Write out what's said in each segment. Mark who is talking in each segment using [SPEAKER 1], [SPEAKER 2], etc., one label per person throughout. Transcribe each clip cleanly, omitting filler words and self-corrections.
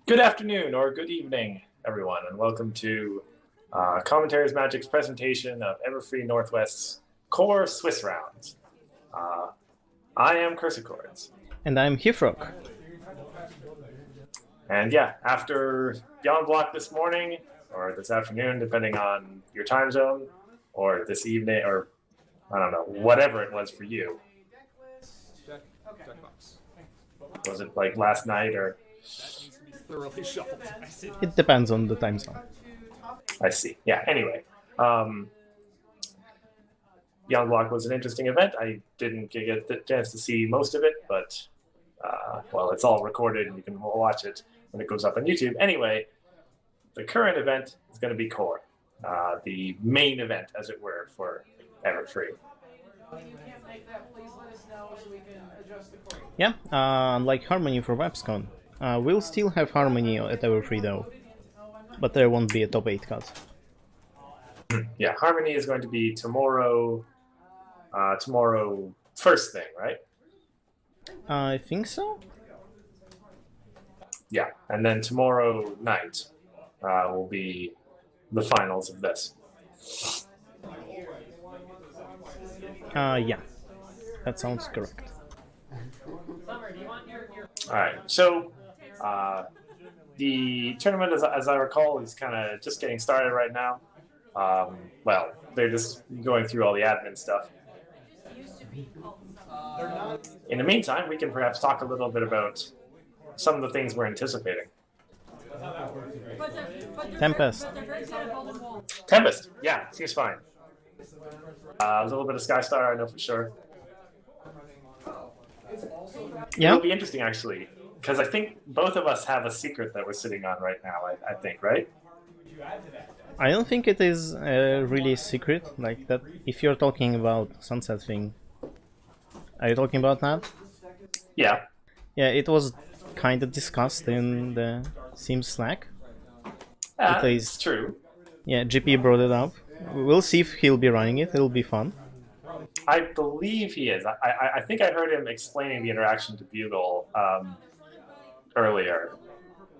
[SPEAKER 1] Good afternoon or good evening, everyone, and welcome to Commentaries Magic's presentation of Everfree Northwest's Core Swiss Rounds. I am Cursor Chords.
[SPEAKER 2] And I'm Hifrock.
[SPEAKER 1] And yeah, after Beyond Block this morning, or this afternoon, depending on your time zone, or this evening, or I don't know, whatever it was for you. Was it like last night or?
[SPEAKER 3] Thoroughly shuffled.
[SPEAKER 2] It depends on the time zone.
[SPEAKER 1] I see. Yeah, anyway. Beyond Block was an interesting event. I didn't get the chance to see most of it, but, well, it's all recorded and you can watch it when it goes up on YouTube. Anyway, the current event is going to be Core, the main event, as it were, for Everfree.
[SPEAKER 2] Yeah, unlike Harmony for WebsCon. We'll still have Harmony at Everfree though, but there won't be a top 8 cut.
[SPEAKER 1] Yeah, Harmony is going to be tomorrow first thing, right?
[SPEAKER 2] I think so?
[SPEAKER 1] Yeah, and then tomorrow night will be the finals of this.
[SPEAKER 2] Yeah, that sounds correct.
[SPEAKER 1] All right, so the tournament, as I recall, is kind of just getting started right now. Well, they're just going through all the admin stuff. In the meantime, we can perhaps talk a little bit about some of the things we're anticipating.
[SPEAKER 2] Tempest.
[SPEAKER 1] Tempest, yeah, seems fine. A little bit of Skystar, I know for sure.
[SPEAKER 2] Yeah.
[SPEAKER 1] It'll be interesting, actually, because I think both of us have a secret that we're sitting on right now, I think, right?
[SPEAKER 2] I don't think it is really a secret, like that. If you're talking about Sunset thing, are you talking about that?
[SPEAKER 1] Yeah.
[SPEAKER 2] Yeah, it was kind of discussed in the Sims Slack.
[SPEAKER 1] It's true.
[SPEAKER 2] Yeah, GP brought it up. We'll see if he'll be running it. It'll be fun.
[SPEAKER 1] I believe he is. I think I heard him explaining the interaction to Bugle earlier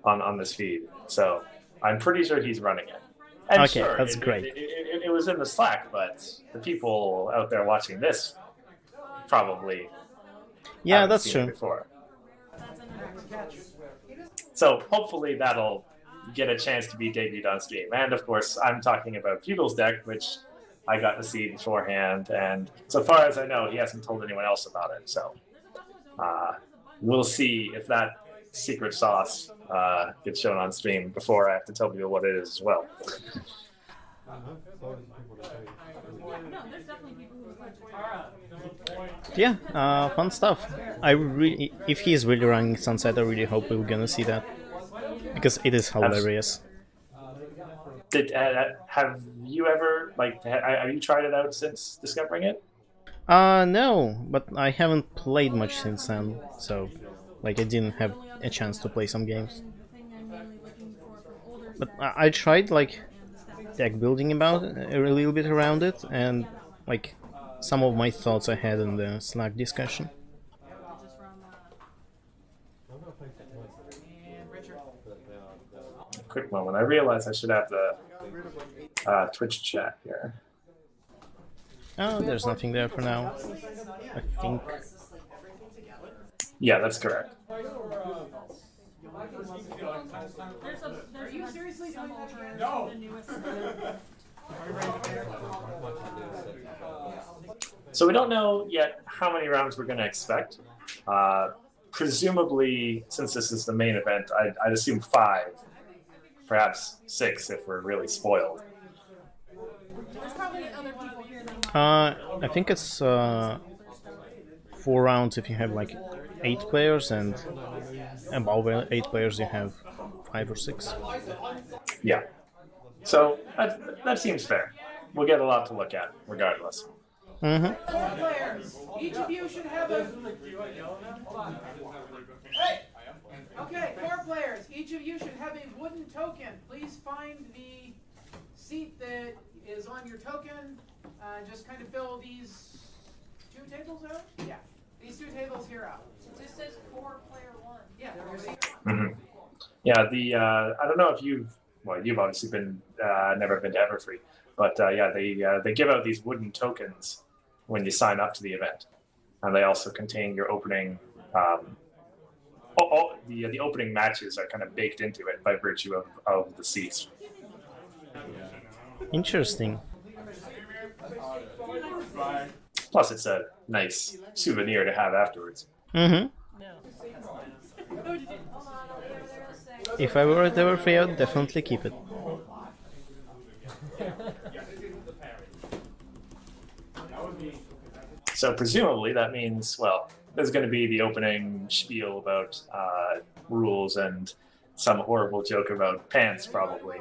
[SPEAKER 1] on this feed. So I'm pretty sure he's running it. And
[SPEAKER 2] okay,
[SPEAKER 1] sure,
[SPEAKER 2] that's great.
[SPEAKER 1] It was in the Slack, but the people out there watching this probably
[SPEAKER 2] that's
[SPEAKER 1] seen
[SPEAKER 2] true.
[SPEAKER 1] it before. So hopefully that'll get a chance to be debuted on Steam. And of course, I'm talking about Bugle's deck, which I got to see beforehand, and so far as I know, he hasn't told anyone else about it. So we'll see if that secret sauce gets shown on stream before I have to tell people what it is as well.
[SPEAKER 2] Yeah, fun stuff. If he's really running Sunset, I really hope we're gonna see that, because it is hilarious.
[SPEAKER 1] Have you ever, have you tried it out since discovering it?
[SPEAKER 2] No, but I haven't played much since then, so I didn't have a chance to play some games. But I tried deck building about it, a little bit around it, and some of my thoughts I had in the Slack discussion.
[SPEAKER 1] Quick moment. I realize I should have the Twitch chat here.
[SPEAKER 2] Oh, there's nothing there for now, I think.
[SPEAKER 1] Yeah, that's correct. So we don't know yet how many rounds we're going to expect. Presumably, since this is the main event, I'd assume 5. Perhaps 6 if we're really spoiled.
[SPEAKER 2] I think it's 4 rounds if you have 8 players, and above 8 players you have 5 or 6.
[SPEAKER 1] Yeah. So that seems fair. We'll get a lot to look at, regardless.
[SPEAKER 2] Mm-hmm.
[SPEAKER 4] Core players, each of you should have a... Hey! Okay, core players, each of you should have a wooden token. Please find the seat that is on your token. Just kind of fill these 2 tables out. Yeah, these 2 tables here out.
[SPEAKER 5] It just says core player 1.
[SPEAKER 4] Yeah.
[SPEAKER 1] Mm-hmm. Yeah, the I don't know if you've obviously been never been to Everfree, but yeah, they give out these wooden tokens when you sign up to the event, and they also contain your opening. The opening matches are kind of baked into it by virtue of the seats.
[SPEAKER 2] Interesting.
[SPEAKER 1] Plus, it's a nice souvenir to have afterwards.
[SPEAKER 2] Mm-hmm. If I were at Everfree, I'd definitely keep it.
[SPEAKER 1] So presumably that means, well, there's going to be the opening spiel about rules and some horrible joke about pants, probably.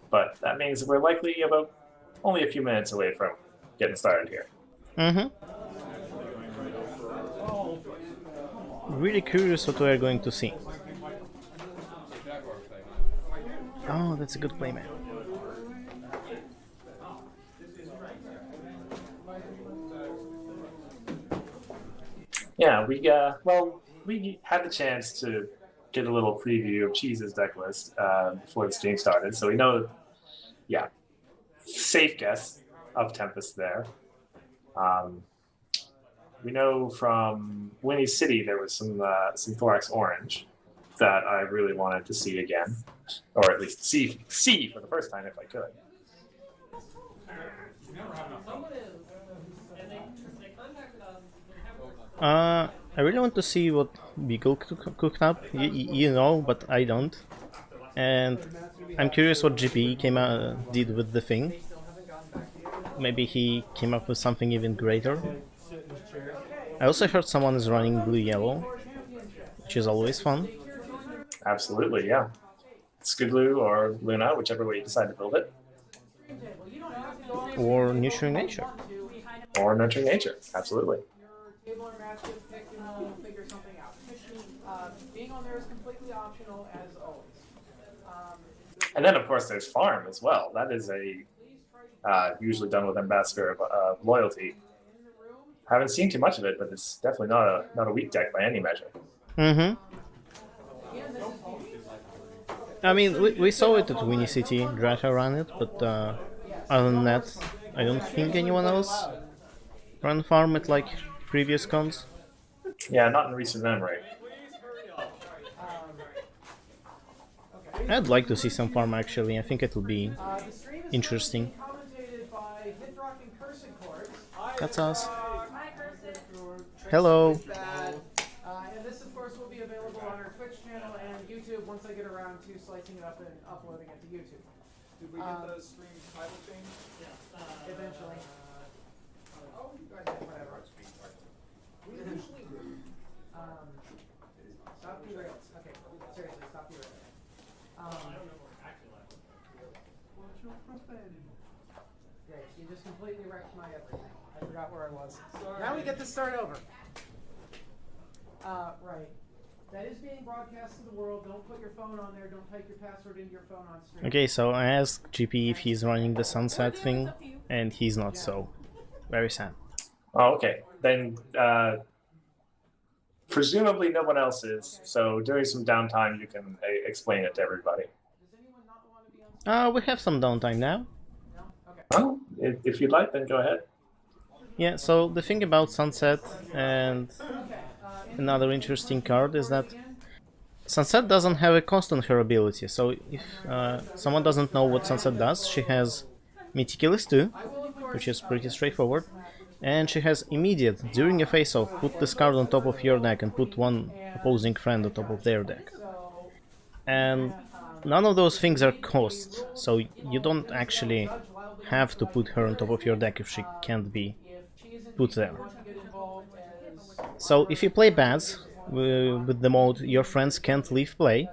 [SPEAKER 1] But that means we're likely about only a few minutes away from getting started here.
[SPEAKER 2] Mm-hmm. Really curious what we're going to see. Oh, that's a good play, man.
[SPEAKER 1] Yeah, we had the chance to get a little preview of Cheese's deck list before the stream started, so we know, yeah, safe guess of Tempest there. We know from Winnie City there was some Thorax Orange that I really wanted to see again, or at least see for the first time if I could.
[SPEAKER 2] I really want to see what Beagle cooked up, you know, but I don't. And I'm curious what GP did with the thing. Maybe he came up with something even greater. I also heard someone is running blue-yellow, which is always fun.
[SPEAKER 1] Absolutely, yeah. Skidlu or Luna, whichever way you decide to build it.
[SPEAKER 2] Or Nurturing Nature.
[SPEAKER 1] Or Nurturing Nature, absolutely.
[SPEAKER 4] Table or match with pick and we'll figure something out. Being on there is completely optional as always.
[SPEAKER 1] And then of course there's Farm as well. That is usually done with Ambassador of Loyalty. Haven't seen too much of it, but it's definitely not a weak deck by any measure.
[SPEAKER 2] Mm-hmm. I mean, we saw it at Winnie City. Draka ran it, but other than that, I don't think anyone else ran Farm at like previous cons.
[SPEAKER 1] Yeah, not in recent memory.
[SPEAKER 2] I'd like to see some Farm actually. I think it will be interesting. That's us. Hello.
[SPEAKER 4] And this, of course, will be available on our Twitch channel and YouTube once I get around to slicing it up and uploading it to YouTube.
[SPEAKER 3] Did we get the stream title change?
[SPEAKER 4] Eventually. Oh, you guys did whatever. We usually do. Stop the rails. Okay, seriously, stop the rails. Great, you just completely wrecked my everything. I forgot where I was. Sorry. Now we get to start over. Right. That is being broadcast to the world. Don't put your phone on there. Don't type your password into your phone on stream.
[SPEAKER 2] Okay, so I asked GP if he's running the sunset thing, and he's not, so very sad.
[SPEAKER 1] Oh, okay. Then presumably no one else is. So during some downtime, you can explain it to everybody.
[SPEAKER 4] Does anyone not want to be on?
[SPEAKER 2] We have some downtime now.
[SPEAKER 4] No? Okay.
[SPEAKER 1] Oh, if you'd like, then go ahead.
[SPEAKER 2] Yeah, so the thing about Sunset and another interesting card is that Sunset doesn't have a cost on her ability, so if someone doesn't know what Sunset does, she has Meticulous 2, which is pretty straightforward, and she has Immediate. During a face-off, put this card on top of your deck and put one opposing friend on top of their deck. And none of those things are cost, so you don't actually have to put her on top of your deck if she can't be put there. So if you play Bads with the mode your friends can't leave play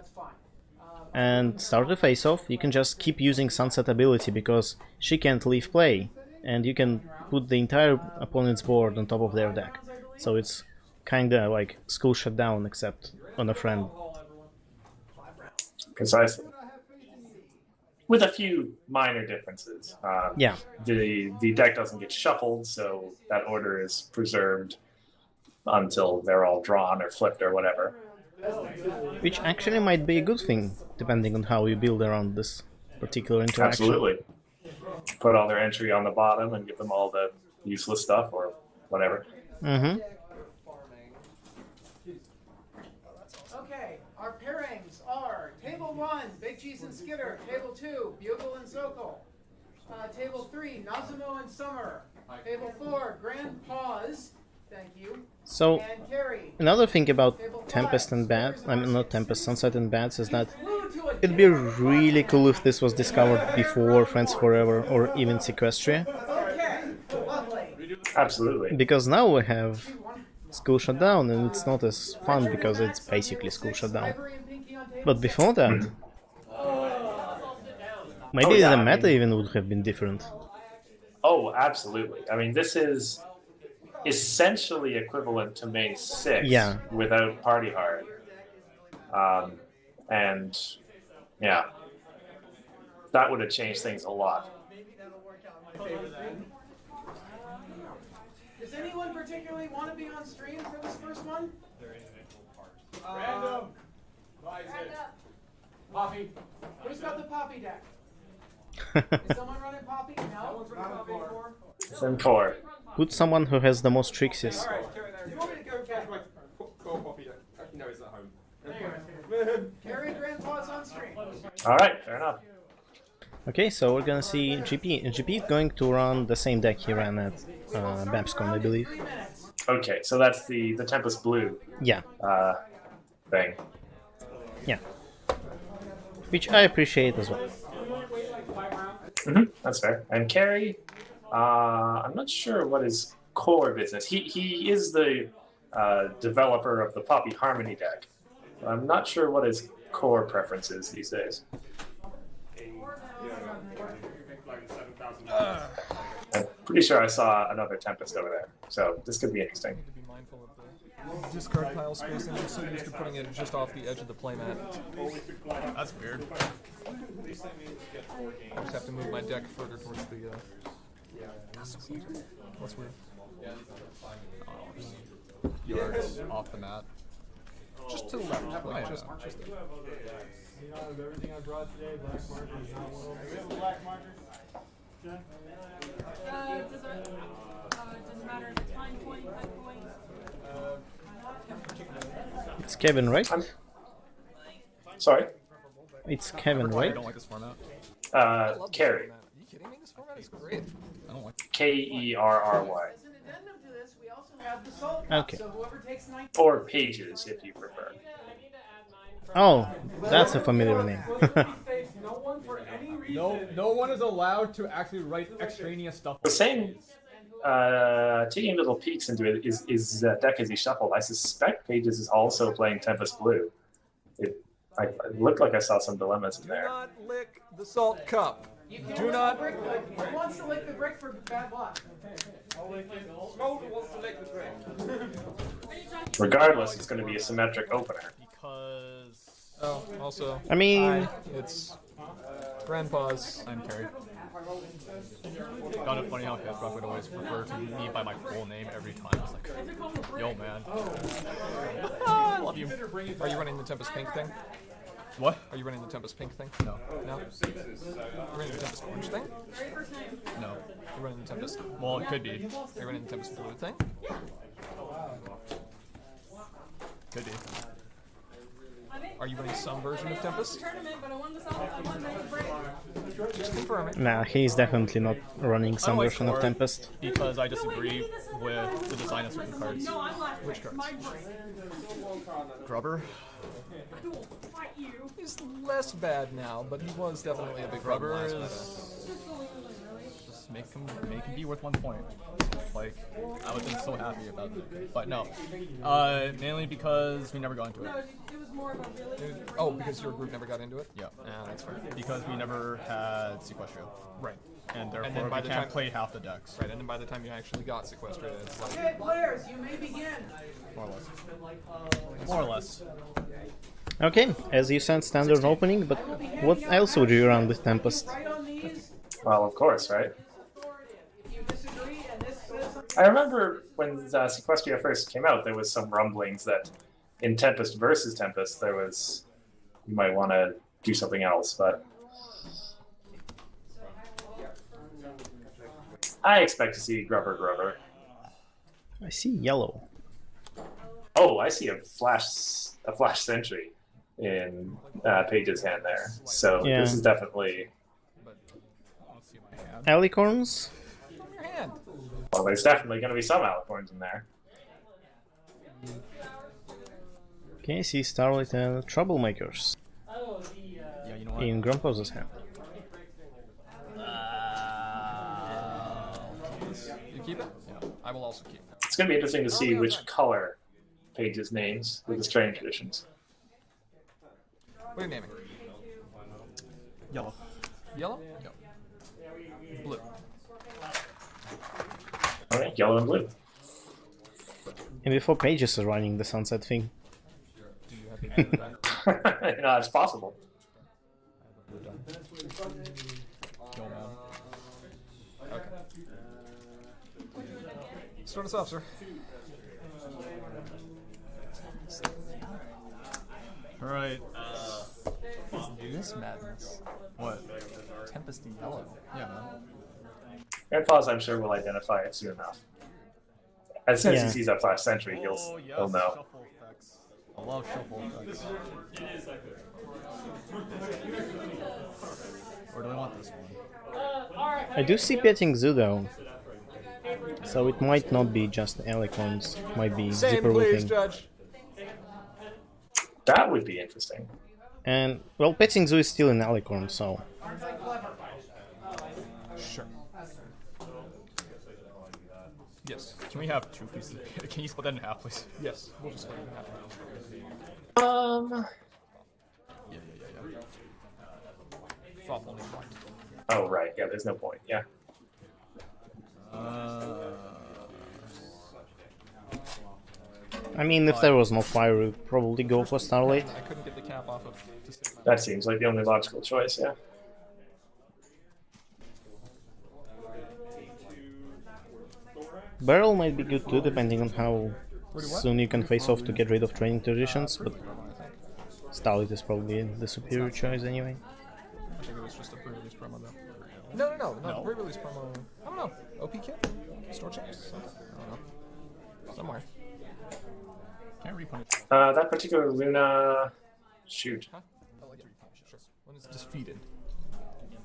[SPEAKER 2] and start a face-off, you can just keep using Sunset ability because she can't leave play, and you can put the entire opponent's board on top of their deck. So it's kinda like school shutdown except on a friend.
[SPEAKER 1] Precisely. With a few minor differences.
[SPEAKER 2] Yeah.
[SPEAKER 1] The deck doesn't get shuffled, so that order is preserved until they're all drawn or flipped or whatever.
[SPEAKER 2] Which actually might be a good thing, depending on how you build around this particular interaction.
[SPEAKER 1] Absolutely. Put all their entry on the bottom and give them all the useless stuff or whatever.
[SPEAKER 2] Mm-hmm.
[SPEAKER 4] Okay, our pairings are Table 1, Big Cheese and Skitter. Table 2, Bugle and Sokol. Table 3, Nazumo and Summer. Table 4, Grand Pause. Thank you.
[SPEAKER 2] So,
[SPEAKER 4] And Carrie.
[SPEAKER 2] another thing about Tempest and Bats, I mean not Tempest, Sunset and Bats, is that it'd be really cool if this was discovered before Friends Forever or even Sequestria.
[SPEAKER 4] Okay, lovely.
[SPEAKER 1] Absolutely.
[SPEAKER 2] Because now we have School Shutdown and it's not as fun because it's basically School Shutdown. But before that, maybe
[SPEAKER 1] yeah,
[SPEAKER 2] the
[SPEAKER 1] I
[SPEAKER 2] meta
[SPEAKER 1] mean-
[SPEAKER 2] even would have been different.
[SPEAKER 1] Oh, absolutely. I mean, this is essentially equivalent to main 6
[SPEAKER 2] Yeah.
[SPEAKER 1] without Party Hard. And yeah, that would have changed things a lot.
[SPEAKER 4] Does anyone particularly want to be on stream for this first one?
[SPEAKER 3] Random. Poppy.
[SPEAKER 4] Who's got the Poppy deck? Is someone running Poppy? No?
[SPEAKER 1] It's in core.
[SPEAKER 2] Put someone who has the most trixies.
[SPEAKER 3] Alright, do you want me to go get my core Poppy? Actually, no, it's at home.
[SPEAKER 4] Carrie Grandpa's on stream.
[SPEAKER 1] All right, fair enough.
[SPEAKER 2] Okay, so we're gonna see GP. GP is going to run the same deck he ran at Babscon, I believe.
[SPEAKER 4] 3 minutes.
[SPEAKER 1] Okay, so that's the Tempest Blue
[SPEAKER 2] Yeah,
[SPEAKER 1] thing.
[SPEAKER 2] yeah. Which I appreciate as well.
[SPEAKER 1] That's fair. And Carrie, I'm not sure what his core business. He is the developer of the Poppy Harmony deck. I'm not sure what his core preference is these days. I'm pretty sure I saw another Tempest over there, so this could be interesting.
[SPEAKER 5] To be mindful of the discard pile spacing. I'm so used to putting it just off the edge of the playmat.
[SPEAKER 6] That's weird.
[SPEAKER 5] I just have to move my deck further towards the. That's weird. What's weird?
[SPEAKER 6] Yards off the mat.
[SPEAKER 5] Just to the left. Like, just
[SPEAKER 3] Everything I brought today, black marker is not one of them. We have a black marker.
[SPEAKER 7] Does it matter if it's fine point, cut point?
[SPEAKER 2] It's Kevin, right?
[SPEAKER 1] Sorry,
[SPEAKER 2] It's Kevin,
[SPEAKER 6] I
[SPEAKER 2] right?
[SPEAKER 6] don't like this format.
[SPEAKER 1] Carrie,
[SPEAKER 5] Are you kidding me? This format is great.
[SPEAKER 6] I don't like
[SPEAKER 1] Kerry,
[SPEAKER 4] As an addendum to this, we also have the Salt Cup.
[SPEAKER 2] Okay.
[SPEAKER 4] So whoever takes 9.
[SPEAKER 1] or Pages if you prefer.
[SPEAKER 2] Oh, that's a familiar name.
[SPEAKER 3] No one for any reason. No one is allowed to actually write extraneous stuff.
[SPEAKER 1] The same, taking little peeks into it is deck as he shuffled. I suspect Pages is also playing Tempest Blue. It looked like I saw some dilemmas in
[SPEAKER 5] Do
[SPEAKER 1] there.
[SPEAKER 5] not lick the salt cup. Do not.
[SPEAKER 4] Who wants to lick the brick for bad luck?
[SPEAKER 3] Smolder wants to lick the brick.
[SPEAKER 1] Regardless, it's going to be a symmetric opener.
[SPEAKER 6] because
[SPEAKER 5] Oh, also,
[SPEAKER 2] I mean,
[SPEAKER 5] it's Grandpa's.
[SPEAKER 6] I'm Carrie. Found it funny how Headrock would always refer to me by my full name every time. I was like, yo, man. I love you.
[SPEAKER 5] Are you running the Tempest Pink thing?
[SPEAKER 6] What?
[SPEAKER 5] Are you running the Tempest Pink thing?
[SPEAKER 6] No.
[SPEAKER 5] No. You're running the Tempest Orange thing?
[SPEAKER 6] No.
[SPEAKER 5] You're running the Tempest.
[SPEAKER 6] Well, it could be.
[SPEAKER 5] You're running the Tempest Blue thing?
[SPEAKER 6] Could be.
[SPEAKER 5] Are you running some version of Tempest?
[SPEAKER 7] Tournament, but I won the salt. I won the break.
[SPEAKER 5] Just confirming.
[SPEAKER 2] nah, he's definitely not running some
[SPEAKER 6] like
[SPEAKER 2] version of
[SPEAKER 6] Core.
[SPEAKER 2] Tempest.
[SPEAKER 6] Because I disagree with the design of certain cards.
[SPEAKER 7] No, I'm last.
[SPEAKER 5] Which cards?
[SPEAKER 7] My break.
[SPEAKER 6] Grubber.
[SPEAKER 7] Cool. Fight you.
[SPEAKER 5] He's less bad now, but he was definitely a big problem
[SPEAKER 6] Grubber
[SPEAKER 5] last meta.
[SPEAKER 6] is
[SPEAKER 7] Just the Leland, really.
[SPEAKER 6] just make him be worth 1 point. Like, I would have been so happy about it. But no. Mainly because we never got into it.
[SPEAKER 7] No, it was more of a really.
[SPEAKER 5] Oh, because your group never got into it?
[SPEAKER 6] Yeah.
[SPEAKER 5] Yeah, that's fair.
[SPEAKER 6] Because we never had Sequestria.
[SPEAKER 5] Right.
[SPEAKER 6] And
[SPEAKER 5] then
[SPEAKER 6] therefore
[SPEAKER 5] by
[SPEAKER 6] we
[SPEAKER 5] the
[SPEAKER 6] can't
[SPEAKER 5] time-
[SPEAKER 6] play half the decks.
[SPEAKER 5] Right, and then by the time you actually got sequestered, it's like...
[SPEAKER 4] Okay, players, you may begin.
[SPEAKER 6] More or less. More or less.
[SPEAKER 2] Okay, as you said, standard opening, but what else would you run with Tempest?
[SPEAKER 4] Right on these.
[SPEAKER 1] Well, of course, right?
[SPEAKER 4] If you disagree and this says something.
[SPEAKER 1] I remember when Sequestria first came out, there was some rumblings that in Tempest versus Tempest, there was you might want to do something else, but I expect to see Grubber.
[SPEAKER 2] I see yellow.
[SPEAKER 1] Oh, I see a flash sentry in Paige's hand there. So
[SPEAKER 2] Yeah.
[SPEAKER 1] this is definitely.
[SPEAKER 6] But I don't see my hand.
[SPEAKER 2] Alicorns?
[SPEAKER 6] Show me your hand.
[SPEAKER 1] Well, there's definitely going to be some alicorns in there.
[SPEAKER 2] Okay, I see Starlight and Troublemakers
[SPEAKER 6] Yeah, you know what?
[SPEAKER 2] in Grumpose's hand.
[SPEAKER 6] You keep it? Yeah, I will also keep it.
[SPEAKER 1] It's going to be interesting to see which color Paige's names with his training traditions.
[SPEAKER 6] What are you naming?
[SPEAKER 5] Yellow.
[SPEAKER 6] Yellow? Yep. Blue.
[SPEAKER 1] Okay, yellow and blue.
[SPEAKER 2] And before Pages is running the sunset thing.
[SPEAKER 6] Do you have the blue die?
[SPEAKER 1] No, it's possible.
[SPEAKER 6] Blue die. Go, man. Okay. Start us off, sir.
[SPEAKER 5] Alright.
[SPEAKER 6] What is this madness?
[SPEAKER 5] What?
[SPEAKER 6] Tempesty yellow. Yeah, man.
[SPEAKER 1] Grandpa's, I'm sure, will identify it soon enough. As soon as
[SPEAKER 2] Yeah.
[SPEAKER 1] he sees that flash sentry, he'll know.
[SPEAKER 5] Shuffle effects. I love shuffle effects. Where do I want this one?
[SPEAKER 2] I do see Petting Zoo though. So it might not be just Alicorns, might be
[SPEAKER 3] Same,
[SPEAKER 2] zipper
[SPEAKER 3] please,
[SPEAKER 2] whipping.
[SPEAKER 3] Judge.
[SPEAKER 1] That would be interesting.
[SPEAKER 2] And, well, Petting Zoo is still an Alicorn, so...
[SPEAKER 6] Sure. Yes. Can we have 2 pieces? Can you split that in half, please? Yes. We'll just split it in half. Yeah. Flop only one.
[SPEAKER 1] Oh, right. Yeah, there's no point. Yeah.
[SPEAKER 2] I mean, if there was no fire, we'd probably go for Starlight.
[SPEAKER 6] I couldn't get the cap off of.
[SPEAKER 1] That seems like the only logical choice, yeah.
[SPEAKER 2] Barrel might be good too, depending on how soon you can face off to get rid of training traditions, but Starlight is probably the superior choice anyway.
[SPEAKER 6] I think it was just a pre-release promo though. No. Pre-release promo. I don't know. OP kit? Store chips? I don't know. Somewhere. Can't repunish.
[SPEAKER 1] That particular Luna... Shoot.
[SPEAKER 6] Huh? I like to repunish. Sure. When it's defeated.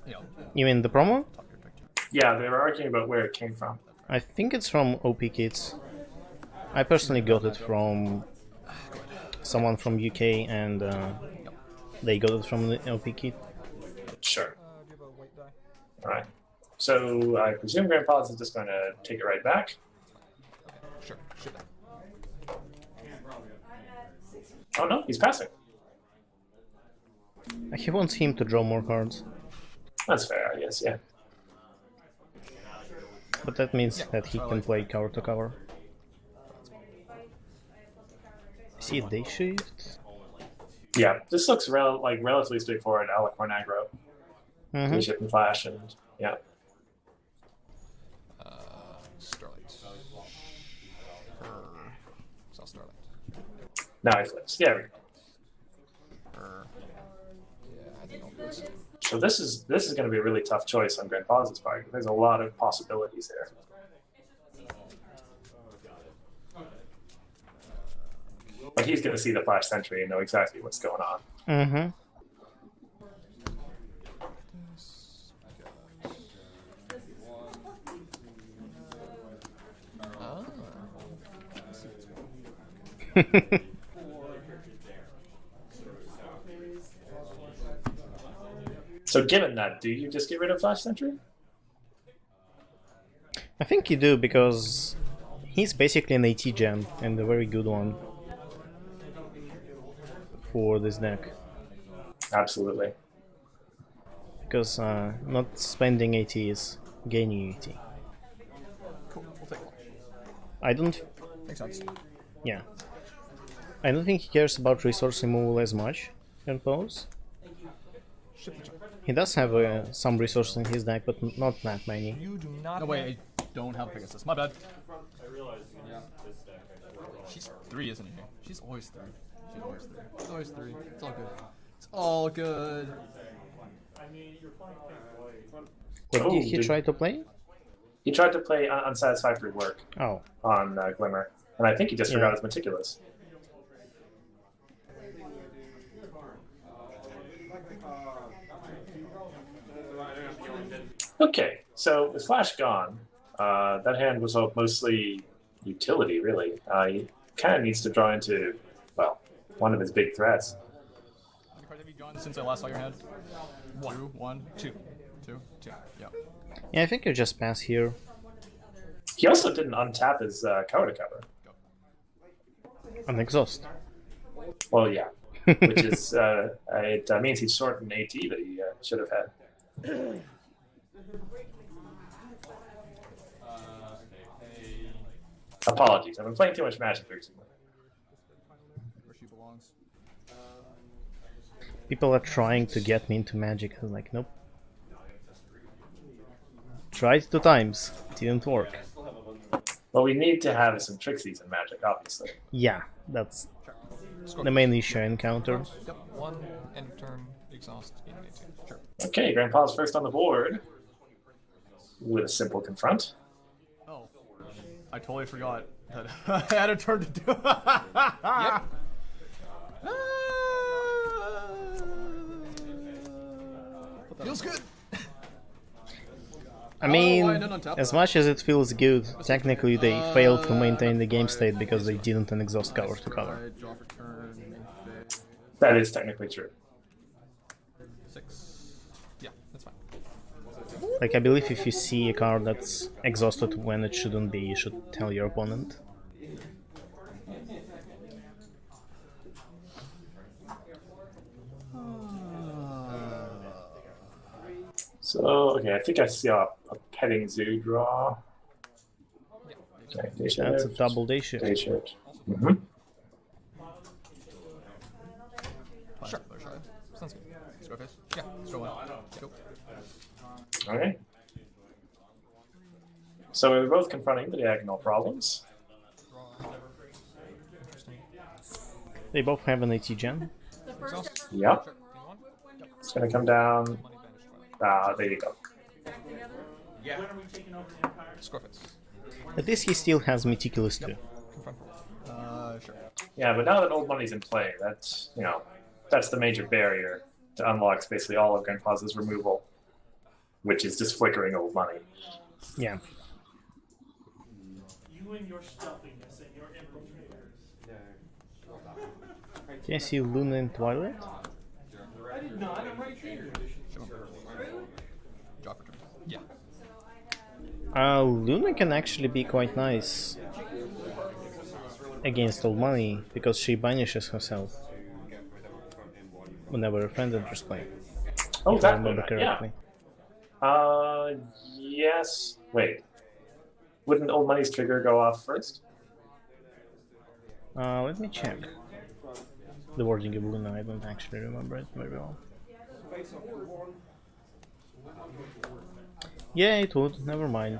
[SPEAKER 6] Yeah.
[SPEAKER 2] You mean the promo?
[SPEAKER 6] Top your picture.
[SPEAKER 1] Yeah, they were arguing about where it came from.
[SPEAKER 2] I think it's from OP Kids. I personally got it from someone from UK, and they got it from the OP Kit.
[SPEAKER 1] Sure.
[SPEAKER 6] Do you have a white die?
[SPEAKER 1] Alright. So I presume Grandpa's is just going to take it right back.
[SPEAKER 6] Okay. Sure. Ship that.
[SPEAKER 1] Oh no, he's passing.
[SPEAKER 2] He wants him to draw more cards,
[SPEAKER 1] That's fair, I guess, yeah.
[SPEAKER 2] but that means that he can play cover to cover. See day shift?
[SPEAKER 1] Yeah, this looks relatively straightforward. Alicorn aggro.
[SPEAKER 2] Mm-hmm.
[SPEAKER 1] Ship and flash, and yeah.
[SPEAKER 6] Starlight. South Starlight.
[SPEAKER 1] Now he flips. Yeah, we go.
[SPEAKER 6] Yeah, I think I'll do this.
[SPEAKER 1] So this is going to be a really tough choice on Grandpa's part. There's a lot of possibilities there. But he's going to see the flash sentry and know exactly what's going on.
[SPEAKER 2] Mm-hmm.
[SPEAKER 1] So given that, do you just get rid of flash sentry?
[SPEAKER 2] I think you do, because he's basically an AT gem, and a very good one for this deck.
[SPEAKER 1] Absolutely.
[SPEAKER 2] Because not spending AT is gaining AT.
[SPEAKER 6] Cool. We'll take one.
[SPEAKER 2] I don't...
[SPEAKER 6] Makes sense.
[SPEAKER 2] yeah. I don't think he cares about resource removal as much, can pose.
[SPEAKER 6] Ship the check.
[SPEAKER 2] He does have some resources in his deck, but not that many.
[SPEAKER 6] You do not.
[SPEAKER 5] No, wait, I don't have Pegasus. My bad.
[SPEAKER 6] She's 3, isn't she? She's always 3. She's always 3. She's always 3. It's all good. It's all good.
[SPEAKER 2] What did he
[SPEAKER 1] did-
[SPEAKER 2] try to play?
[SPEAKER 1] He tried to play unsatisfactory work
[SPEAKER 2] Oh,
[SPEAKER 1] on Glimmer, and I think he just
[SPEAKER 2] Yeah.
[SPEAKER 1] forgot his meticulous. Okay, so with Flash gone, that hand was mostly utility, really. He kind of needs to draw into, well, one of his big threats.
[SPEAKER 6] How many cards have you drawn since I last saw your hand? 1, 2, 2, 2. Yeah.
[SPEAKER 2] yeah, I think you just pass here.
[SPEAKER 1] He also didn't untap his cover to cover.
[SPEAKER 2] An exhaust.
[SPEAKER 1] Well, yeah, which is it means he's short an AT that he should have had. Apologies, I've been playing too much Magic recently.
[SPEAKER 6] Where she belongs.
[SPEAKER 2] People are trying to get me into Magic. I'm like, nope. Tried 2 times. Didn't work.
[SPEAKER 1] Well, we need to have some Trixies in Magic, obviously.
[SPEAKER 2] Yeah, that's
[SPEAKER 6] Score.
[SPEAKER 2] the main issue I encounter.
[SPEAKER 6] Yep. 1, end turn, exhaust, infinite. Sure.
[SPEAKER 1] Okay, Grandpa's first on the board with a simple confront.
[SPEAKER 6] Oh. I totally forgot that I had a turn to do it. Yep. Feels good.
[SPEAKER 2] I mean,
[SPEAKER 6] why I didn't untap
[SPEAKER 2] as
[SPEAKER 6] that.
[SPEAKER 2] much as it feels good, technically they failed to maintain the game state because they didn't an exhaust cover to cover.
[SPEAKER 6] Draw for turn.
[SPEAKER 1] That is technically true.
[SPEAKER 6] 6. Yeah, that's fine.
[SPEAKER 2] Like, I believe if you see a card that's exhausted when it shouldn't be, you should tell your opponent.
[SPEAKER 1] So, okay, I think I see a petting zoo draw. Okay, day shift.
[SPEAKER 2] That's a double day shift.
[SPEAKER 1] Day shift.
[SPEAKER 6] Sure. Sounds good. Squareface. Yeah, throw 1. Go.
[SPEAKER 1] Okay. So we're both confronting the diagonal problems.
[SPEAKER 6] Interesting.
[SPEAKER 2] They both have an AT gen.
[SPEAKER 7] The first ever
[SPEAKER 1] Yep.
[SPEAKER 6] Sure.
[SPEAKER 1] It's gonna come down.
[SPEAKER 6] Money banished. Right.
[SPEAKER 1] There you go.
[SPEAKER 7] back together.
[SPEAKER 6] Squareface.
[SPEAKER 2] At least he still has Meticulous too.
[SPEAKER 6] Confront. Sure.
[SPEAKER 1] Yeah, but now that old money's in play, that's that's the major barrier to unlock basically all of Grandpa's removal, which is just flickering old money.
[SPEAKER 2] Yeah.
[SPEAKER 8] You and your stuffiness and your infiltrators.
[SPEAKER 2] Can I see Luna and Twilight?
[SPEAKER 8] I did not. I'm right here.
[SPEAKER 6] Draw for turn. Yeah.
[SPEAKER 2] Luna can actually be quite nice against old money because she banishes herself whenever a friend enters play.
[SPEAKER 1] Oh,
[SPEAKER 2] If I
[SPEAKER 1] that
[SPEAKER 2] remember
[SPEAKER 1] Luna, yeah.
[SPEAKER 2] correctly.
[SPEAKER 1] Yes. Wait. Wouldn't old money's trigger go off first?
[SPEAKER 2] Let me check. The wording of Luna, I don't actually remember it very well. Yeah, it would. Never mind.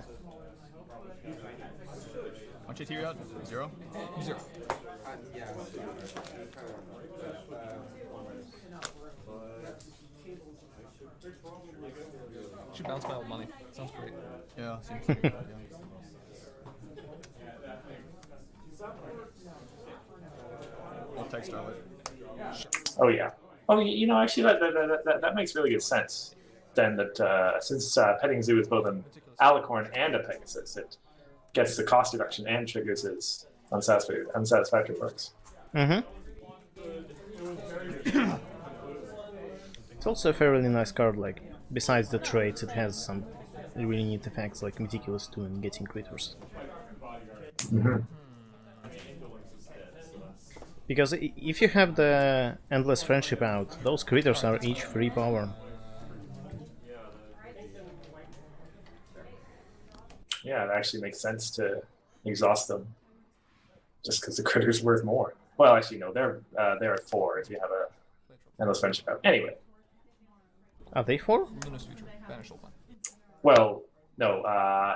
[SPEAKER 6] Punch it here out. 0. 0. Should bounce my old money. Sounds great. Yeah, seems great. Yeah. Old text Starlight.
[SPEAKER 1] Oh yeah. Oh, actually, that makes really good sense. Then that since petting zoo is both an alicorn and a Pegasus, it gets the cost reduction and triggers his unsatisfactory perks.
[SPEAKER 2] Mm-hmm. It's also a fairly nice card, like, besides the traits, it has some really neat effects like Meticulous 2 and getting critters. Because if you have the Endless Friendship out, those critters are each 3 power.
[SPEAKER 1] Yeah, it actually makes sense to exhaust them, just because the critter's worth more. Well, actually, no, they're at 4 if you have a endless friendship out. Anyway,
[SPEAKER 2] Are they 4?
[SPEAKER 6] Luna's future. Banish old plan.
[SPEAKER 1] well, no,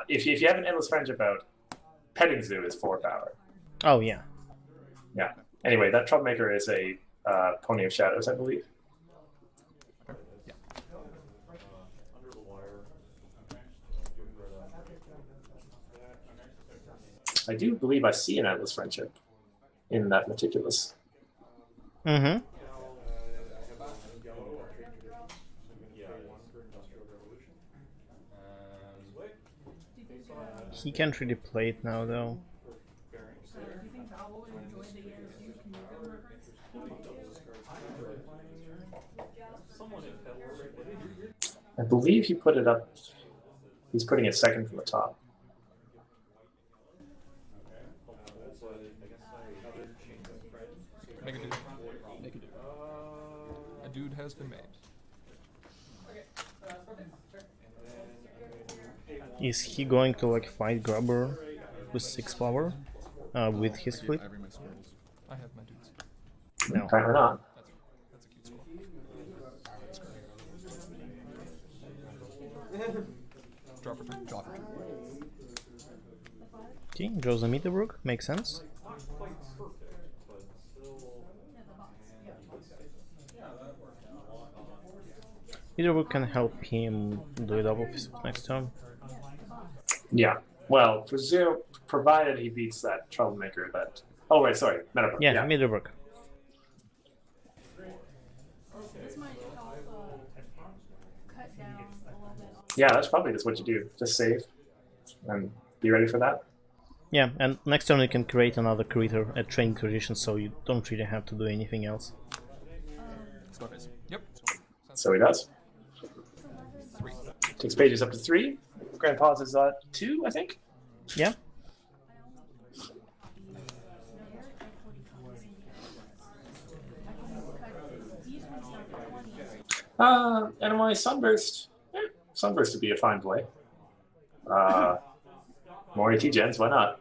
[SPEAKER 1] if you have an endless friendship out, petting zoo is 4 power.
[SPEAKER 2] Oh yeah.
[SPEAKER 1] Yeah. Anyway, that Troublemaker is a Pony of Shadows, I believe.
[SPEAKER 6] Yeah.
[SPEAKER 1] I do believe I see an Endless Friendship in that Meticulous.
[SPEAKER 2] Mm-hmm. He can't really play it now, though.
[SPEAKER 1] I believe he put it up. He's putting it second from the top.
[SPEAKER 6] Make a dude. Make a dude. A dude has been made.
[SPEAKER 2] Is he going to like fight Grubber with 6 power with his fleet?
[SPEAKER 6] I have my dudes.
[SPEAKER 2] No.
[SPEAKER 1] Apparently not.
[SPEAKER 6] That's a cute score. Drop for turn. Drop for turn.
[SPEAKER 2] Okay, draws a Meterbrook, makes sense. Meterbrook can help him do a double fist next turn.
[SPEAKER 1] Yeah. Well, provided he beats that Troublemaker that... Oh, wait, sorry. Metabrook.
[SPEAKER 2] Yeah, Meterbrook.
[SPEAKER 7] This might help cut down a little bit.
[SPEAKER 1] Yeah, that's probably just what you do. Just save and be ready for that.
[SPEAKER 2] Yeah, and next turn you can create another creature at training condition, so you don't really have to do anything else.
[SPEAKER 6] Yep.
[SPEAKER 1] So he does.
[SPEAKER 6] 3.
[SPEAKER 1] Takes pages up to 3. Grandpa's is 2, I think.
[SPEAKER 2] Yeah.
[SPEAKER 1] And my Sunburst. Sunburst would be a fine play. More AT gens, why not?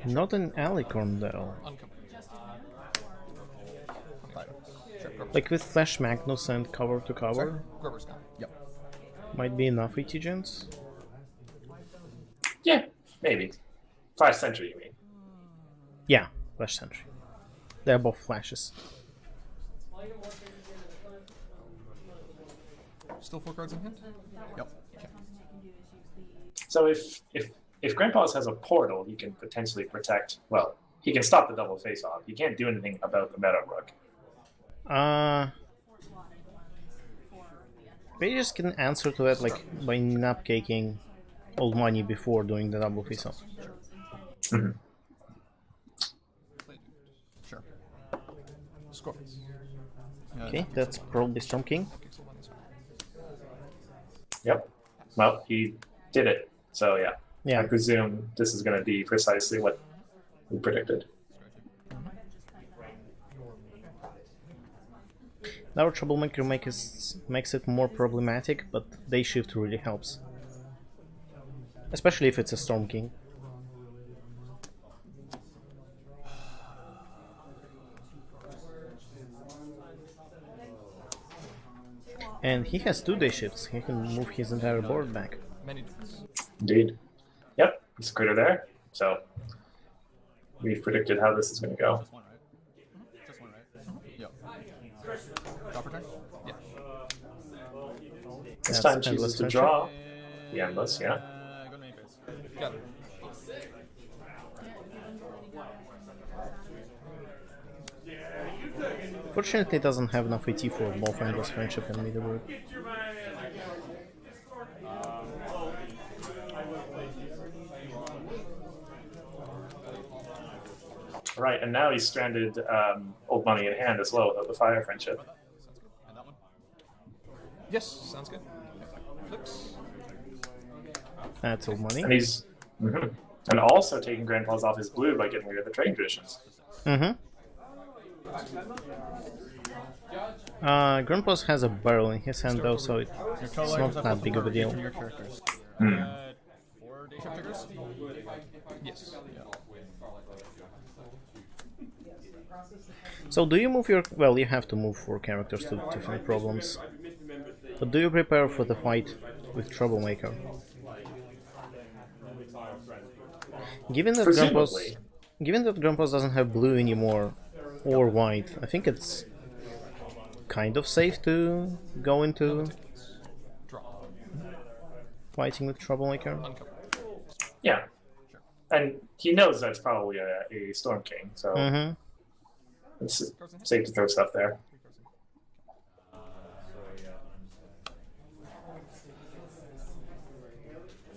[SPEAKER 2] Not an Alicorn though. Like with Flash Magnus and cover to cover,
[SPEAKER 6] Grubber's gone. Yep.
[SPEAKER 2] might be enough AT gens.
[SPEAKER 1] Yeah, maybe. Flash Sentry, you mean?
[SPEAKER 2] Yeah, Flash Sentry. They're both flashes.
[SPEAKER 6] Still 4 cards in hand? Yep. Okay.
[SPEAKER 1] So if Grandpa's has a portal, he can potentially protect. Well, he can stop the double face-off. He can't do anything about the Meadowbrook.
[SPEAKER 2] Pages can answer to that like by napcaking old money before doing the double face-off.
[SPEAKER 1] Mm-hmm.
[SPEAKER 6] Sure. Score.
[SPEAKER 2] Okay, that's probably Storm King.
[SPEAKER 1] Yep. Well, he did it. So yeah.
[SPEAKER 2] Yeah.
[SPEAKER 1] I presume this is going to be precisely what we predicted.
[SPEAKER 2] Our Troublemaker makes it more problematic, but Day Shift really helps. Especially if it's a Storm King. And he has 2 Day Shifts, he can move his entire board back.
[SPEAKER 6] Many dudes.
[SPEAKER 1] Indeed. Yep, there's a critter there. So we've predicted how this is going to go.
[SPEAKER 6] Just one, right? Yep. Drop for turn? Yeah.
[SPEAKER 1] This
[SPEAKER 2] That's
[SPEAKER 1] time chooses
[SPEAKER 2] Endless
[SPEAKER 1] to
[SPEAKER 2] Friendship.
[SPEAKER 1] draw the Endless, yeah.
[SPEAKER 6] Go to main phase. Got it.
[SPEAKER 2] Fortunately, it doesn't have enough AT for both Endless Friendship and Meterbrook.
[SPEAKER 1] Right, and now he's stranded old money in hand as well without the Fire Friendship.
[SPEAKER 6] And that one? Yes, sounds good. Flips.
[SPEAKER 2] That's old money.
[SPEAKER 1] And he's and also taking Grandpa's off his blue by getting rid of the trading traditions.
[SPEAKER 2] Grandpa's has a barrel in his hand though, so it's not that big of a deal.
[SPEAKER 5] Your characters.
[SPEAKER 6] 4 day shift triggers? Yes. Yeah.
[SPEAKER 2] So do you move your... well, you have to move 4 characters to different problems. But do you prepare for the fight with Troublemaker? Given that
[SPEAKER 1] Presumably.
[SPEAKER 2] Grandpa's doesn't have blue anymore, or white, I think it's kind of safe to go into
[SPEAKER 6] Draw.
[SPEAKER 2] fighting with Troublemaker.
[SPEAKER 6] Uncover.
[SPEAKER 1] Yeah. And he knows that's probably a Storm King, so
[SPEAKER 2] Mm-hmm.
[SPEAKER 1] it's safe to throw stuff there.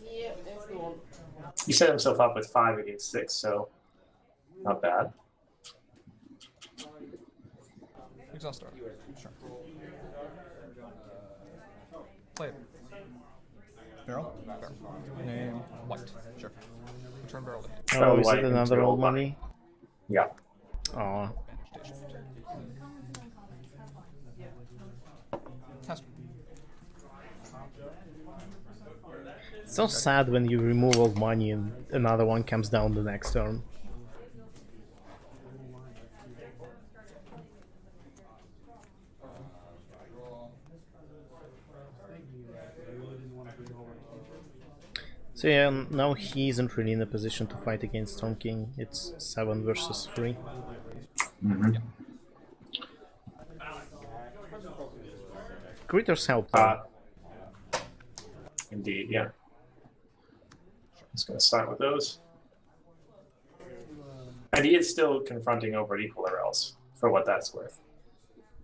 [SPEAKER 9] Yep, that's the one.
[SPEAKER 1] He set himself up with 5 against 6, so not bad.
[SPEAKER 6] Exhaust star. Sure. Play it.
[SPEAKER 5] Barrel?
[SPEAKER 6] Barrel. Name white. Sure. Return barrel left.
[SPEAKER 2] Oh, is
[SPEAKER 1] white
[SPEAKER 2] it
[SPEAKER 1] into
[SPEAKER 2] another old
[SPEAKER 1] old
[SPEAKER 2] money?
[SPEAKER 1] Yeah.
[SPEAKER 2] Aw.
[SPEAKER 6] Bandage station. Test.
[SPEAKER 2] It's so sad when you remove old money and another one comes down the next turn. So yeah, now he isn't really in a position to fight against Storm King. It's 7 versus 3. Critters help though.
[SPEAKER 1] Indeed, yeah. Just going to start with those. And he is still confronting over at Equal or Else, for what that's worth.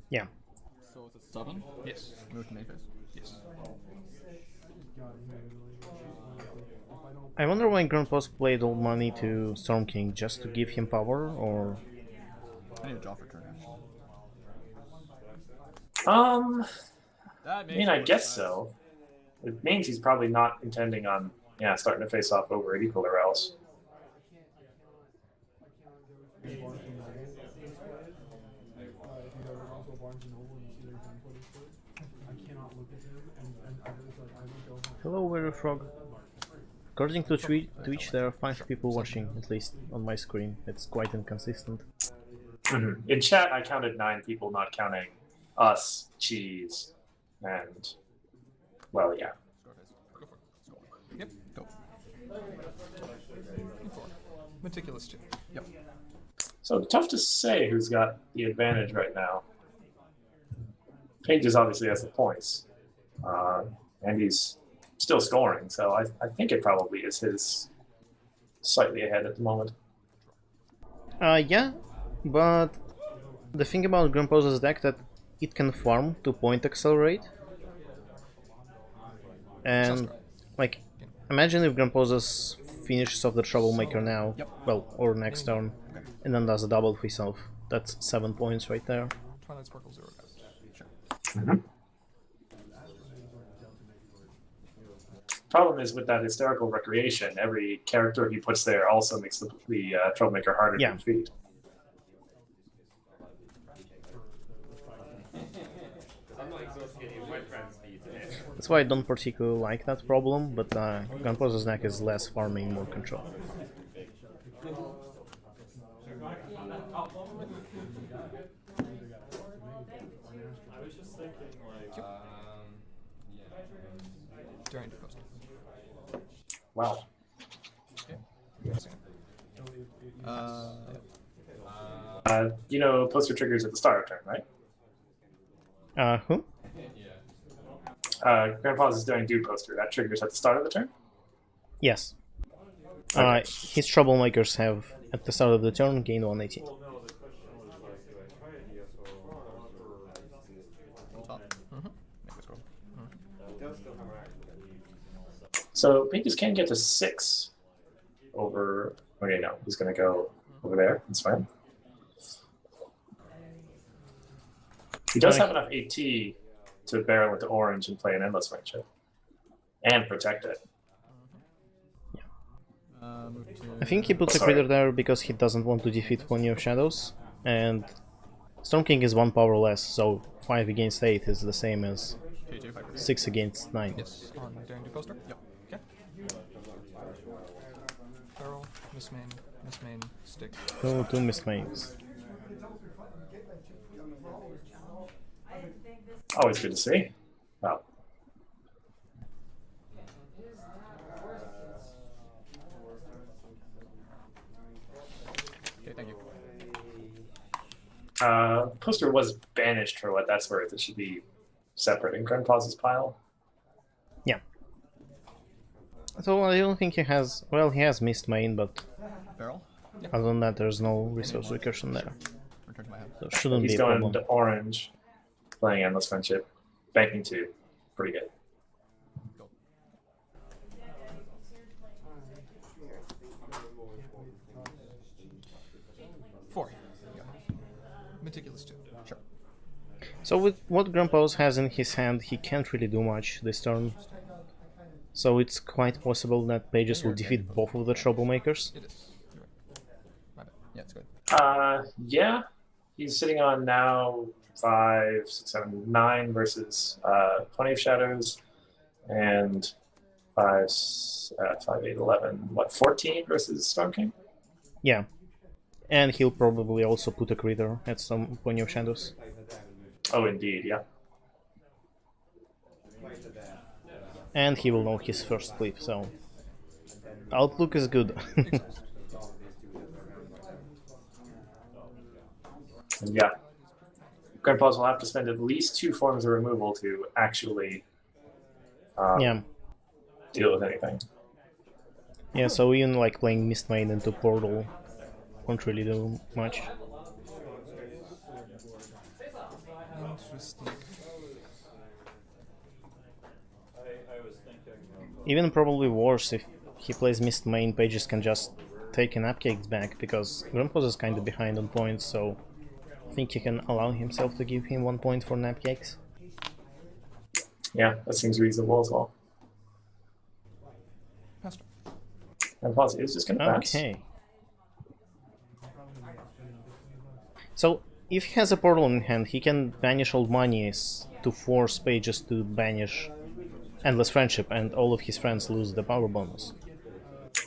[SPEAKER 2] Yeah.
[SPEAKER 5] So it's a 7?
[SPEAKER 6] Yes.
[SPEAKER 5] Move to main phase.
[SPEAKER 6] Yes.
[SPEAKER 2] I wonder why Grandpa's played old money to Storm King, just to give him power, or...
[SPEAKER 5] I need a draw for turn.
[SPEAKER 1] I mean, I guess so. It means he's probably not intending on, starting to face off over at Equal or Else.
[SPEAKER 2] Hello, Weary Frog. According to Twitch, there are 5 people watching, at least on my screen. It's quite inconsistent.
[SPEAKER 1] In chat, I counted 9 people, not counting us, Cheese, and, well, yeah.
[SPEAKER 6] Go for it. Yep. Go. 4. Meticulous 2. Yep.
[SPEAKER 1] So tough to say who's got the advantage right now. Pages obviously has the points, and he's still scoring, so I think it probably is his slightly ahead at the moment.
[SPEAKER 2] Yeah, but the thing about Grandpa's deck that it can farm to point accelerate. And, like, imagine if Grandpa's finishes off the Troublemaker now, well, or next turn, and then does a double face off. That's 7 points right there.
[SPEAKER 6] Twilight Sparkle 0 guys. Sure.
[SPEAKER 1] Problem is with that hysterical recreation, every character he puts there also makes the Troublemaker harder to defeat.
[SPEAKER 2] That's why I don't particularly like that problem, but Grandpa's deck is less farming, more control.
[SPEAKER 6] During post.
[SPEAKER 1] Wow. You know, poster triggers at the start of turn, right?
[SPEAKER 2] Who?
[SPEAKER 1] Grandpa's is doing dude poster. That triggers at the start of the turn?
[SPEAKER 2] Yes.
[SPEAKER 1] Okay.
[SPEAKER 2] His Troublemakers have, at the start of the turn, gained 180.
[SPEAKER 1] So Pinkus can get to 6 over... Okay, no, he's going to go over there. That's fine. He does have enough AT to barrel into orange and play an Endless Wing chip. And protect it.
[SPEAKER 2] I think he puts a critter there because he doesn't want to defeat Pony of Shadows, and Storm King is 1 power less, so 5 against 8 is the same as 6 against 9.
[SPEAKER 6] Yes. On daring do poster? Yep. Okay. Barrel, miss main, stick.
[SPEAKER 2] Two missed mains.
[SPEAKER 1] Always good to see. Wow. Poster was banished for what that's worth. It should be separate in Grandpa's pile.
[SPEAKER 2] Yeah. So I don't think he has... Well, he has missed main, but
[SPEAKER 6] Barrel? Yeah.
[SPEAKER 2] other than that, there's no resource recursion there.
[SPEAKER 6] Return to my hand.
[SPEAKER 2] So it shouldn't
[SPEAKER 1] He's
[SPEAKER 2] be a
[SPEAKER 1] going
[SPEAKER 2] problem.
[SPEAKER 1] to orange, playing Endless Friendship, banking 2. Pretty good.
[SPEAKER 6] Go. Four. Yeah. Meticulous 2. Sure.
[SPEAKER 2] So with what Grandpa's has in his hand, he can't really do much this turn. So it's quite possible that Pages will defeat both of the troublemakers.
[SPEAKER 6] It is. You're right. My bad. Yeah, it's good.
[SPEAKER 1] Yeah. He's sitting on now 5, 6, 7, 9 versus 20 of Shadows, and 5, 8, 11, what, 14 versus Storm King?
[SPEAKER 2] Yeah. And he'll probably also put a critter at some point of Shadows.
[SPEAKER 1] Oh, indeed, yeah.
[SPEAKER 2] And he will know his first flip, so... Outlook is good.
[SPEAKER 1] Yeah. Grandpa's will have to spend at least 2 forms of removal to actually
[SPEAKER 2] Yeah.
[SPEAKER 1] deal with anything.
[SPEAKER 2] Yeah, so even like playing Mistmane into Portal won't really do much.
[SPEAKER 6] Interesting.
[SPEAKER 2] Even probably worse if he plays Mistmane, Pages can just take an Napcakes back, because Grandpa's is kinda behind on points, so I think he can allow himself to give him 1 point for Napcakes.
[SPEAKER 1] Yeah, that seems reasonable as well.
[SPEAKER 6] Pastor.
[SPEAKER 1] Grandpa's is just gonna pass.
[SPEAKER 2] Okay. So, if he has a portal in hand, he can banish old monies to force Pages to banish Endless Friendship, and all of his friends lose the power bonus.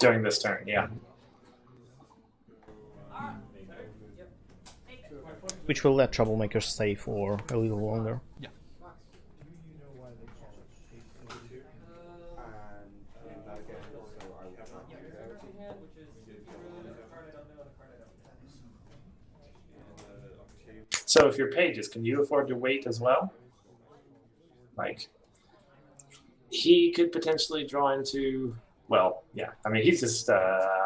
[SPEAKER 1] During this turn, yeah.
[SPEAKER 2] Which will let Troublemakers stay for a little longer.
[SPEAKER 6] Yeah.
[SPEAKER 1] So if you're Pages, can you afford to wait as well? Like, he could potentially draw into... Well, yeah. I mean, he's just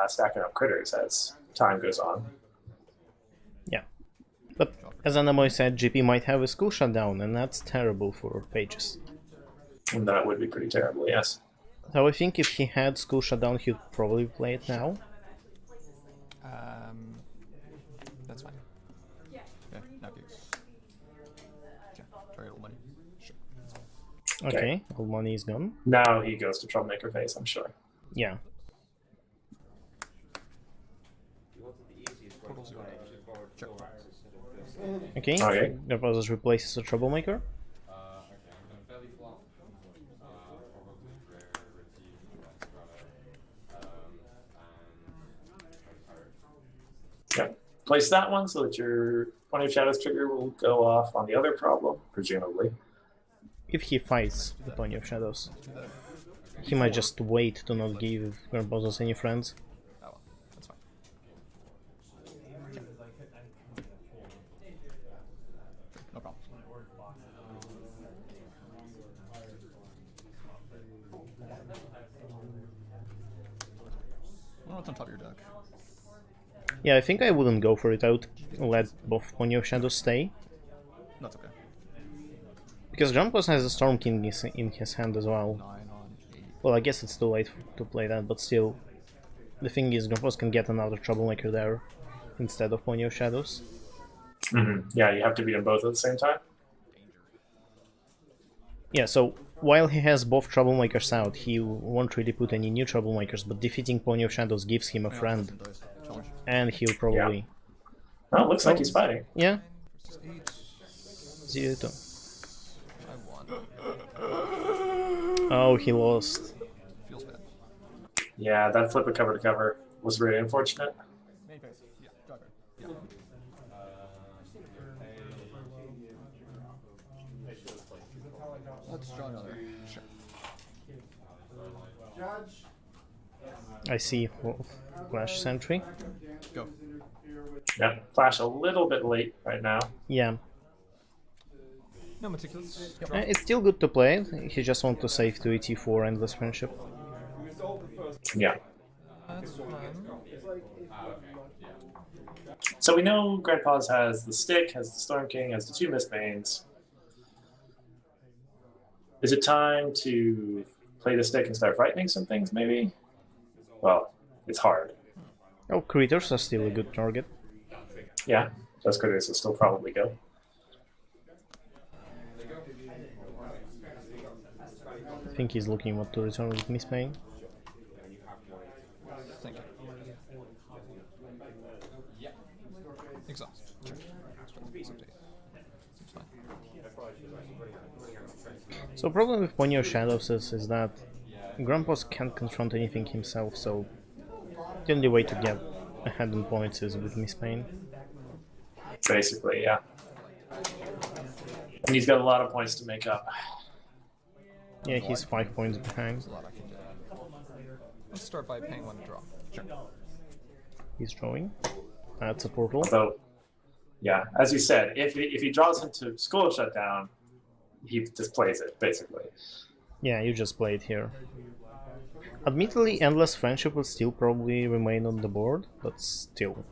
[SPEAKER 1] stacking up critters as time goes on.
[SPEAKER 2] Yeah. But as Anamoy said, GP might have a school shutdown, and that's terrible for Pages.
[SPEAKER 1] And that would be pretty terrible, yes.
[SPEAKER 2] So I think if he had school shutdown, he'd probably play it now.
[SPEAKER 6] That's fine. Okay, now gigs. Yeah, try old money. Sure.
[SPEAKER 2] Okay, all money is gone.
[SPEAKER 1] Now he goes to Troublemaker phase, I'm sure.
[SPEAKER 2] Yeah.
[SPEAKER 6] Portal 0. Sure.
[SPEAKER 2] Okay,
[SPEAKER 1] Okay.
[SPEAKER 2] Grandpa's replaces a Troublemaker.
[SPEAKER 1] Yeah. Place that one so that your 20 of Shadows trigger will go off on the other problem, presumably.
[SPEAKER 2] If he fights the Pony of Shadows. He might just wait to not give Grandpa's any friends.
[SPEAKER 6] Oh well, that's fine. No problem. I wonder what's on top of your deck.
[SPEAKER 2] Yeah, I think I wouldn't go for it. I would let both Pony of Shadows stay.
[SPEAKER 6] That's okay.
[SPEAKER 2] Because Grandpa's has a Storm King in his hand as well.
[SPEAKER 6] 9 on 8.
[SPEAKER 2] Well, I guess it's too late to play that, but still. The thing is, Grandpa's can get another Troublemaker there instead of Pony of Shadows.
[SPEAKER 1] Mm-hmm. Yeah, you have to beat them both at the same time.
[SPEAKER 2] Yeah, so while he has both Troublemakers out, he won't really put any new Troublemakers, but defeating Pony of Shadows gives him a friend, and he'll probably...
[SPEAKER 1] Oh, it looks like he's fighting.
[SPEAKER 2] Yeah,
[SPEAKER 6] Versus 8.
[SPEAKER 2] 0-2.
[SPEAKER 6] I won.
[SPEAKER 2] Oh, he lost.
[SPEAKER 6] Feels bad.
[SPEAKER 1] Yeah, that flip of cover to cover was really unfortunate.
[SPEAKER 6] Main phase. Yeah, draw card. Yeah. Let's draw another. Sure.
[SPEAKER 2] I see Flash Sentry.
[SPEAKER 6] Go.
[SPEAKER 1] Yeah, flash a little bit late right now.
[SPEAKER 2] Yeah.
[SPEAKER 6] No meticulous.
[SPEAKER 2] It's still good to play. He just wants to save to ET4 Endless Friendship.
[SPEAKER 1] Yeah.
[SPEAKER 6] That's fine.
[SPEAKER 1] So we know Grandpa's has the stick, has the Storm King, has the 2 Mistbanes. Is it time to play the stick and start frightening some things, maybe? Well, it's hard.
[SPEAKER 2] Oh, critters are still a good target.
[SPEAKER 1] Yeah, those critters will still probably go.
[SPEAKER 2] I think he's looking what to return with Miss Payne.
[SPEAKER 6] Thank you. Exhaust. Sure. Seems fine.
[SPEAKER 2] So problem with Ponyo Shadows is that Grandpa's can't confront anything himself, so the only way to get ahead on points is with Miss Payne.
[SPEAKER 1] Basically, yeah. And he's got a lot of points to make up.
[SPEAKER 2] Yeah, he's 5 points behind.
[SPEAKER 6] There's a lot I can do. Let's start by paying 1 to draw. Sure.
[SPEAKER 2] He's drawing. That's a portal.
[SPEAKER 1] So, yeah, as you said, if he draws into School Shutdown, he just plays it, basically.
[SPEAKER 2] Yeah, you just play it here. Admittedly, Endless Friendship will still probably remain on the board, but still.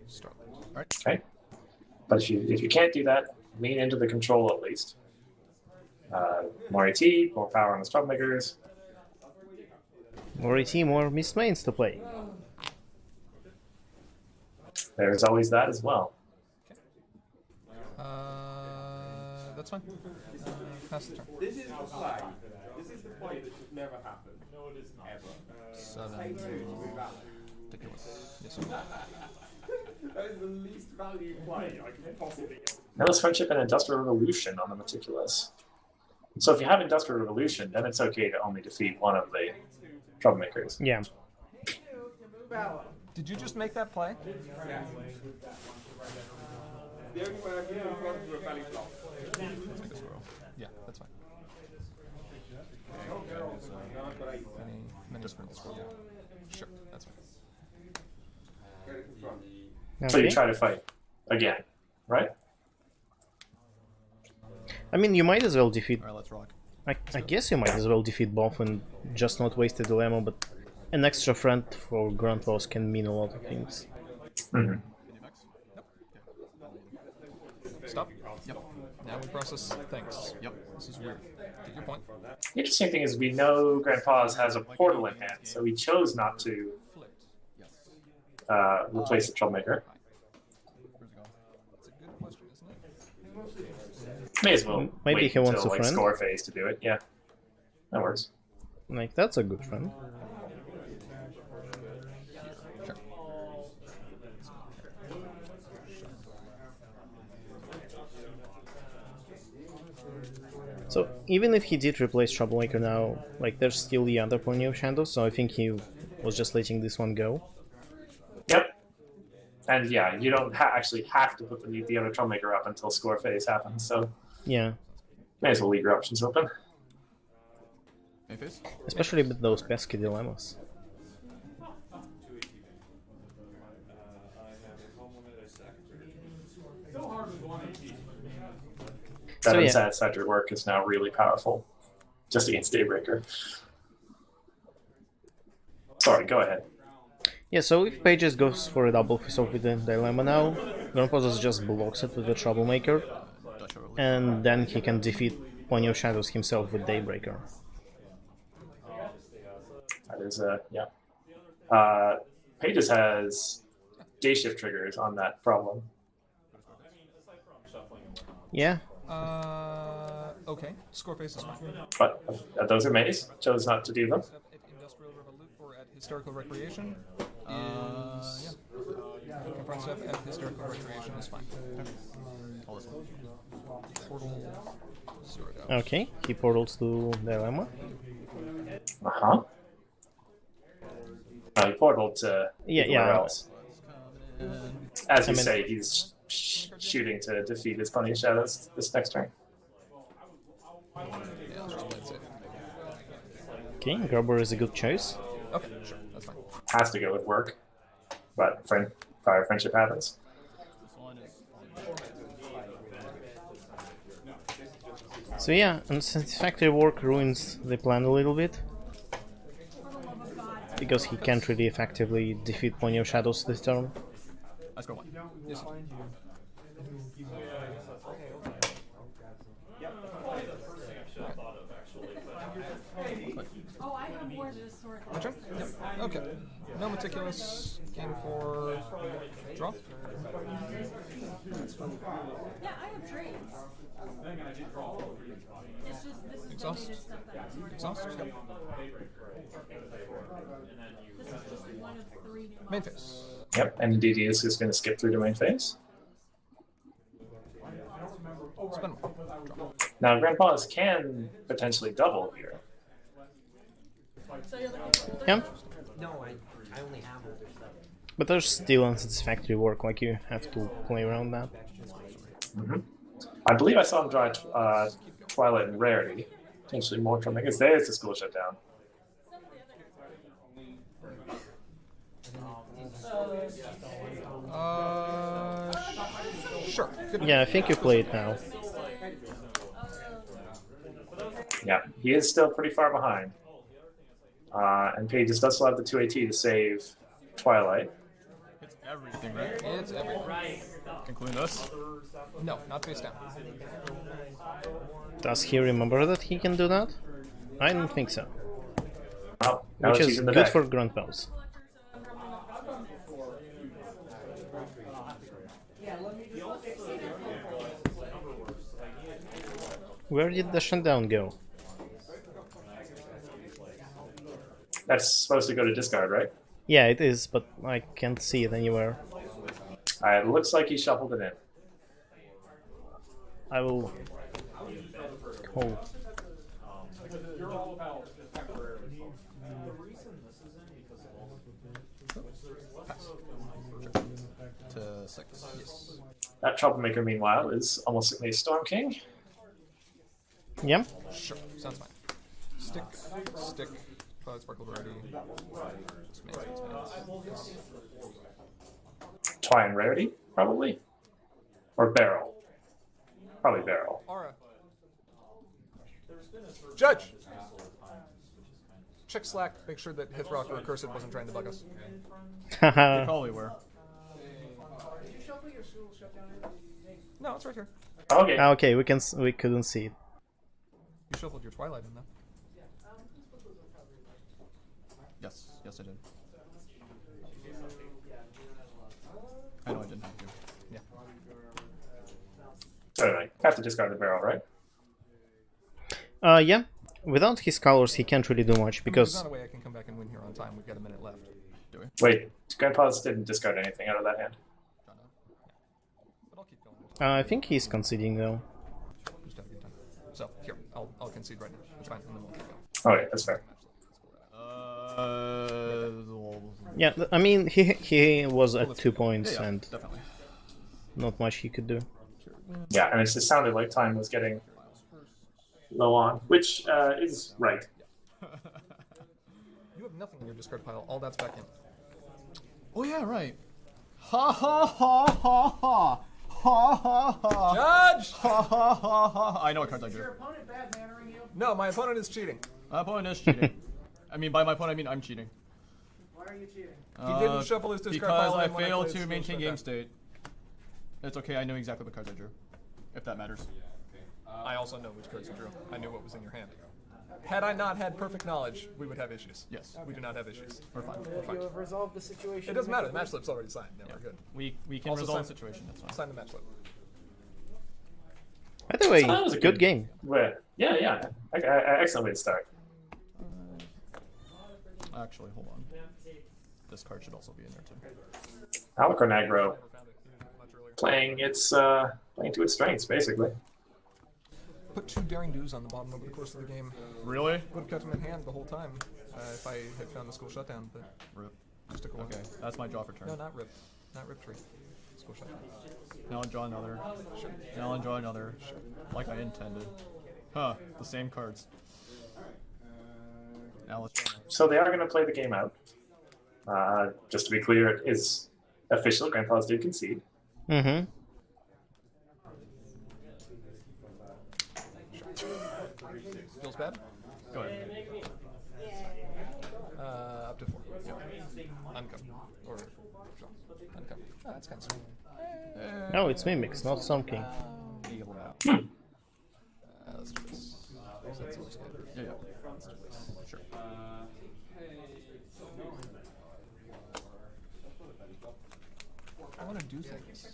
[SPEAKER 6] Start. Alright.
[SPEAKER 1] Okay. But if you can't do that, lean into the control at least. More AT, more power on the Troublemakers.
[SPEAKER 2] More AT, more Miss Mains to play.
[SPEAKER 1] There's always that as well.
[SPEAKER 6] That's fine. Pass the turn.
[SPEAKER 8] This is the play. This is the play that should never happen. No, it is not. Ever.
[SPEAKER 6] 7. Ridiculous. Yes, sir.
[SPEAKER 8] That is the least value play I can possibly get.
[SPEAKER 1] Endless Friendship and Industrial Revolution on the Meticulous. So if you have Industrial Revolution, then it's okay to only defeat one of the Troublemakers.
[SPEAKER 2] Yeah.
[SPEAKER 6] Did you just make that play?
[SPEAKER 8] The only way I can do run through a belly flop.
[SPEAKER 6] Let's make this roll. Yeah, that's fine. Many sprints. Yeah. Sure, that's fine.
[SPEAKER 1] So you
[SPEAKER 2] Okay.
[SPEAKER 1] try to fight again, right?
[SPEAKER 2] I mean, you might as well defeat.
[SPEAKER 5] Alright, let's rock.
[SPEAKER 2] I guess you might as well defeat both and just not waste a dilemma, but an extra friend for Grandpa's can mean a lot of things.
[SPEAKER 1] Mm-hmm.
[SPEAKER 6] Stop. Yep. Now we process things. Yep. This is weird. Get your point.
[SPEAKER 1] The interesting thing is we know Grandpa's has a portal in hand, so he chose not to replace the Troublemaker.
[SPEAKER 6] That's a good question, isn't it?
[SPEAKER 1] May as well
[SPEAKER 2] Maybe
[SPEAKER 1] wait
[SPEAKER 2] he wants
[SPEAKER 1] until
[SPEAKER 2] a friend.
[SPEAKER 1] score phase to do it. Yeah, that works.
[SPEAKER 2] Like, that's a good friend.
[SPEAKER 6] Sure.
[SPEAKER 2] So even if he did replace Troublemaker now, like, there's still the other Pony of Shadows, so I think he was just letting this one go.
[SPEAKER 1] Yep. And yeah, you don't actually have to put the other Troublemaker up until score phase happens, so
[SPEAKER 2] Yeah,
[SPEAKER 1] may as well leave your options open.
[SPEAKER 2] especially with those pesky dilemmas. So,
[SPEAKER 1] That
[SPEAKER 2] yeah.
[SPEAKER 1] unsatisfactory work is now really powerful, just against Daybreaker. Sorry, go ahead.
[SPEAKER 2] Yeah, so if Pages goes for a double face-off with the dilemma now, Grandpa's just blocks it with the Troublemaker, and then he can defeat Pony of Shadows himself with Daybreaker.
[SPEAKER 1] That is, yeah. Pages has day shift triggers on that problem.
[SPEAKER 2] Yeah,
[SPEAKER 6] Okay. Score face is fine.
[SPEAKER 1] But those are Maze. Chose not to do them.
[SPEAKER 6] At Industrial Revolut or at Hysterical Recreation is... yeah. Confront stuff at Hysterical Recreation is fine. Portal... Zero doubt.
[SPEAKER 2] okay, he portals to Dilemma.
[SPEAKER 1] Uh-huh. portal to
[SPEAKER 2] Yeah,
[SPEAKER 1] everywhere
[SPEAKER 2] yeah.
[SPEAKER 1] else. As you
[SPEAKER 2] I mean-
[SPEAKER 1] say, he's shooting to defeat his pony shadows this next turn.
[SPEAKER 6] Yeah, let's just play it safe.
[SPEAKER 2] Okay, Grubber is a good choice.
[SPEAKER 6] Okay, sure, that's fine.
[SPEAKER 1] Has to go with work, but fire friendship happens.
[SPEAKER 2] So yeah, unsatisfactory work ruins the plan a little bit. Because he can't really effectively defeat Pony of Shadows this turn.
[SPEAKER 5] Let's go one.
[SPEAKER 6] Yes.
[SPEAKER 7] Oh, I have more of this sort.
[SPEAKER 6] My turn? Yep. Okay. No meticulous. Game for draw.
[SPEAKER 7] Yeah, I have trades. It's just this is
[SPEAKER 6] Exhaust.
[SPEAKER 7] donated stuff that
[SPEAKER 6] Exhaust. Yep.
[SPEAKER 7] this is just one of 3 new
[SPEAKER 6] Main
[SPEAKER 7] models.
[SPEAKER 6] phase.
[SPEAKER 1] Yep, and DD is just going to skip through to main phase.
[SPEAKER 6] Spin one. Draw.
[SPEAKER 1] Now, Grandpa's can potentially double here.
[SPEAKER 7] So you're looking for
[SPEAKER 2] Yeah,
[SPEAKER 10] No, I only have older stuff.
[SPEAKER 2] but there's still unsatisfactory work, like you have to play around that.
[SPEAKER 1] I believe I saw him draw Twilight and Rarity. Potentially more from, I guess there's the school shutdown.
[SPEAKER 6] Sure. Good.
[SPEAKER 2] Yeah, I think you play it now.
[SPEAKER 1] Yeah, he is still pretty far behind. And Pages does still have the 2 AT to save Twilight.
[SPEAKER 5] It's everything, right?
[SPEAKER 6] It's everything.
[SPEAKER 5] Including us.
[SPEAKER 6] No, not face down.
[SPEAKER 2] Does he remember that he can do that? I don't think so.
[SPEAKER 1] Oh, now
[SPEAKER 2] Which
[SPEAKER 1] she's
[SPEAKER 2] is
[SPEAKER 1] in the
[SPEAKER 2] good
[SPEAKER 1] deck.
[SPEAKER 2] for Grandpa's. Where did the shutdown go?
[SPEAKER 1] That's supposed to go to discard, right?
[SPEAKER 2] Yeah, it is, but I can't see it anywhere.
[SPEAKER 1] It looks like he shuffled it in.
[SPEAKER 2] I will call.
[SPEAKER 6] To 6. Yes.
[SPEAKER 1] That troublemaker, meanwhile, is almost certainly Storm King.
[SPEAKER 2] Yeah,
[SPEAKER 6] Sure. Sounds fine. Stick. Stick. Twilight Sparkle Variety. Just mains.
[SPEAKER 1] Twy and Rarity, probably. Or Barrel. Probably Barrel.
[SPEAKER 6] Aura. Judge! Check Slack, make sure that Hithrock or Cursed wasn't trying to bug us.
[SPEAKER 5] They probably were.
[SPEAKER 4] Did you shuffle your school shutdown?
[SPEAKER 6] No, it's right here.
[SPEAKER 1] Okay.
[SPEAKER 2] okay, we couldn't see it.
[SPEAKER 6] You shuffled your Twilight in there.
[SPEAKER 5] Yes, yes, I did. I know I didn't have to.
[SPEAKER 6] Yeah.
[SPEAKER 1] So anyway, have to discard the Barrel, right?
[SPEAKER 2] Yeah. Without his colors, he can't really do much
[SPEAKER 6] There's
[SPEAKER 2] because
[SPEAKER 6] not a way I can come back and win here on time. We've got a minute left.
[SPEAKER 5] Do we?
[SPEAKER 1] Wait, Grandpa's didn't discard anything out of that hand.
[SPEAKER 6] Don't know. Yeah. But I'll keep going.
[SPEAKER 2] I think he's conceding though.
[SPEAKER 6] Just have a good time. So, here, I'll concede right now. It's fine, and then we'll keep going.
[SPEAKER 1] Okay, that's fair.
[SPEAKER 2] Yeah, I mean he was at 2 points
[SPEAKER 5] yeah,
[SPEAKER 2] and
[SPEAKER 5] definitely.
[SPEAKER 2] not much he could do.
[SPEAKER 1] Yeah, and it just sounded like time was getting low on, which is right.
[SPEAKER 6] You have nothing in your discard pile. All that's back in.
[SPEAKER 5] Oh yeah, right. Ha ha ha ha ha. Ha ha ha.
[SPEAKER 6] Judge!
[SPEAKER 5] Ha ha ha ha. I know what cards I
[SPEAKER 4] Is
[SPEAKER 5] drew.
[SPEAKER 4] your opponent bad mannering you?
[SPEAKER 6] No, my opponent is cheating.
[SPEAKER 5] My opponent is cheating. I mean, by my opponent, I mean I'm cheating.
[SPEAKER 4] Why are you cheating?
[SPEAKER 6] He didn't shuffle his discard
[SPEAKER 5] because
[SPEAKER 6] pile
[SPEAKER 5] I
[SPEAKER 6] in when I
[SPEAKER 5] failed
[SPEAKER 6] played
[SPEAKER 5] to
[SPEAKER 6] School
[SPEAKER 5] maintain
[SPEAKER 6] Showdown.
[SPEAKER 5] game state. It's okay, I know exactly what cards I drew. If that matters.
[SPEAKER 6] I also know which cards you drew. I knew what was in your hand. Had I not had perfect knowledge, we would have issues.
[SPEAKER 5] Yes.
[SPEAKER 6] We do not have issues.
[SPEAKER 5] We're fine.
[SPEAKER 6] We're fine.
[SPEAKER 4] You have resolved the situation.
[SPEAKER 6] It doesn't matter. The match slip's already signed. Yeah, we're good.
[SPEAKER 5] We can
[SPEAKER 6] Also
[SPEAKER 5] resolve the
[SPEAKER 6] sign-
[SPEAKER 5] situation, that's fine.
[SPEAKER 6] Sign the match slip.
[SPEAKER 2] By the way,
[SPEAKER 1] So that was a
[SPEAKER 2] good game.
[SPEAKER 1] Well, yeah. Excellent way to start.
[SPEAKER 5] Actually, hold on. This card should also be in there too.
[SPEAKER 1] Alicorn aggro
[SPEAKER 6] Never found it much earlier.
[SPEAKER 1] playing to its strengths, basically.
[SPEAKER 6] Put 2 Daring Do's on the bottom over the course of the game.
[SPEAKER 5] Really?
[SPEAKER 6] Would have kept him in hand the whole time if I had found the school shutdown, but
[SPEAKER 5] Rip.
[SPEAKER 6] Just a cool.
[SPEAKER 5] Okay, that's my draw for turn.
[SPEAKER 6] No, not rip. Not rip tree. School shot.
[SPEAKER 5] Now I'll draw another.
[SPEAKER 6] Sure.
[SPEAKER 5] Now I'll draw another.
[SPEAKER 6] Sure.
[SPEAKER 5] Like I intended. Huh, the same cards. Now let's draw another.
[SPEAKER 1] So they are going to play the game out. Just to be clear, it is official. Grandpa's did concede.
[SPEAKER 2] Mm-hmm.
[SPEAKER 6] Feels bad?
[SPEAKER 5] Go ahead.
[SPEAKER 6] Up to 4. Yep. Uncover. Or draw. Uncover. Oh, that's kind of sweet.
[SPEAKER 2] Oh, it's Mimics, not Storm King.
[SPEAKER 5] Eagle out.
[SPEAKER 6] Let's do this. That looks good.
[SPEAKER 5] Yeah, yeah.
[SPEAKER 6] Let's do this. Sure. I want to do things.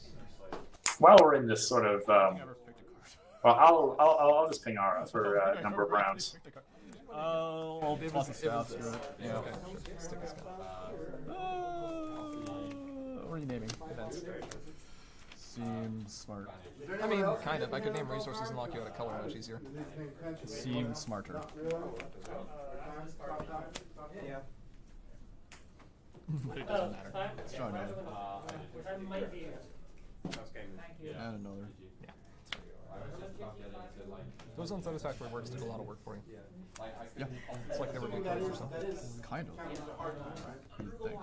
[SPEAKER 1] While we're in this sort of,
[SPEAKER 5] Never picked a
[SPEAKER 1] well,
[SPEAKER 5] card.
[SPEAKER 1] I'll just ping Ara for a number of rounds.
[SPEAKER 5] I'll toss the staff through it. Yeah.
[SPEAKER 6] Okay, sure. Stick this guy.
[SPEAKER 5] Renaming.
[SPEAKER 6] Events.
[SPEAKER 5] Seems smart.
[SPEAKER 6] I mean, kind of. I could name resources and lock you out of color much easier.
[SPEAKER 5] Seems smarter.
[SPEAKER 8] Yeah.
[SPEAKER 5] But it doesn't matter. It's drawing man. And another.
[SPEAKER 6] Yeah. Those unsatisfactory words did a lot of work for you.
[SPEAKER 5] Yeah.
[SPEAKER 6] It's like they were good cards or something.
[SPEAKER 5] Kind of. You'd think.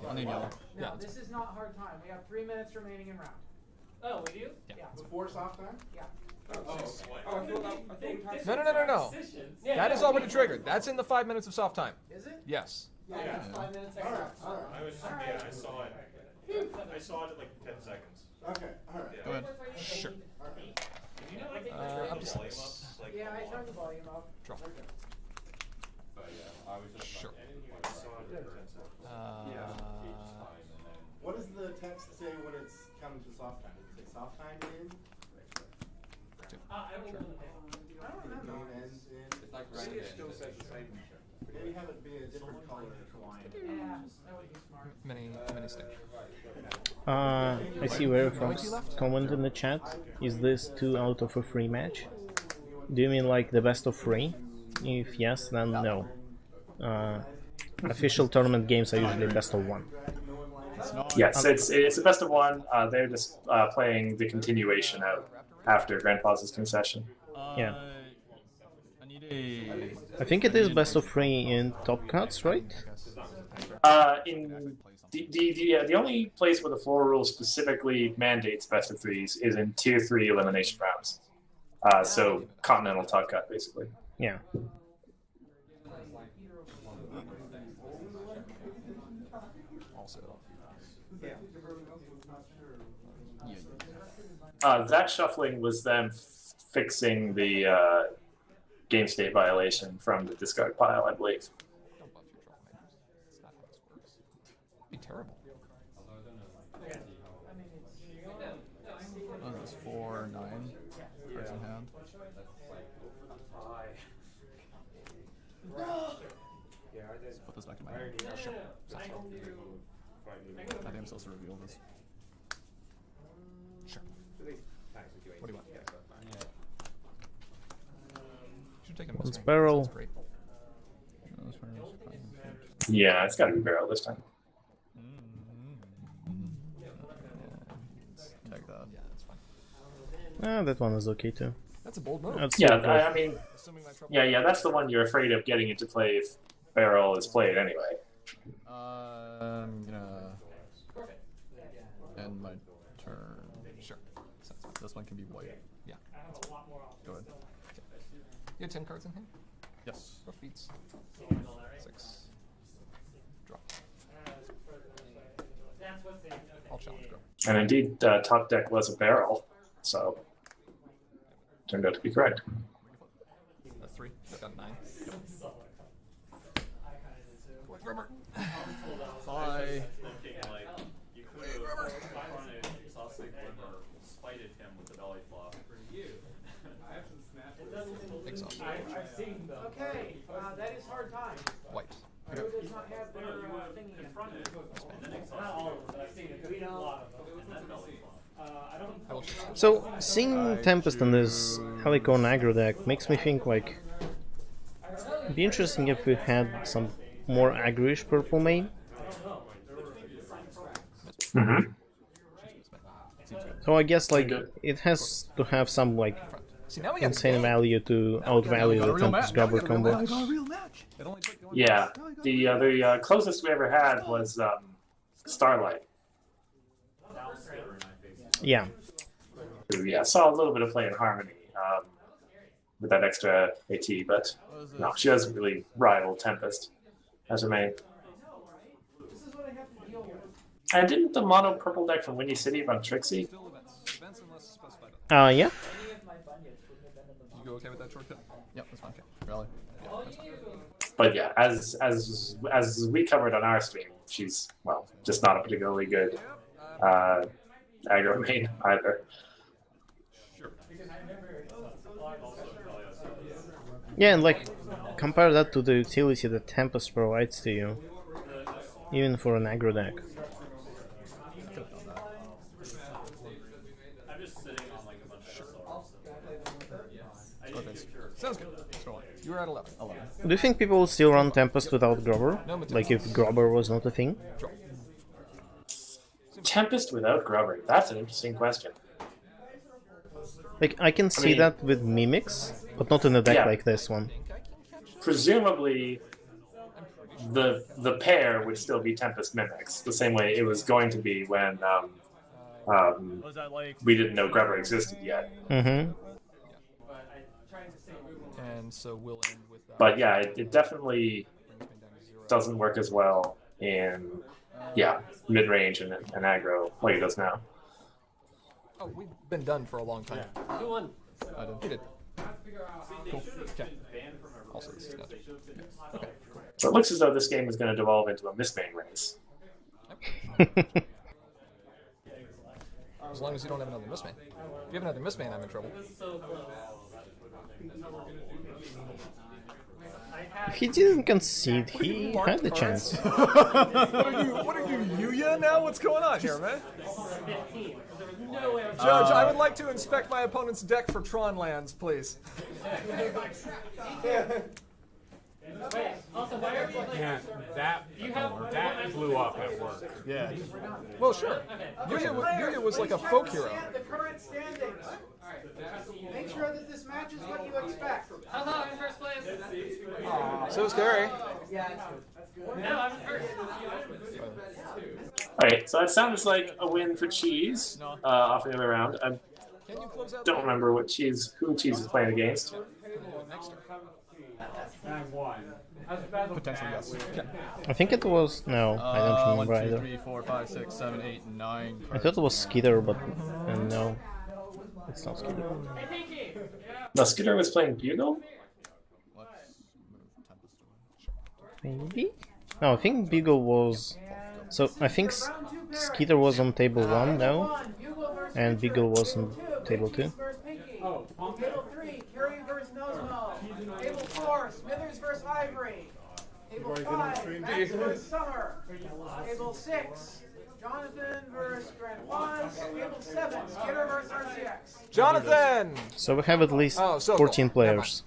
[SPEAKER 5] I'll name yellow.
[SPEAKER 6] Yeah.
[SPEAKER 4] This is not hard time. We have 3 minutes remaining in round.
[SPEAKER 7] Oh, we do?
[SPEAKER 6] Yeah.
[SPEAKER 8] Before soft time?
[SPEAKER 4] Yeah.
[SPEAKER 6] No. That is already triggered. That's in the 5 minutes of soft time.
[SPEAKER 4] Is it?
[SPEAKER 6] Yes.
[SPEAKER 8] Yeah.
[SPEAKER 7] 5 minutes
[SPEAKER 8] All right,
[SPEAKER 7] extra.
[SPEAKER 8] all right.
[SPEAKER 11] I saw it. I saw it at like 10 seconds.
[SPEAKER 8] Okay, all right.
[SPEAKER 5] Go ahead.
[SPEAKER 6] Sure. Up to 6.
[SPEAKER 4] Yeah, I turned the volume up.
[SPEAKER 6] Draw. Sure.
[SPEAKER 8] What does the text say when it's coming to soft time? Does it say soft time in?
[SPEAKER 4] I don't remember.
[SPEAKER 8] Game ends in? Maybe it still says the same. Maybe have it be a different color.
[SPEAKER 4] Yeah, that would be smart.
[SPEAKER 6] Many stick.
[SPEAKER 2] I see where from comment in the chat. Is this 2 out of a 3 match? Do you mean like the best of 3? If yes, then no. Official tournament games are usually best of 1.
[SPEAKER 1] Yes, it's a best of 1. They're just playing the continuation out after Grandpa's concession.
[SPEAKER 2] Yeah.
[SPEAKER 5] I need a.
[SPEAKER 2] I think it is best of 3 in top cuts, right?
[SPEAKER 1] In the only place where the floor rule specifically mandates best of 3s is in tier 3 elimination rounds. So continental top cut, basically.
[SPEAKER 2] Yeah.
[SPEAKER 6] Also.
[SPEAKER 1] That shuffling was them fixing the game state violation from the discard pile, I believe.
[SPEAKER 6] Don't buff your troublemakers. It's not how this works. It'd be terrible.
[SPEAKER 5] Oh, that's 4, 9. Cards in hand. Let's put this back in my hand.
[SPEAKER 6] Sure.
[SPEAKER 5] I think I'm supposed to reveal this.
[SPEAKER 6] Sure. What do you want? Should take a
[SPEAKER 2] Let's
[SPEAKER 6] miscreant.
[SPEAKER 2] barrel.
[SPEAKER 6] That's great.
[SPEAKER 1] Yeah, it's got to be barrel this time.
[SPEAKER 5] Tag that.
[SPEAKER 6] Yeah, that's fine.
[SPEAKER 2] That one is okay too.
[SPEAKER 6] That's a bold move.
[SPEAKER 2] That's
[SPEAKER 1] Yeah,
[SPEAKER 2] still
[SPEAKER 1] I mean,
[SPEAKER 6] Assuming my trouble.
[SPEAKER 1] yeah, that's the one you're afraid of getting into play if barrel is played anyway.
[SPEAKER 5] I'm gonna end my turn.
[SPEAKER 6] Sure. Sounds fine.
[SPEAKER 5] This one can be white.
[SPEAKER 6] Yeah. That's fine.
[SPEAKER 5] Go ahead.
[SPEAKER 6] You have 10 cards in hand?
[SPEAKER 5] Yes.
[SPEAKER 6] Rough beats. 6. Draw. I'll challenge go.
[SPEAKER 1] And indeed, top deck was a barrel, so turned out to be correct.
[SPEAKER 6] 3. I've got 9. Go with rubber.
[SPEAKER 5] Bye.
[SPEAKER 11] You could have sausage liver spited him with the belly flop.
[SPEAKER 6] Exhaust.
[SPEAKER 4] Okay, that is hard time.
[SPEAKER 6] White.
[SPEAKER 4] Who does not have their thingy in front of it?
[SPEAKER 7] Not all of them, I've seen a good lot of them.
[SPEAKER 6] I will
[SPEAKER 2] So, seeing Tempest in this Helicon aggro deck makes me think like it'd be interesting if we had some more aggro-ish purple main.
[SPEAKER 1] Mm-hmm.
[SPEAKER 2] So I guess like it has to have some like
[SPEAKER 6] See, now we got
[SPEAKER 2] insane value to outvalue the Tempest Grubber combo.
[SPEAKER 1] Yeah, the closest we ever had was Starlight.
[SPEAKER 2] Yeah.
[SPEAKER 1] Yeah, saw a little bit of play in Harmony with that extra AT, but no, she doesn't really rival Tempest as her main. And didn't the mono purple deck from Windy City run Trixie?
[SPEAKER 2] Yeah.
[SPEAKER 6] You go okay with that shortcut?
[SPEAKER 5] Yep, that's fine. Okay. Really? Yeah, that's fine.
[SPEAKER 1] But yeah, as we covered on our stream, she's well just not a particularly good aggro main either.
[SPEAKER 2] Yeah, and like compare that to the utility that Tempest provides to you, even for an aggro deck.
[SPEAKER 6] Sounds good. You were at 11.
[SPEAKER 2] Do you think people will still run Tempest without Grubber?
[SPEAKER 6] No, but
[SPEAKER 2] Like if Grubber was not a thing?
[SPEAKER 6] Sure.
[SPEAKER 1] Tempest without Grubber? That's an interesting question.
[SPEAKER 2] Like I can see that with Mimics, but not in a deck like this one.
[SPEAKER 1] Presumably, the pair would still be Tempest Mimics, the same way it was going to be when we didn't know Grubber existed yet.
[SPEAKER 2] Mm-hmm.
[SPEAKER 6] And so we'll end with that.
[SPEAKER 1] But yeah, it definitely doesn't work as well in mid-range and aggro like it does now.
[SPEAKER 6] Oh, we've been done for a long time.
[SPEAKER 10] Who won?
[SPEAKER 6] I did. He did. Cool. Okay. Also, this is not okay.
[SPEAKER 1] So it looks as though this game is going to devolve into a Mistmain race.
[SPEAKER 6] As long as you don't have another Mistman. If you have another Mistman, I'm in trouble.
[SPEAKER 2] If he didn't concede, he had the chance.
[SPEAKER 6] What are you, Yuya now? What's going on here, man? Judge, I would like to inspect my opponent's deck for Tron lands, please.
[SPEAKER 3] Yeah, that blew up at work.
[SPEAKER 5] Yeah.
[SPEAKER 6] Well, sure. Yuya was like a folk hero.
[SPEAKER 4] The current standings. Make sure that this matches what you expect.
[SPEAKER 7] Hello, I'm in first place.
[SPEAKER 6] So scary.
[SPEAKER 7] No, I'm in first.
[SPEAKER 1] Alright, so that sounds like a win for Cheese off the other round. I don't remember who Cheese is playing against.
[SPEAKER 5] Potentially, yes.
[SPEAKER 2] I think it was... no, I don't remember
[SPEAKER 5] 1, 2,
[SPEAKER 2] either.
[SPEAKER 5] 3, 4, 5, 6, 7, 8, 9.
[SPEAKER 2] I thought it was Skitter, but no. It's not Skitter.
[SPEAKER 1] No, Skitter was playing Bugle?
[SPEAKER 2] Maybe? No, I think Beagle was... So, I think Skitter was on table 1 now, and Beagle was on table 2.
[SPEAKER 4] Table 3, Carrie versus Nosmo. Table 4, Smithers versus Ivory. Table 5, Max versus Summer. Table 6, Jonathan versus Grand Paz. Table 7, Skitter versus RCX.
[SPEAKER 6] Jonathan!
[SPEAKER 2] So we have at least
[SPEAKER 6] so
[SPEAKER 2] 14 players.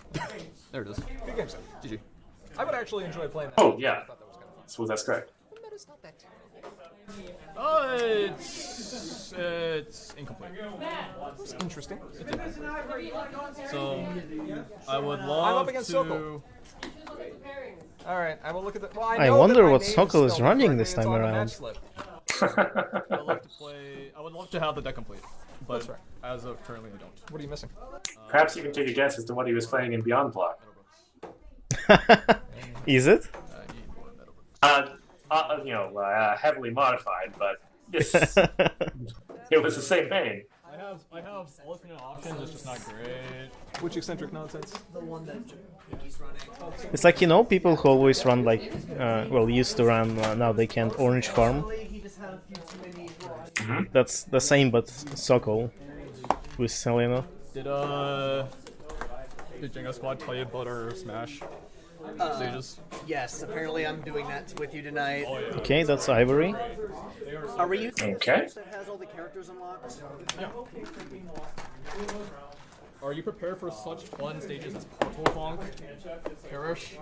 [SPEAKER 5] There it is.
[SPEAKER 6] Good game, sir. GG. I would actually enjoy playing that.
[SPEAKER 1] Oh, yeah. So that's correct.
[SPEAKER 5] It's incomplete.
[SPEAKER 6] It's interesting.
[SPEAKER 5] So, I would love
[SPEAKER 6] I'm up against
[SPEAKER 5] to...
[SPEAKER 6] Sokol. Alright, I will look at the... Well,
[SPEAKER 2] I
[SPEAKER 6] know
[SPEAKER 2] wonder
[SPEAKER 6] that my
[SPEAKER 2] what
[SPEAKER 6] name
[SPEAKER 2] Sokol is
[SPEAKER 6] spelled
[SPEAKER 2] running
[SPEAKER 6] correctly,
[SPEAKER 2] this
[SPEAKER 6] it's
[SPEAKER 2] time
[SPEAKER 6] on the
[SPEAKER 2] around.
[SPEAKER 6] match slip.
[SPEAKER 5] I would love to play... I would love to have the deck complete, but
[SPEAKER 6] That's right.
[SPEAKER 5] as of currently I don't.
[SPEAKER 6] What are you missing?
[SPEAKER 1] Perhaps you can take a guess as to what he was playing in Beyond Block.
[SPEAKER 2] Is it?
[SPEAKER 1] Heavily modified, but this, it was the same main.
[SPEAKER 5] I have alternate options, it's just not great.
[SPEAKER 6] Which eccentric nonsense?
[SPEAKER 10] The one that he's running.
[SPEAKER 2] It's like, you know, people who always run like, used to run, now they can't, Orange Farm. That's the same, but Sokol with Selena.
[SPEAKER 5] Did Jenga Squad tell you about our Smash stages?
[SPEAKER 10] Yes, apparently I'm doing that with you tonight.
[SPEAKER 5] Oh, yeah.
[SPEAKER 2] Okay, that's Ivory.
[SPEAKER 10] Are we using
[SPEAKER 1] Okay.
[SPEAKER 10] that has all the characters unlocked?
[SPEAKER 5] Yeah.
[SPEAKER 6] Are you prepared for such fun stages as Portal Funk, Perish,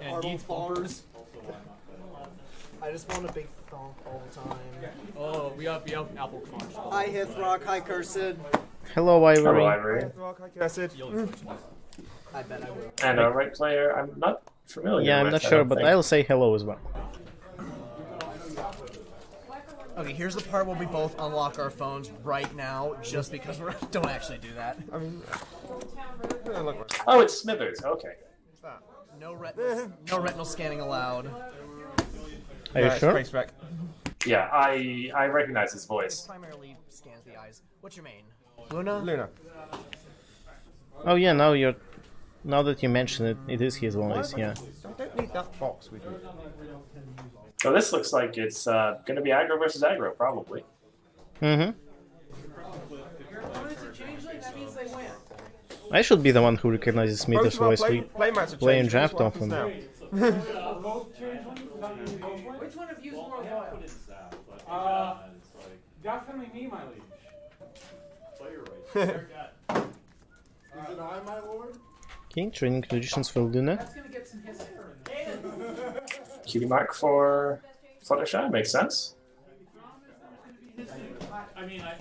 [SPEAKER 6] and Needs Bumpers?
[SPEAKER 10] I just want a big thonk all the time.
[SPEAKER 6] Oh, we have Apple Crunch.
[SPEAKER 10] Hi Hithrock, hi Cursed.
[SPEAKER 2] Hello, Ivory.
[SPEAKER 1] Hello, Ivory.
[SPEAKER 10] I bet I will.
[SPEAKER 1] And our right player, I'm not familiar
[SPEAKER 2] Yeah, I'm
[SPEAKER 1] with,
[SPEAKER 2] not
[SPEAKER 1] I
[SPEAKER 2] sure,
[SPEAKER 1] don't
[SPEAKER 2] but
[SPEAKER 1] think.
[SPEAKER 2] I'll say hello as well.
[SPEAKER 10] Okay, here's the part where we both unlock our phones right now, just because we don't actually do that.
[SPEAKER 12] I mean,
[SPEAKER 1] Oh, it's Smithers. Okay.
[SPEAKER 10] No retinal scanning allowed.
[SPEAKER 2] Are you sure?
[SPEAKER 1] Yeah, I recognize his voice.
[SPEAKER 10] Primarily scans the eyes. What's your main? Luna?
[SPEAKER 12] Luna.
[SPEAKER 2] Oh yeah, now that you mention it, it is his voice. Yeah.
[SPEAKER 12] I don't need that box with me.
[SPEAKER 1] So this looks like it's going to be aggro versus aggro, probably.
[SPEAKER 2] Mm-hmm.
[SPEAKER 4] Your opponent's a changeling, that means they win.
[SPEAKER 2] I should be the one who recognizes Smithers'
[SPEAKER 12] Both of our
[SPEAKER 2] voice. We play and draft
[SPEAKER 12] What
[SPEAKER 2] often.
[SPEAKER 12] happens
[SPEAKER 4] Which one of you is more loyal?
[SPEAKER 11] Definitely me, my liege.
[SPEAKER 8] Is it I, my lord?
[SPEAKER 2] Okay, training conditions for Luna.
[SPEAKER 4] That's gonna get some hissing.
[SPEAKER 1] Cutie mark for Fluttershy makes sense.
[SPEAKER 11] I mean, I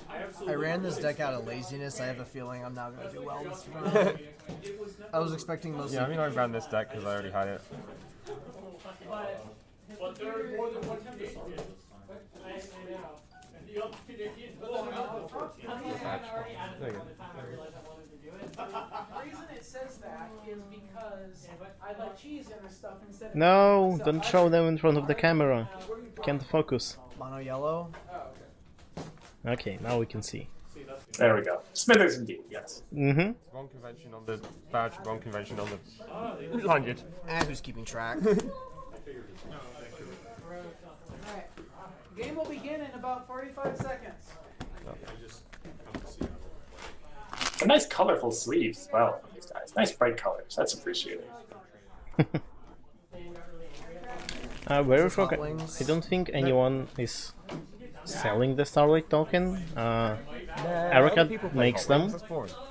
[SPEAKER 10] I ran this deck out of laziness. I have a feeling I'm not going to do well this round. I was expecting mostly...
[SPEAKER 12] Yeah, I mean I ran this deck because I already had it.
[SPEAKER 11] But there are more than one team to start with.
[SPEAKER 12] There you go.
[SPEAKER 4] The reason it says that is because I let cheese in or stuff instead of...
[SPEAKER 2] No, don't show them in front of the camera. Can't focus.
[SPEAKER 10] Mono yellow.
[SPEAKER 2] Okay, now we can see.
[SPEAKER 1] There we go. Smithers indeed, yes.
[SPEAKER 2] Mm-hmm.
[SPEAKER 12] Wrong convention on the badge, wrong convention on the lanyard.
[SPEAKER 10] And who's keeping track?
[SPEAKER 4] Alright. Game will begin in about 45 seconds.
[SPEAKER 1] A nice colorful sleeves as well on these guys. Nice bright colors. That's appreciated.
[SPEAKER 2] Very shocking. I don't think anyone is selling the Starlight token. Arrowcat makes them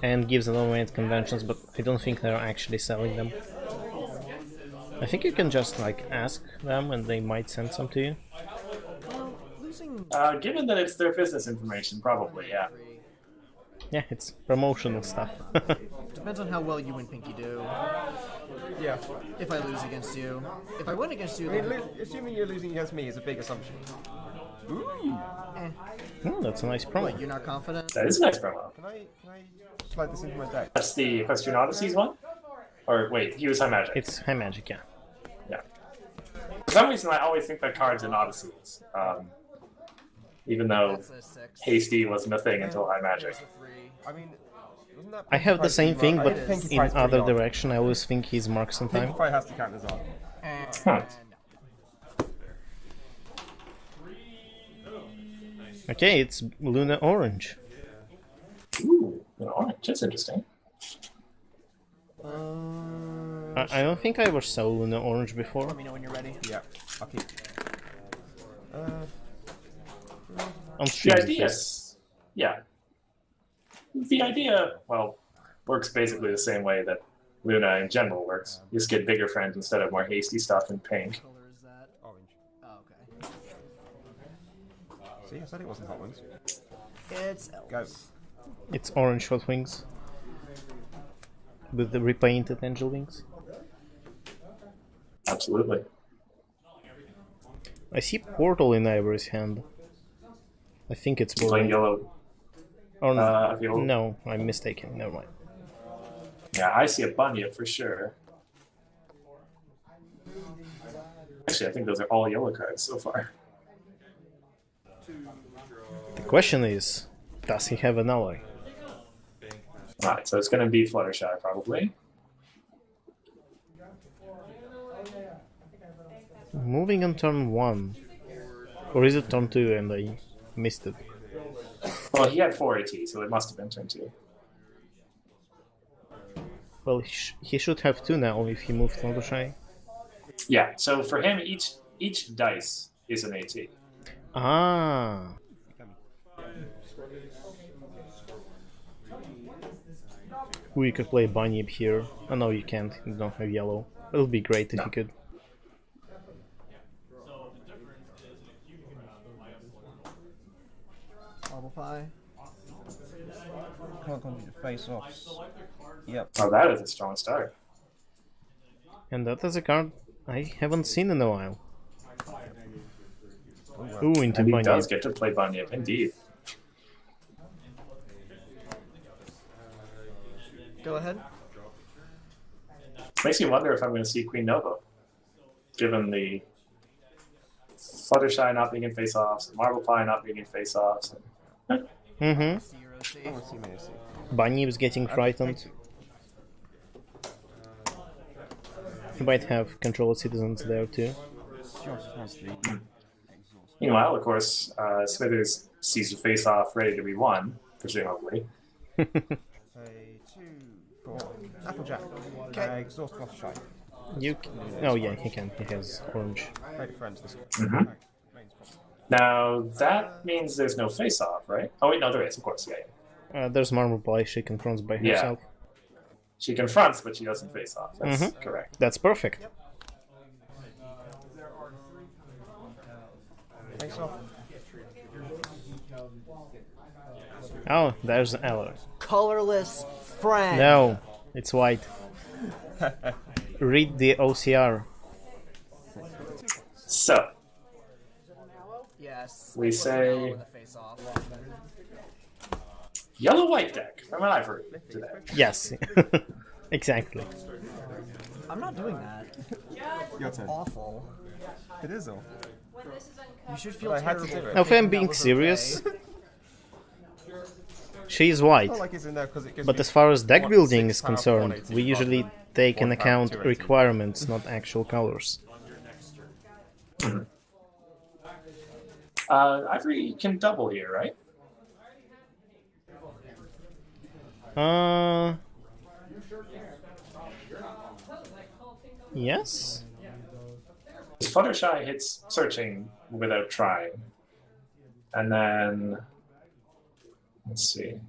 [SPEAKER 2] and gives them away at conventions, but I don't think they're actually selling them. I think you can just like ask them and they might send some to you.
[SPEAKER 1] Given that it's their business information, probably, yeah.
[SPEAKER 2] Yeah, it's promotional stuff.
[SPEAKER 10] Depends on how well you and Pinky do.
[SPEAKER 12] Yeah.
[SPEAKER 10] If I lose against you. If I win against you,
[SPEAKER 12] I mean,
[SPEAKER 10] then...
[SPEAKER 12] assuming you're losing against me is a big assumption. Ooh.
[SPEAKER 2] Oh, that's a nice promo.
[SPEAKER 10] What, you're not confident?
[SPEAKER 1] That is a nice promo.
[SPEAKER 12] Can I slide this into my deck?
[SPEAKER 1] That's the Equestrian Odysseys one? Or wait, he was High Magic.
[SPEAKER 2] It's High Magic, yeah.
[SPEAKER 1] Yeah. For some reason, I always think that cards in Odysseys. Even though Hasty wasn't a thing until High Magic.
[SPEAKER 12] I mean, wasn't that
[SPEAKER 2] I have the same thing, but
[SPEAKER 12] Pinkie
[SPEAKER 2] in
[SPEAKER 12] Pie's
[SPEAKER 2] other
[SPEAKER 12] pretty odd.
[SPEAKER 2] direction. I always think he's marked sometime.
[SPEAKER 12] Pinkie Pie has to count as odd.
[SPEAKER 1] Huh.
[SPEAKER 2] Okay, it's Luna Orange.
[SPEAKER 1] Ooh, an orange. That's interesting.
[SPEAKER 2] I don't think I ever saw Luna Orange before.
[SPEAKER 10] Let me know when you're ready.
[SPEAKER 12] Yeah, I'll keep.
[SPEAKER 2] On
[SPEAKER 1] The
[SPEAKER 2] stream,
[SPEAKER 1] idea, yeah. The idea, well, works basically the same way that Luna in general works. You just get bigger friends instead of more hasty stuff in pink.
[SPEAKER 10] What color is that?
[SPEAKER 12] Orange.
[SPEAKER 10] Oh, okay.
[SPEAKER 12] See, I said it wasn't hot wings.
[SPEAKER 10] It's
[SPEAKER 12] Go.
[SPEAKER 2] It's orange hot wings. With the repainted angel wings.
[SPEAKER 1] Absolutely.
[SPEAKER 2] I see Portal in Ivory's hand. I think it's
[SPEAKER 1] He's playing
[SPEAKER 2] Portal.
[SPEAKER 1] yellow.
[SPEAKER 2] Oh no,
[SPEAKER 1] I feel-
[SPEAKER 2] no, I'm mistaken. Never mind.
[SPEAKER 1] Yeah, I see a bunyip for sure. Actually, I think those are all yellow cards so far.
[SPEAKER 2] The question is, does he have an ally?
[SPEAKER 1] Alright, so it's going to be Fluttershy probably.
[SPEAKER 2] Moving on turn 1. Or is it turn 2 and I missed it?
[SPEAKER 1] Well, he had 4 AT, so it must have been turn 2.
[SPEAKER 2] Well, he should have 2 now if he moved Fluttershy.
[SPEAKER 1] Yeah, so for him, each dice is an AT.
[SPEAKER 2] Ah. We could play bunny up here. Oh no, you can't. You don't have yellow. It would be great if you could.
[SPEAKER 10] Marble pie.
[SPEAKER 13] Can't continue to face offs. Yep.
[SPEAKER 1] Oh, that is a strong start.
[SPEAKER 2] And that is a card I haven't seen in a while. Ooh, into
[SPEAKER 1] And he
[SPEAKER 2] bunny.
[SPEAKER 1] does get to play Bunyip, indeed.
[SPEAKER 10] Go ahead.
[SPEAKER 1] Makes me wonder if I'm going to see Queen Nova, given the Fluttershy not being in face-offs, Marble Pie not being in face-offs.
[SPEAKER 2] Mm-hmm. Bunny was getting frightened. He might have controlled citizens there too.
[SPEAKER 1] Meanwhile, of course, Smithers sees the face-off ready to be won, presumably.
[SPEAKER 13] Applejack. Exhaust Fluttershy.
[SPEAKER 2] You oh yeah, he can. He has orange.
[SPEAKER 13] Great friends this guy.
[SPEAKER 1] Mm-hmm. Now, that means there's no face-off, right? Oh wait, no, there is, of course, yeah.
[SPEAKER 2] There's Marble Pie, she confronts by herself.
[SPEAKER 1] Yeah. She confronts, but she doesn't face off. That's correct.
[SPEAKER 2] That's perfect.
[SPEAKER 13] Face off.
[SPEAKER 2] Oh, there's Eller.
[SPEAKER 10] Colorless friend.
[SPEAKER 2] No, it's white. Read the OCR.
[SPEAKER 1] So,
[SPEAKER 10] Yes.
[SPEAKER 1] we say
[SPEAKER 10] In the face off.
[SPEAKER 1] yellow-white deck, from what I've heard today.
[SPEAKER 2] Yes, exactly.
[SPEAKER 10] I'm not doing that.
[SPEAKER 13] Your
[SPEAKER 10] It's
[SPEAKER 13] turn.
[SPEAKER 10] awful.
[SPEAKER 13] It is all.
[SPEAKER 10] You should feel
[SPEAKER 13] But I had
[SPEAKER 10] terrible.
[SPEAKER 13] to do it.
[SPEAKER 2] Now, if I'm
[SPEAKER 10] thinking
[SPEAKER 2] being
[SPEAKER 10] that was
[SPEAKER 2] serious,
[SPEAKER 10] okay.
[SPEAKER 2] she is white.
[SPEAKER 13] Not like it's in there 'cause it gives
[SPEAKER 2] But
[SPEAKER 13] me
[SPEAKER 2] as far as deck
[SPEAKER 13] one
[SPEAKER 2] building
[SPEAKER 13] 6
[SPEAKER 2] is
[SPEAKER 13] power,
[SPEAKER 2] concerned,
[SPEAKER 13] 180
[SPEAKER 2] we usually
[SPEAKER 13] power,
[SPEAKER 2] take in
[SPEAKER 13] 1 power,
[SPEAKER 2] account
[SPEAKER 13] 280.
[SPEAKER 2] requirements, not actual colors.
[SPEAKER 1] Ivory can double here, right?
[SPEAKER 2] Yes?
[SPEAKER 1] Fluttershy hits searching without trying. And then, let's see.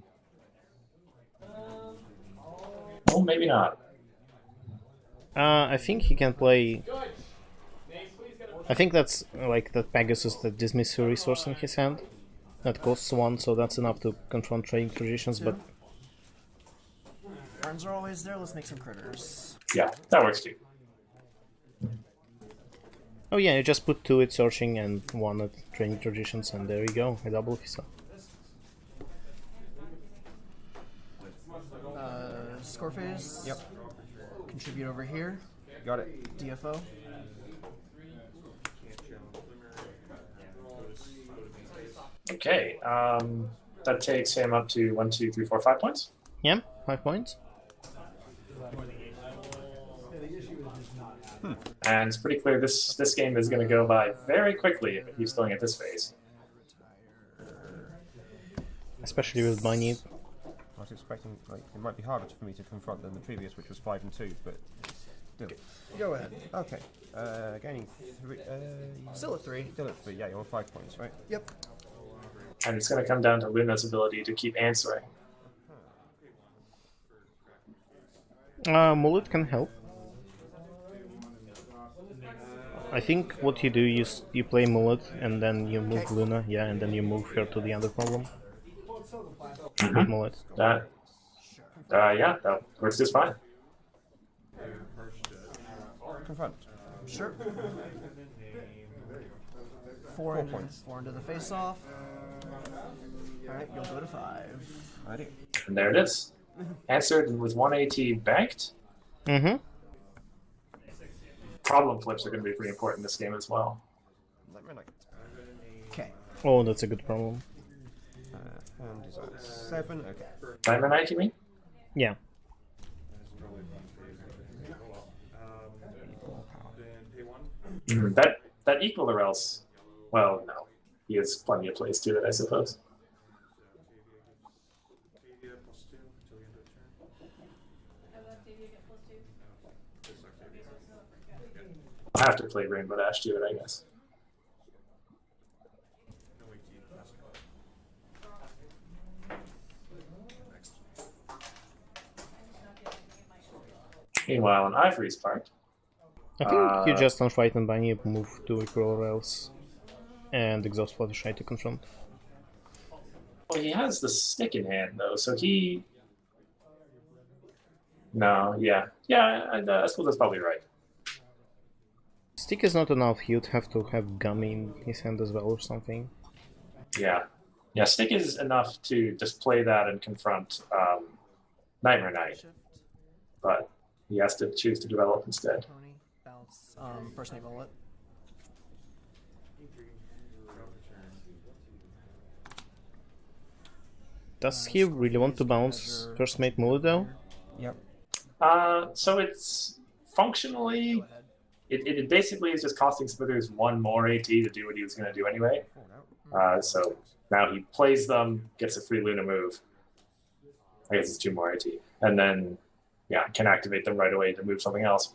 [SPEAKER 1] Oh, maybe not.
[SPEAKER 2] I think he can play... I think that's like that Pegasus that dismisses a resource in his hand. That costs 1, so that's enough to confront trading traditions, but...
[SPEAKER 10] Turns are always there. Let's make some critters.
[SPEAKER 1] Yeah, that works too.
[SPEAKER 2] Oh yeah, you just put 2 at searching and 1 at trading traditions, and there you go, a double officer.
[SPEAKER 10] Score phase.
[SPEAKER 13] Yep.
[SPEAKER 10] Contribute over here.
[SPEAKER 13] Got it.
[SPEAKER 10] DFO.
[SPEAKER 1] Okay, that takes him up to 1, 2, 3, 4, 5 points.
[SPEAKER 2] Yeah, 5 points.
[SPEAKER 1] And it's pretty clear this game is going to go by very quickly if it keeps going at this phase.
[SPEAKER 2] Especially with Bunny.
[SPEAKER 13] I was expecting, like, it might be harder for me to confront than the previous, which was 5 and 2, but still.
[SPEAKER 10] Go ahead.
[SPEAKER 13] Okay. Gaining 3.
[SPEAKER 10] Still at 3.
[SPEAKER 13] Still at 3. Yeah, you're on 5 points, right?
[SPEAKER 10] Yep.
[SPEAKER 1] And it's going to come down to Luna's ability to keep answering.
[SPEAKER 2] Mullet can help. I think what you do is you play Mullet and then you move Luna, yeah, and then you move her to the other problem. With Mullet.
[SPEAKER 1] Yeah, that works just fine.
[SPEAKER 13] Confront.
[SPEAKER 10] Sure. 4 points. 4 into the face off. Alright, you'll go to 5.
[SPEAKER 13] Ready.
[SPEAKER 1] And there it is. Answered with 1 AT banked.
[SPEAKER 2] Mm-hmm.
[SPEAKER 1] Problem flips are going to be pretty important in this game as well.
[SPEAKER 10] Okay.
[SPEAKER 2] Oh, that's a good problem.
[SPEAKER 13] And is that 7? Okay.
[SPEAKER 1] Diamond Knight, you mean?
[SPEAKER 2] Yeah.
[SPEAKER 1] That equal or else. Well, no. He has plenty of plays to it, I suppose. I'll have to play Rainbow Dash to it, I guess. Meanwhile, on Ivory's part,
[SPEAKER 2] I think you just unfrightened by any move to Equal Rails and Exhaust Fluttershy to confront.
[SPEAKER 1] well, he has the stick in hand though, so he. No, yeah, I suppose that's probably right.
[SPEAKER 2] Stick is not enough. He'd have to have Gummy in his hand as well or something.
[SPEAKER 1] Yeah, stick is enough to display that and confront Nightmare Knight, but he has to choose to develop instead.
[SPEAKER 10] Pony, bounce, first name bullet.
[SPEAKER 2] Does he really want to bounce first mate mullet though?
[SPEAKER 13] Yep.
[SPEAKER 1] So it's functionally, it basically is just costing Smithers 1 more AT to do what he was going to do anyway. So now he plays them, gets a free Luna move. I guess it's 2 more AT. And then, yeah, can activate them right away to move something else.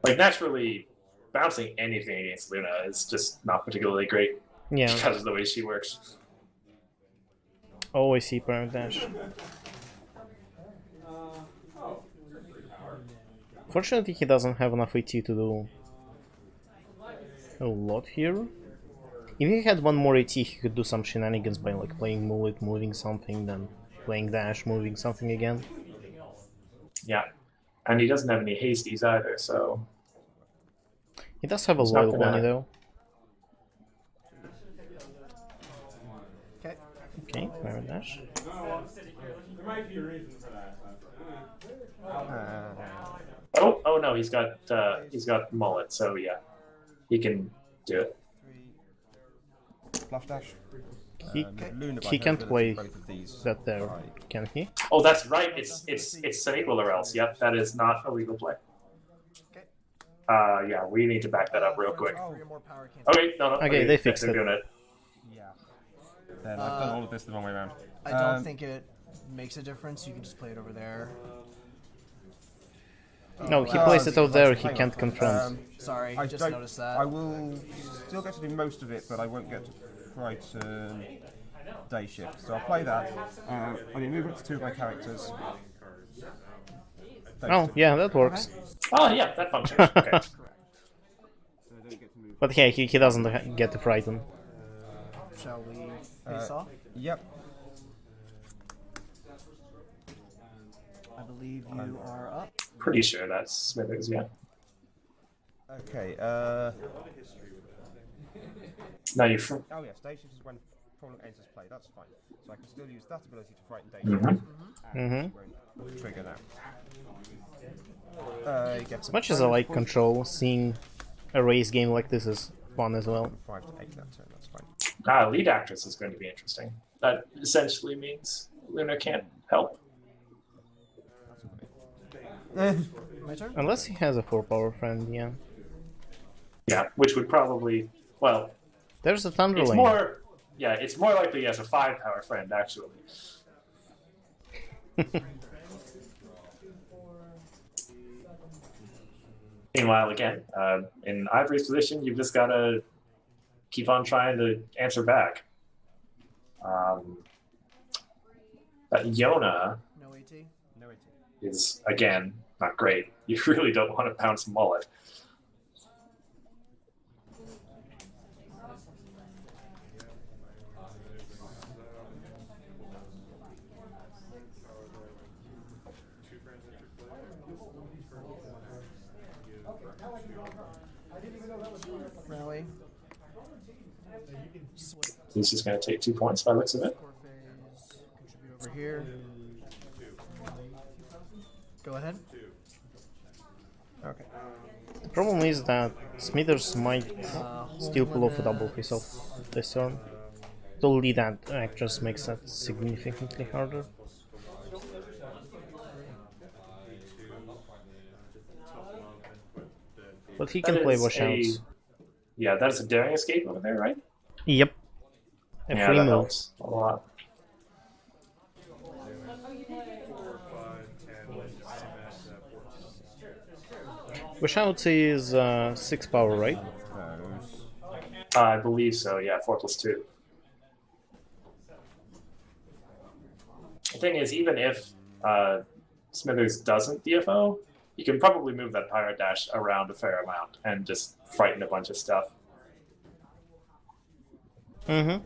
[SPEAKER 1] Like, naturally, bouncing anything against Luna is just not particularly great.
[SPEAKER 2] Yeah.
[SPEAKER 1] Because of the way she works.
[SPEAKER 2] Oh, I see, Parent Dash. Fortunately, he doesn't have enough AT to do a lot here. If he had 1 more AT, he could do some shenanigans by like playing mullet, moving something, then playing dash, moving something again.
[SPEAKER 1] Yeah, and he doesn't have any hasties either, so...
[SPEAKER 2] He does have a
[SPEAKER 1] He's not
[SPEAKER 2] loyal
[SPEAKER 1] gonna-
[SPEAKER 2] bunny though.
[SPEAKER 10] Okay.
[SPEAKER 2] Okay, Parent Dash.
[SPEAKER 8] There might be a reason for that.
[SPEAKER 1] Oh no, he's got mullet, so yeah, he can do it.
[SPEAKER 13] Flush dash.
[SPEAKER 2] He,
[SPEAKER 13] Luna by
[SPEAKER 2] he can't play
[SPEAKER 13] both of these.
[SPEAKER 2] that there, can he?
[SPEAKER 1] Oh, that's right. It's an equal or else. Yep, that is not a legal play. Yeah, we need to back that up real quick. Okay, no.
[SPEAKER 2] Okay, they fixed
[SPEAKER 1] they're
[SPEAKER 2] it.
[SPEAKER 1] doing it.
[SPEAKER 13] Yeah. Then I've done all of this the wrong way around.
[SPEAKER 10] I don't think it makes a difference. You can just play it over there.
[SPEAKER 2] No, he plays it out there, he can't confront.
[SPEAKER 10] Sorry,
[SPEAKER 13] I
[SPEAKER 10] just noticed that.
[SPEAKER 13] I will still get to do most of it, but I won't get to frighten day shift. So I'll play that. I mean, move up to 2 of my characters.
[SPEAKER 2] Oh, yeah, that works.
[SPEAKER 1] Oh, yeah, that functions. Okay.
[SPEAKER 2] But yeah, he doesn't get to frighten.
[SPEAKER 10] Shall we face off?
[SPEAKER 13] Yep.
[SPEAKER 10] I believe you are up.
[SPEAKER 1] Pretty sure that's Smithers, yeah.
[SPEAKER 13] Okay,
[SPEAKER 1] Now you.
[SPEAKER 13] Oh yes, day shift is when problem enters play, that's fine. So I can still use that ability to frighten day
[SPEAKER 1] Mhm.
[SPEAKER 13] shift. And it won't trigger now.
[SPEAKER 2] As much as I like Control, seeing a race game like this is fun as well.
[SPEAKER 13] 5 to 8 that turn, that's fine.
[SPEAKER 1] Lead actress is going to be interesting. That essentially means Luna can't help.
[SPEAKER 10] My turn?
[SPEAKER 2] Unless he has a 4-power friend, yeah.
[SPEAKER 1] Yeah, which would probably, well...
[SPEAKER 2] There's a Thunder
[SPEAKER 1] It's
[SPEAKER 2] Lane.
[SPEAKER 1] more, yeah, it's more likely he has a 5-power friend, actually. Meanwhile, again, in Ivory's position, you've just got to keep on trying to answer back. But Yona
[SPEAKER 10] No AT?
[SPEAKER 13] No AT.
[SPEAKER 1] is, again, not great. You really don't want to bounce mullet.
[SPEAKER 10] Rally.
[SPEAKER 1] He's just going to take 2 points by the looks of it.
[SPEAKER 10] Contribute over here. Go ahead.
[SPEAKER 13] Okay.
[SPEAKER 2] The problem is that Smithers might still pull off a double face-off this turn. The lead actress makes that significantly harder. But he can
[SPEAKER 1] That
[SPEAKER 2] play
[SPEAKER 1] is
[SPEAKER 2] washouts.
[SPEAKER 1] Yeah, that is a daring escape over there, right?
[SPEAKER 2] Yep. A
[SPEAKER 1] Yeah,
[SPEAKER 2] free
[SPEAKER 1] that
[SPEAKER 2] move.
[SPEAKER 1] helps a lot.
[SPEAKER 2] Washouts is 6 power, right?
[SPEAKER 1] I believe so, yeah, 4+2. The thing is, even if Smithers doesn't DFO, you can probably move that Pirate Dash around a fair amount and just frighten a bunch of stuff.
[SPEAKER 2] Mm-hmm.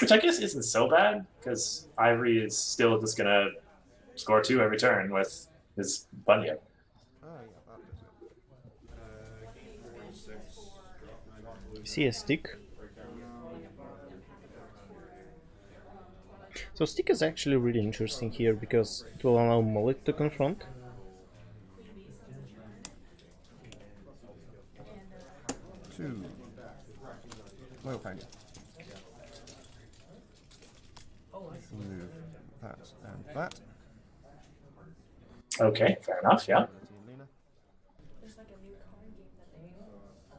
[SPEAKER 1] Which I guess isn't so bad, because Ivory is still just going to score 2 every turn with his Bunyip.
[SPEAKER 2] See a stick. So stick is actually really interesting here because it will allow Mullet to confront.
[SPEAKER 13] Two. Loyal Pony. Move that and that.
[SPEAKER 1] Okay, fair enough, yeah.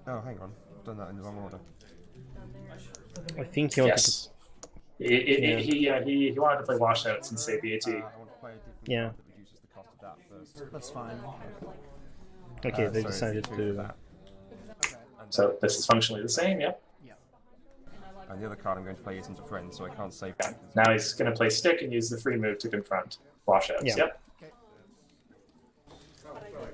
[SPEAKER 13] Oh, hang on. I've done that in the wrong order.
[SPEAKER 2] I think he wanted
[SPEAKER 1] Yes. He wanted to play washouts and save the AT.
[SPEAKER 13] I want to play a different
[SPEAKER 2] Yeah.
[SPEAKER 13] card that reduces the cost of that first.
[SPEAKER 10] That's fine.
[SPEAKER 2] Okay, they
[SPEAKER 13] so
[SPEAKER 2] decided
[SPEAKER 13] if you
[SPEAKER 2] to.
[SPEAKER 13] do that.
[SPEAKER 1] So this is functionally the same, yep.
[SPEAKER 13] And the other card I'm going to play isn't a friend, so I can't save
[SPEAKER 1] Yeah.
[SPEAKER 13] that.
[SPEAKER 1] Now he's going to play stick and use the free move to confront washouts,
[SPEAKER 2] Yeah.
[SPEAKER 1] yep.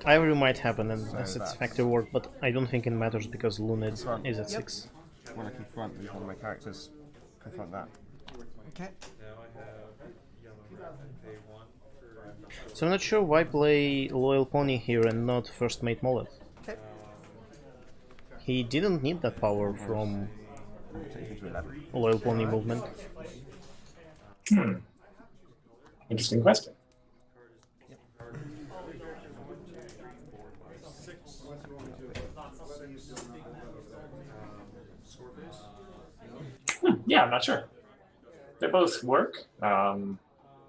[SPEAKER 2] Ivory might happen and
[SPEAKER 13] So
[SPEAKER 2] as its
[SPEAKER 13] that's-
[SPEAKER 2] factor work, but I don't think it matters because Luna is at 6.
[SPEAKER 13] When I confront with one of my characters, confront that.
[SPEAKER 10] Okay.
[SPEAKER 2] So I'm not sure why play Loyal Pony here and not First Mate Mullet.
[SPEAKER 10] Okay.
[SPEAKER 2] He didn't need that power from
[SPEAKER 13] Take him to 11.
[SPEAKER 2] Loyal Pony movement.
[SPEAKER 1] Interesting question. Yeah, I'm not sure. They both work.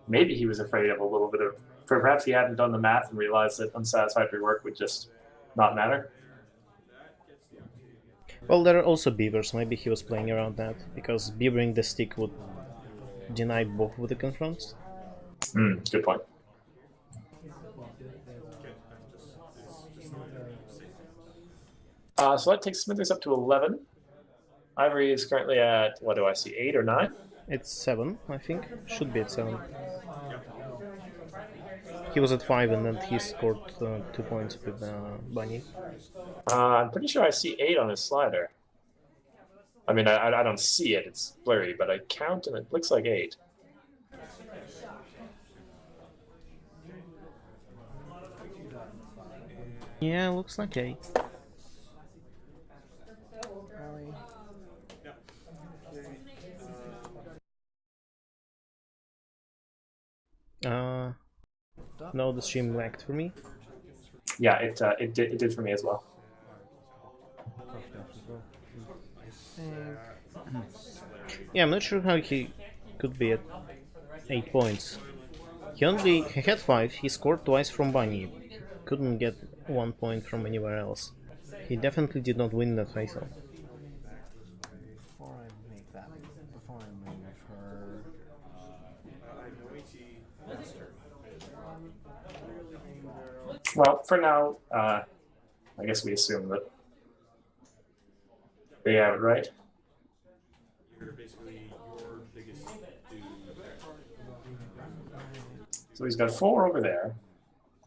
[SPEAKER 1] Maybe he was afraid of a little bit of... Perhaps he hadn't done the math and realized that unsatisfactory work would just not matter.
[SPEAKER 2] Well, there are also beavers. Maybe he was playing around that because beavering the stick would deny both of the confronts.
[SPEAKER 1] Good point. So that takes Smithers up to 11. Ivory is currently at, what do I see, 8 or 9?
[SPEAKER 2] It's 7, I think. Should be at 7. He was at 5 and then he scored 2 points with Bunny.
[SPEAKER 1] I'm pretty sure I see 8 on his slider. I mean, I don't see it, it's blurry, but I count and it looks like 8.
[SPEAKER 2] Yeah, looks like 8. No, the stream lagged for me.
[SPEAKER 1] Yeah, it did for me as well.
[SPEAKER 2] Yeah, I'm not sure how he could be at 8 points. He had 5, he scored twice from Bunny. Couldn't get 1 point from anywhere else. He definitely did not win that facial.
[SPEAKER 10] Before I make that, before I move her...
[SPEAKER 1] Well, for now, I guess we assume that they have it right. So he's got 4 over there.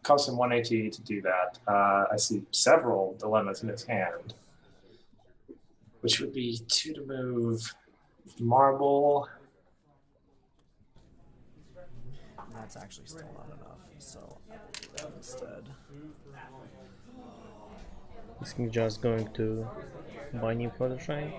[SPEAKER 1] Costs him 1 AT to do that. I see several dilemmas in his hand, which would be 2 to move Marble.
[SPEAKER 10] That's actually still not enough, so I will do that instead.
[SPEAKER 2] Is he just going to Bunny for the try?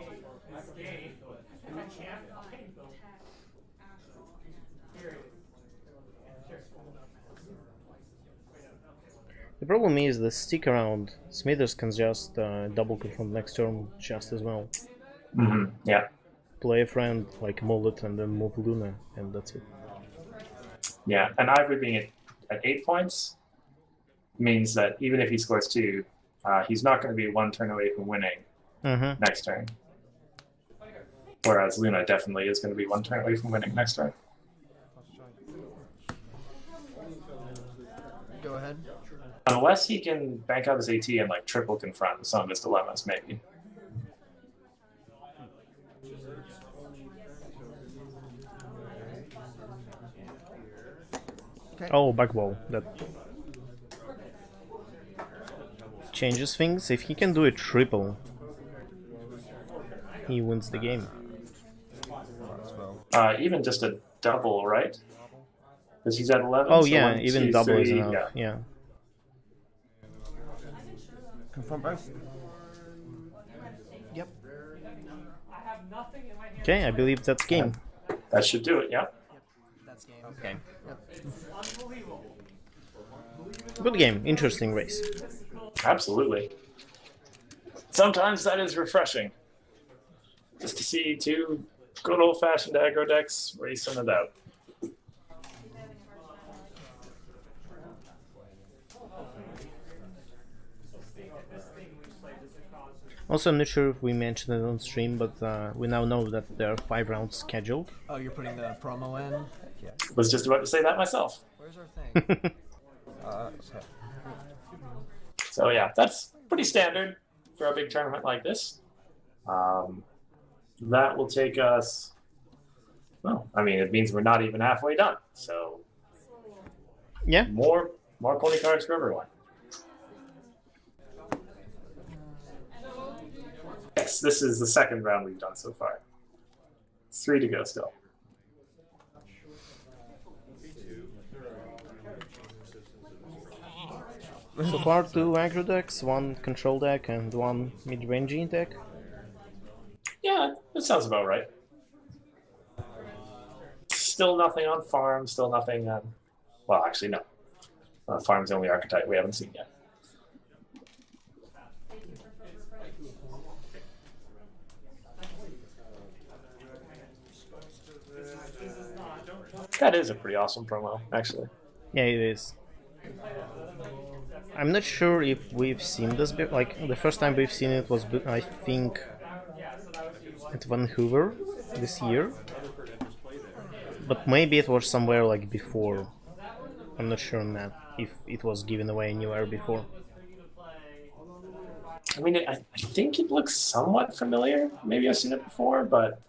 [SPEAKER 2] The problem is the stick around Smithers can just double confront next turn just as well.
[SPEAKER 1] Yeah.
[SPEAKER 2] Play a friend like Mullet and then move Luna, and that's it.
[SPEAKER 1] Yeah, and Ivory being at 8 points means that even if he scores 2, he's not going to be 1 turn away from winning next turn. Whereas Luna definitely is going to be 1 turn away from winning next turn.
[SPEAKER 10] Go ahead.
[SPEAKER 1] Unless he can bank out his AT and like triple confront some of his dilemmas, maybe.
[SPEAKER 10] Okay.
[SPEAKER 2] Oh, back wall. That changes things. If he can do a triple, he wins the game.
[SPEAKER 1] Even just a double, right? Because he's at 11.
[SPEAKER 2] Oh
[SPEAKER 1] so
[SPEAKER 2] yeah,
[SPEAKER 1] 1,
[SPEAKER 2] even
[SPEAKER 1] 2,
[SPEAKER 2] double is
[SPEAKER 1] 3,
[SPEAKER 2] enough. Yeah.
[SPEAKER 13] Confront both.
[SPEAKER 10] Yep.
[SPEAKER 2] Okay, I believe that's game.
[SPEAKER 1] That should do it, yeah.
[SPEAKER 10] That's game.
[SPEAKER 2] Okay. Good game. Interesting race.
[SPEAKER 1] Absolutely. Sometimes that is refreshing. Just to see two good old-fashioned aggro decks racing it out.
[SPEAKER 2] Also, I'm not sure if we mentioned it on stream, but we now know that there are 5 rounds scheduled.
[SPEAKER 10] Oh, you're putting the promo in?
[SPEAKER 1] Yeah. Was just about to say that myself.
[SPEAKER 10] Where's our thing?
[SPEAKER 1] So yeah, that's pretty standard for a big tournament like this. That will take us. Well, I mean, it means we're not even halfway done. So
[SPEAKER 2] yeah,
[SPEAKER 1] more pony cards for everyone. Yes, this is the second round we've done so far. 3 to go still.
[SPEAKER 2] So far 2 aggro decks, 1 control deck, and 1 mid-rangey deck.
[SPEAKER 1] Yeah, that sounds about right. Still nothing on farm, still nothing on... Well, actually, no. Farm's the only archetype we haven't seen yet. That is a pretty awesome promo, actually.
[SPEAKER 2] Yeah, it is. I'm not sure if we've seen this before. Like, the first time we've seen it was, I think, at Vancouver this year. But maybe it was somewhere like before. I'm not sure on that, if it was given away anywhere before.
[SPEAKER 1] I mean, I think it looks somewhat familiar. Maybe I've seen it before, but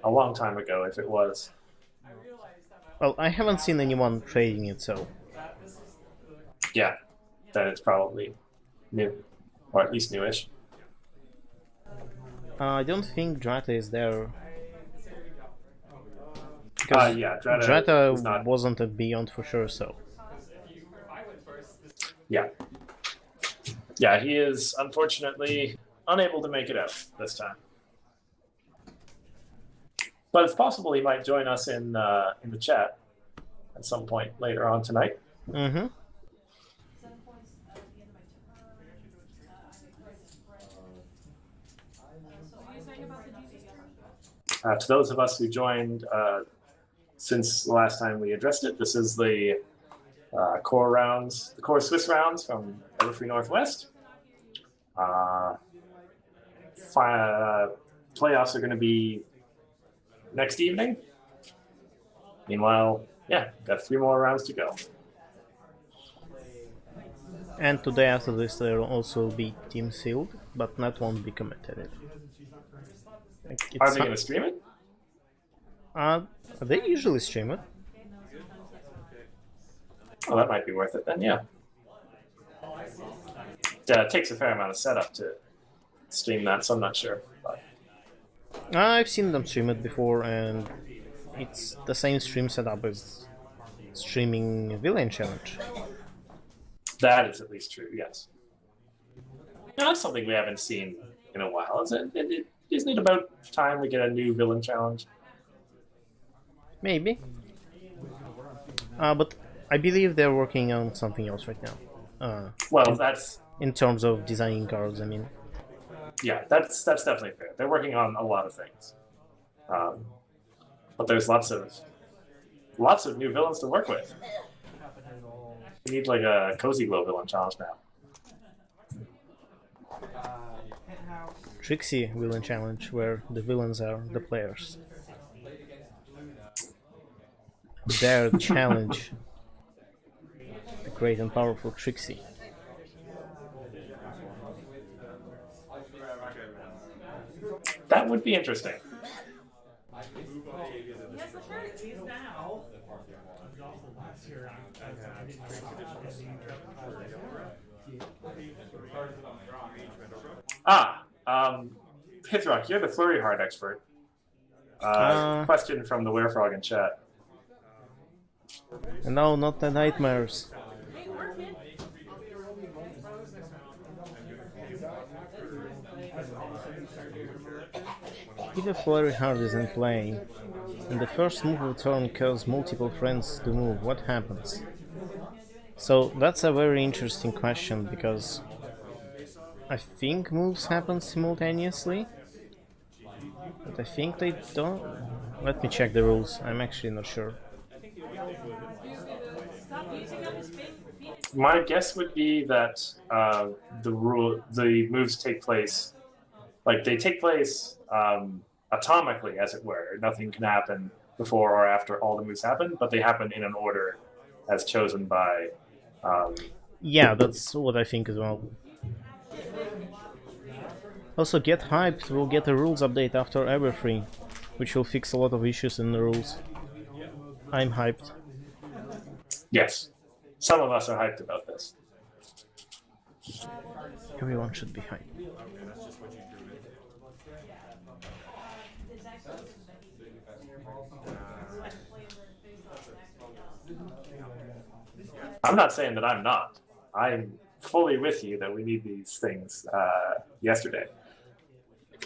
[SPEAKER 1] a long time ago if it was.
[SPEAKER 2] Well, I haven't seen anyone trading it, so...
[SPEAKER 1] Yeah, then it's probably new, or at least newish.
[SPEAKER 2] I don't think Drata is there.
[SPEAKER 1] Yeah,
[SPEAKER 2] Drata wasn't a Beyond for sure, so...
[SPEAKER 1] Yeah. Yeah, he is unfortunately unable to make it out this time. But it's possible he might join us in the chat at some point later on tonight.
[SPEAKER 2] Mm-hmm.
[SPEAKER 1] To those of us who joined since the last time we addressed it, this is the core rounds, the core Swiss rounds from Everfree Northwest. Playoffs are going to be next evening. Meanwhile, yeah, got 3 more rounds to go.
[SPEAKER 2] And today after this there will also be team sealed, but that won't be commented.
[SPEAKER 1] Are they going to stream it?
[SPEAKER 2] They usually stream it.
[SPEAKER 1] Oh, that might be worth it then, yeah. It takes a fair amount of setup to stream that, so I'm not sure. But...
[SPEAKER 2] I've seen them stream it before, and it's the same stream setup as streaming Villain Challenge.
[SPEAKER 1] That is at least true, yes. No, that's something we haven't seen in a while. Isn't it about time we get a new Villain Challenge?
[SPEAKER 2] Maybe. But I believe they're working on something else right now.
[SPEAKER 1] Well, that's...
[SPEAKER 2] In terms of designing cards, I mean.
[SPEAKER 1] Yeah, that's definitely fair. They're working on a lot of things. But there's lots of new villains to work with. We need like a Cozy Glow Villain Challenge now.
[SPEAKER 2] Trixie Villain Challenge, where the villains are the players. Their challenge. The great and powerful Trixie.
[SPEAKER 1] That would be interesting. Hithrock, you're the Flurry Hard expert. Question from the Werefrog in chat.
[SPEAKER 2] No, not the nightmares. If a Flurry Hard is in play, and the first move of the turn kills multiple friends to move, what happens? So that's a very interesting question, because I think moves happen simultaneously, but I think they don't. Let me check the rules, I'm actually not sure.
[SPEAKER 1] My guess would be that the moves take place, like they take place atomically, as it were. Nothing can happen before or after all the moves happen, but they happen in an order as chosen by.
[SPEAKER 2] Yeah, that's what I think as well. Also, Get Hyped will get a rules update after Everfree, which will fix a lot of issues in the rules. I'm hyped.
[SPEAKER 1] Yes, some of us are hyped about this.
[SPEAKER 2] Everyone should be hyped.
[SPEAKER 1] I'm not saying that I'm not. I'm fully with you that we need these things yesterday.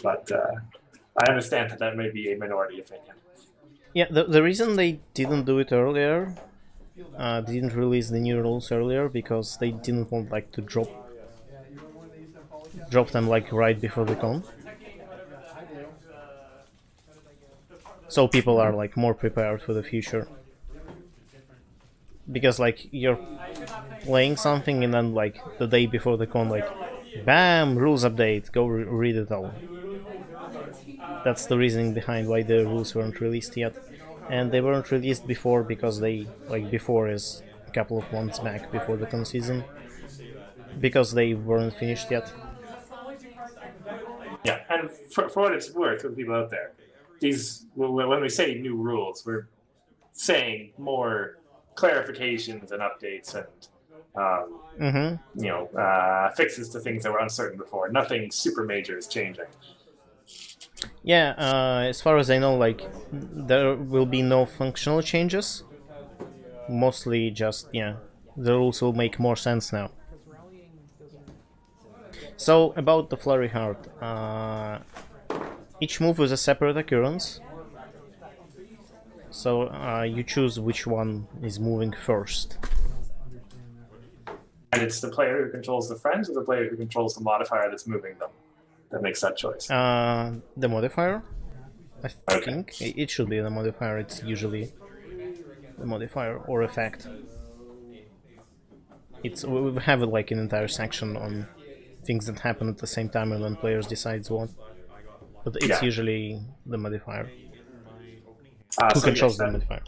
[SPEAKER 1] But I understand that that may be a minority opinion.
[SPEAKER 2] Yeah, the reason they didn't do it earlier, didn't release the new rules earlier, because they didn't want like to drop them like right before the con. So people are like more prepared for the future. Because like you're playing something and then like the day before the con, like bam, rules update, go read it all. That's the reasoning behind why the rules weren't released yet. And they weren't released before because they, like before is a couple of months back before the con season. Because they weren't finished yet.
[SPEAKER 1] Yeah, and for what it's worth for the people out there, these, when we say new rules, we're saying more clarifications and updates and fixes to things that were uncertain before. Nothing super major is changing.
[SPEAKER 2] Yeah, as far as I know, like there will be no functional changes. Mostly just, yeah, the rules will make more sense now. So about the Flurry Hard, each move is a separate occurrence. So you choose which one is moving first.
[SPEAKER 1] And it's the player who controls the friends or the player who controls the modifier that's moving them that makes that choice?
[SPEAKER 2] The modifier? I think it should be the modifier. It's usually the modifier or effect. We have like an entire section on things that happen at the same time and when players decides what. But it's usually the modifier. Who controls the modifier?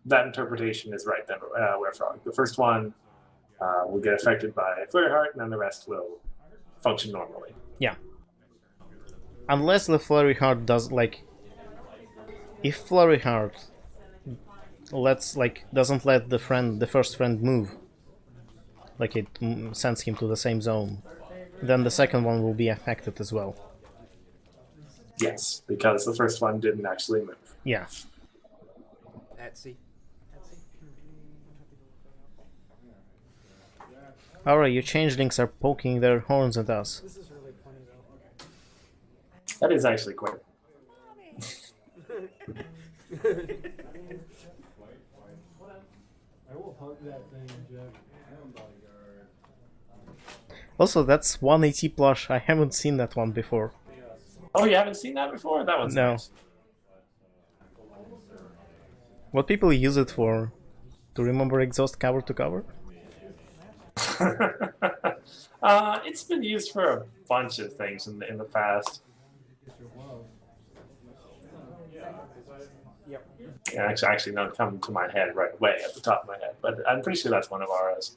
[SPEAKER 1] That interpretation is right then, Werefrog. The first one will get affected by Flurry Heart, and then the rest will function normally.
[SPEAKER 2] Yeah. Unless the Flurry Heart does, like... If Flurry Heart doesn't let the first friend move, like it sends him to the same zone, then the second one will be affected as well.
[SPEAKER 1] Yes, because the first one didn't actually move.
[SPEAKER 2] Yeah.
[SPEAKER 10] Etsy.
[SPEAKER 2] Alright, your changelings are poking their horns at us.
[SPEAKER 10] This is really funny though.
[SPEAKER 1] That is actually quite.
[SPEAKER 3] I will hug that thing, Jeff.
[SPEAKER 2] Also, that's 180 plush. I haven't seen that one before.
[SPEAKER 1] Oh, you haven't seen that before? That one's nice.
[SPEAKER 2] What people use it for? To remember exhaust cover to cover?
[SPEAKER 1] It's been used for a bunch of things in the past. Yeah, actually, not coming to my head right away at the top of my head, but I'm pretty sure that's one of ours.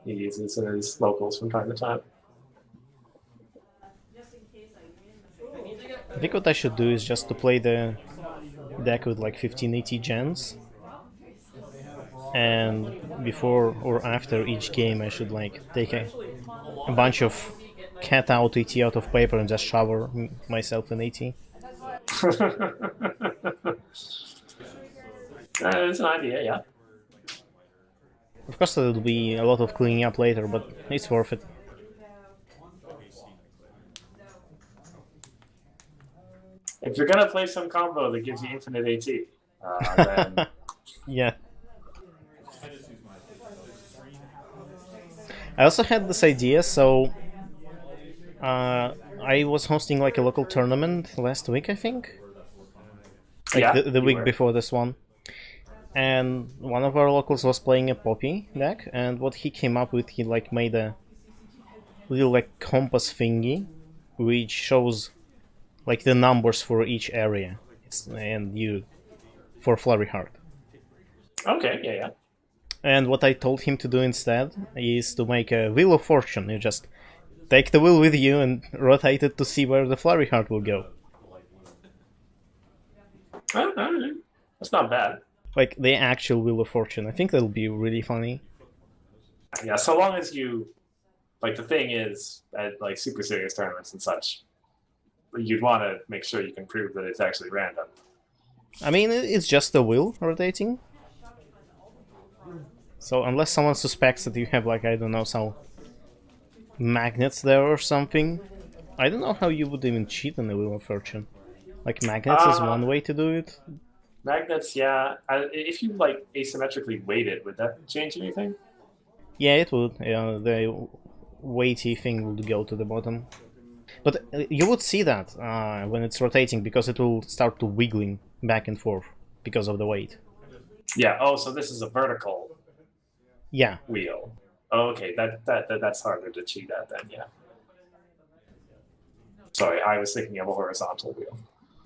[SPEAKER 1] He uses in his locals from time to time.
[SPEAKER 2] I think what I should do is just to play the deck with like 1580 gens and before or after each game I should like take a bunch of cat out ET out of paper and just shower myself in ET.
[SPEAKER 1] It's an idea, yeah.
[SPEAKER 2] Of course there will be a lot of cleaning up later, but it's worth it.
[SPEAKER 1] If you're gonna play some combo that gives you infinite AT, then
[SPEAKER 2] yeah. I also had this idea, so I was hosting like a local tournament last week, I think. Like
[SPEAKER 1] yeah,
[SPEAKER 2] the week before this one. And one of our locals was playing a Poppy deck, and what he came up with, he like made a little like compass thingy, which shows like the numbers for each area, and you for Flurry Heart.
[SPEAKER 1] Okay, yeah.
[SPEAKER 2] And what I told him to do instead is to make a Wheel of Fortune. You just take the wheel with you and rotate it to see where the Flurry Heart will go.
[SPEAKER 1] That's not bad.
[SPEAKER 2] Like the actual Wheel of Fortune. I think that'll be really funny.
[SPEAKER 1] Yeah, so long as you... Like, the thing is, at like super serious tournaments and such, you'd want to make sure you can prove that it's actually random.
[SPEAKER 2] I mean, it's just the wheel rotating. So unless someone suspects that you have, like, I don't know, some magnets there or something, I don't know how you would even cheat on the Wheel of Fortune. Like, magnets is one way to do it.
[SPEAKER 1] Magnets, yeah. If you, like, asymmetrically weight it, would that change anything?
[SPEAKER 2] Yeah, it would. Yeah, the weighty thing would go to the bottom. But you would see that when it's rotating, because it will start to wiggling back and forth because of the weight.
[SPEAKER 1] Yeah, oh, so this is a vertical wheel. Oh, okay, that's harder to cheat at then, yeah. Sorry, I was thinking of a horizontal wheel.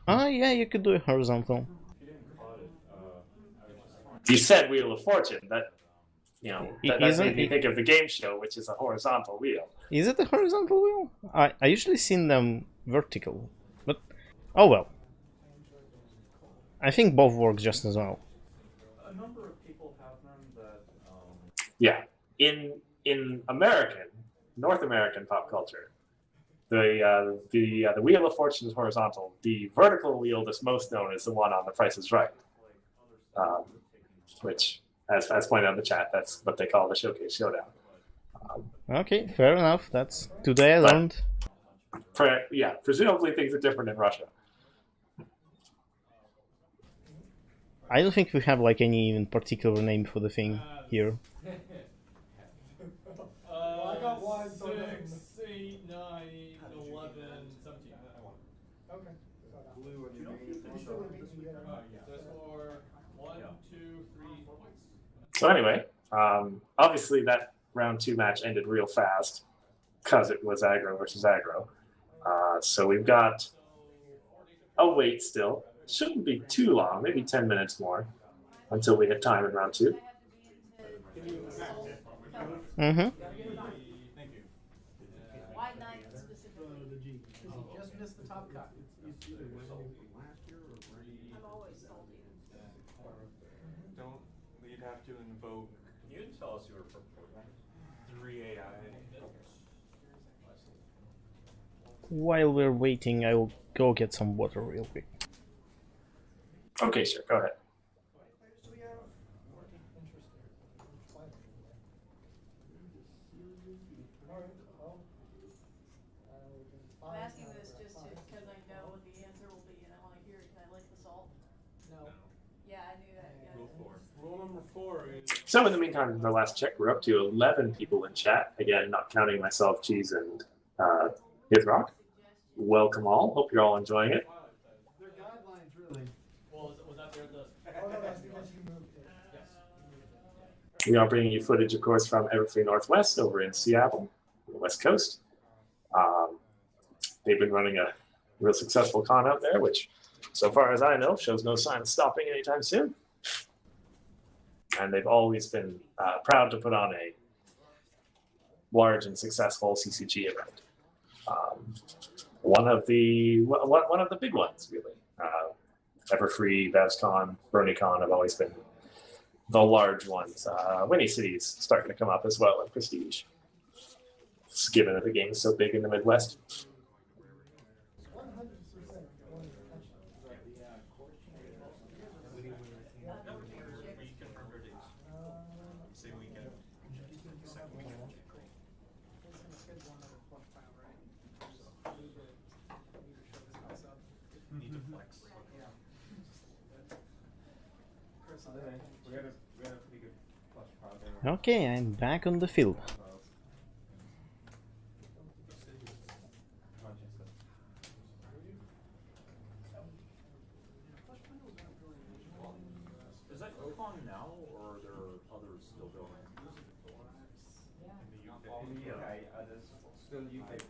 [SPEAKER 2] Yeah, you could do a horizontal.
[SPEAKER 1] You said Wheel of Fortune, that made me think of the game show, which is a horizontal wheel.
[SPEAKER 2] Is it a horizontal wheel? I usually seen them vertical, but oh well. I think both work just as well.
[SPEAKER 11] A number of people have them that.
[SPEAKER 1] Yeah, in North American pop culture, the Wheel of Fortune is horizontal. The vertical wheel that's most known is the one on The Price is Right, which, as pointed out in the chat, that's what they call the Showcase Showdown.
[SPEAKER 2] Okay, fair enough. That's today I learned.
[SPEAKER 1] Presumably things are different in Russia.
[SPEAKER 2] I don't think we have like any even particular name for the thing here.
[SPEAKER 3] I got 1, 6, 8, 9, 11, 17. Okay. Blue and for 1, 2, 3 points.
[SPEAKER 1] So anyway, obviously that round 2 match ended real fast because it was aggro versus aggro. So we've got a wait still. Shouldn't be too long, maybe 10 minutes more until we hit time in round 2.
[SPEAKER 2] Mm-hmm.
[SPEAKER 4] Why 9 specifically? Just missed the top cut. I'm always salty.
[SPEAKER 11] You'd have to invoke. You didn't tell us you were proposing 3 AI.
[SPEAKER 2] While we're waiting, I will go get some water real quick.
[SPEAKER 1] Okay, sure, go ahead.
[SPEAKER 7] I'm asking this just because I know what the answer will be and I want to hear it. Can I lick the salt? No. Yeah, I knew that. Yeah.
[SPEAKER 3] Rule number 4 is...
[SPEAKER 1] So in the meantime, the last check, we're up to 11 people in chat. Again, not counting myself, Cheese, and Hithrock. Welcome all. Hope you're all enjoying it.
[SPEAKER 3] They're guidelines, really. Well, was that there at the... Oh, no, that's because you moved it. Yes.
[SPEAKER 1] We are bringing you footage, of course, from Everfree Northwest over in Seattle, on the West Coast. They've been running a real successful con out there, which, so far as I know, shows no sign of stopping anytime soon. And they've always been proud to put on a large and successful CCG event. One of the big ones, really. Everfree, BevsCon, BronyCon have always been the large ones. Winnie City's starting to come up as well in Prestige. Just given that the game is so big in the Midwest.
[SPEAKER 2] Okay, I'm back on the field.
[SPEAKER 11] Is that Yukon now, or are there others still building?
[SPEAKER 13] In the UK, there's still UK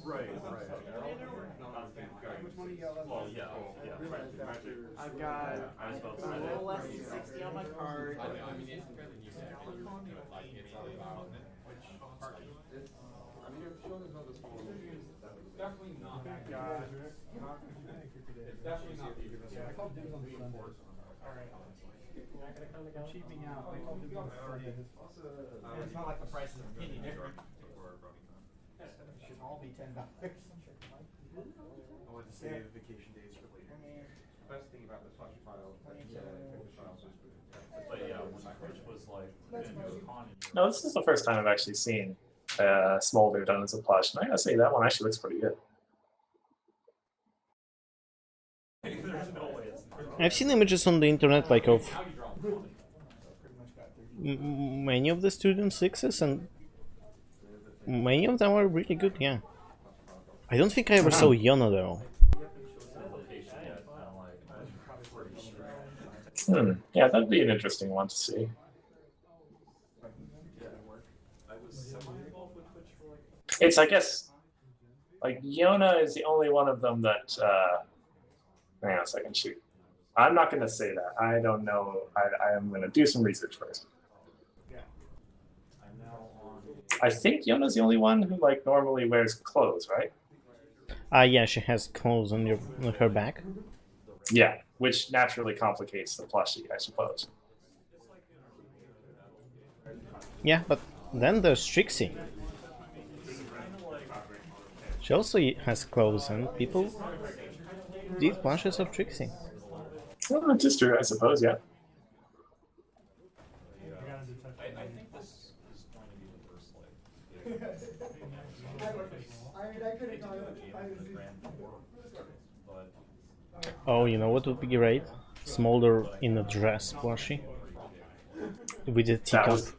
[SPEAKER 11] Right, right. Well, yeah, yeah.
[SPEAKER 10] I've got
[SPEAKER 11] I was about to
[SPEAKER 10] a
[SPEAKER 11] say
[SPEAKER 10] little
[SPEAKER 11] that.
[SPEAKER 10] less than 60 on my card.
[SPEAKER 3] Definitely not. It's definitely not. Yeah, I called dibs on Sunday. Alright. I'm cheaping out. I called dibs on Sunday.
[SPEAKER 10] It's not like the prices are any different.
[SPEAKER 3] It should all be $10.
[SPEAKER 13] I wanted to save vacation days for later. The best thing about the plush file,
[SPEAKER 11] But yeah, which was like Yukon.
[SPEAKER 1] No, this is the first time I've actually seen Smolder done as a plush, and I gotta say that one actually looks pretty good.
[SPEAKER 11] There's no way it's
[SPEAKER 2] I've seen images on the internet like of many of the student sixes, and many of them are really good. Yeah, I don't think I ever saw Yona though.
[SPEAKER 1] Yeah, that'd be an interesting one to see. It's, I guess, like Yona is the only one of them that. Hang on a second, shoot. I'm not going to say that. I don't know. I am going to do some research first. I think Yona's the only one who like normally wears clothes, right?
[SPEAKER 2] Yeah, she has clothes on her back.
[SPEAKER 1] Yeah, which naturally complicates the plushie, I suppose.
[SPEAKER 2] Yeah, but then there's Trixie. She also has clothes, and people did plushes of Trixie.
[SPEAKER 1] Well, it's just true, I suppose, yeah.
[SPEAKER 11] I think this is going to be the first
[SPEAKER 3] I could have gone.
[SPEAKER 2] Oh, you know what would be great? Smolder in a dress plushie. With a teacup.
[SPEAKER 1] That was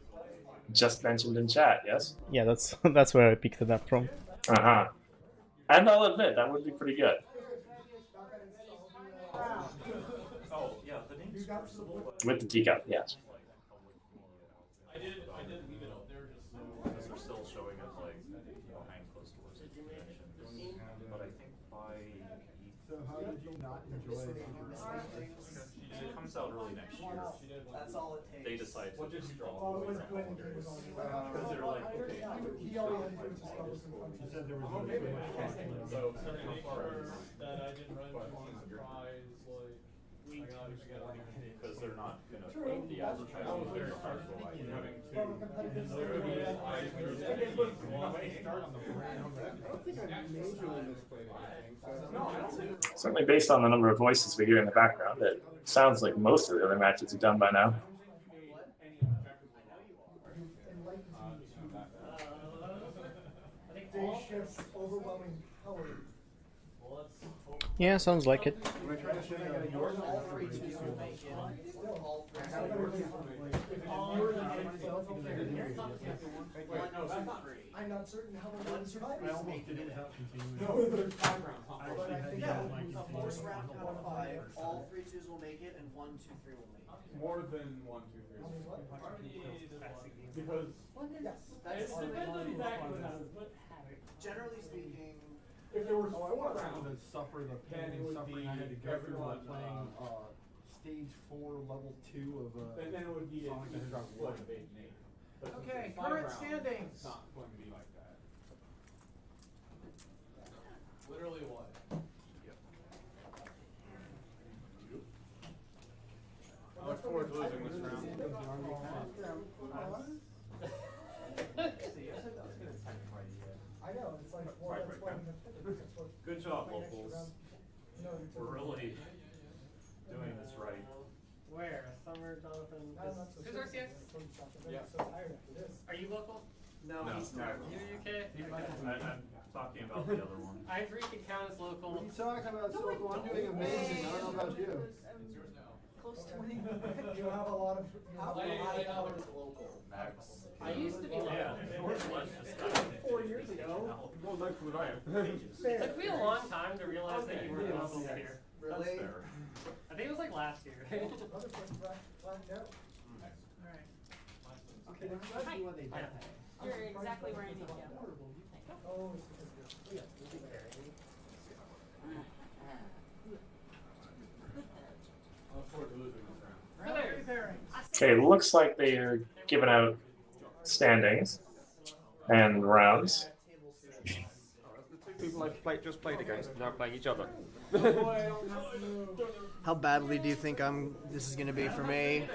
[SPEAKER 1] just mentioned in chat, yes?
[SPEAKER 2] Yeah, that's where I picked it up from.
[SPEAKER 1] Uh-huh. And I'll admit, that would be pretty good.
[SPEAKER 11] Oh, yeah, the name's
[SPEAKER 1] With the teacup, yes.
[SPEAKER 11] I did leave it out there just so because they're still showing us like behind closed doors at conventions. But I think by
[SPEAKER 3] So how did you not enjoy it?
[SPEAKER 11] it comes out early next year.
[SPEAKER 10] That's all it takes.
[SPEAKER 11] They decide to just draw.
[SPEAKER 3] Oh, it was when he was on.
[SPEAKER 11] Because they're like, okay.
[SPEAKER 3] He always had to do some stuff with some function. He said there was no way.
[SPEAKER 11] So make sure
[SPEAKER 3] that I didn't run into a surprise, like,
[SPEAKER 11] because they're not gonna put the advertising. I was very comfortable having
[SPEAKER 3] I don't think I majorly misplayed anything.
[SPEAKER 1] Certainly based on the number of voices we hear in the background, it sounds like most of the other matches are done by now.
[SPEAKER 3] Day shifts overwhelming power.
[SPEAKER 2] Yeah, sounds like it.
[SPEAKER 10] All three twos will make it. All three
[SPEAKER 3] I'm not certain how they're going to survive.
[SPEAKER 14] I almost didn't have continuing.
[SPEAKER 3] No, there's 5 rounds.
[SPEAKER 14] I actually had to get my
[SPEAKER 10] First
[SPEAKER 14] continuing
[SPEAKER 10] round
[SPEAKER 14] on the
[SPEAKER 10] out of 5,
[SPEAKER 14] bottom.
[SPEAKER 10] all 3 twos will make it, and 1, 2, 3 will make it.
[SPEAKER 3] More than 1, 2, 3. Because
[SPEAKER 10] Yes, that's generally speaking.
[SPEAKER 3] if there were 4
[SPEAKER 14] To
[SPEAKER 3] rounds,
[SPEAKER 14] suffer the
[SPEAKER 3] then
[SPEAKER 14] pain
[SPEAKER 3] it
[SPEAKER 14] and
[SPEAKER 3] would
[SPEAKER 14] suffering
[SPEAKER 3] be
[SPEAKER 14] I had to go through while
[SPEAKER 3] everyone,
[SPEAKER 14] playing stage 4, level 2 of
[SPEAKER 3] then it would be
[SPEAKER 14] Sonic the Hedgehog
[SPEAKER 3] split
[SPEAKER 14] 1.
[SPEAKER 3] of 8 and 8. But since
[SPEAKER 4] Okay,
[SPEAKER 3] it's 5
[SPEAKER 4] current
[SPEAKER 3] rounds,
[SPEAKER 4] standings.
[SPEAKER 3] It's not going to be like that. Literally what?
[SPEAKER 11] look forward to losing this round.
[SPEAKER 3] I know, it's like, well, that's why we have to.
[SPEAKER 11] Good job, locals. We're really doing this right.
[SPEAKER 15] Where? Summer, Jonathan?
[SPEAKER 4] Who's RCS?
[SPEAKER 11] Yeah.
[SPEAKER 15] Are you local?
[SPEAKER 11] No,
[SPEAKER 15] he's not. You UK?
[SPEAKER 11] I'm talking about the other one.
[SPEAKER 15] I agree can count as local.
[SPEAKER 14] What are you talking about, Soko? I'm doing amazing. I don't know about you.
[SPEAKER 7] Close to winning.
[SPEAKER 3] You have a lot of.
[SPEAKER 15] I used to be local.
[SPEAKER 11] Yeah.
[SPEAKER 3] 4 years ago.
[SPEAKER 12] More local than I am.
[SPEAKER 15] It took me a long time to realize that you were local here.
[SPEAKER 11] That's fair.
[SPEAKER 15] I think it was like last year.
[SPEAKER 3] Other places flagged out.
[SPEAKER 7] Okay, you're exactly where I need to go.
[SPEAKER 3] Oh, it's because you're.
[SPEAKER 11] I look forward to losing this round.
[SPEAKER 1] Okay, looks like they are giving out standings and rounds.
[SPEAKER 12] People I've just played against now playing each other.
[SPEAKER 10] How badly do you think this is going to be for me?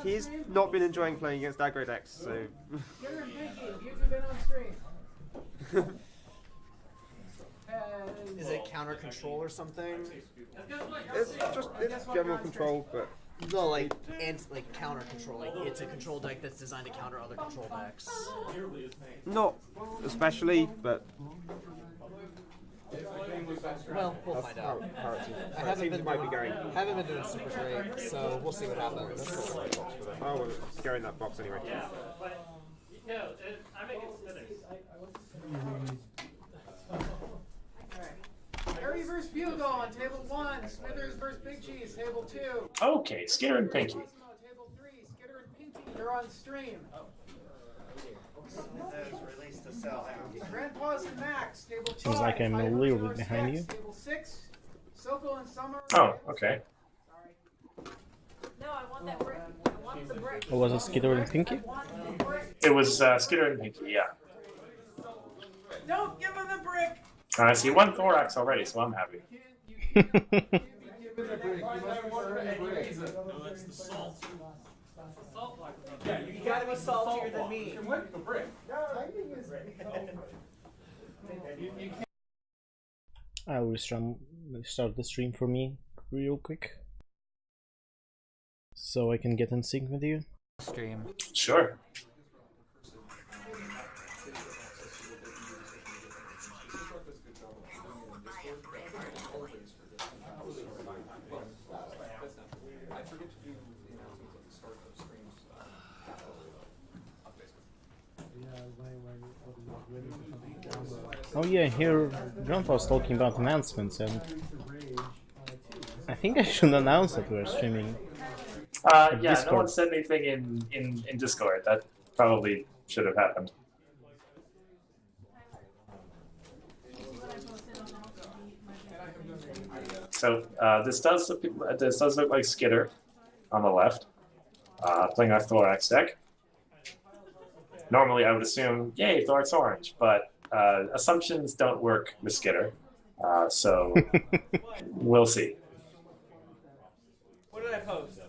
[SPEAKER 12] He's not been enjoying playing against aggro decks, so.
[SPEAKER 4] You're in Pinky. Have you been on stream?
[SPEAKER 10] Is it counter control or something?
[SPEAKER 12] It's general control, but.
[SPEAKER 10] No, like counter control. Like it's a control deck that's designed to counter other control decks.
[SPEAKER 12] Not especially, but.
[SPEAKER 10] Well, we'll find out.
[SPEAKER 12] It seems it might be going.
[SPEAKER 10] Haven't been doing super great, so we'll see what happens.
[SPEAKER 12] Oh, well, it's going in that box anyway.
[SPEAKER 15] Yeah, but no, I make it spinners.
[SPEAKER 4] Harry versus Bugle on table 1. Smithers versus Big Cheese, table 2.
[SPEAKER 1] Okay, Skinner and Pinky.
[SPEAKER 4] Table 3. Skitter and Pinky, you're on stream.
[SPEAKER 10] Release the cell hound.
[SPEAKER 4] Grandpa's and Max, table 5.
[SPEAKER 2] Seems like I'm a little bit behind you.
[SPEAKER 4] Table 6. Soko and Summer.
[SPEAKER 1] Oh, okay.
[SPEAKER 7] No, I want that brick. I want the brick.
[SPEAKER 2] Or was it Skitter and Pinky?
[SPEAKER 1] It was Skinner and Pinky, yeah.
[SPEAKER 4] Don't give him the brick.
[SPEAKER 1] I see one thorax already, so I'm happy.
[SPEAKER 10] Yeah, you gotta be saltier than me.
[SPEAKER 2] I'll restart the stream for me real quick, so I can get in sync with you.
[SPEAKER 6] Stream.
[SPEAKER 1] Sure.
[SPEAKER 2] Oh yeah, here Grandpa's talking about announcements, and I think I should announce that we're streaming.
[SPEAKER 1] Yeah,
[SPEAKER 2] Discord.
[SPEAKER 1] no one said anything in Discord. That probably should have happened. So this does look like Skitter on the left, playing our Thorax deck. Normally, I would assume, yay, Thorax Orange, but assumptions don't work with Skitter, so we'll see.
[SPEAKER 15] What did I post?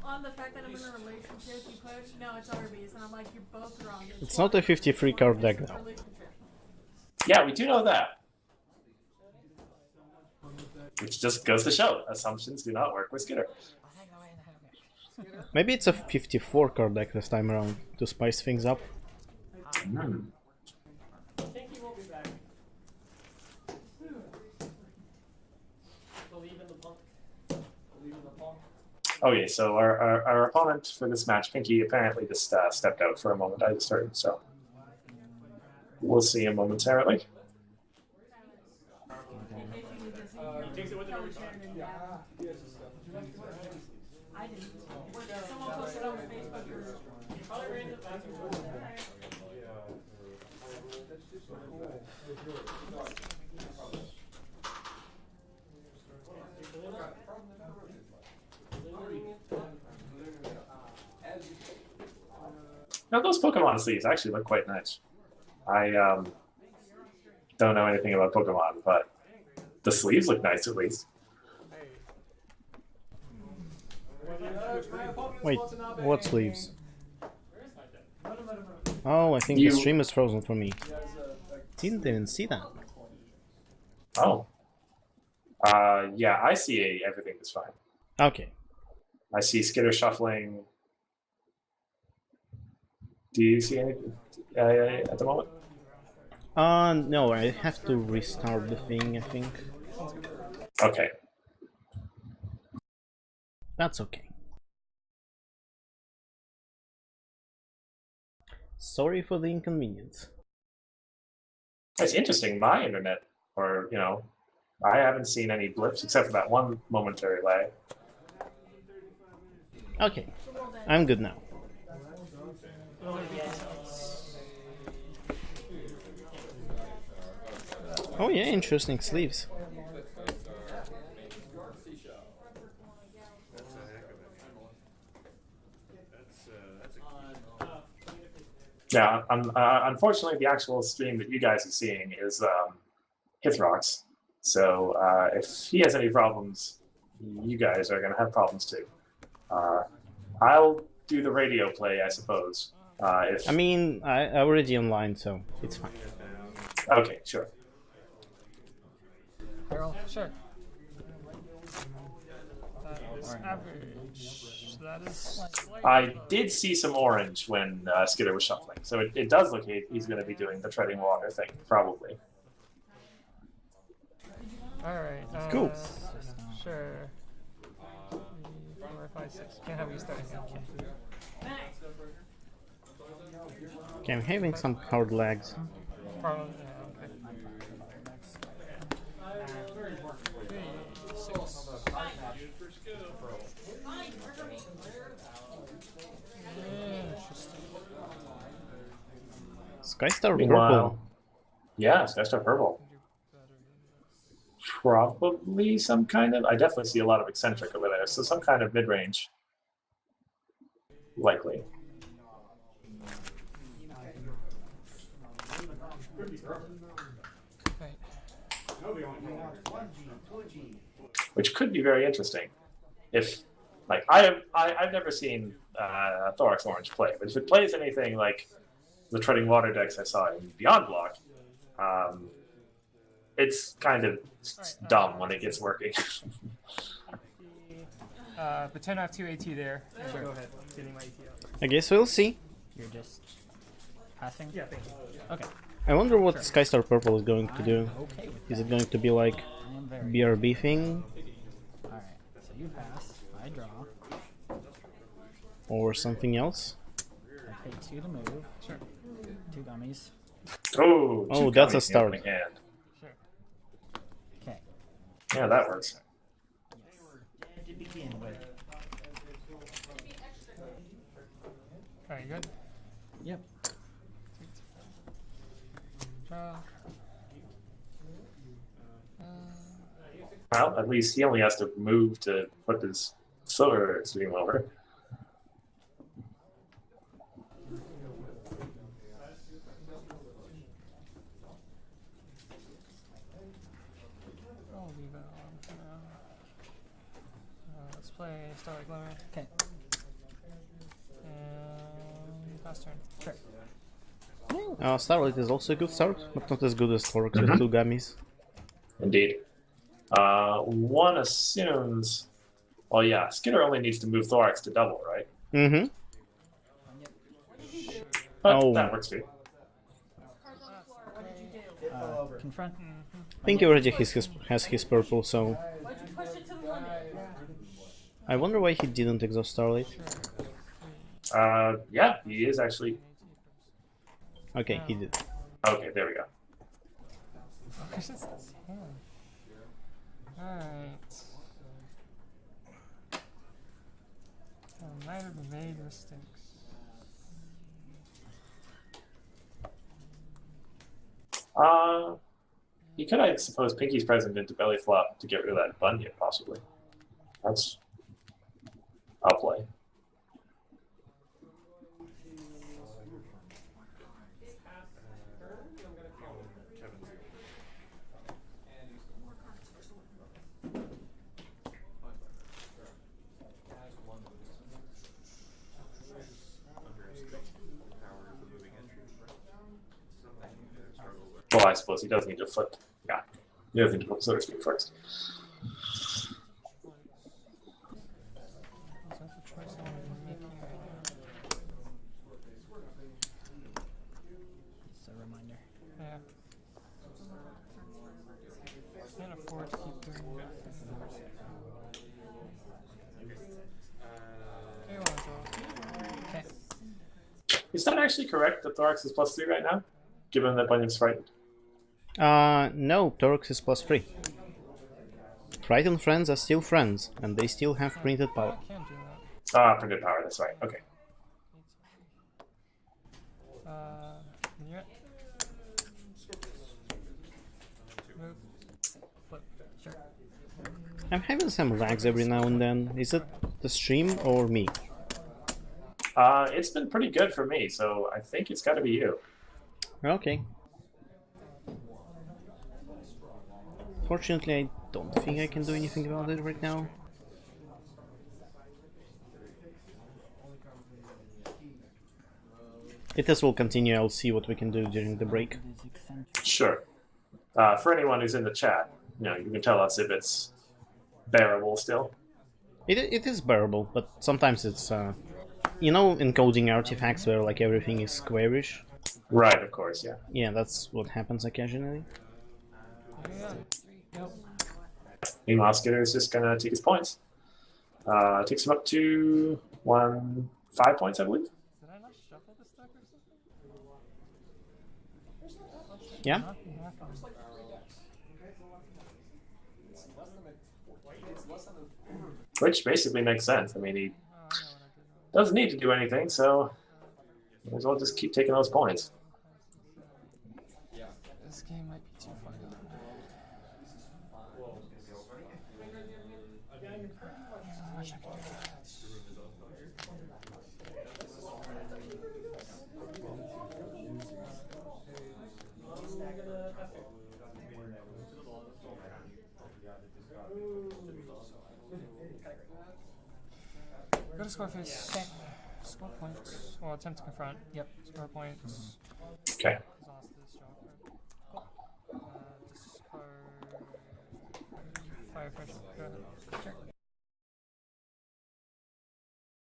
[SPEAKER 7] On the fact that I'm in a relationship, you put, no, it's RBs, and I'm like, you're both wrong.
[SPEAKER 2] It's not a 53 card deck now.
[SPEAKER 1] Yeah, we do know that. Which just goes to show, assumptions do not work with Skitter.
[SPEAKER 2] Maybe it's a 54 card deck this time around to spice things up.
[SPEAKER 1] Mm.
[SPEAKER 15] I think he won't be back. Believe in the punk. Believe in the punk.
[SPEAKER 1] Okay, so our opponent for this match, Pinky, apparently just stepped out for a moment. I just heard, so we'll see him momentarily.
[SPEAKER 7] I didn't. Someone posted on Facebook.
[SPEAKER 15] You probably ran the bathroom.
[SPEAKER 1] Now those Pokemon sleeves actually look quite nice. I don't know anything about Pokemon, but the sleeves look nice at least.
[SPEAKER 3] my opponent
[SPEAKER 2] Wait,
[SPEAKER 3] is supposed to not be
[SPEAKER 2] what
[SPEAKER 3] hanging.
[SPEAKER 2] sleeves?
[SPEAKER 3] No.
[SPEAKER 2] Oh, I think the stream is frozen for me. Didn't even see that.
[SPEAKER 1] Oh. Yeah, I see everything is fine.
[SPEAKER 2] Okay.
[SPEAKER 1] I see Skitter shuffling. Do you see anything at the moment?
[SPEAKER 2] No, I have to restart the thing, I think.
[SPEAKER 1] Okay.
[SPEAKER 2] That's okay. Sorry for the inconvenience.
[SPEAKER 1] It's interesting. My internet, or, you know, I haven't seen any blips except for that one momentary lag.
[SPEAKER 2] Okay, I'm good now. Oh yeah, interesting sleeves.
[SPEAKER 1] Yeah, unfortunately, the actual stream that you guys are seeing is Hithrox. So if he has any problems, you guys are going to have problems too. I'll do the radio play, I suppose. If
[SPEAKER 2] I mean, I already online, so it's fine.
[SPEAKER 1] Okay, sure.
[SPEAKER 6] Barrel, sure. That is average. That is like...
[SPEAKER 1] I did see some orange when Skitter was shuffling, so it does look like he's going to be doing the treading water thing, probably.
[SPEAKER 6] Alright,
[SPEAKER 2] cool.
[SPEAKER 6] Sure. 3, 4, 5, 6. Can't have you starting now.
[SPEAKER 2] Okay, I'm having some card lags.
[SPEAKER 6] Probably, yeah, okay. 3, 6.
[SPEAKER 2] Skystar
[SPEAKER 1] Meanwhile,
[SPEAKER 2] purple.
[SPEAKER 1] Yeah, Skystar purple. Probably some kind of... I definitely see a lot of eccentric over there, so some kind of mid-range. Likely. Which could be very interesting. If, like, I've never seen Thorax Orange play, but if it plays anything like the Treading Water decks I saw in Beyond Block, it's kind of dumb when it gets working.
[SPEAKER 6] Pretend I have 2 AT there. Sure. Go ahead. Getting my AT out.
[SPEAKER 2] I guess we'll see.
[SPEAKER 16] You're just passing?
[SPEAKER 6] Yeah, thank you.
[SPEAKER 16] Okay.
[SPEAKER 2] I wonder what Skystar Purple is going to do.
[SPEAKER 16] Okay with
[SPEAKER 2] Is it going to be like BRB thing?
[SPEAKER 16] Alright, so you pass, I draw.
[SPEAKER 2] Or something else?
[SPEAKER 16] I pay 2 to move.
[SPEAKER 6] Sure.
[SPEAKER 16] 2 gummies.
[SPEAKER 2] Oh, that's a start.
[SPEAKER 6] Sure.
[SPEAKER 16] Okay.
[SPEAKER 1] Yeah, that works.
[SPEAKER 16] To begin with.
[SPEAKER 6] Alright, you good?
[SPEAKER 16] Yep.
[SPEAKER 6] Draw.
[SPEAKER 1] Well, at least he only has to move to put his silver stream over.
[SPEAKER 6] I'll leave it on for now. Let's play Starlight Glimmer.
[SPEAKER 16] Okay.
[SPEAKER 6] And pass turn.
[SPEAKER 16] Sure.
[SPEAKER 2] Starlight is also a good start, but not as good as Thorax with 2 gummies.
[SPEAKER 1] Indeed. One assumes... Well, yeah, Skinner only needs to move Thorax to double, right?
[SPEAKER 2] Mm-hmm.
[SPEAKER 1] But that works too.
[SPEAKER 16] Confront.
[SPEAKER 2] I think he already has his purple, so... I wonder why he didn't exhaust Starlight.
[SPEAKER 1] Yeah, he is actually...
[SPEAKER 2] Okay, he did.
[SPEAKER 1] Okay, there we go.
[SPEAKER 6] Where's this hand? Alright. Knight of the Vader sticks.
[SPEAKER 1] You could, I suppose, Pinky's present into belly flop to get rid of that Bunyan, possibly. That's... I'll play. Well, I suppose he does need to flip. Yeah, he does need to flip so to speak first.
[SPEAKER 16] Just a reminder.
[SPEAKER 6] Yeah. Can't afford to keep doing that. Okay.
[SPEAKER 1] Is that actually correct that Thorax is +3 right now, given that Bunyan's frightened?
[SPEAKER 2] No, Thorax is +3. Frightened friends are still friends, and they still have printed power.
[SPEAKER 1] Ah, printed power, that's right, okay.
[SPEAKER 6] Yeah. Move. Flip. Sure.
[SPEAKER 2] I'm having some lags every now and then. Is it the stream or me?
[SPEAKER 1] It's been pretty good for me, so I think it's got to be you.
[SPEAKER 2] Okay. Fortunately, I don't think I can do anything about it right now. If this will continue, I'll see what we can do during the break.
[SPEAKER 1] Sure. For anyone who's in the chat, you can tell us if it's bearable still.
[SPEAKER 2] It is bearable, but sometimes it's, encoding artifacts where like everything is squarish.
[SPEAKER 1] Right, of course, yeah.
[SPEAKER 2] Yeah, that's what happens occasionally.
[SPEAKER 1] Meanwhile, Skinner is just gonna take his points. Takes him up to 5 points, I believe.
[SPEAKER 6] Did I not shuffle this deck or something?
[SPEAKER 2] Yeah.
[SPEAKER 1] Which basically makes sense. I mean, he doesn't need to do anything, so might as well just keep taking those points.
[SPEAKER 6] This game might be too far gone. Go to score phase. Okay. Score points. Well, attempt to confront. Yep. Score points.
[SPEAKER 1] Okay.
[SPEAKER 6] Discard. Fire pressure. Go ahead. Sure.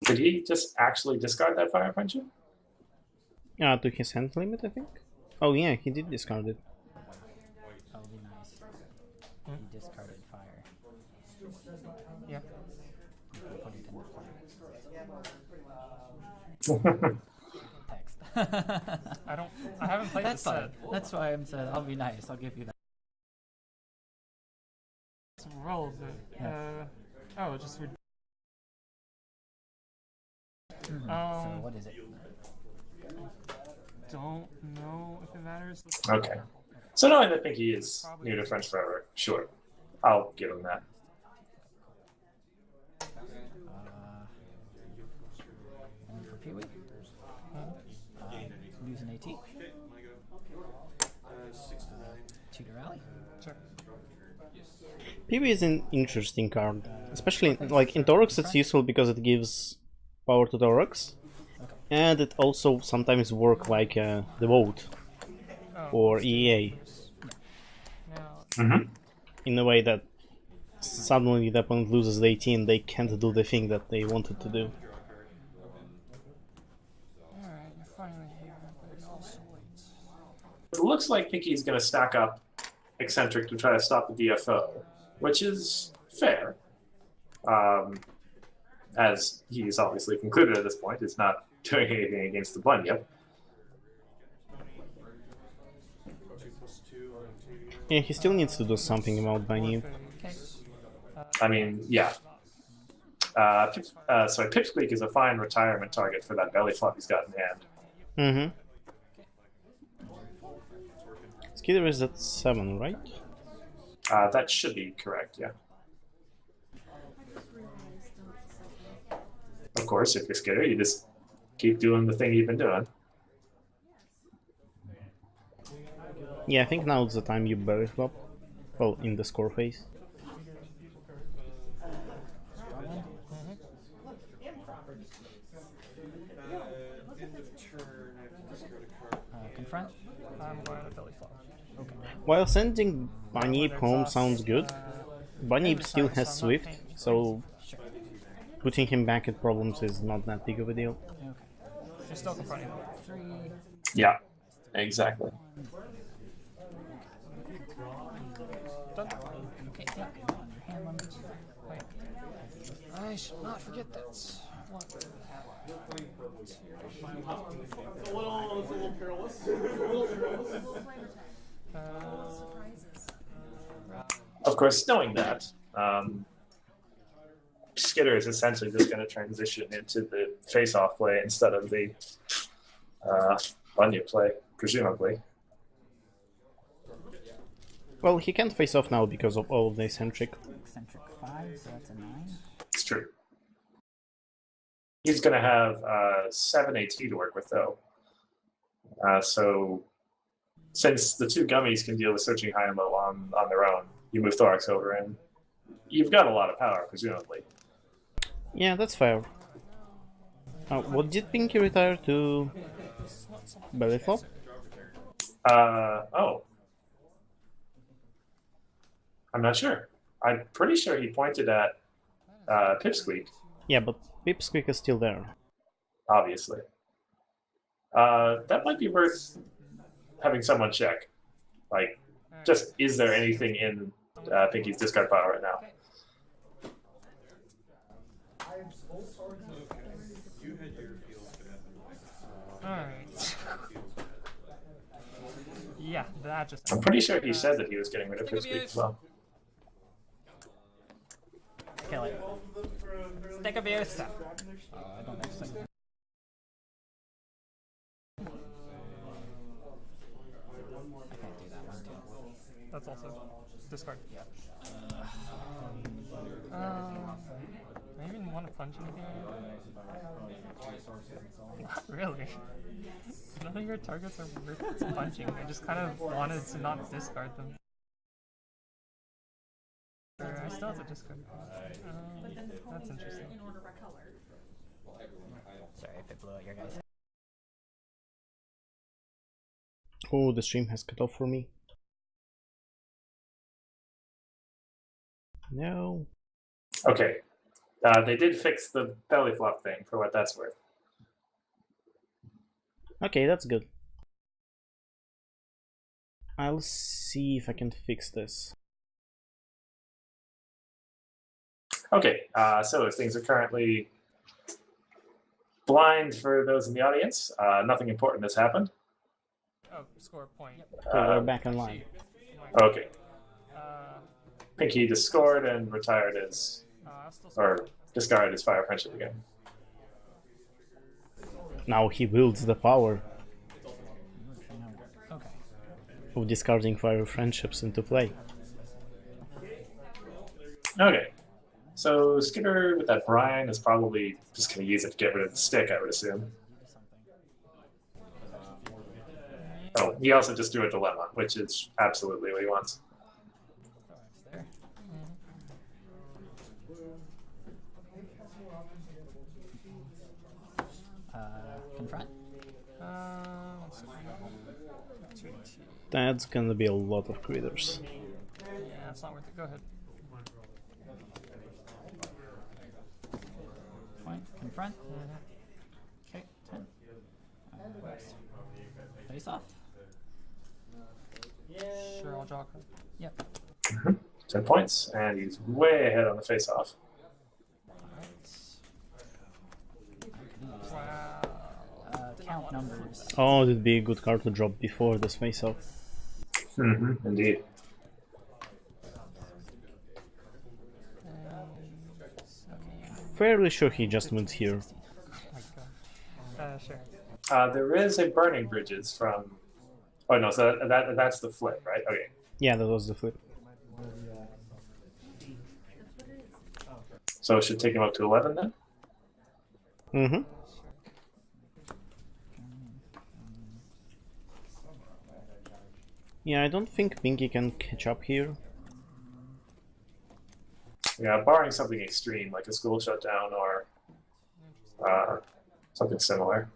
[SPEAKER 1] Did he just actually discard that fire puncher?
[SPEAKER 2] To his hand limit, I think? Oh yeah, he did discard it.
[SPEAKER 16] That would be nice. He discarded fire.
[SPEAKER 6] Yeah.
[SPEAKER 16] Put it in the
[SPEAKER 6] Text. I haven't played
[SPEAKER 16] That's
[SPEAKER 6] this
[SPEAKER 16] fine.
[SPEAKER 6] set.
[SPEAKER 16] That's why I'm saying I'll be nice. I'll give you that.
[SPEAKER 6] Some rolls. Just read.
[SPEAKER 16] So what is it?
[SPEAKER 6] Don't know if it matters.
[SPEAKER 1] Okay. So knowing that Pinky is new to French Forever, sure. I'll give him that.
[SPEAKER 16] And for Pee-wee? Use an AT. 2 to rally.
[SPEAKER 6] Sure.
[SPEAKER 2] PB is an interesting card, especially like in Thorax. It's useful because it gives power to Thorax, and it also sometimes works like the vote or EA in a way that suddenly the opponent loses the 18, they can't do the thing that they wanted to do.
[SPEAKER 6] Alright, you're finally here, but it's also late.
[SPEAKER 1] It looks like Pinky's going to stack up Eccentric to try to stop the DFO, which is fair. As he's obviously concluded at this point, it's not doing anything against the blend yet.
[SPEAKER 2] Yeah, he still needs to do something about Bunny.
[SPEAKER 1] I mean, yeah. Sorry, Pipsqueak is a fine retirement target for that belly flop he's got in hand.
[SPEAKER 2] Skidder is at 7, right?
[SPEAKER 1] That should be correct, yeah. Of course, if you're Skidder, you just keep doing the thing you've been doing.
[SPEAKER 2] Yeah, I think now is the time you belly flop. Well, in the score phase.
[SPEAKER 16] Confront?
[SPEAKER 6] I'm going to belly flop.
[SPEAKER 16] Okay.
[SPEAKER 2] While sending Bunny home sounds good, Bunny still has Swift, so putting him back at problems is not that big of a deal.
[SPEAKER 16] Okay.
[SPEAKER 6] You're still confronting
[SPEAKER 16] 3.
[SPEAKER 1] Yeah, exactly.
[SPEAKER 6] Done.
[SPEAKER 16] Okay, yeah. On your hand limit.
[SPEAKER 6] Wait. I should not forget that. One.
[SPEAKER 3] It's a little perilous. A little perilous.
[SPEAKER 1] Of course, knowing that, Skitter is essentially just going to transition into the face-off play instead of the Bunya play, presumably.
[SPEAKER 2] Well, he can't face off now because of all of the eccentric.
[SPEAKER 16] Eccentric 5, so that's a 9.
[SPEAKER 1] It's true. He's going to have 7 AT to work with, though. So, since the two gummies can deal with searching high and low on their own, you move Thorax over, and you've got a lot of power, presumably.
[SPEAKER 2] Yeah, that's fair. What did Pinky retire to? Belly flop?
[SPEAKER 1] Oh. I'm not sure. I'm pretty sure he pointed at Pipsqueak.
[SPEAKER 2] Yeah, but Pipsqueak is still there.
[SPEAKER 1] Obviously. That might be worth having someone check. Like, just is there anything in Pinky's discard pile right now?
[SPEAKER 6] Alright. Yeah, that just...
[SPEAKER 1] I'm pretty sure he said that he was getting rid of Pipsqueak as well.
[SPEAKER 16] Kill it. Stick abuse! I don't think so.
[SPEAKER 6] That's also discard.
[SPEAKER 16] Yeah.
[SPEAKER 6] I even want to punch in here. Not really. None of your targets are worth punching. I just kind of wanted to not discard them. I still have to discard. That's interesting.
[SPEAKER 16] Sorry if it blew out your guys.
[SPEAKER 2] Oh, the stream has cut off for me. No.
[SPEAKER 1] Okay. They did fix the belly flop thing, for what that's worth.
[SPEAKER 2] Okay, that's good. I'll see if I can fix this.
[SPEAKER 1] Okay, so as things are currently blind for those in the audience, nothing important has happened.
[SPEAKER 6] Oh, score a point.
[SPEAKER 2] So we're back online.
[SPEAKER 1] Okay. Pinky just scored and retired his, or discarded his Fire Friendship again.
[SPEAKER 2] Now he wields the power
[SPEAKER 16] Okay.
[SPEAKER 2] of discarding Fire Friendships into play.
[SPEAKER 1] Okay. So Skitter with that Brian is probably just going to use it to get rid of the stick, I would assume. Oh, he also just drew a dilemma, which is absolutely what he wants.
[SPEAKER 16] There. Confront.
[SPEAKER 2] That's gonna be a lot of critters.
[SPEAKER 6] Yeah, it's not worth it. Go ahead.
[SPEAKER 16] Point. Confront. Okay, 10. Face off.
[SPEAKER 6] Sure, I'll draw a card.
[SPEAKER 16] Yep.
[SPEAKER 1] 10 points, and he's way ahead on the face-off.
[SPEAKER 6] Wow.
[SPEAKER 16] Count numbers.
[SPEAKER 2] Oh, that'd be a good card to drop before this face-off.
[SPEAKER 1] Indeed.
[SPEAKER 2] Fairly sure he just went here.
[SPEAKER 6] Sure.
[SPEAKER 1] There is a Burning Bridges from... Oh, no, so that's the flip, right? Okay.
[SPEAKER 2] Yeah, that was the flip.
[SPEAKER 1] So it should take him up to 11 then?
[SPEAKER 2] Mm-hmm. Yeah, I don't think Pinky can catch up here.
[SPEAKER 1] Yeah, barring something extreme like a school shutdown or something similar.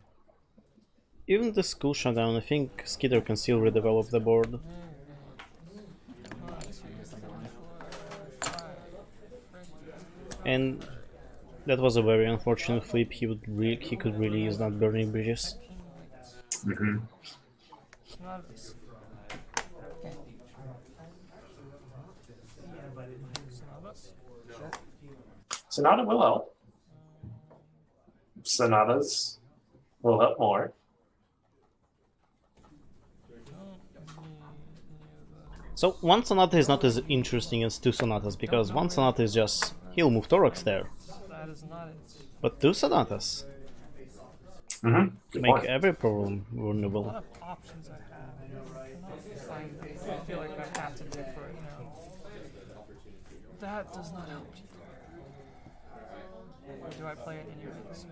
[SPEAKER 2] Even the school shutdown, I think Skitter can still redevelop the board. And that was a very unfortunate flip. He could really use that burning bridges.
[SPEAKER 1] Mm-hmm. Sonata will help. Sonatas will help more.
[SPEAKER 2] So one Sonata is not as interesting as two Sonatas, because one Sonata is just, he'll move Torox there.
[SPEAKER 6] That is not it.
[SPEAKER 2] But two Sonatas make every problem vulnerable.
[SPEAKER 6] A lot of options I have. I feel like I have to do it for it now. That does not help. Or do I play it anyways?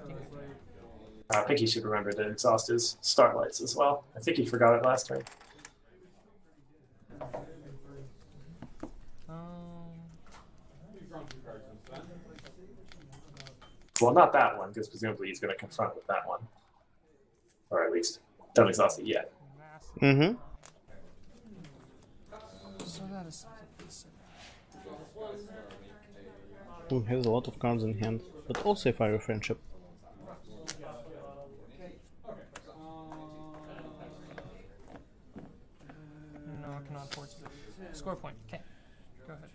[SPEAKER 1] I think he should remember to exhaust his starlights as well. I think he forgot it last turn. Well, not that one, because presumably he's going to confront with that one. Or at least, don't exhaust it yet.
[SPEAKER 2] Mm-hmm.
[SPEAKER 6] So that is...
[SPEAKER 2] He has a lot of cards in hand, but also a Fire Friendship.
[SPEAKER 6] No, I cannot afford to. Score point. Okay. Go ahead.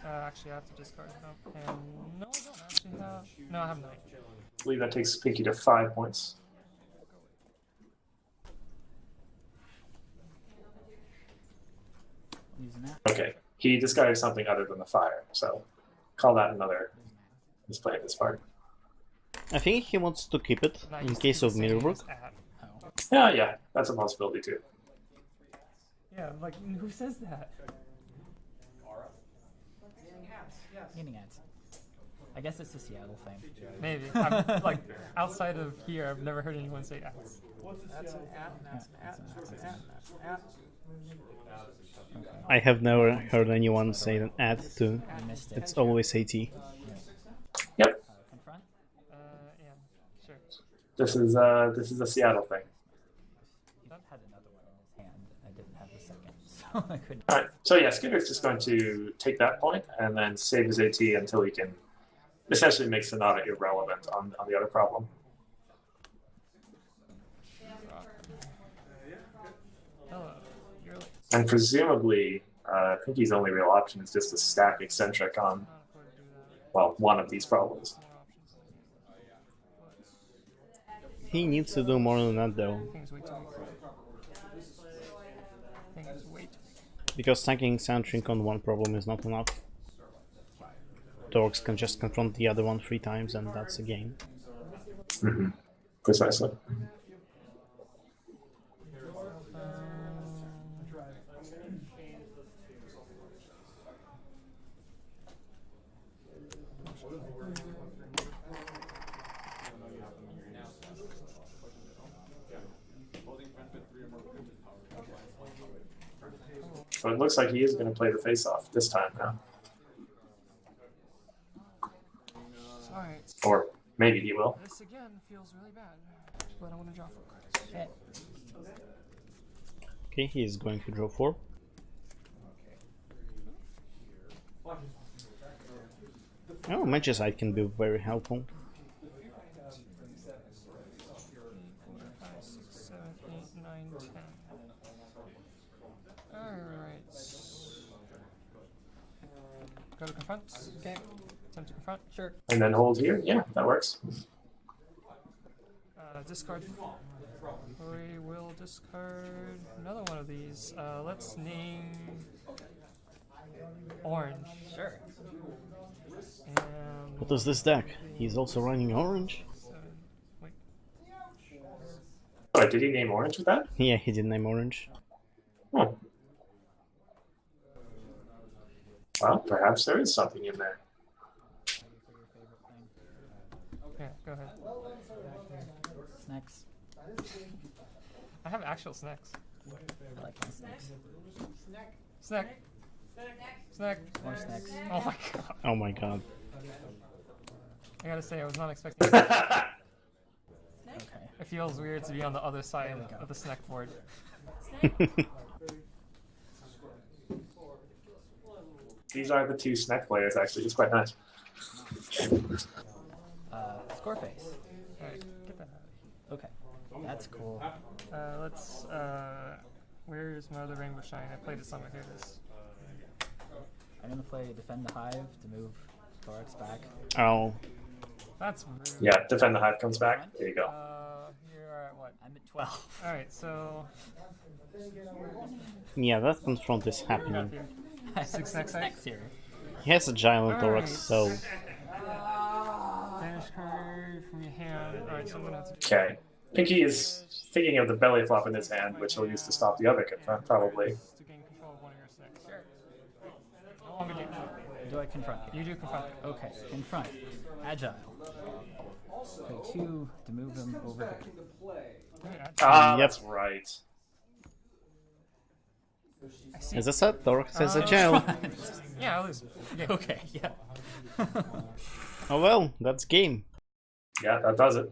[SPEAKER 6] Actually, I have to discard. No, and no, I don't actually have. No, I have 9.
[SPEAKER 1] I believe that takes Pinky to 5 points. Okay, he discarded something other than the fire, so call that another display of this part.
[SPEAKER 2] I think he wants to keep it in case of Mirrorbrook.
[SPEAKER 1] Yeah, that's a possibility too.
[SPEAKER 6] Yeah, like, who says that?
[SPEAKER 16] Eating ads. I guess it's a Seattle thing.
[SPEAKER 6] Maybe. I'm, like, outside of here, I've never heard anyone say ads.
[SPEAKER 4] That's an at, and that's an at, and that's an at, and that's an at.
[SPEAKER 2] I have never heard anyone say an add to. It's always AT.
[SPEAKER 1] Yep.
[SPEAKER 6] Yeah, sure.
[SPEAKER 1] This is a Seattle thing.
[SPEAKER 16] He had another one in his hand. I didn't have the second, so I couldn't.
[SPEAKER 1] All right. So yeah, Skitter's just going to take that point and then save his AT until he can essentially make Sonata irrelevant on the other problem. And presumably, Pinky's only real option is just to stack Eccentric on, well, one of these problems.
[SPEAKER 2] He needs to do more than that though. Because stacking Eccentric on one problem is not enough. Dorks can just confront the other one 3 times and that's a game.
[SPEAKER 1] Mm-hmm. Precisely. So it looks like he is going to play the face-off this time now.
[SPEAKER 6] Alright.
[SPEAKER 1] Or maybe he will.
[SPEAKER 6] This again feels really bad, but I want to draw 4 cards.
[SPEAKER 2] Okay, he is going to draw 4. Oh, Magicite can be very helpful.
[SPEAKER 6] 5, 6, 7, 8, 9, 10. Alright. Go to confront. Okay. Attempt to confront. Sure.
[SPEAKER 1] And then hold here. Yeah, that works.
[SPEAKER 6] Discard. We will discard another one of these. Let's name Orange.
[SPEAKER 16] Sure.
[SPEAKER 6] And
[SPEAKER 2] What is this deck? He's also running orange?
[SPEAKER 6] wait.
[SPEAKER 1] Oh, did he name Orange with that?
[SPEAKER 2] Yeah, he did name orange.
[SPEAKER 1] Oh. Well, perhaps there is something in there.
[SPEAKER 6] Yeah, go ahead.
[SPEAKER 16] Snacks.
[SPEAKER 6] I have actual snacks.
[SPEAKER 16] I like my snacks.
[SPEAKER 6] Snack. Snack.
[SPEAKER 16] More snacks.
[SPEAKER 6] Oh my god.
[SPEAKER 2] Oh my god.
[SPEAKER 6] I gotta say, I was not expecting that.
[SPEAKER 16] Okay.
[SPEAKER 6] It feels weird to be on the other side of the snack board.
[SPEAKER 1] These are the two snack players, actually. It's quite nice.
[SPEAKER 16] Score face.
[SPEAKER 6] Alright, get that out.
[SPEAKER 16] Okay, that's cool.
[SPEAKER 6] Let's, where's my other Rainbow Shine? I played it somewhere. Here it is.
[SPEAKER 16] I'm gonna play Defend the Hive to move Thorax back.
[SPEAKER 2] Oh.
[SPEAKER 6] That's rude.
[SPEAKER 1] Yeah, Defend the Hive comes back. There you go.
[SPEAKER 6] You're at what?
[SPEAKER 16] I'm at 12.
[SPEAKER 6] Alright, so...
[SPEAKER 2] Yeah, that confront is happening.
[SPEAKER 6] 6 next
[SPEAKER 16] here.
[SPEAKER 2] He has a giant thorax, so...
[SPEAKER 6] Banish card from your hand. Alright, so I'm gonna have to...
[SPEAKER 1] Okay. Pinky is thinking of the belly flop in his hand, which he'll use to stop the other confront, probably.
[SPEAKER 6] To gain control of one of your 6. Sure. No longer do that.
[SPEAKER 16] Do I confront?
[SPEAKER 6] You do confront.
[SPEAKER 16] Okay, confront. Agile. Play 2 to move him over here.
[SPEAKER 1] Ah,
[SPEAKER 2] Yep.
[SPEAKER 1] that's right.
[SPEAKER 2] As I said, thorax has a gel.
[SPEAKER 6] Yeah, I'll lose. Yeah.
[SPEAKER 16] Okay, yeah.
[SPEAKER 2] Oh well, that's game.
[SPEAKER 1] Yeah, that does it.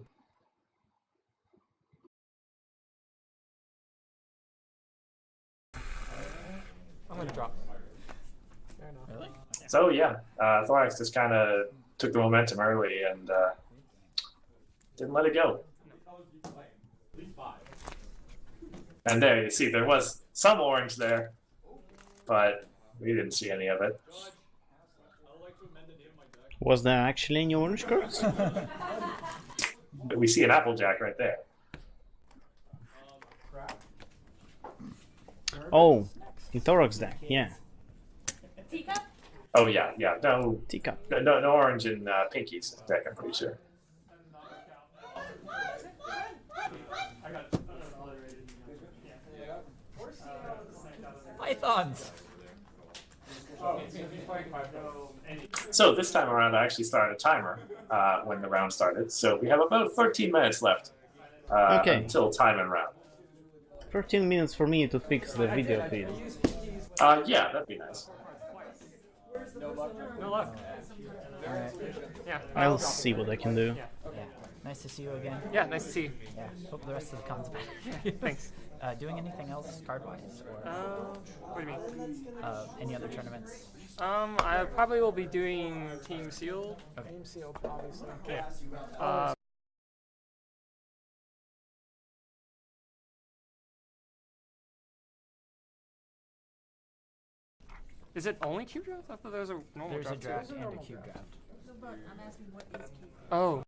[SPEAKER 6] I'm gonna drop. Fair enough.
[SPEAKER 16] Really?
[SPEAKER 1] So yeah, Thorax just kind of took the momentum early and didn't let it go. And there you see, there was some orange there, but we didn't see any of it.
[SPEAKER 2] Was there actually any orange cards?
[SPEAKER 1] But we see an Applejack right there.
[SPEAKER 2] Oh, in thorax deck, yeah.
[SPEAKER 7] Teacup?
[SPEAKER 1] Oh yeah, yeah. No
[SPEAKER 2] teacup.
[SPEAKER 1] No orange in Pinky's deck. I'm pretty sure.
[SPEAKER 16] Pythons!
[SPEAKER 1] So this time around, I actually started a timer when the round started. So we have about 13 minutes left until time and round.
[SPEAKER 2] 13 minutes for me to fix the video feed.
[SPEAKER 1] Yeah, that'd be nice.
[SPEAKER 6] No luck.
[SPEAKER 16] Alright.
[SPEAKER 6] Yeah.
[SPEAKER 2] I'll see what I can do.
[SPEAKER 16] Yeah. Nice to see you again.
[SPEAKER 6] Yeah, nice to see you.
[SPEAKER 16] Yeah. Hope the rest of the con's better.
[SPEAKER 6] Thanks.
[SPEAKER 16] Doing anything else card-wise? Or
[SPEAKER 6] What do you mean?
[SPEAKER 16] any other tournaments?
[SPEAKER 6] I probably will be doing Team Sealed.
[SPEAKER 16] Okay.
[SPEAKER 6] Team Sealed, obviously. Yeah. Is it only cube draft? I thought there was a normal
[SPEAKER 16] There's
[SPEAKER 6] draft.
[SPEAKER 16] a draft
[SPEAKER 6] too.
[SPEAKER 16] and a cube draft.
[SPEAKER 7] So, but I'm asking what is cube?
[SPEAKER 6] Oh.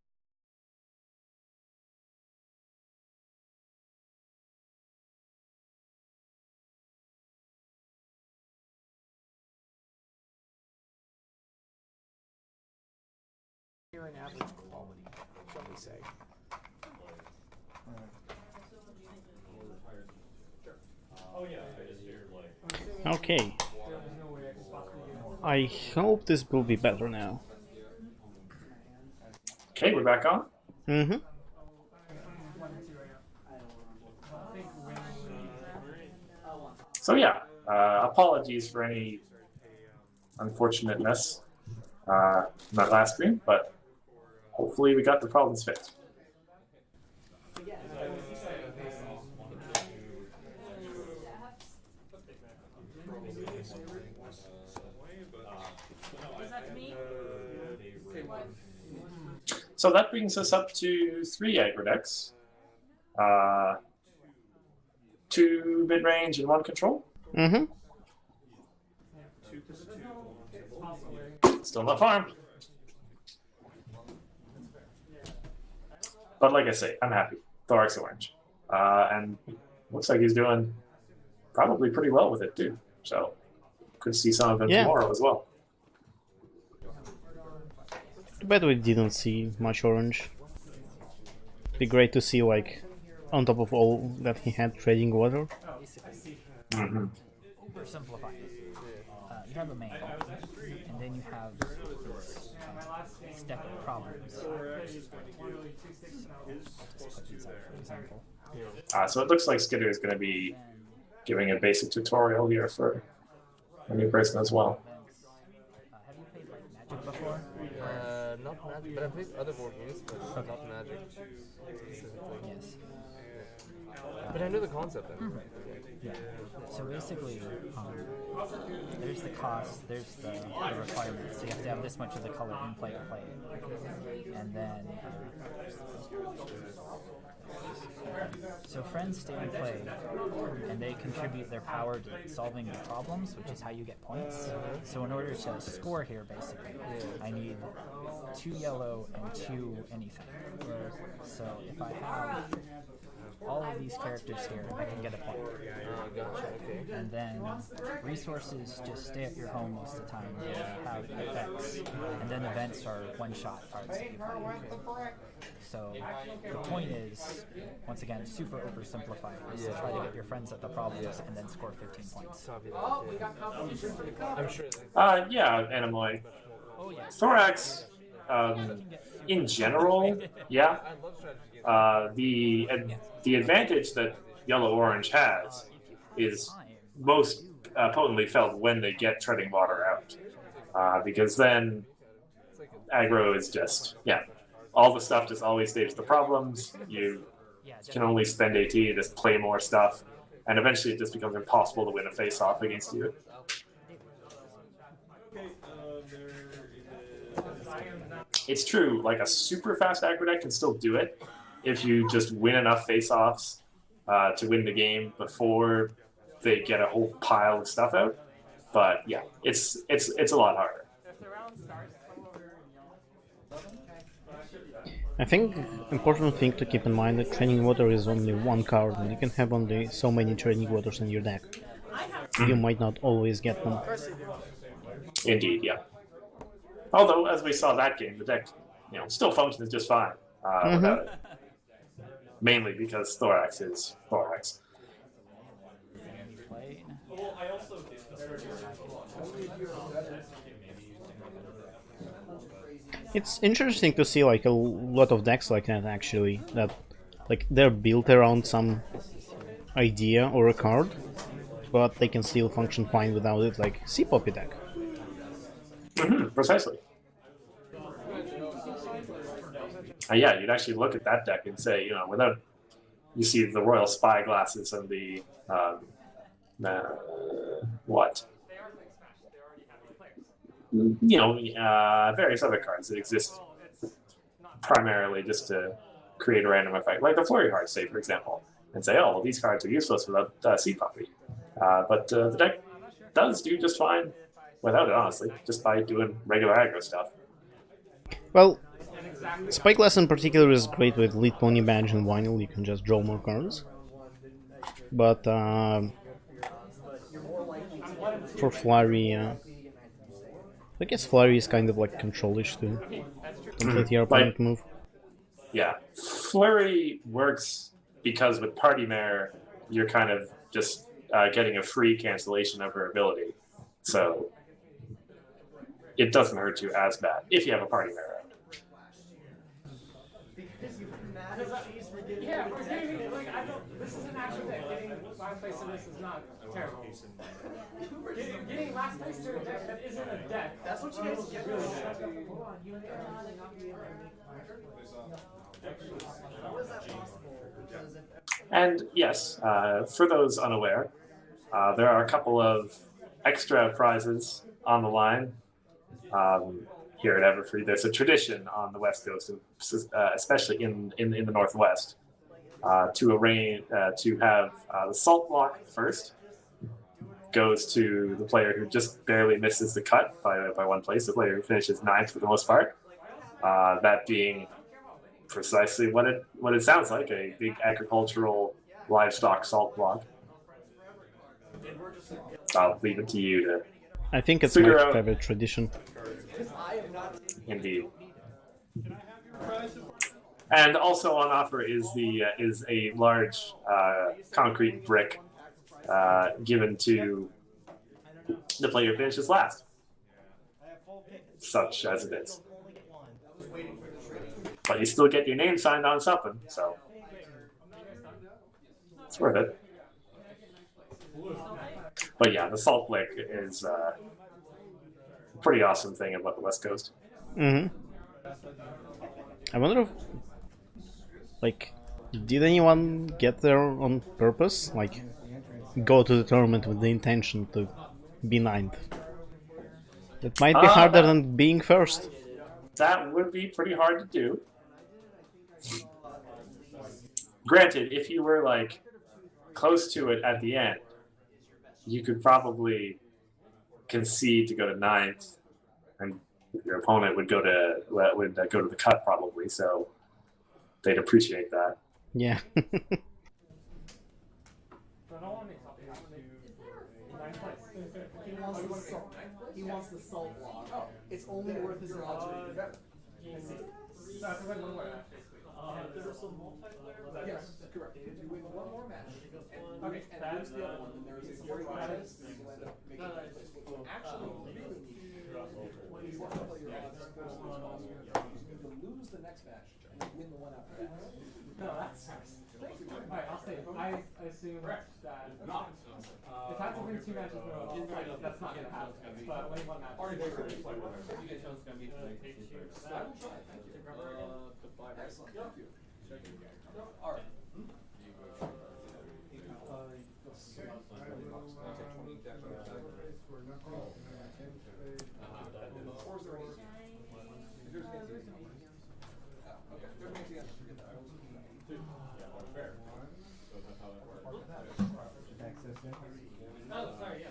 [SPEAKER 3] Here an average quality, shall we say.
[SPEAKER 11] Oh yeah, I just hear like.
[SPEAKER 2] Okay. I hope this will be better now.
[SPEAKER 1] Okay, we're back on.
[SPEAKER 2] Mm-hmm.
[SPEAKER 1] So yeah, apologies for any unfortunateness in that last stream, but hopefully we got the problems fixed. So that brings us up to 3 aggro decks. 2 mid-range and 1 control.
[SPEAKER 2] Mm-hmm.
[SPEAKER 1] Still not farm. But like I say, I'm happy. Thorax orange. And looks like he's doing probably pretty well with it too. So could see some of him tomorrow as well.
[SPEAKER 2] Too bad we didn't see much orange. Be great to see, like, on top of all that he had, trading water.
[SPEAKER 1] Mm-hmm.
[SPEAKER 16] Oversimplify. You have a main, and then you have this stack of problems.
[SPEAKER 1] So it looks like Skidder is going to be giving a basic tutorial here for a new person as well.
[SPEAKER 16] Have you played like Magic before?
[SPEAKER 6] No, not Magic, but I've played other board games, but not Magic specifically.
[SPEAKER 16] Yes.
[SPEAKER 6] But I know the concept.
[SPEAKER 16] Yeah. So basically, there's the cost, there's the requirements. So you have to have this much of the color in play to play it. And then, so friends stay in play, and they contribute their power to solving the problems, which is how you get points. So in order to score here, basically, I need 2 yellow and 2 anything. So if I have all of these characters here, I can get a point.
[SPEAKER 6] Gotcha, okay.
[SPEAKER 16] And then resources just stay at your home most of the time. Have effects. And then events are one-shot cards that you play. So the point is, once again, super oversimplified, is to try to get your friends at the problems and then score 15 points.
[SPEAKER 4] Oh, we got competition for the cup.
[SPEAKER 6] I'm sure.
[SPEAKER 1] Yeah, Anemoy.
[SPEAKER 16] Oh, yeah.
[SPEAKER 1] Thorax, in general, yeah. The advantage that Yellow-Orange has is most potently felt when they get Treading Water out. Because then aggro is just, all the stuff just always stays the problems. You can only spend AT to just play more stuff, and eventually it just becomes impossible to win a face-off against you. It's true, like a super fast aggro deck can still do it if you just win enough face-offs to win the game before they get a whole pile of stuff out. But yeah, it's a lot harder.
[SPEAKER 2] I think important thing to keep in mind that Training Water is only one card, and you can have only so many Training Waters in your deck. You might not always get them.
[SPEAKER 1] Indeed, yeah. Although, as we saw that game, the deck, still functions just fine without it. Mainly because Thorax is Thorax.
[SPEAKER 2] It's interesting to see like a lot of decks like that actually, that like they're built around some idea or a card, but they can still function fine without it, like Sea Poppy deck.
[SPEAKER 1] Precisely. Yeah, you'd actually look at that deck and say, without you see the Royal Spyglasses and the various other cards that exist primarily just to create a random effect, like the Flurry Heart, say, for example, and say, oh, well, these cards are useless without Sea Puppy. But the deck does do just fine without it, honestly, just by doing regular aggro stuff.
[SPEAKER 2] Well, Spyglass in particular is great with Lead Pony Badge and Vinyl, you can just draw more cards. But for Flurry, I guess Flurry is kind of like control-ish too. Don't let your opponent move.
[SPEAKER 1] Yeah, Flurry works because with Party Mare, you're kind of just getting a free cancellation of her ability. So it doesn't hurt you as bad if you have a Party Mare out.
[SPEAKER 4] Yeah, we're getting, this is an actual deck. Getting last place in this is not terrible. Getting last place to a deck that isn't a deck. That's what you guys get really
[SPEAKER 1] And yes, for those unaware, there are a couple of extra prizes on the line here at Everfree. There's a tradition on the West Coast, especially in the Northwest, to have the salt block first goes to the player who just barely misses the cut by one place, the player who finishes ninth for the most part. That being precisely what it sounds like, a big agricultural livestock salt block. I'll leave it to you to
[SPEAKER 2] I think it's my favorite tradition.
[SPEAKER 1] Indeed. And also on offer is a large concrete brick given to the player who finishes last, such as it is. But you still get your name signed on something, so it's worth it. But yeah, the salt blick is a pretty awesome thing about the West Coast.
[SPEAKER 2] Mm-hmm. I wonder if, like, did anyone get there on purpose? Like, go to the tournament with the intention to be ninth? That might be harder than being first.
[SPEAKER 1] That would be pretty hard to do. Granted, if you were like close to it at the end, you could probably concede to go to ninth, and your opponent would go to the cut probably. So they'd appreciate that.
[SPEAKER 2] Yeah.
[SPEAKER 10] He wants the salt block. Oh, it's only worth his odds or even better.
[SPEAKER 3] There's some multiplayer.
[SPEAKER 10] Yes, correct. If you win one more match and lose the other one, then there is a very good chance that you end up making it. What you actually really need when you want to play your odds as closely as possible, you need to lose the next match and win the one after that.
[SPEAKER 3] No, that's alright, I'll say I assume that if I have to win 2 matches in a row, that's not gonna happen. But winning 1 match is
[SPEAKER 8] I will try, thank you. Excellent, thank you. Alright.
[SPEAKER 3] Oh, sorry, yeah.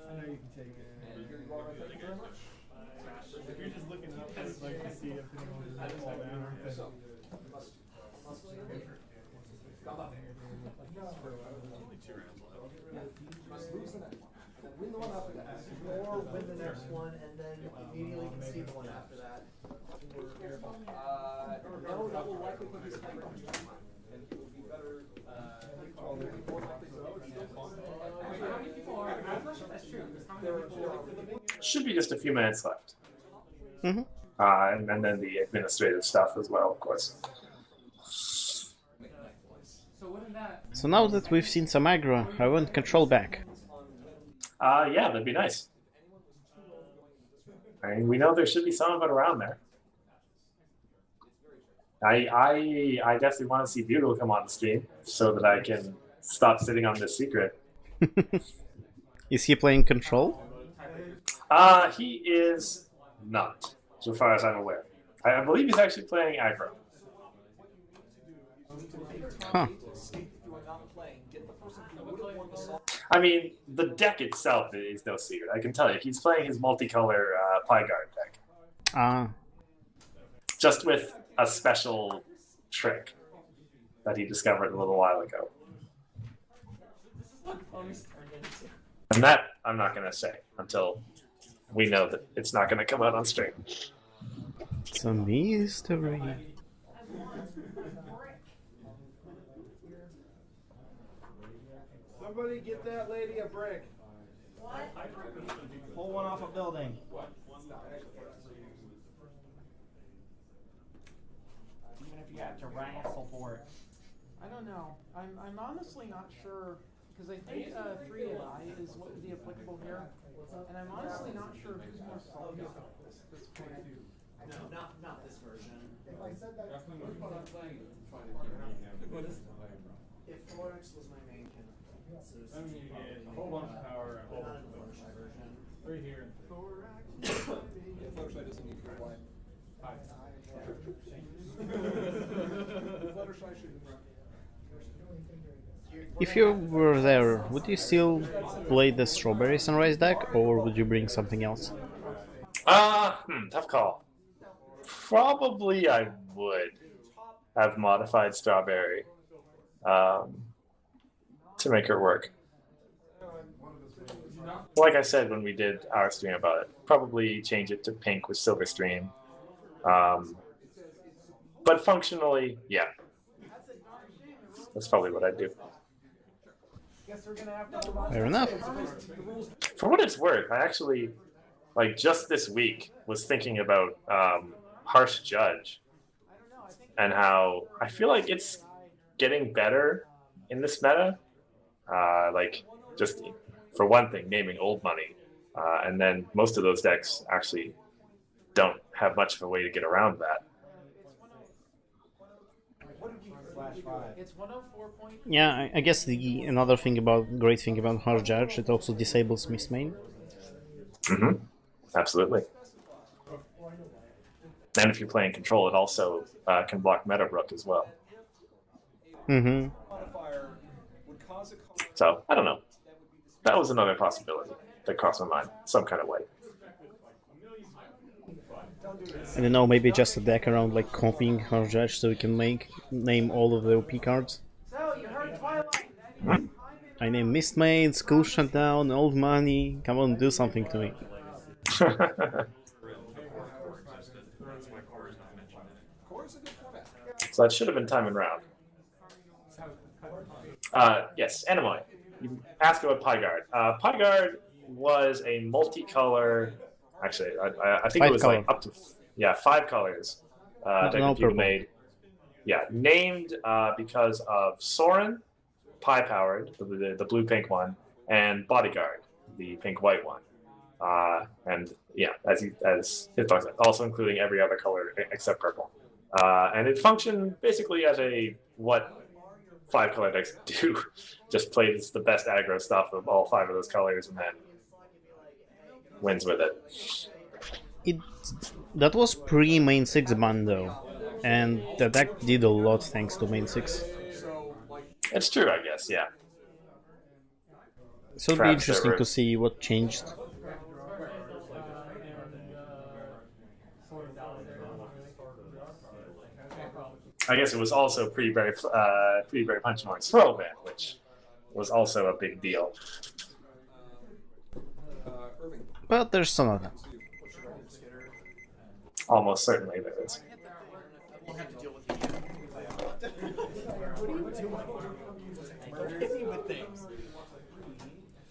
[SPEAKER 14] I know you can take it. Thank you very much. If you're just looking up, I'd like to see if anyone is going to fall down or anything.
[SPEAKER 10] Must lose the next one, then win the one after that.
[SPEAKER 9] Or win the next one and then immediately concede the one after that.
[SPEAKER 10] No, that will likely put his height on you. And he will be better, more likely to be still fun.
[SPEAKER 3] How many people are? I'm not sure that's true. How many people?
[SPEAKER 1] Should be just a few minutes left.
[SPEAKER 2] Mm-hmm.
[SPEAKER 1] And then the administrative stuff as well, of course.
[SPEAKER 2] So now that we've seen some aggro, I want control back.
[SPEAKER 1] Yeah, that'd be nice. I mean, we know there should be some of it around there. I definitely want to see Bugle come on the stream so that I can stop sitting on this secret.
[SPEAKER 2] Is he playing control?
[SPEAKER 1] He is not, so far as I'm aware. I believe he's actually playing aggro.
[SPEAKER 2] Huh.
[SPEAKER 1] I mean, the deck itself is no secret. I can tell you, he's playing his multicolor Pyguard deck.
[SPEAKER 2] Ah.
[SPEAKER 1] Just with a special trick that he discovered a little while ago. And that I'm not going to say until we know that it's not going to come out on stream.
[SPEAKER 2] It's a mystery.
[SPEAKER 14] Somebody get that lady a brick.
[SPEAKER 7] What?
[SPEAKER 10] Pull one off a building. Even if you have to wrestle for it.
[SPEAKER 4] I don't know. I'm honestly not sure, because I think 3AI is what would be applicable here, and I'm honestly not sure who's more salty at this point.
[SPEAKER 10] No, not this version.
[SPEAKER 14] If I said that,
[SPEAKER 10] If Florence was my main kin, so
[SPEAKER 3] I mean, you get a whole bunch of power.
[SPEAKER 10] but not in the Fluttershy version.
[SPEAKER 3] Right here.
[SPEAKER 10] Yeah, Fluttershy doesn't need to fly. Fluttershy shouldn't run.
[SPEAKER 2] If you were there, would you still play the Strawberry Sunrise deck, or would you bring something else?
[SPEAKER 1] Tough call. Probably I would have modified Strawberry to make her work. Like I said when we did our stream about it, probably change it to pink with Silver Stream. But functionally, yeah. That's probably what I'd do.
[SPEAKER 2] Fair enough.
[SPEAKER 1] For what it's worth, I actually, like just this week, was thinking about Harsh Judge and how I feel like it's getting better in this meta. Like just for one thing, naming old money, and then most of those decks actually don't have much of a way to get around that.
[SPEAKER 4] It's 104 point.
[SPEAKER 2] Yeah, I guess the another thing about great thing about Harsh Judge, it also disables Miss Main.
[SPEAKER 1] Mm-hmm. Absolutely. And if you're playing control, it also can block Meadowbrook as well.
[SPEAKER 2] Mm-hmm.
[SPEAKER 1] So I don't know. That was another possibility that crossed my mind, some kind of way.
[SPEAKER 2] I don't know, maybe just a deck around like copying Harsh Judge so we can name all of the OP cards.
[SPEAKER 4] So you heard Twilight.
[SPEAKER 2] I name Mistmaid, School Shutdown, Old Money. Come on, do something to me.
[SPEAKER 1] So that should have been time and round. Yes, Anemoy. You asked about Pyguard. Pyguard was a multicolor. Actually, I think it was like up to 5 colors. Deck that people made. Yeah, named because of Sorin, Pie-powered, the blue-pink one, and Bodyguard, the pink-white one. And yeah, as his talk said, also including every other color except purple. And it functioned basically as what 5 color decks do. Just plays the best aggro stuff of all 5 of those colors and then wins with it.
[SPEAKER 2] That was pre-main 6 ban though, and the deck did a lot thanks to main 6.
[SPEAKER 1] It's true, I guess, yeah.
[SPEAKER 2] So it'll be interesting to see what changed.
[SPEAKER 1] I guess it was also pre-Berry Punchmark's throw ban, which was also a big deal.
[SPEAKER 2] But there's some of that.
[SPEAKER 1] Almost certainly there is.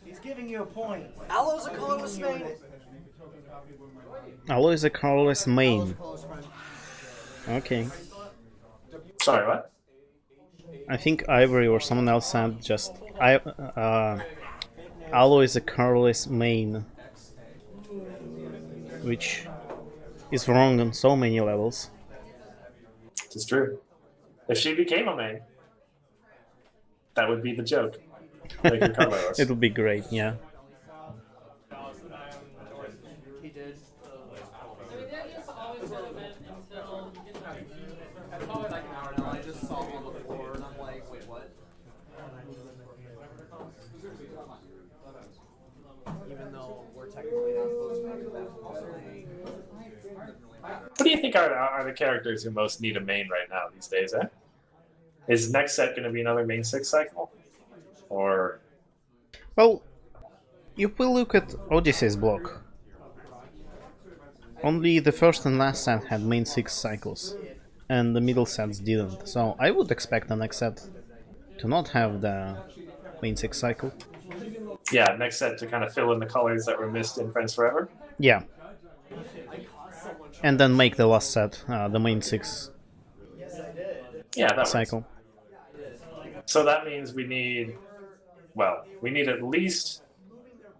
[SPEAKER 9] He's giving you a point. Aloe's a colorless main.
[SPEAKER 2] Aloe is a colorless main. Okay.
[SPEAKER 1] Sorry, what?
[SPEAKER 2] I think Ivory or someone else said just Aloe is a colorless main, which is wrong on so many levels.
[SPEAKER 1] It's true. If she became a main, that would be the joke. Like your colorless.
[SPEAKER 2] It would be great, yeah.
[SPEAKER 3] He did.
[SPEAKER 7] I mean, that is always relevant until you get to
[SPEAKER 10] It's probably like an hour now. I just saw one before and I'm like, wait, what? Even though we're technically not supposed to make that playing.
[SPEAKER 1] What do you think are the characters who most need a main right now these days, eh? Is next set going to be another main 6 cycle? Or...
[SPEAKER 2] Well, if we look at Odyssey's block, only the first and last set had main 6 cycles, and the middle sets didn't. So I would expect the next set to not have the main 6 cycle.
[SPEAKER 1] Yeah, next set to kind of fill in the colors that were missed in Friends Forever?
[SPEAKER 2] Yeah. And then make the last set the main 6 cycle.
[SPEAKER 1] Works. So that means we need... Well, we need at least...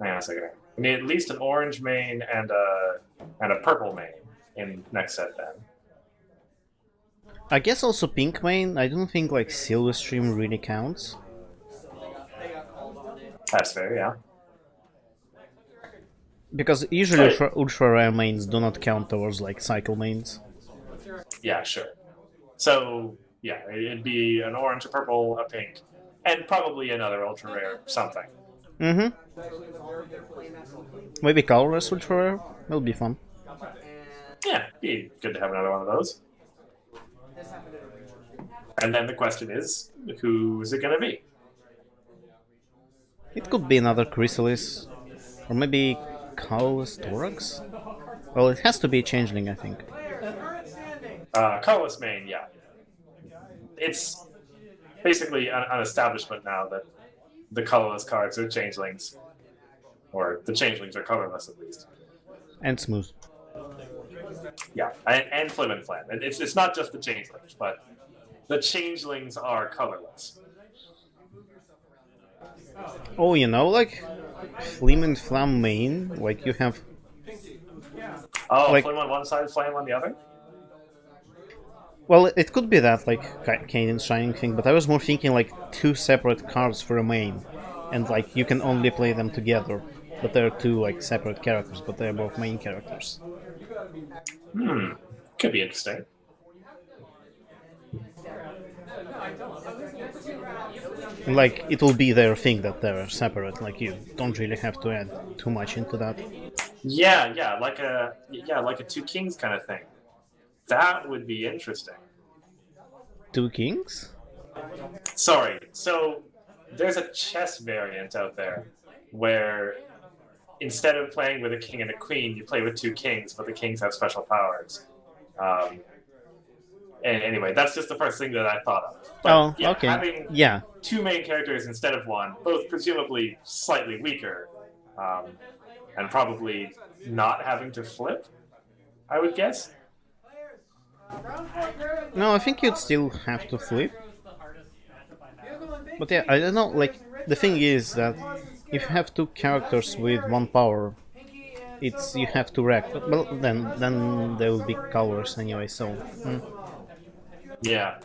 [SPEAKER 1] Hang on a second. We need at least an orange main and a purple main in next set then.
[SPEAKER 2] I guess also pink main. I don't think like Silver Stream really counts.
[SPEAKER 1] That's fair, yeah.
[SPEAKER 2] Because usually ultra rare mains do not count towards like cycle mains.
[SPEAKER 1] Yeah, sure. So yeah, it'd be an orange, a purple, a pink, and probably another ultra rare something.
[SPEAKER 2] Mm-hmm. Maybe colorless ultra rare. That'll be fun.
[SPEAKER 1] Yeah, be good to have another one of those. And then the question is, who's it gonna be?
[SPEAKER 2] It could be another Chrysalis, or maybe colorless Thorax. Well, it has to be a changeling, I think.
[SPEAKER 1] Colorless main, yeah. It's basically an establishment now that the colorless cards are changelings. Or the changelings are colorless, at least.
[SPEAKER 2] And smooth.
[SPEAKER 1] Yeah, and flim and flam. And it's not just the changelings, but the changelings are colorless.
[SPEAKER 2] Oh, you know, like Flim and Flam main, like you have.
[SPEAKER 1] Oh,
[SPEAKER 2] like,
[SPEAKER 1] flame on one side, flame on the other?
[SPEAKER 2] Well, it could be that, like Kanan's Shining thing, but I was more thinking like 2 separate cards for a main, and like you can only play them together, but they're 2 like separate characters, but they're both main characters.
[SPEAKER 1] Could be interesting.
[SPEAKER 2] Like, it will be their thing that they're separate, like you don't really have to add too much into that.
[SPEAKER 1] Yeah, like a 2 kings kind of thing. That would be interesting.
[SPEAKER 2] 2 kings?
[SPEAKER 1] Sorry, so there's a chess variant out there where instead of playing with a king and a queen, you play with 2 kings, but the kings have special powers. And anyway, that's just the first thing that I thought of. But,
[SPEAKER 2] okay.
[SPEAKER 1] Having
[SPEAKER 2] Yeah.
[SPEAKER 1] 2 main characters instead of 1, both presumably slightly weaker, and probably not having to flip, I would guess.
[SPEAKER 2] No, I think you'd still have to flip. But yeah, I don't know, like, the thing is that if you have 2 characters with 1 power, you have to rack, but well, then there will be colors anyway, so...
[SPEAKER 1] Yeah.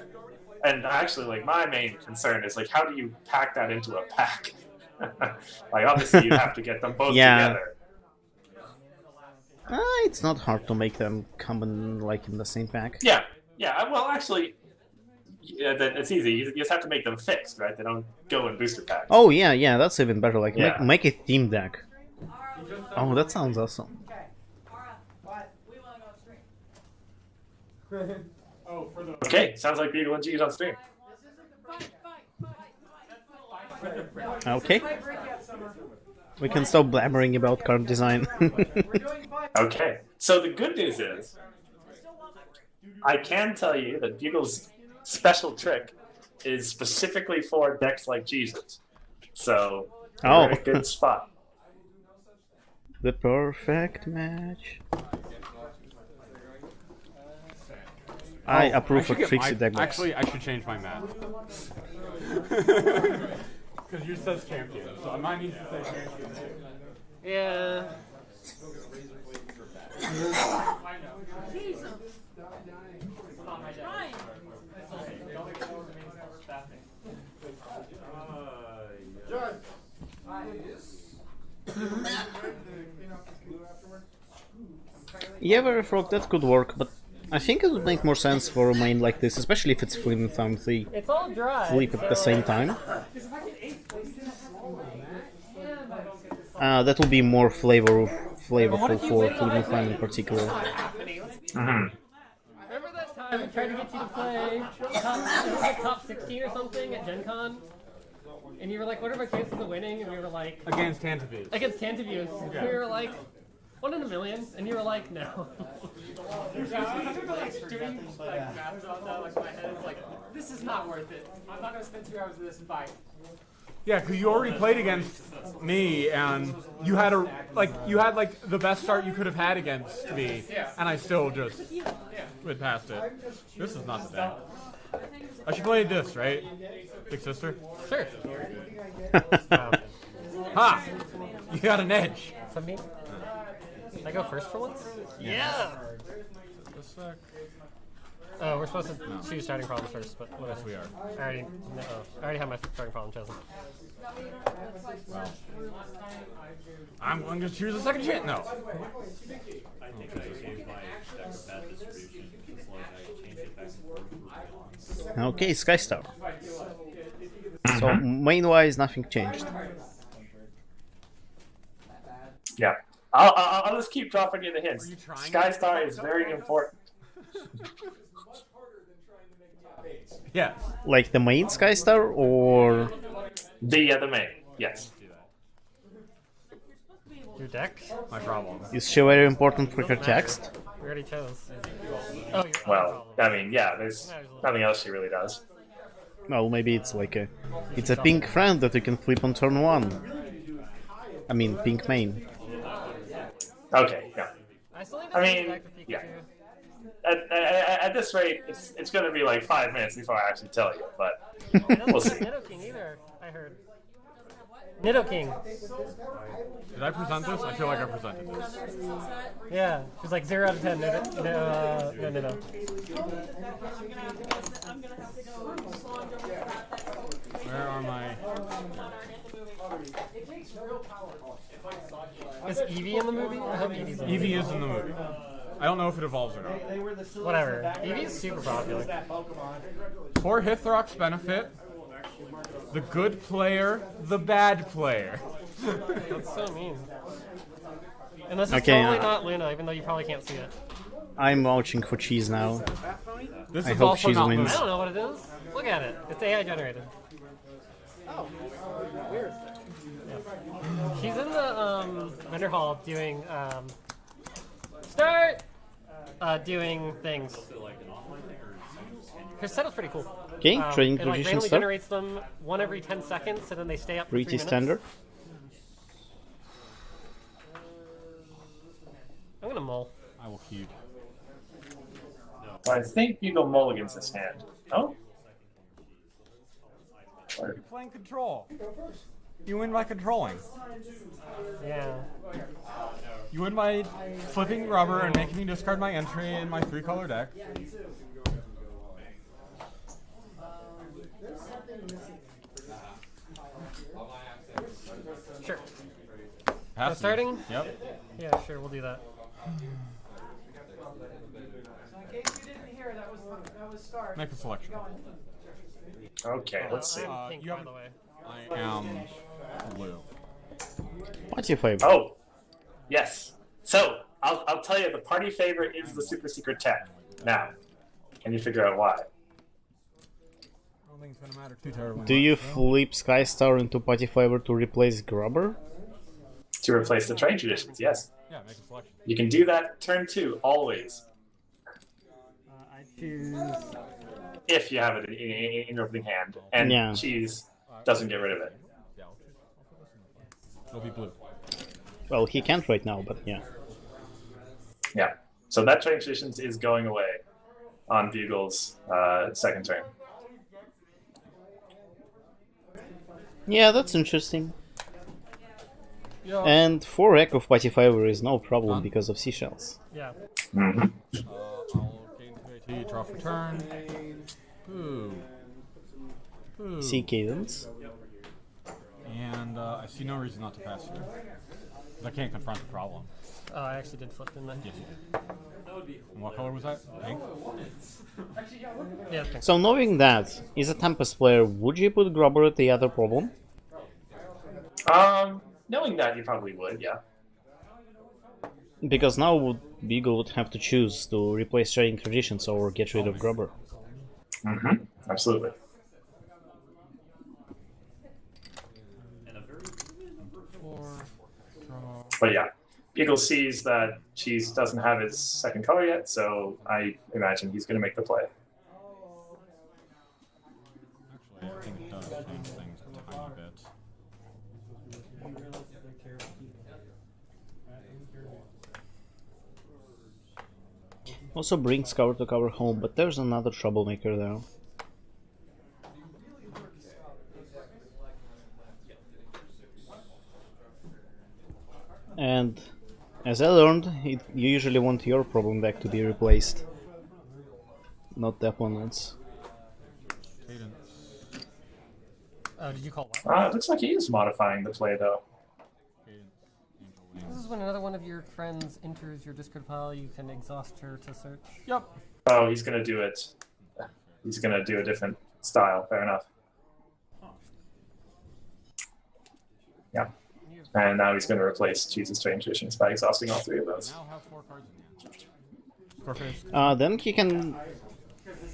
[SPEAKER 1] And actually, like, my main concern is, like, how do you pack that into a pack? Like, obviously you have to get them both together.
[SPEAKER 2] It's not hard to make them come in, like, in the same pack.
[SPEAKER 1] Yeah. Well, actually, it's easy. You just have to make them fixed, right? They don't go in booster packs.
[SPEAKER 2] Oh, yeah, that's even better. Like, make a team deck. Oh, that sounds awesome.
[SPEAKER 1] Okay, sounds like Beagle and G's on stream.
[SPEAKER 2] Okay. We can stop blabbering about card design.
[SPEAKER 1] Okay, so the good news is, I can tell you that Bugle's special trick is specifically for decks like Jesus. So, we're in a good spot.
[SPEAKER 2] The perfect match. I approve of Trixie deck box.
[SPEAKER 12] Actually, I should change my map. Because yours says champion, so mine needs to say champion.
[SPEAKER 15] Yeah.
[SPEAKER 2] Yeah, very frog, that could work, but I think it would make more sense for a main like this, especially if it's Flip and Thumb 3.
[SPEAKER 15] It's all dry.
[SPEAKER 2] Flip at the same time. That will be more flavorful for Flip and Thumb in particular.
[SPEAKER 15] Remember that time I tried to get you to play top 16 or something at Gen Con? And you were like, what are my chances of winning? And we were like...
[SPEAKER 12] Against Tantabuse.
[SPEAKER 15] Against Tantabuse.
[SPEAKER 12] Yeah.
[SPEAKER 15] We were like, 1 in a million. And you were like, no. I remember like doing like math on that, like my head is like, this is not worth it. I'm not going to spend 2 hours in this fight.
[SPEAKER 12] Yeah, because you already played against me, and you had like the best start you could have had against me, and I still just went past it. This is not the day. I should play this, right, big sister?
[SPEAKER 15] Sure.
[SPEAKER 12] Ha! You got an edge.
[SPEAKER 15] So me? I go first for once?
[SPEAKER 12] Yeah.
[SPEAKER 15] Oh, we're supposed to choose starting problems first, but what else?
[SPEAKER 12] We are.
[SPEAKER 15] I already have my starting problem chosen.
[SPEAKER 12] Well, I'm going to choose a second chance. No.
[SPEAKER 2] Okay, Skystar. So, main-wise, nothing changed.
[SPEAKER 1] Yeah. I'll just keep dropping you the hints. Skystar is very important.
[SPEAKER 12] Yeah.
[SPEAKER 2] Like the main Skystar, or...
[SPEAKER 1] The main, yes.
[SPEAKER 15] Your deck?
[SPEAKER 12] My problem.
[SPEAKER 2] Is she very important for her text?
[SPEAKER 15] We already chose. Oh,
[SPEAKER 1] well, I mean, yeah, there's nothing else she really does.
[SPEAKER 2] Well, maybe it's like it's a pink friend that you can flip on turn 1. I mean, pink main.
[SPEAKER 1] Okay, yeah. I mean, yeah. At this rate, it's going to be like 5 minutes before I actually tell you, but we'll see.
[SPEAKER 15] Nido King either, I heard. Nidoking.
[SPEAKER 12] Did I present this? I feel like I presented this.
[SPEAKER 15] Yeah, she's like 0 out of 10. No.
[SPEAKER 12] Where are my...
[SPEAKER 15] Is Eevee in the movie? I hope Eevee's in the movie.
[SPEAKER 12] Eevee is in the movie. I don't know if it evolves or not.
[SPEAKER 15] Whatever. Eevee's super popular.
[SPEAKER 12] For Hithrock's benefit, the good player, the bad player.
[SPEAKER 15] That's so mean. And this is
[SPEAKER 2] Okay,
[SPEAKER 15] totally not Luna, even though you probably can't see it.
[SPEAKER 2] I'm vouching for Cheese now.
[SPEAKER 12] This
[SPEAKER 2] I
[SPEAKER 12] is
[SPEAKER 2] hope
[SPEAKER 12] also
[SPEAKER 2] Cheese
[SPEAKER 12] not
[SPEAKER 2] wins.
[SPEAKER 15] I don't know what it is. Look at it. It's AI generated.
[SPEAKER 3] Oh, weird.
[SPEAKER 15] She's in the vendor hall doing doing things. Her setup's pretty cool.
[SPEAKER 2] Okay, trading
[SPEAKER 15] it like
[SPEAKER 2] position
[SPEAKER 15] randomly
[SPEAKER 2] stuff.
[SPEAKER 15] generates them one every 10 seconds, and then they stay up for 3
[SPEAKER 2] Pretty
[SPEAKER 15] minutes.
[SPEAKER 2] standard.
[SPEAKER 15] I'm gonna mull.
[SPEAKER 12] I will keep.
[SPEAKER 1] I think Bugle mulligans this hand. Oh?
[SPEAKER 12] You're playing control. You win by controlling.
[SPEAKER 15] Yeah.
[SPEAKER 12] You win by flipping rubber and making me discard my entry in my 3-color deck.
[SPEAKER 15] Sure.
[SPEAKER 12] Passive.
[SPEAKER 15] Starting?
[SPEAKER 12] Yep.
[SPEAKER 15] Yeah, sure, we'll do that.
[SPEAKER 4] So in case you didn't hear, that was start.
[SPEAKER 12] Make a selection.
[SPEAKER 1] Okay, let's see.
[SPEAKER 15] I'm pink, by the way.
[SPEAKER 12] I am blue.
[SPEAKER 2] What's your favorite?
[SPEAKER 1] Oh, yes. So, I'll tell you, the party favorite is the super secret tech. Now, can you figure out why?
[SPEAKER 12] I don't think it's gonna matter too terribly.
[SPEAKER 2] Do you flip Skystar into Party Favor to replace Grubber?
[SPEAKER 1] To replace the train traditions, yes.
[SPEAKER 12] Yeah, make a selection.
[SPEAKER 1] You can do that turn 2, always.
[SPEAKER 3] I choose.
[SPEAKER 1] If you have it in your opening hand. And
[SPEAKER 2] Yeah.
[SPEAKER 1] Cheese doesn't get rid of it.
[SPEAKER 12] It'll be blue.
[SPEAKER 2] Well, he can't right now, but yeah.
[SPEAKER 1] Yeah. So that train traditions is going away on Bugle's second turn.
[SPEAKER 2] Yeah, that's interesting.
[SPEAKER 12] Yeah.
[SPEAKER 2] And 4 Echo of Party Favor is no problem because of seashells.
[SPEAKER 15] Yeah.
[SPEAKER 1] Mm-hmm.
[SPEAKER 12] I'll gain 2 AT, draw for turn. Boo. Boo.
[SPEAKER 2] See Cadence.
[SPEAKER 12] And I see no reason not to pass through. 'Cause I can't confront the problem.
[SPEAKER 15] Oh, I actually did flip, didn't I?
[SPEAKER 12] Yes, you did. And what color was that? Pink?
[SPEAKER 15] Yeah, it's pink.
[SPEAKER 2] So knowing that, is a Tempest player, would you put Grubber at the other problem?
[SPEAKER 1] Knowing that, you probably would, yeah.
[SPEAKER 2] Because now Bugle would have to choose to replace Trading Traditions or get rid of Grubber.
[SPEAKER 1] Mm-hmm. Absolutely. But yeah, Bugle sees that Cheese doesn't have his second color yet, so I imagine he's going to make the play.
[SPEAKER 12] Actually, I think it does change things a tiny bit.
[SPEAKER 2] Also brings cover to cover home, but there's another troublemaker there. And as I learned, you usually want your problem deck to be replaced, not the opponent's.
[SPEAKER 15] Oh, did you call what?
[SPEAKER 1] It looks like he is modifying the play, though.
[SPEAKER 15] This is when another one of your friends enters your discard pile, you can exhaust her to search.
[SPEAKER 12] Yep.
[SPEAKER 1] Oh, he's going to do it. He's going to do a different style. Fair enough. Yeah. And now he's going to replace Cheese's Strange Traditions by exhausting all 3 of those.
[SPEAKER 12] Now have 4 cards in hand.
[SPEAKER 2] Then he can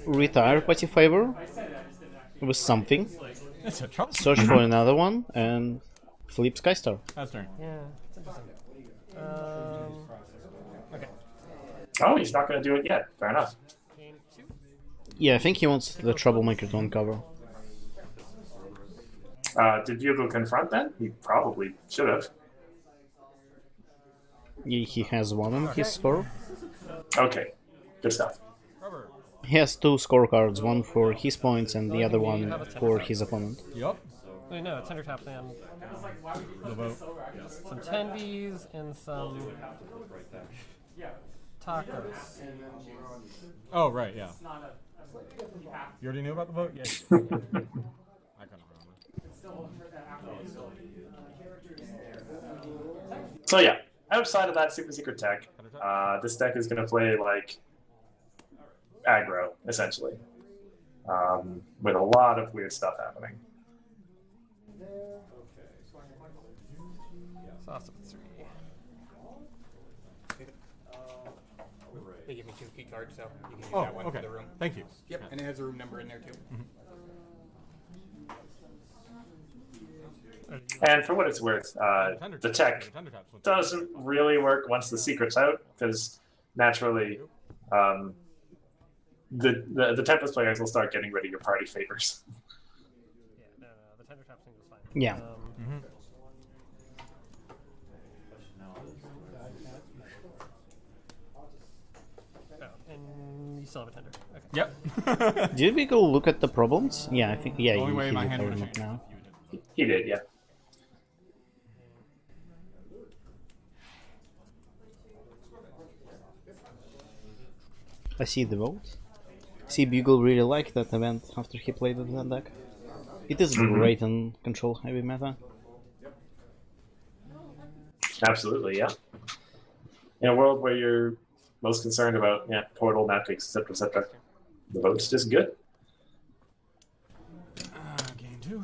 [SPEAKER 2] retire Party Favor with something,
[SPEAKER 12] It's a trouble.
[SPEAKER 2] search for another one, and flip Skystar.
[SPEAKER 12] That's turn.
[SPEAKER 15] Yeah, it's interesting. Okay.
[SPEAKER 1] Oh, he's not going to do it yet. Fair enough.
[SPEAKER 15] Game 2.
[SPEAKER 2] Yeah, I think he wants the troublemaker to uncover.
[SPEAKER 1] Did Bugle confront then? He probably should have.
[SPEAKER 2] He has 1 on his score.
[SPEAKER 1] Okay, good stuff.
[SPEAKER 2] He has 2 scorecards, one for his points and the other one for his opponent.
[SPEAKER 12] Yep.
[SPEAKER 15] Wait, no, it's under taps and was like, why would you put
[SPEAKER 12] vote.
[SPEAKER 15] this over? I could just some tendies and some tacos.
[SPEAKER 12] Oh, right, yeah.
[SPEAKER 15] It's not a you have
[SPEAKER 12] You already knew about the vote? Yeah. I couldn't remember.
[SPEAKER 15] it's still
[SPEAKER 1] So yeah, outside of that super secret tech, this deck is going to play like aggro, essentially, with a lot of weird stuff happening.
[SPEAKER 15] Sauce of 3.
[SPEAKER 6] They give me 2 key cards, so you can use
[SPEAKER 12] Oh,
[SPEAKER 6] that one
[SPEAKER 12] okay.
[SPEAKER 6] for the room.
[SPEAKER 12] Thank you.
[SPEAKER 6] Yep, and it has a room number in there too.
[SPEAKER 1] And for what it's worth, the tech doesn't really work once the secret's out, because naturally, the Tempest players will start getting rid of your party favors.
[SPEAKER 15] Yeah, no, the tender tap thing was fine.
[SPEAKER 2] Yeah.
[SPEAKER 15] Oh, and you still have a tender. Okay.
[SPEAKER 12] Yep.
[SPEAKER 2] Did we go look at the problems? Yeah, I think. Yeah,
[SPEAKER 12] Only way
[SPEAKER 2] he
[SPEAKER 12] my
[SPEAKER 2] did
[SPEAKER 12] hand
[SPEAKER 2] open
[SPEAKER 12] would
[SPEAKER 2] up
[SPEAKER 12] change.
[SPEAKER 2] now.
[SPEAKER 1] He did, yeah.
[SPEAKER 2] I see the vote. See, Bugle really liked that event after he played with that deck. It is great in control heavy meta.
[SPEAKER 1] Absolutely, yeah. In a world where you're most concerned about portal, map kicks, etc., the vote's just good.
[SPEAKER 12] Game 2.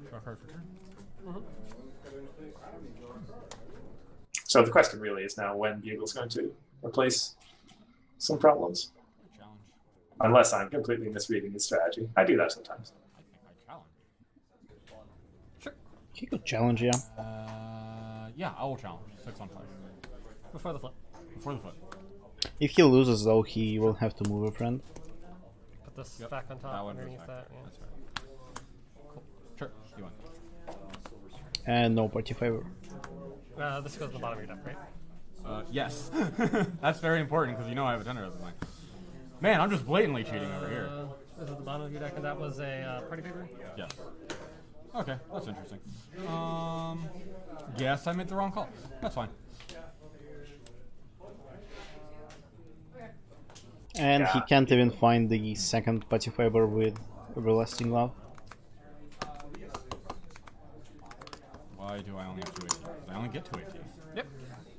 [SPEAKER 12] Draw a card for turn.
[SPEAKER 1] So the question really is now when Bugle's going to replace some problems.
[SPEAKER 12] Challenge.
[SPEAKER 1] Unless I'm completely misreading his strategy. I do that sometimes.
[SPEAKER 12] I think I challenge.
[SPEAKER 15] Sure.
[SPEAKER 2] He could challenge, yeah.
[SPEAKER 12] Yeah, I will challenge. 6 on 5.
[SPEAKER 15] Before the flip.
[SPEAKER 12] Before the flip.
[SPEAKER 2] If he loses, though, he will have to move a friend.
[SPEAKER 15] Put this
[SPEAKER 12] Yep.
[SPEAKER 15] back on top
[SPEAKER 12] That one goes
[SPEAKER 15] underneath
[SPEAKER 12] back.
[SPEAKER 15] that. Yeah.
[SPEAKER 12] That's right. Cool. Sure. You want?
[SPEAKER 2] And no party favor.
[SPEAKER 15] This goes to the bottom of your deck, right?
[SPEAKER 12] Yes. That's very important because you know I have a tender as a thing. Man, I'm just blatantly cheating over here.
[SPEAKER 15] This is the bottom of your deck, and that was a party favor?
[SPEAKER 12] Yes. Okay, that's interesting. Yes, I made the wrong call. That's fine.
[SPEAKER 2] And he can't even find the second party favor with Everlasting Love.
[SPEAKER 12] Why do I only have 218? Because I only get 218.
[SPEAKER 15] Yep.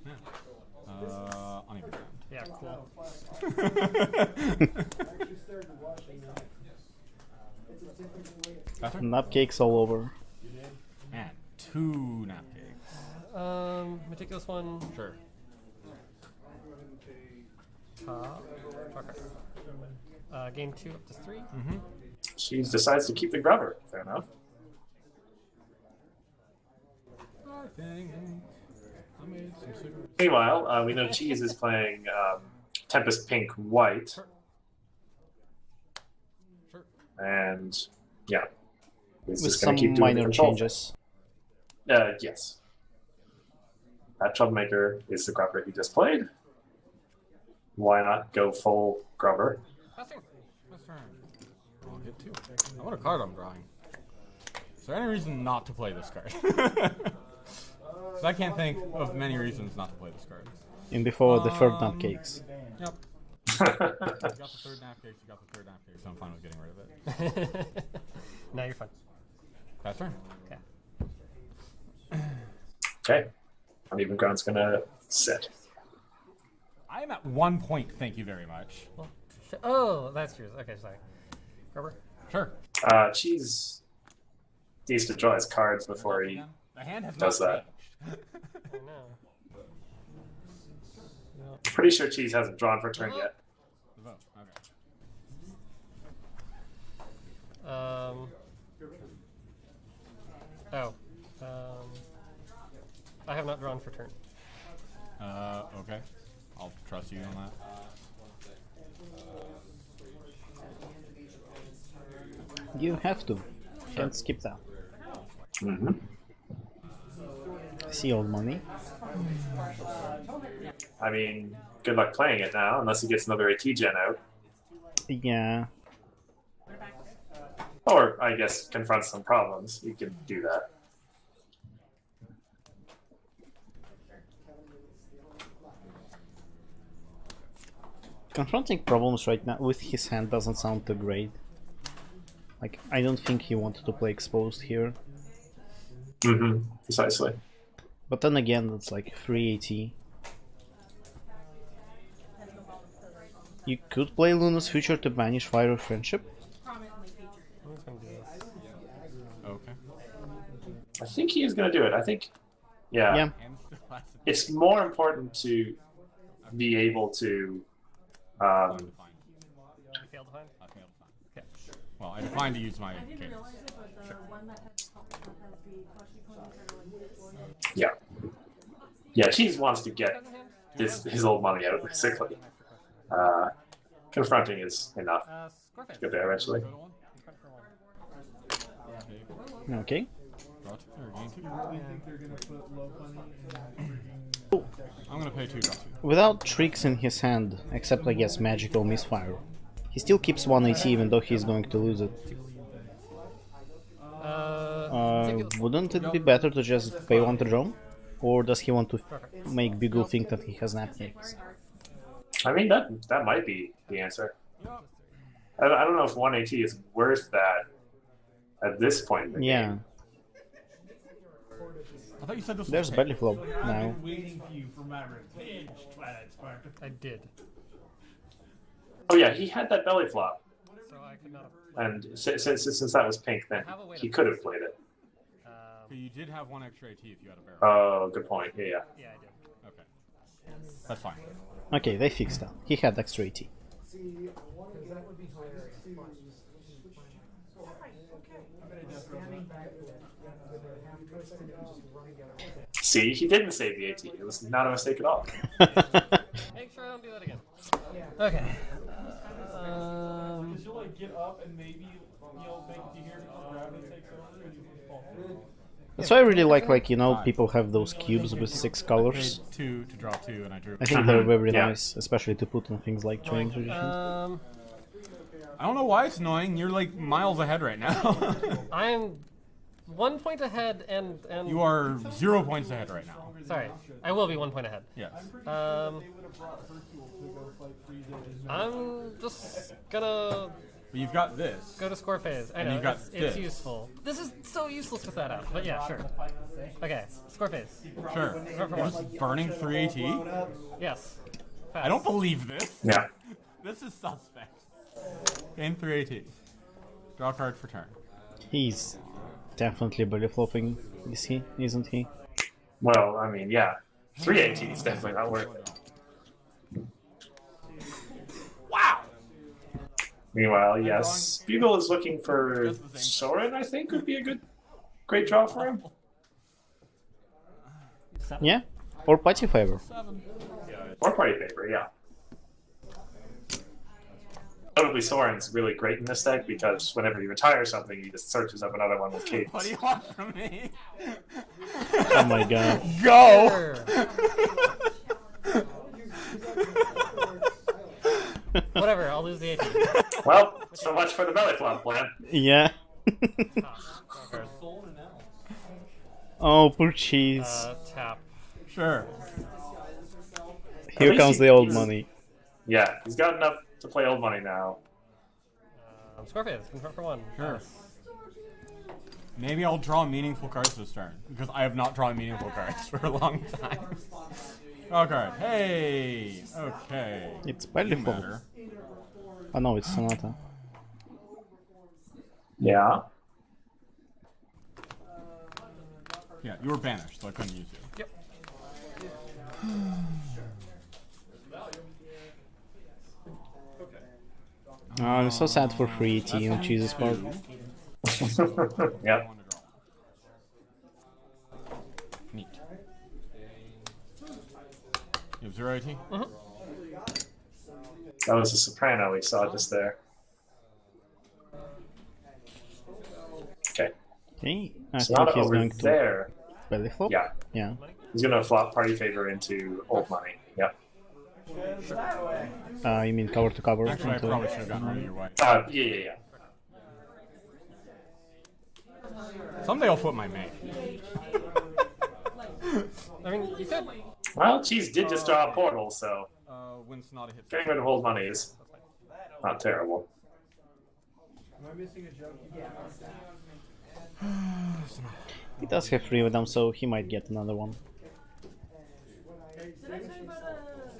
[SPEAKER 12] Yeah. Uneven ground.
[SPEAKER 15] Yeah, cool.
[SPEAKER 2] Napcakes all over.
[SPEAKER 12] Man, 2 nap cakes.
[SPEAKER 15] Meticulous one.
[SPEAKER 12] Sure.
[SPEAKER 15] Game 2 up to 3.
[SPEAKER 1] She decides to keep the grubber. Fair enough.
[SPEAKER 12] I think I made some cigarettes.
[SPEAKER 1] Meanwhile, we know Cheese is playing Tempest Pink White.
[SPEAKER 12] Sure.
[SPEAKER 1] And yeah, he's
[SPEAKER 2] With
[SPEAKER 1] just going
[SPEAKER 2] some
[SPEAKER 1] to keep doing the
[SPEAKER 2] minor
[SPEAKER 1] control.
[SPEAKER 2] changes.
[SPEAKER 1] Yes. That Troublemaker is the grubber he just played. Why not go full grubber?
[SPEAKER 12] That's turn. I'll get 2. I want a card I'm drawing. Is there any reason not to play this card? Because I can't think of many reasons not to play this card.
[SPEAKER 2] And before the third Napcakes.
[SPEAKER 12] Yep. You got the third nap case, you got the third nap case, so I'm fine with getting rid of it.
[SPEAKER 15] Now you're fine.
[SPEAKER 12] That's turn.
[SPEAKER 15] Okay.
[SPEAKER 1] Okay. Uneven ground's going to sit.
[SPEAKER 12] I am at 1 point, thank you very much.
[SPEAKER 15] Well, oh, that's yours. Okay, sorry. Rubber?
[SPEAKER 12] Sure.
[SPEAKER 1] Cheese needs to draw his cards before he
[SPEAKER 12] The hand has
[SPEAKER 1] does
[SPEAKER 12] not
[SPEAKER 1] that.
[SPEAKER 15] I know.
[SPEAKER 1] Pretty sure Cheese hasn't drawn for a turn yet.
[SPEAKER 12] The vote. Okay.
[SPEAKER 15] I have not drawn for turn.
[SPEAKER 12] Okay. I'll trust you on that.
[SPEAKER 2] You have to. Can't skip that. See old money.
[SPEAKER 1] I mean, good luck playing it now, unless he gets another AT gen out.
[SPEAKER 2] Yeah.
[SPEAKER 1] Or, I guess, confront some problems. You could do that.
[SPEAKER 2] Confronting problems right now with his hand doesn't sound too great. Like, I don't think he wanted to play exposed here.
[SPEAKER 1] Precisely.
[SPEAKER 2] But then again, it's like 380. You could play Luna's Future to banish Fire of Friendship.
[SPEAKER 12] Okay.
[SPEAKER 1] I think he is going to do it. I think, yeah. It's more important to be able to.
[SPEAKER 12] I failed to find. Okay. Well, I declined to use my case.
[SPEAKER 1] Yeah. Yeah, Cheese wants to get his old money out, basically. Confronting is enough. Get there eventually.
[SPEAKER 2] Okay.
[SPEAKER 12] I'm gonna pay 2 draw 2.
[SPEAKER 2] Without tricks in his hand, except I guess magical misfire, he still keeps 180 even though he's going to lose it. Wouldn't it be better to just pay 1 to draw? Or does he want to make Bugle think that he has napkins?
[SPEAKER 1] I mean, that might be the answer. I don't know if 180 is worth that at this point in the game.
[SPEAKER 12] I thought you said this
[SPEAKER 2] There's belly flop now.
[SPEAKER 14] Waiting for you for my revenge, Twilight Sparkle.
[SPEAKER 15] I did.
[SPEAKER 1] Oh yeah, he had that belly flop.
[SPEAKER 15] So I could not
[SPEAKER 1] And since that was pink, then he could have played it.
[SPEAKER 12] You did have 1 extra AT if you had a barrel.
[SPEAKER 1] Oh, good point. Yeah.
[SPEAKER 15] Yeah, I did.
[SPEAKER 12] Okay. That's fine.
[SPEAKER 2] Okay, they fixed that. He had extra 80.
[SPEAKER 1] See, he didn't save the AT. It was not a mistake at all.
[SPEAKER 15] Make sure I don't do that again. Okay.
[SPEAKER 14] Because you'll like get up and maybe you'll make it here because gravity takes over and you fall through.
[SPEAKER 2] That's why I really like, you know, people have those cubes with 6 colors.
[SPEAKER 12] I paid 2 to draw 2 and I drew.
[SPEAKER 2] I think they're very nice, especially to put on things like training traditions.
[SPEAKER 12] I don't know why it's annoying. You're like miles ahead right now.
[SPEAKER 15] I'm 1 point ahead and...
[SPEAKER 12] You are 0 points ahead right now.
[SPEAKER 15] Sorry, I will be 1 point ahead.
[SPEAKER 12] Yes.
[SPEAKER 15] I'm just gonna...
[SPEAKER 12] But you've got this.
[SPEAKER 15] Go to score phase. I know,
[SPEAKER 12] you've got
[SPEAKER 15] it's useful. This is so useless with that out, but yeah, sure. Okay, score phase.
[SPEAKER 12] Sure. Just burning 3 AT?
[SPEAKER 15] Yes.
[SPEAKER 12] I don't believe this.
[SPEAKER 1] Yeah.
[SPEAKER 12] This is suspect. Gain 3 AT. Draw a card for turn.
[SPEAKER 2] He's definitely belly flopping, isn't he?
[SPEAKER 1] Well, I mean, yeah. 3 AT is definitely not worth it.
[SPEAKER 12] Wow!
[SPEAKER 1] Meanwhile, yes, Bugle is looking for Soren, I think, would be a great draw for him.
[SPEAKER 2] Yeah, or Party Favor.
[SPEAKER 1] Or Party Favor, yeah. Notably, Soren's really great in this deck because whenever you retire something, he just searches up another one with cadence.
[SPEAKER 12] What do you want from me?
[SPEAKER 2] Oh my god.
[SPEAKER 12] Go!
[SPEAKER 15] Whatever, I'll lose the AT.
[SPEAKER 1] Well, so much for the belly flop plan.
[SPEAKER 2] Yeah. Oh, poor Cheese.
[SPEAKER 15] Tap.
[SPEAKER 12] Sure.
[SPEAKER 2] Here comes the old money.
[SPEAKER 1] Yeah, he's got enough to play old money now.
[SPEAKER 15] Score phase, confirm for 1.
[SPEAKER 12] Sure.
[SPEAKER 15] Nice.
[SPEAKER 12] Maybe I'll draw meaningful cards this turn, because I have not drawn meaningful cards for a long time. Draw card. Hey! Okay.
[SPEAKER 2] It's belly flop. Oh no, it's Sonata.
[SPEAKER 1] Yeah.
[SPEAKER 12] Yeah, you were banished, so I couldn't use you.
[SPEAKER 15] Yep.
[SPEAKER 2] Oh, I'm so sad for free AT on Cheese's part.
[SPEAKER 1] Yep.
[SPEAKER 12] Neat. You have 0 AT?
[SPEAKER 1] That was a soprano we saw just there. Okay.
[SPEAKER 2] Okay, I
[SPEAKER 1] So
[SPEAKER 2] think
[SPEAKER 1] not
[SPEAKER 2] he's
[SPEAKER 1] over
[SPEAKER 2] going to
[SPEAKER 1] there.
[SPEAKER 2] belly flop.
[SPEAKER 1] Yeah.
[SPEAKER 2] Yeah.
[SPEAKER 1] He's gonna flop Party Favor into old money. Yep.
[SPEAKER 2] You mean cover to cover?
[SPEAKER 12] Actually, I
[SPEAKER 2] into-
[SPEAKER 12] probably should have gotten rid of your white.
[SPEAKER 1] Yeah.
[SPEAKER 12] Someday I'll flip my main.
[SPEAKER 15] I mean, you could.
[SPEAKER 1] Well, Cheese did just draw a portal, so
[SPEAKER 12] When's not a hit.
[SPEAKER 1] getting rid of old money is not terrible.
[SPEAKER 14] Am I missing a joke?
[SPEAKER 2] He does have 3 of them, so he might get another one.
[SPEAKER 14] Hey, say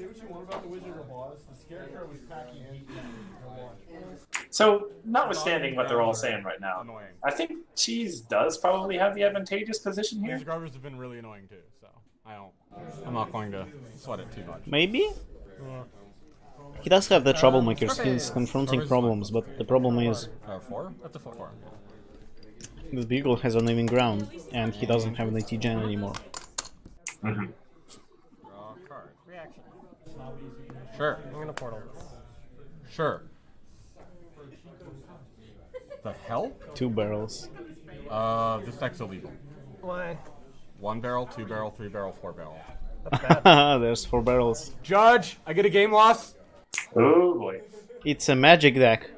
[SPEAKER 14] what you want about the Wizard of Oz. The Scarecrow was packing heat for one.
[SPEAKER 1] So, notwithstanding what they're all saying right now, I think Cheese does probably have the advantageous position here.
[SPEAKER 12] These garbers have been really annoying too, so I'm not going to sweat it too much.
[SPEAKER 2] Maybe? He does have the troublemaker skills confronting problems, but the problem is
[SPEAKER 12] 4? That's a 4.
[SPEAKER 2] the Beagle has uneven ground, and he doesn't have an AT gen anymore.
[SPEAKER 1] Mm-hmm.
[SPEAKER 12] Draw a card.
[SPEAKER 15] Reaction.
[SPEAKER 12] Sure.
[SPEAKER 15] I'm gonna portal.
[SPEAKER 12] Sure. The hell?
[SPEAKER 2] 2 barrels.
[SPEAKER 12] This deck's illegal.
[SPEAKER 15] Why?
[SPEAKER 12] 1 barrel, 2 barrel, 3 barrel, 4 barrel.
[SPEAKER 2] There's 4 barrels.
[SPEAKER 12] Judge, I get a game loss.
[SPEAKER 1] Oh boy.
[SPEAKER 2] It's a magic deck.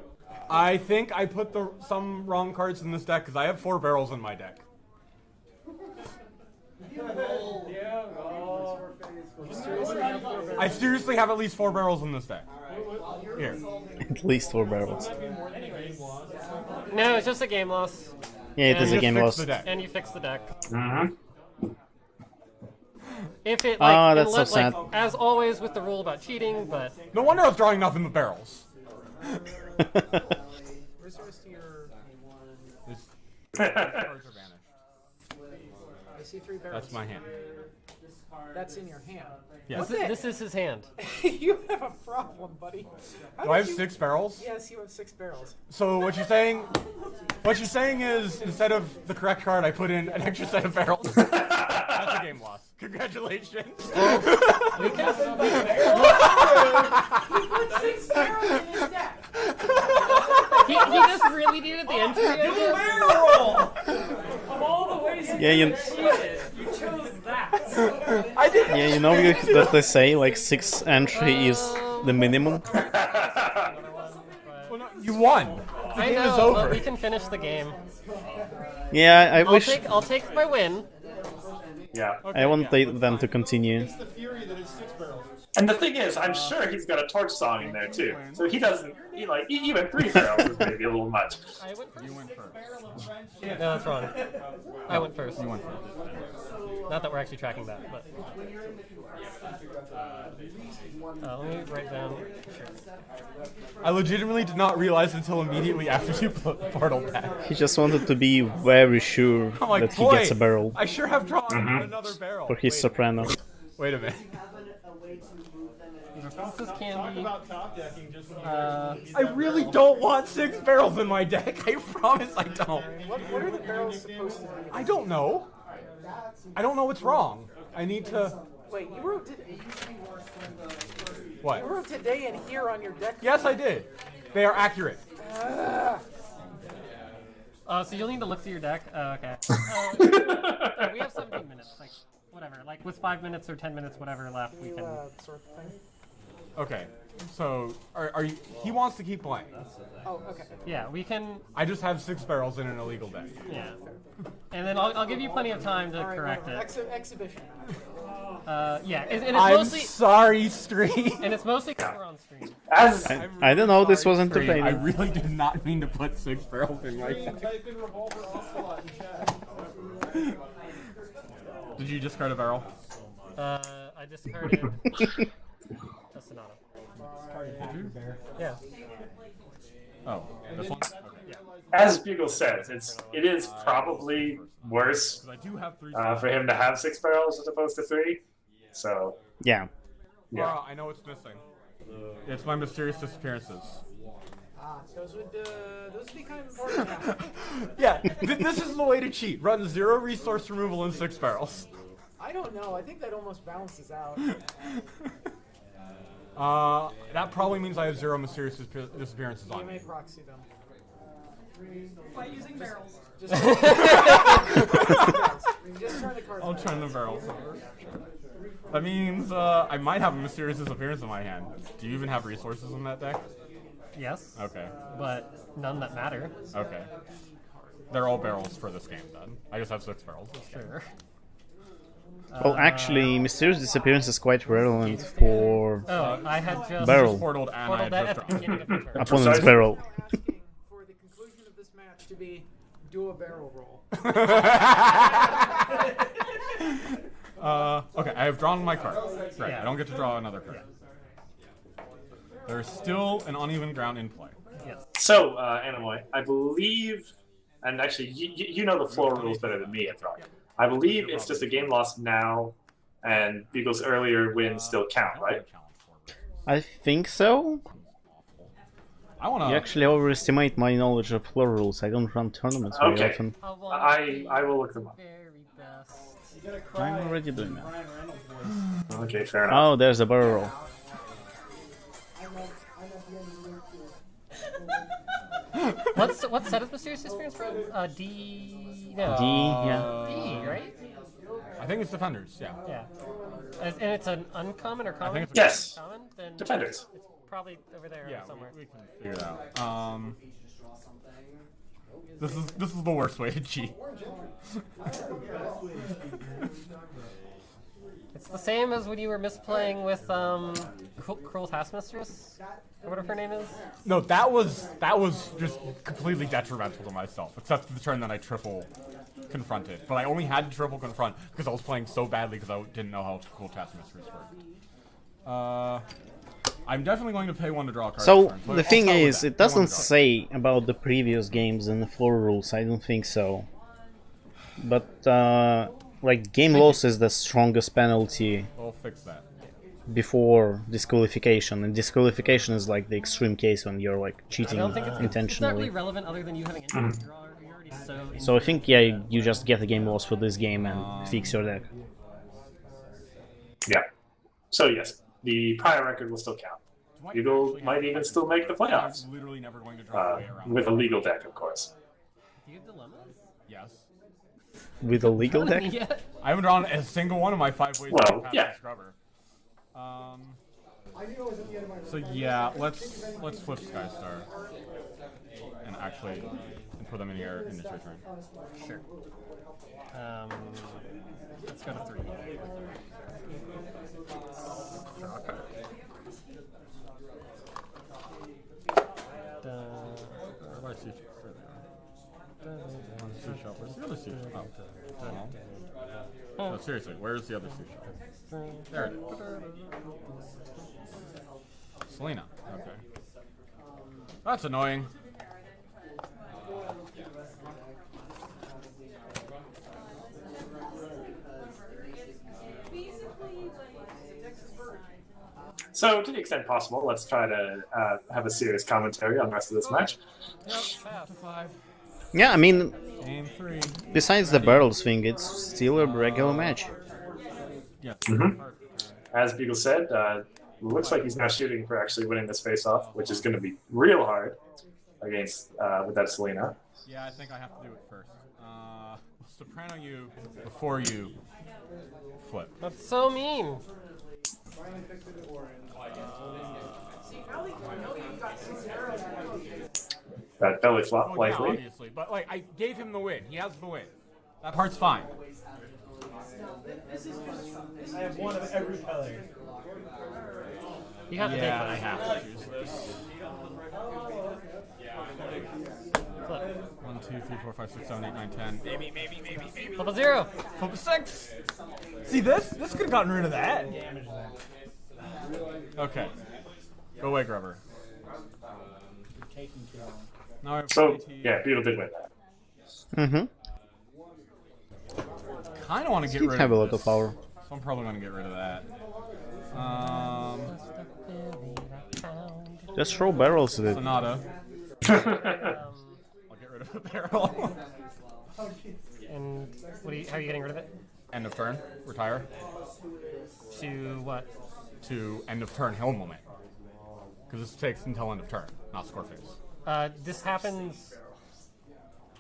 [SPEAKER 12] I think I put some wrong cards in this deck because I have 4 barrels in my deck. I seriously have at least 4 barrels in this deck. Here.
[SPEAKER 2] At least 4 barrels.
[SPEAKER 15] No, it's just a game loss.
[SPEAKER 2] Yeah, it is a game loss.
[SPEAKER 15] And you fix the deck.
[SPEAKER 1] Mm-hmm.
[SPEAKER 15] If it
[SPEAKER 2] that's so sad.
[SPEAKER 15] as always with the rule about cheating, but
[SPEAKER 12] no wonder I was drawing nothing but barrels.
[SPEAKER 4] Where's the rest of your
[SPEAKER 12] Cards are vanished.
[SPEAKER 4] I see 3 barrels.
[SPEAKER 12] That's my hand.
[SPEAKER 4] That's in your hand.
[SPEAKER 12] Yeah.
[SPEAKER 15] this is his hand.
[SPEAKER 4] You have a problem, buddy.
[SPEAKER 12] Do I have 6 barrels?
[SPEAKER 4] Yes, you have 6 barrels.
[SPEAKER 12] So what you're saying is instead of the correct card, I put in an extra set of barrels. That's a game loss. Congratulations.
[SPEAKER 4] He put 6 barrels in his deck.
[SPEAKER 15] He just really needed the entry.
[SPEAKER 4] Do a barrel roll.
[SPEAKER 15] Of all the ways
[SPEAKER 2] Yeah, you
[SPEAKER 15] cheated, you chose that.
[SPEAKER 12] I did.
[SPEAKER 2] Yeah, you know that they say like 6 entry is the minimum.
[SPEAKER 12] Well, no, you won. The
[SPEAKER 15] I
[SPEAKER 12] game
[SPEAKER 15] know,
[SPEAKER 12] is over.
[SPEAKER 15] but we can finish the game.
[SPEAKER 2] Yeah, I wish.
[SPEAKER 15] I'll take my win.
[SPEAKER 1] Yeah.
[SPEAKER 2] I want them to continue.
[SPEAKER 14] It's the fury that is 6 barrels.
[SPEAKER 1] And the thing is, I'm sure he's got a torch song in there too. So he doesn't, even 3 barrels is maybe a little much.
[SPEAKER 12] You went first.
[SPEAKER 15] No, that's wrong. I went first.
[SPEAKER 12] You went first.
[SPEAKER 15] Not that we're actually tracking that, but. Let me write down.
[SPEAKER 12] I legitimately did not realize until immediately after you put portal back.
[SPEAKER 2] He just wanted to be very sure
[SPEAKER 12] I'm like,
[SPEAKER 2] that he
[SPEAKER 12] boy,
[SPEAKER 2] gets a barrel
[SPEAKER 12] I sure have drawn another barrel.
[SPEAKER 2] for his soprano.
[SPEAKER 12] Wait a minute.
[SPEAKER 15] This can be.
[SPEAKER 12] I really don't want 6 barrels in my deck. I promise I don't.
[SPEAKER 4] What are the barrels supposed to be?
[SPEAKER 12] I don't know. I don't know what's wrong. I need to.
[SPEAKER 4] Wait, you wrote
[SPEAKER 12] What?
[SPEAKER 4] You wrote today and here on your deck.
[SPEAKER 12] Yes, I did. They are accurate.
[SPEAKER 15] So you'll need to look through your deck. Okay. We have 17 minutes. Like, whatever. Like, with 5 minutes or 10 minutes, whatever left, we can.
[SPEAKER 4] Sort of thing.
[SPEAKER 12] Okay. So, are you? He wants to keep playing.
[SPEAKER 4] Oh, okay.
[SPEAKER 15] Yeah, we can.
[SPEAKER 12] I just have 6 barrels in an illegal deck.
[SPEAKER 15] Yeah. And then I'll give you plenty of time to correct it.
[SPEAKER 4] Exhibition.
[SPEAKER 15] Yeah, and it's
[SPEAKER 12] I'm
[SPEAKER 15] mostly.
[SPEAKER 12] sorry, stream.
[SPEAKER 15] And it's mostly because we're on stream.
[SPEAKER 2] I don't know, this was
[SPEAKER 12] I
[SPEAKER 2] entertaining.
[SPEAKER 12] really did not mean to put 6 barrels in my deck.
[SPEAKER 14] Type in Revolver Ocelot in chat.
[SPEAKER 12] Did you discard a barrel?
[SPEAKER 15] I discarded a Sonata. Yeah.
[SPEAKER 12] Oh, this one? Okay.
[SPEAKER 15] Yeah.
[SPEAKER 1] As Bugle says, it is probably worse
[SPEAKER 12] I do have 3
[SPEAKER 1] for him to have 6 barrels as opposed to 3. So
[SPEAKER 2] Yeah.
[SPEAKER 12] Laura, I know what's missing. It's my mysterious disappearances.
[SPEAKER 4] Those would be kind of important.
[SPEAKER 12] Yeah, this is the way to cheat. Run 0 resource removal in 6 barrels.
[SPEAKER 4] I don't know. I think that almost balances out.
[SPEAKER 12] That probably means I have 0 mysterious disappearances on
[SPEAKER 4] You
[SPEAKER 12] me.
[SPEAKER 4] may proxy them.
[SPEAKER 7] By using barrels.
[SPEAKER 4] Just turn the card.
[SPEAKER 12] I'll turn the barrels over. That means I might have a mysterious disappearance in my hand. Do you even have resources in that deck?
[SPEAKER 15] Yes.
[SPEAKER 12] Okay.
[SPEAKER 15] But none that matter.
[SPEAKER 12] Okay. They're all barrels for this game then. I just have 6 barrels.
[SPEAKER 16] Sure.
[SPEAKER 2] Well, actually, mysterious disappearance is quite relevant for
[SPEAKER 16] I had just
[SPEAKER 2] barrel.
[SPEAKER 12] Portaled and I had
[SPEAKER 16] that
[SPEAKER 12] just
[SPEAKER 16] at the beginning of the turn.
[SPEAKER 2] Opponent's barrel.
[SPEAKER 4] For the conclusion of this match to be, do a barrel roll.
[SPEAKER 12] Okay, I have drawn my card. Right, I don't get to draw another card. There's still an uneven ground in play.
[SPEAKER 16] Yes.
[SPEAKER 1] So, Anamoy, I believe, and actually, you know the floor rules better than me, I thought. I believe it's just a game lost now, and Beagle's earlier wins still count, right?
[SPEAKER 2] I think so.
[SPEAKER 12] I wanna.
[SPEAKER 2] You actually overestimate my knowledge of floor rules. I don't run tournaments very
[SPEAKER 1] Okay.
[SPEAKER 2] often.
[SPEAKER 1] I will look them up.
[SPEAKER 2] I'm already doing that.
[SPEAKER 1] Okay, fair enough.
[SPEAKER 2] Oh, there's a barrel roll.
[SPEAKER 15] What set of mysterious experience from? D. No.
[SPEAKER 2] D, yeah.
[SPEAKER 15] D, right?
[SPEAKER 12] I think it's defenders. Yeah.
[SPEAKER 15] Yeah. And it's an uncommon or common?
[SPEAKER 12] think it's
[SPEAKER 1] Yes.
[SPEAKER 15] Common? Then
[SPEAKER 1] Defenders.
[SPEAKER 15] It's probably over there somewhere.
[SPEAKER 12] We can figure it out. This is the worst way to cheat.
[SPEAKER 15] It's the same as when you were misplaying with Cruel Taskmistress, or whatever her name is.
[SPEAKER 12] No, that was just completely detrimental to myself, except for the turn that I triple confronted. But I only had to triple confront because I was playing so badly because I didn't know how Cruel Taskmistress worked. I'm definitely going to pay 1 to draw a card.
[SPEAKER 2] So
[SPEAKER 12] turn, but
[SPEAKER 2] the
[SPEAKER 12] I'll
[SPEAKER 2] thing
[SPEAKER 12] start with
[SPEAKER 2] is,
[SPEAKER 12] that.
[SPEAKER 2] it
[SPEAKER 12] Pay 1 to
[SPEAKER 2] doesn't
[SPEAKER 12] draw.
[SPEAKER 2] say about the previous games in the floor rules. I don't think so. But like game loss is the strongest penalty
[SPEAKER 12] We'll fix that.
[SPEAKER 2] before disqualification, and disqualification is like the extreme case when you're like
[SPEAKER 15] I
[SPEAKER 2] cheating
[SPEAKER 15] don't think it's not
[SPEAKER 2] intentionally.
[SPEAKER 15] really relevant other than you having any draw. You're already so.
[SPEAKER 2] So I think yeah, you just get a game loss for this game and fix your deck.
[SPEAKER 1] Yeah. So yes, the prior record will still count. Beagle might even still make the playoffs.
[SPEAKER 12] I'm literally never going to draw a way around
[SPEAKER 1] With a legal deck, of course.
[SPEAKER 15] Do you have dilemmas?
[SPEAKER 12] Yes.
[SPEAKER 2] With a legal deck?
[SPEAKER 15] Yeah.
[SPEAKER 12] I haven't drawn a single one of my 5 ways
[SPEAKER 1] Well,
[SPEAKER 12] to pass
[SPEAKER 1] yeah.
[SPEAKER 12] the scrubber. So yeah, let's flip Skystar and actually put them in here in the your turn.
[SPEAKER 15] Sure. Let's go to 3. Draw a card.
[SPEAKER 12] Where's the Where's the other sea shell? Oh. No, seriously, where's the other sea shell? There it is. Selena. Okay. That's annoying.
[SPEAKER 1] So, to the extent possible, let's try to have a serious commentary on the rest of this match.
[SPEAKER 2] Yeah, I mean,
[SPEAKER 12] Game 3.
[SPEAKER 2] besides the barrels thing, it's still a regular match.
[SPEAKER 12] Yeah.
[SPEAKER 1] As Beagle said, looks like he's now shooting for actually winning this face-off, which is going to be real hard against with that Selena.
[SPEAKER 12] Yeah, I think I have to do it first. Soprano you before you flip.
[SPEAKER 15] That's so mean.
[SPEAKER 1] That belly flop,
[SPEAKER 12] Well, yeah,
[SPEAKER 1] likely.
[SPEAKER 12] obviously, but like I gave him the win. He has the win. That part's fine.
[SPEAKER 14] I have one of every color.
[SPEAKER 15] You have to
[SPEAKER 12] Yeah, I
[SPEAKER 15] take
[SPEAKER 12] have to choose this. 1, 2, 3, 4, 5, 6, 7, 8, 9, 10. Maybe.
[SPEAKER 15] Flip a 0.
[SPEAKER 12] Flip a 6.
[SPEAKER 5] See this? This could have gotten rid of that.
[SPEAKER 12] Okay. Go away, Grubber. Now I have
[SPEAKER 1] So,
[SPEAKER 12] 18.
[SPEAKER 1] yeah, Beagle did win that.
[SPEAKER 2] Mm-hmm.
[SPEAKER 12] Kind of want to get
[SPEAKER 2] He'd
[SPEAKER 12] rid
[SPEAKER 2] have
[SPEAKER 12] of
[SPEAKER 2] a lot
[SPEAKER 12] this,
[SPEAKER 2] of power.
[SPEAKER 12] so I'm probably going to get rid of that.
[SPEAKER 2] Just throw barrels at it.
[SPEAKER 12] Sonata. I'll get rid of the barrel.
[SPEAKER 15] And how are you getting rid of it?
[SPEAKER 12] End of turn. Retire.
[SPEAKER 15] To what?
[SPEAKER 12] To end of turn Hill moment. Because this takes until end of turn, not score phase.
[SPEAKER 15] This happens.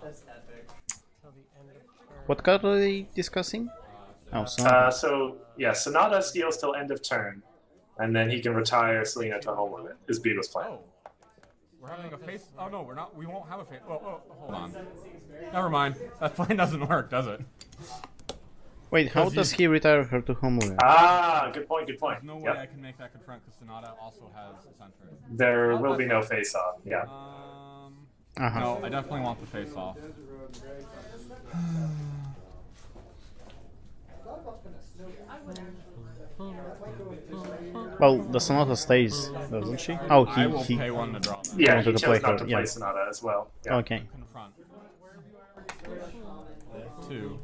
[SPEAKER 9] That's epic.
[SPEAKER 15] Till the end of turn.
[SPEAKER 2] What card are they discussing? Oh, Sonata.
[SPEAKER 1] Sonata steals till end of turn, and then he can retire Selena to home limit, is Beagle's plan.
[SPEAKER 12] Oh. We're having a face. Oh no, we're not. We won't have a face. Oh, hold on. Never mind. That plan doesn't work, does it?
[SPEAKER 2] Wait, how does he retire her to Homeland?
[SPEAKER 1] Ah, good point, good point.
[SPEAKER 12] There's no way
[SPEAKER 1] Yep.
[SPEAKER 12] I can make that confront because Sonata also has eccentric.
[SPEAKER 1] There will be no face-off, yeah.
[SPEAKER 12] No, I definitely want the face-off.
[SPEAKER 2] Well, the Sonata stays, doesn't she? Oh,
[SPEAKER 12] I will pay one to draw.
[SPEAKER 1] Yeah, he
[SPEAKER 2] wanted to play
[SPEAKER 1] chose not
[SPEAKER 2] her.
[SPEAKER 1] to
[SPEAKER 2] Yeah.
[SPEAKER 1] play Sonata as well. Yeah.
[SPEAKER 2] Okay.
[SPEAKER 12] Confront. 2.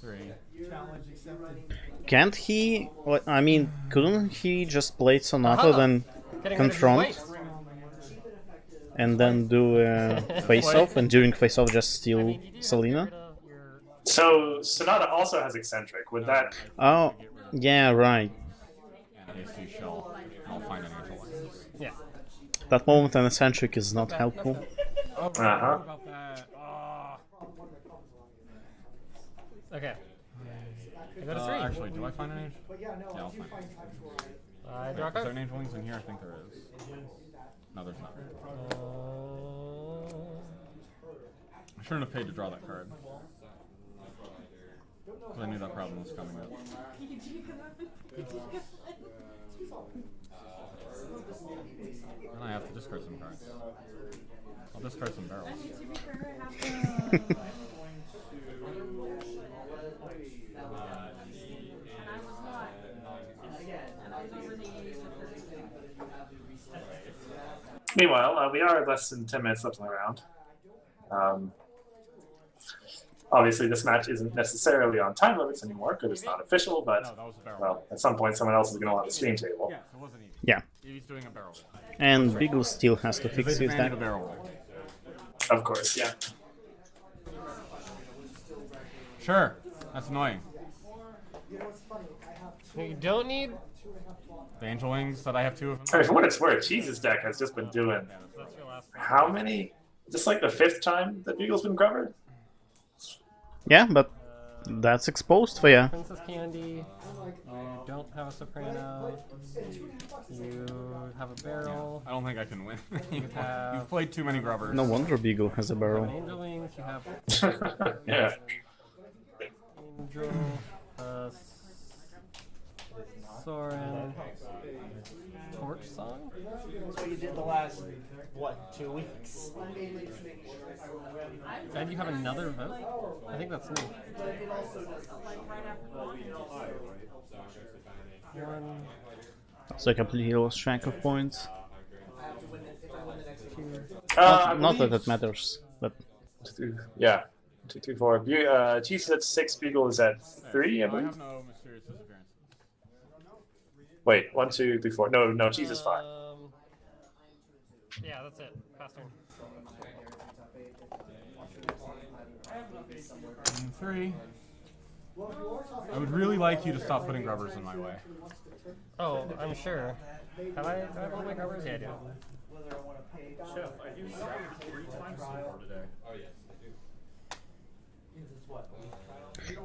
[SPEAKER 12] 3.
[SPEAKER 14] Challenge accepted.
[SPEAKER 2] Can't he? What, I mean, couldn't he just play Sonata, then
[SPEAKER 15] Getting rid of his
[SPEAKER 2] confront,
[SPEAKER 15] weight.
[SPEAKER 2] and then do face-off, and during face-off just steal Selena?
[SPEAKER 1] So Sonata also has eccentric. Would that?
[SPEAKER 2] Oh, yeah, right.
[SPEAKER 12] And AC shell. I'll find an angel lines.
[SPEAKER 15] Yeah.
[SPEAKER 2] That moment an eccentric is not helpful.
[SPEAKER 12] Oh,
[SPEAKER 1] Uh-huh.
[SPEAKER 12] about that.
[SPEAKER 15] Okay. I go to 3.
[SPEAKER 12] Actually, do I find an angel?
[SPEAKER 9] But yeah, no,
[SPEAKER 12] Yeah, I'll
[SPEAKER 9] if you
[SPEAKER 12] find
[SPEAKER 9] find
[SPEAKER 12] it.
[SPEAKER 9] actual
[SPEAKER 15] I draw a
[SPEAKER 12] Is there
[SPEAKER 15] card.
[SPEAKER 12] an angel wings in here? I think there is. No, there's not. I shouldn't have paid to draw that card. Because I knew that problem was coming up. And I have to discard some cards. I'll discard some barrels.
[SPEAKER 1] Meanwhile, we are less than 10 minutes left in the round. Obviously, this match isn't necessarily on time limits anymore because it's not official, but well, at some point, someone else is going to want the stream table.
[SPEAKER 12] Yeah, it wasn't easy.
[SPEAKER 2] Yeah.
[SPEAKER 12] He's doing a barrel.
[SPEAKER 2] And Beagle still has to fix his deck.
[SPEAKER 12] A barrel.
[SPEAKER 1] Of course, yeah.
[SPEAKER 12] Sure. That's annoying.
[SPEAKER 15] You don't need.
[SPEAKER 12] The angel wings that I have 2 of them.
[SPEAKER 1] I mean, for what it's worth, Cheese's deck has just been doing how many? Just like the 5th time that Beagle's been covered?
[SPEAKER 2] Yeah, but that's exposed for ya.
[SPEAKER 15] Princess Candy. You don't have a soprano. You have a barrel.
[SPEAKER 12] I don't think I can win.
[SPEAKER 15] have-
[SPEAKER 12] You've played too many grubbers.
[SPEAKER 2] No wonder Beagle has a barrel.
[SPEAKER 15] Angel wings. You have.
[SPEAKER 1] Yeah.
[SPEAKER 15] Angel. Soren. Torch song.
[SPEAKER 9] So you did the last, what, 2 weeks?
[SPEAKER 15] And you have another vote? I think that's new. One.
[SPEAKER 2] So I completely lost track of points. Not that
[SPEAKER 1] believe-
[SPEAKER 2] it matters, but
[SPEAKER 1] Yeah. 2, 3, 4. Cheese is at 6, Beagle is at 3, I
[SPEAKER 12] I
[SPEAKER 1] believe.
[SPEAKER 12] have no mysterious disappearance.
[SPEAKER 1] Wait, 1, 2, 3, 4. No, Cheese is 5.
[SPEAKER 15] Yeah, that's it. Fast turn.
[SPEAKER 12] 3. I would really like you to stop putting grubbers in my way.
[SPEAKER 15] Oh, I'm sure. Have I all my covers? Yeah, I do.
[SPEAKER 11] Chef, I used 3 times so far today. Oh yes, I do.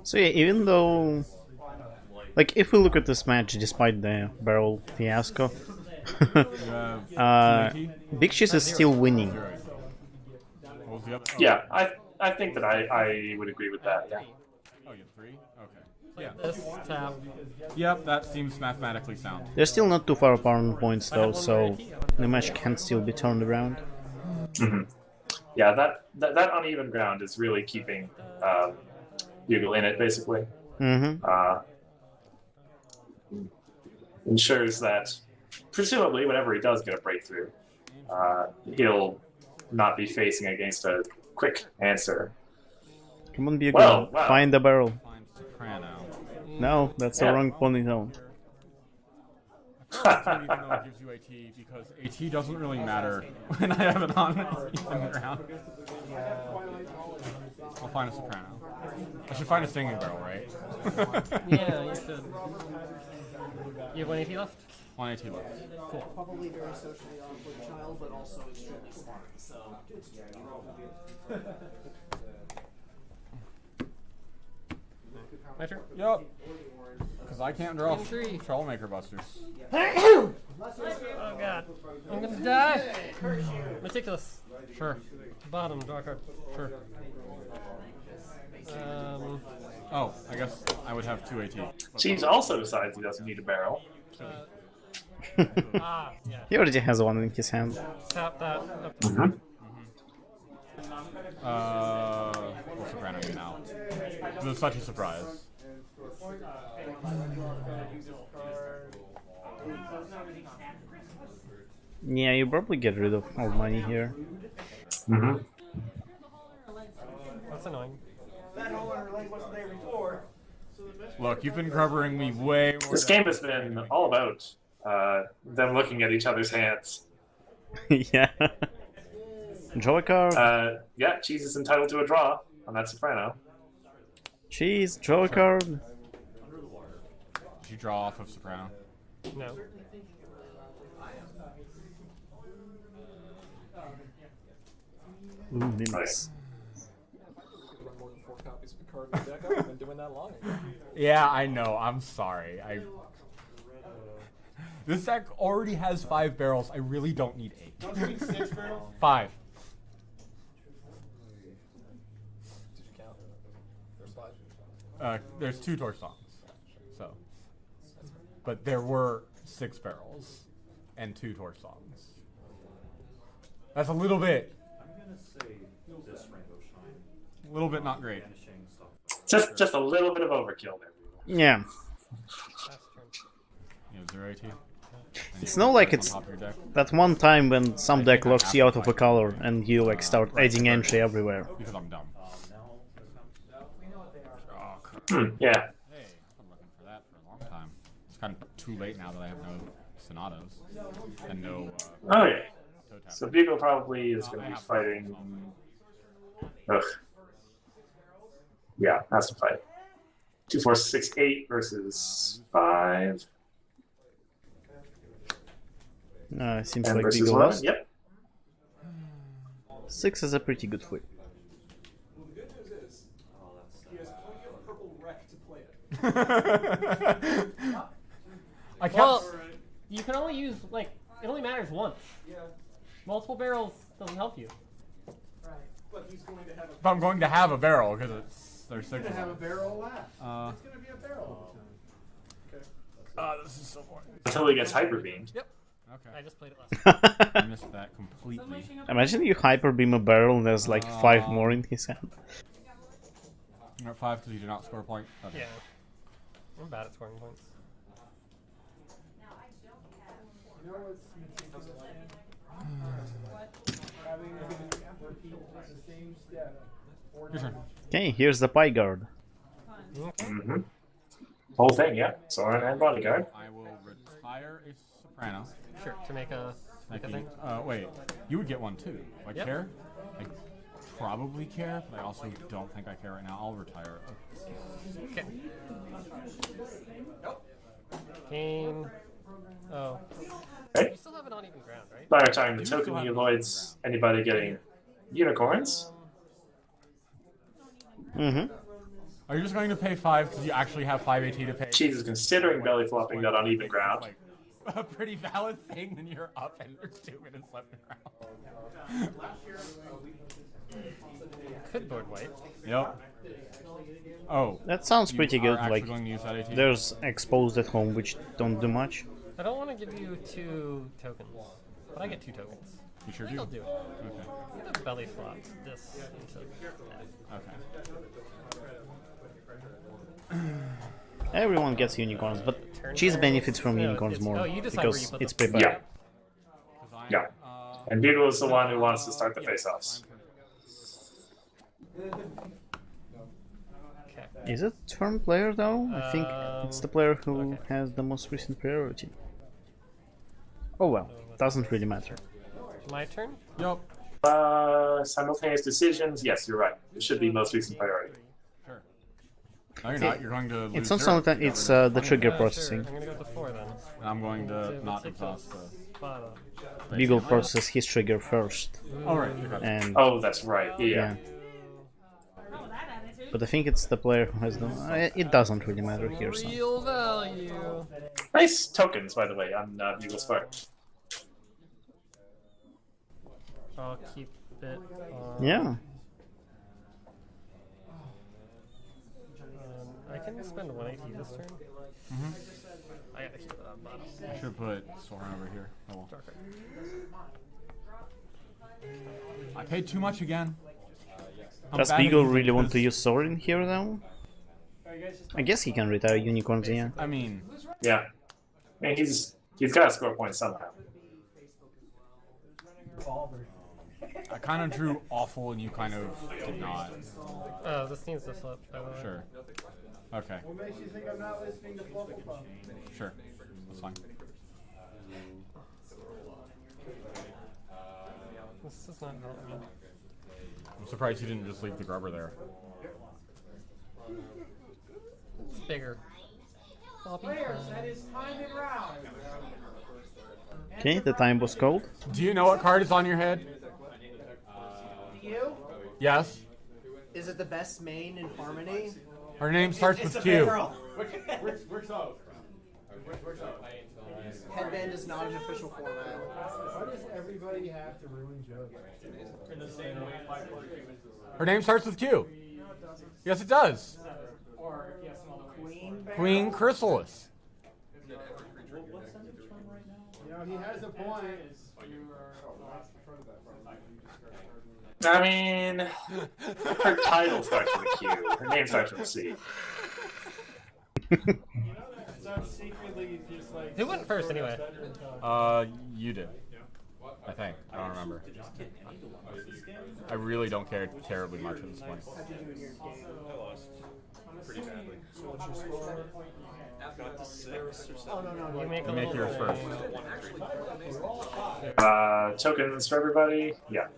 [SPEAKER 2] so yeah, even though, like, if we look at this match, despite the barrel fiasco, Big Cheese is still winning.
[SPEAKER 12] What was the other?
[SPEAKER 1] Yeah, I think that I would agree with that. Yeah.
[SPEAKER 12] Oh, you have 3? Okay. Yeah.
[SPEAKER 15] This tab.
[SPEAKER 12] Yep, that seems mathematically sound.
[SPEAKER 2] They're still not too far apart on points though, so the match can still be turned around.
[SPEAKER 1] Mm-hmm. Yeah, that uneven ground is really keeping Bugle in it, basically.
[SPEAKER 2] Mm-hmm.
[SPEAKER 1] Ensures that, presumably, whenever he does get a breakthrough, he'll not be facing against a quick answer.
[SPEAKER 2] Come on, Bugle,
[SPEAKER 1] Well, wow.
[SPEAKER 2] find the barrel.
[SPEAKER 12] Soprano.
[SPEAKER 2] No, that's the wrong ponytail.
[SPEAKER 12] Even though it gives you AT, because AT doesn't really matter when I have it on even ground. I'll find a soprano. I should find a singing barrel, right?
[SPEAKER 15] Yeah, you should. You have 1 AT left?
[SPEAKER 12] 1 AT left.
[SPEAKER 15] Cool.
[SPEAKER 9] Probably very socially awkward child, but also extremely smart, so.
[SPEAKER 15] My turn?
[SPEAKER 12] Yup. Because I can't draw
[SPEAKER 15] Turn 3.
[SPEAKER 12] Troublemaker Busters.
[SPEAKER 9] Yeah,
[SPEAKER 15] Oh god. I'm gonna die. Meticulous.
[SPEAKER 12] Sure.
[SPEAKER 15] Bottom, draw a card.
[SPEAKER 12] Sure. Oh, I guess I would have 2 AT.
[SPEAKER 1] Cheese also decides he doesn't need a barrel.
[SPEAKER 15] Yeah.
[SPEAKER 2] He already has one in his hand.
[SPEAKER 15] Tap that.
[SPEAKER 12] What's Soprano do now? This is such a surprise.
[SPEAKER 2] Yeah, you probably get rid of all money here.
[SPEAKER 15] That's annoying.
[SPEAKER 9] That whole other leg wasn't there before.
[SPEAKER 12] Look, you've been covering me way more.
[SPEAKER 1] This game has been all about them looking at each other's hands.
[SPEAKER 2] Yeah. Draw a card.
[SPEAKER 1] Yeah, Cheese is entitled to a draw on that Soprano.
[SPEAKER 2] Cheese, draw a card.
[SPEAKER 12] Did you draw off of Soprano?
[SPEAKER 15] No.
[SPEAKER 2] Ooh, nice.
[SPEAKER 6] More than 4 copies of the card in the deck. I've been doing that long ago.
[SPEAKER 12] Yeah, I know. I'm sorry. This deck already has 5 barrels. I really don't need 8.
[SPEAKER 5] Don't you need 6 barrels?
[SPEAKER 12] 5.
[SPEAKER 6] Did you count? There's 5.
[SPEAKER 12] There's 2 torch songs. So, but there were 6 barrels and 2 torch songs. That's a little bit.
[SPEAKER 11] I'm gonna say this Rainbow Shine.
[SPEAKER 12] A little bit not great.
[SPEAKER 1] Just a little bit of overkill there.
[SPEAKER 2] Yeah.
[SPEAKER 12] You have 0 AT?
[SPEAKER 2] It's not like it's that one time when some deck locks you out of a color and you like start adding entry everywhere.
[SPEAKER 12] Because I'm dumb.
[SPEAKER 1] Yeah.
[SPEAKER 12] Hey, I've been looking for that for a long time. It's kind of too late now that I have no Sonatas and no.
[SPEAKER 1] Oh yeah. So Bugle probably is going to be fighting. Ugh. Yeah, has to fight. 2, 4, 6, 8 versus 5.
[SPEAKER 2] Seems
[SPEAKER 1] And
[SPEAKER 2] like
[SPEAKER 1] versus
[SPEAKER 2] Beagle
[SPEAKER 1] 11.
[SPEAKER 2] lost.
[SPEAKER 1] Yep.
[SPEAKER 2] 6 is a pretty good flip.
[SPEAKER 10] Well, the good news is, he has plenty of purple wreck to play it.
[SPEAKER 15] Well, you can only use, like, it only matters once.
[SPEAKER 10] Yeah.
[SPEAKER 15] Multiple barrels doesn't help you.
[SPEAKER 10] Right. But he's going to have a...
[SPEAKER 12] But I'm going to have a barrel because there's 6
[SPEAKER 5] He's
[SPEAKER 12] of
[SPEAKER 5] gonna have a
[SPEAKER 12] them.
[SPEAKER 5] barrel left.
[SPEAKER 12] It's
[SPEAKER 5] gonna be a barrel.
[SPEAKER 10] Okay.
[SPEAKER 12] This is so boring.
[SPEAKER 1] Until he gets hyper beamed.
[SPEAKER 12] Yep. Okay.
[SPEAKER 15] I just played it last
[SPEAKER 12] I missed that completely.
[SPEAKER 2] Imagine you hyper beam a barrel and there's like 5 more in his hand.
[SPEAKER 12] You're at 5 because you did not score a point. Okay.
[SPEAKER 15] Yeah. I'm bad at scoring points.
[SPEAKER 3] You know what's meticulous? Having repeat the same step 4
[SPEAKER 12] Your turn.
[SPEAKER 3] times.
[SPEAKER 2] Okay, here's the pie guard.
[SPEAKER 1] Mm-hmm. Whole thing, yeah. Soren and bodyguard.
[SPEAKER 12] I will retire a Soprano.
[SPEAKER 15] Sure, to make a thing.
[SPEAKER 12] Wait, you would get one too. Do I
[SPEAKER 15] Yep.
[SPEAKER 12] care? I probably care, but I also don't think I care right now. I'll retire.
[SPEAKER 15] Okay. Gain. Oh.
[SPEAKER 1] Okay.
[SPEAKER 15] You still have it on even ground, right?
[SPEAKER 1] By retiring the token, he avoids anybody getting unicorns.
[SPEAKER 2] Mm-hmm.
[SPEAKER 12] Are you just going to pay 5 because you actually have 5 AT to pay?
[SPEAKER 1] Cheese is considering belly flopping that on even ground.
[SPEAKER 12] Like, a pretty valid thing when you're up and there's 2 minutes left in round.
[SPEAKER 15] Could board white.
[SPEAKER 12] Yep. Oh.
[SPEAKER 2] That sounds
[SPEAKER 12] you
[SPEAKER 2] pretty
[SPEAKER 12] are
[SPEAKER 2] good.
[SPEAKER 12] actually
[SPEAKER 2] Like,
[SPEAKER 12] going to use that AT?
[SPEAKER 2] there's exposed at home, which don't do much.
[SPEAKER 15] I don't want to give you 2 tokens, but I get 2 tokens.
[SPEAKER 12] You sure
[SPEAKER 15] I
[SPEAKER 12] do?
[SPEAKER 15] think I'll do it.
[SPEAKER 12] Okay.
[SPEAKER 15] I'm gonna belly flop this into that.
[SPEAKER 12] Okay.
[SPEAKER 2] Everyone gets unicorns, but Cheese benefits from unicorns more
[SPEAKER 15] you decide where you
[SPEAKER 2] because
[SPEAKER 15] put
[SPEAKER 2] it's
[SPEAKER 15] them.
[SPEAKER 2] prepared.
[SPEAKER 1] Yeah. And Bugle is the one who wants to start the face-offs.
[SPEAKER 15] Okay.
[SPEAKER 2] Is it turn player though? I think it's the player who
[SPEAKER 15] okay.
[SPEAKER 2] has the most recent priority. Oh well, doesn't really matter.
[SPEAKER 15] My turn?
[SPEAKER 12] Yep.
[SPEAKER 1] Simultaneous decisions. Yes, you're right. It should be most recent priority.
[SPEAKER 12] Sure. No, you're not. You're going to lose
[SPEAKER 2] It's not
[SPEAKER 12] 0.
[SPEAKER 2] simultaneous, it's the trigger
[SPEAKER 15] Sure.
[SPEAKER 2] processing.
[SPEAKER 15] I'm gonna go to 4 then.
[SPEAKER 12] And I'm going to not exhaust the...
[SPEAKER 15] Bottom.
[SPEAKER 2] Beagle processes his trigger first.
[SPEAKER 12] Oh, right.
[SPEAKER 2] And
[SPEAKER 1] Oh, that's right. Yeah.
[SPEAKER 2] But I think it's the player who has the... it doesn't really matter here, so...
[SPEAKER 15] Real value.
[SPEAKER 1] Nice tokens, by the way, on Bugle Spark.
[SPEAKER 15] I'll keep it on.
[SPEAKER 2] Yeah.
[SPEAKER 15] I can spend 180 this turn.
[SPEAKER 12] Mm-hmm.
[SPEAKER 15] I gotta keep it on bottom.
[SPEAKER 12] I should put Soren over here. Oh well. I paid too much again.
[SPEAKER 2] Does Beagle really want to use Sorin here, though? I guess he can retire Unicorns, yeah.
[SPEAKER 12] I mean...
[SPEAKER 1] Yeah. I mean, he's got to score points somehow.
[SPEAKER 12] I kind of drew awful and you kind of did not.
[SPEAKER 15] Oh, this needs to flip, by the way.
[SPEAKER 12] Sure. Okay.
[SPEAKER 14] What makes you think I'm not listening to Flufflepuff?
[SPEAKER 12] Sure. That's fine.
[SPEAKER 15] This does not help me.
[SPEAKER 12] I'm surprised you didn't just leave the grubber there.
[SPEAKER 15] It's bigger.
[SPEAKER 4] Players, that is time in round.
[SPEAKER 2] Okay, the time was called.
[SPEAKER 12] Do you know what card is on your head?
[SPEAKER 9] Do you?
[SPEAKER 12] Yes.
[SPEAKER 9] Is it the best main in Harmony?
[SPEAKER 12] Her name starts
[SPEAKER 9] It's
[SPEAKER 12] with
[SPEAKER 9] a
[SPEAKER 12] Q.
[SPEAKER 9] barrel.
[SPEAKER 10] Where's out?
[SPEAKER 9] Headband is not an official format.
[SPEAKER 14] Why does everybody have to ruin jokes?
[SPEAKER 10] In the same way,
[SPEAKER 12] Her name starts with Q. Yes, it does.
[SPEAKER 3] Or yes, another way.
[SPEAKER 12] Queen Chrysalis.
[SPEAKER 14] You know, he has a point.
[SPEAKER 1] I mean, her title starts with a Q. Her name starts with a C.
[SPEAKER 14] Secretly just like...
[SPEAKER 15] Who went first, anyway?
[SPEAKER 12] You did. I think. I don't remember. I really don't care terribly much at this point.
[SPEAKER 11] I lost pretty badly. Got to 6 or 7.
[SPEAKER 15] You make,
[SPEAKER 12] You make yours first.
[SPEAKER 1] Tokens for everybody? Yeah.